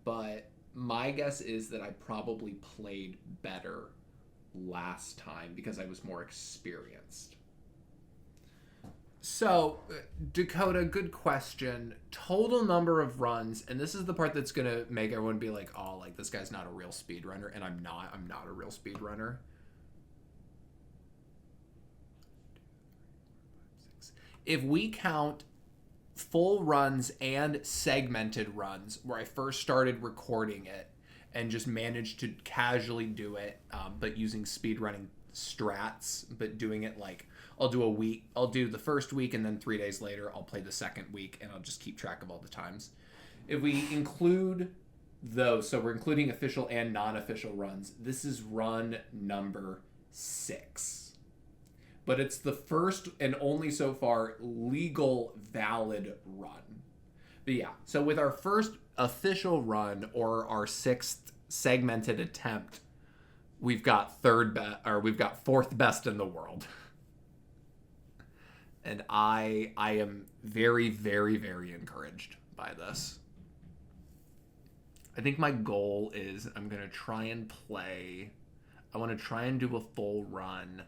But my guess is that I probably played better last time because I was more experienced. So, Dakota, good question. Total number of runs, and this is the part that's going to make everyone be like, oh, like, this guy's not a real speedrunner, and I'm not a real speedrunner. If we count full runs and segmented runs, where I first started recording it and just managed to casually do it, but using speedrunning strats, but doing it like, I'll do the first week, and then 3 days later, I'll play the second week, and I'll just keep track of all the times. If we include those, so we're including official and non-official runs, this is run number 6. But it's the first and only so far legal valid run. But yeah, so with our first official run or our 6th segmented attempt, we've got 4th best in the world. And I am very, very, very encouraged by this. I think my goal is I want to try and do a full run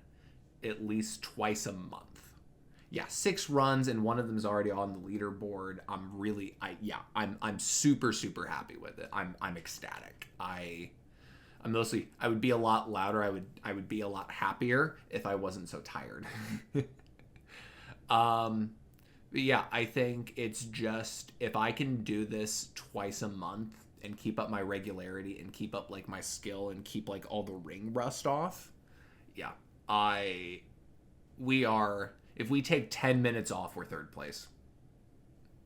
at least twice a month. Yeah, 6 runs and one of them is already on the leaderboard. I'm super, super happy with it. I'm ecstatic. I would be a lot louder. I would be a lot happier if I wasn't so tired. But yeah, I think it's just if I can do this twice a month and keep up my regularity and keep up like my skill and keep like all the ring rust off, yeah, if we take 10 minutes off, we're 3rd place.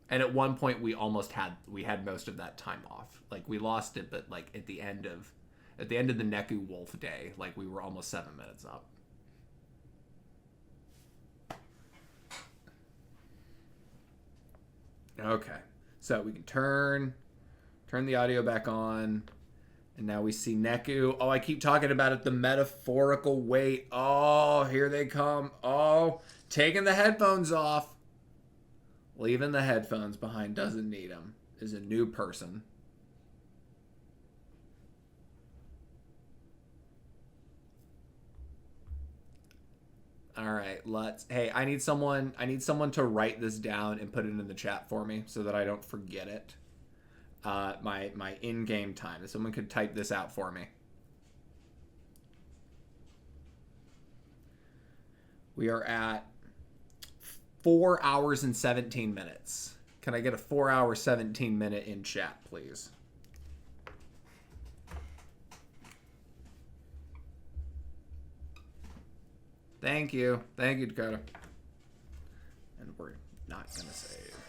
And at one point we had most of that time off. Like we lost it, but like at the end of the Neku Wolf day, like we were almost 7 minutes up. Okay. So we can turn the audio back on. And now we see Neku. Oh, I keep talking about it. The metaphorical weight. Oh, here they come. Oh, taking the headphones off. Leaving the headphones behind. Doesn't need them. Is a new person. All right, hey, I need someone to write this down and put it in the chat for me so that I don't forget it. My in-game time. If someone could type this out for me. We are at 4 hours and 17 minutes. Can I get a 4 hour 17 minute in chat, please? Thank you. Thank you, Dakota. And we're not gonna save.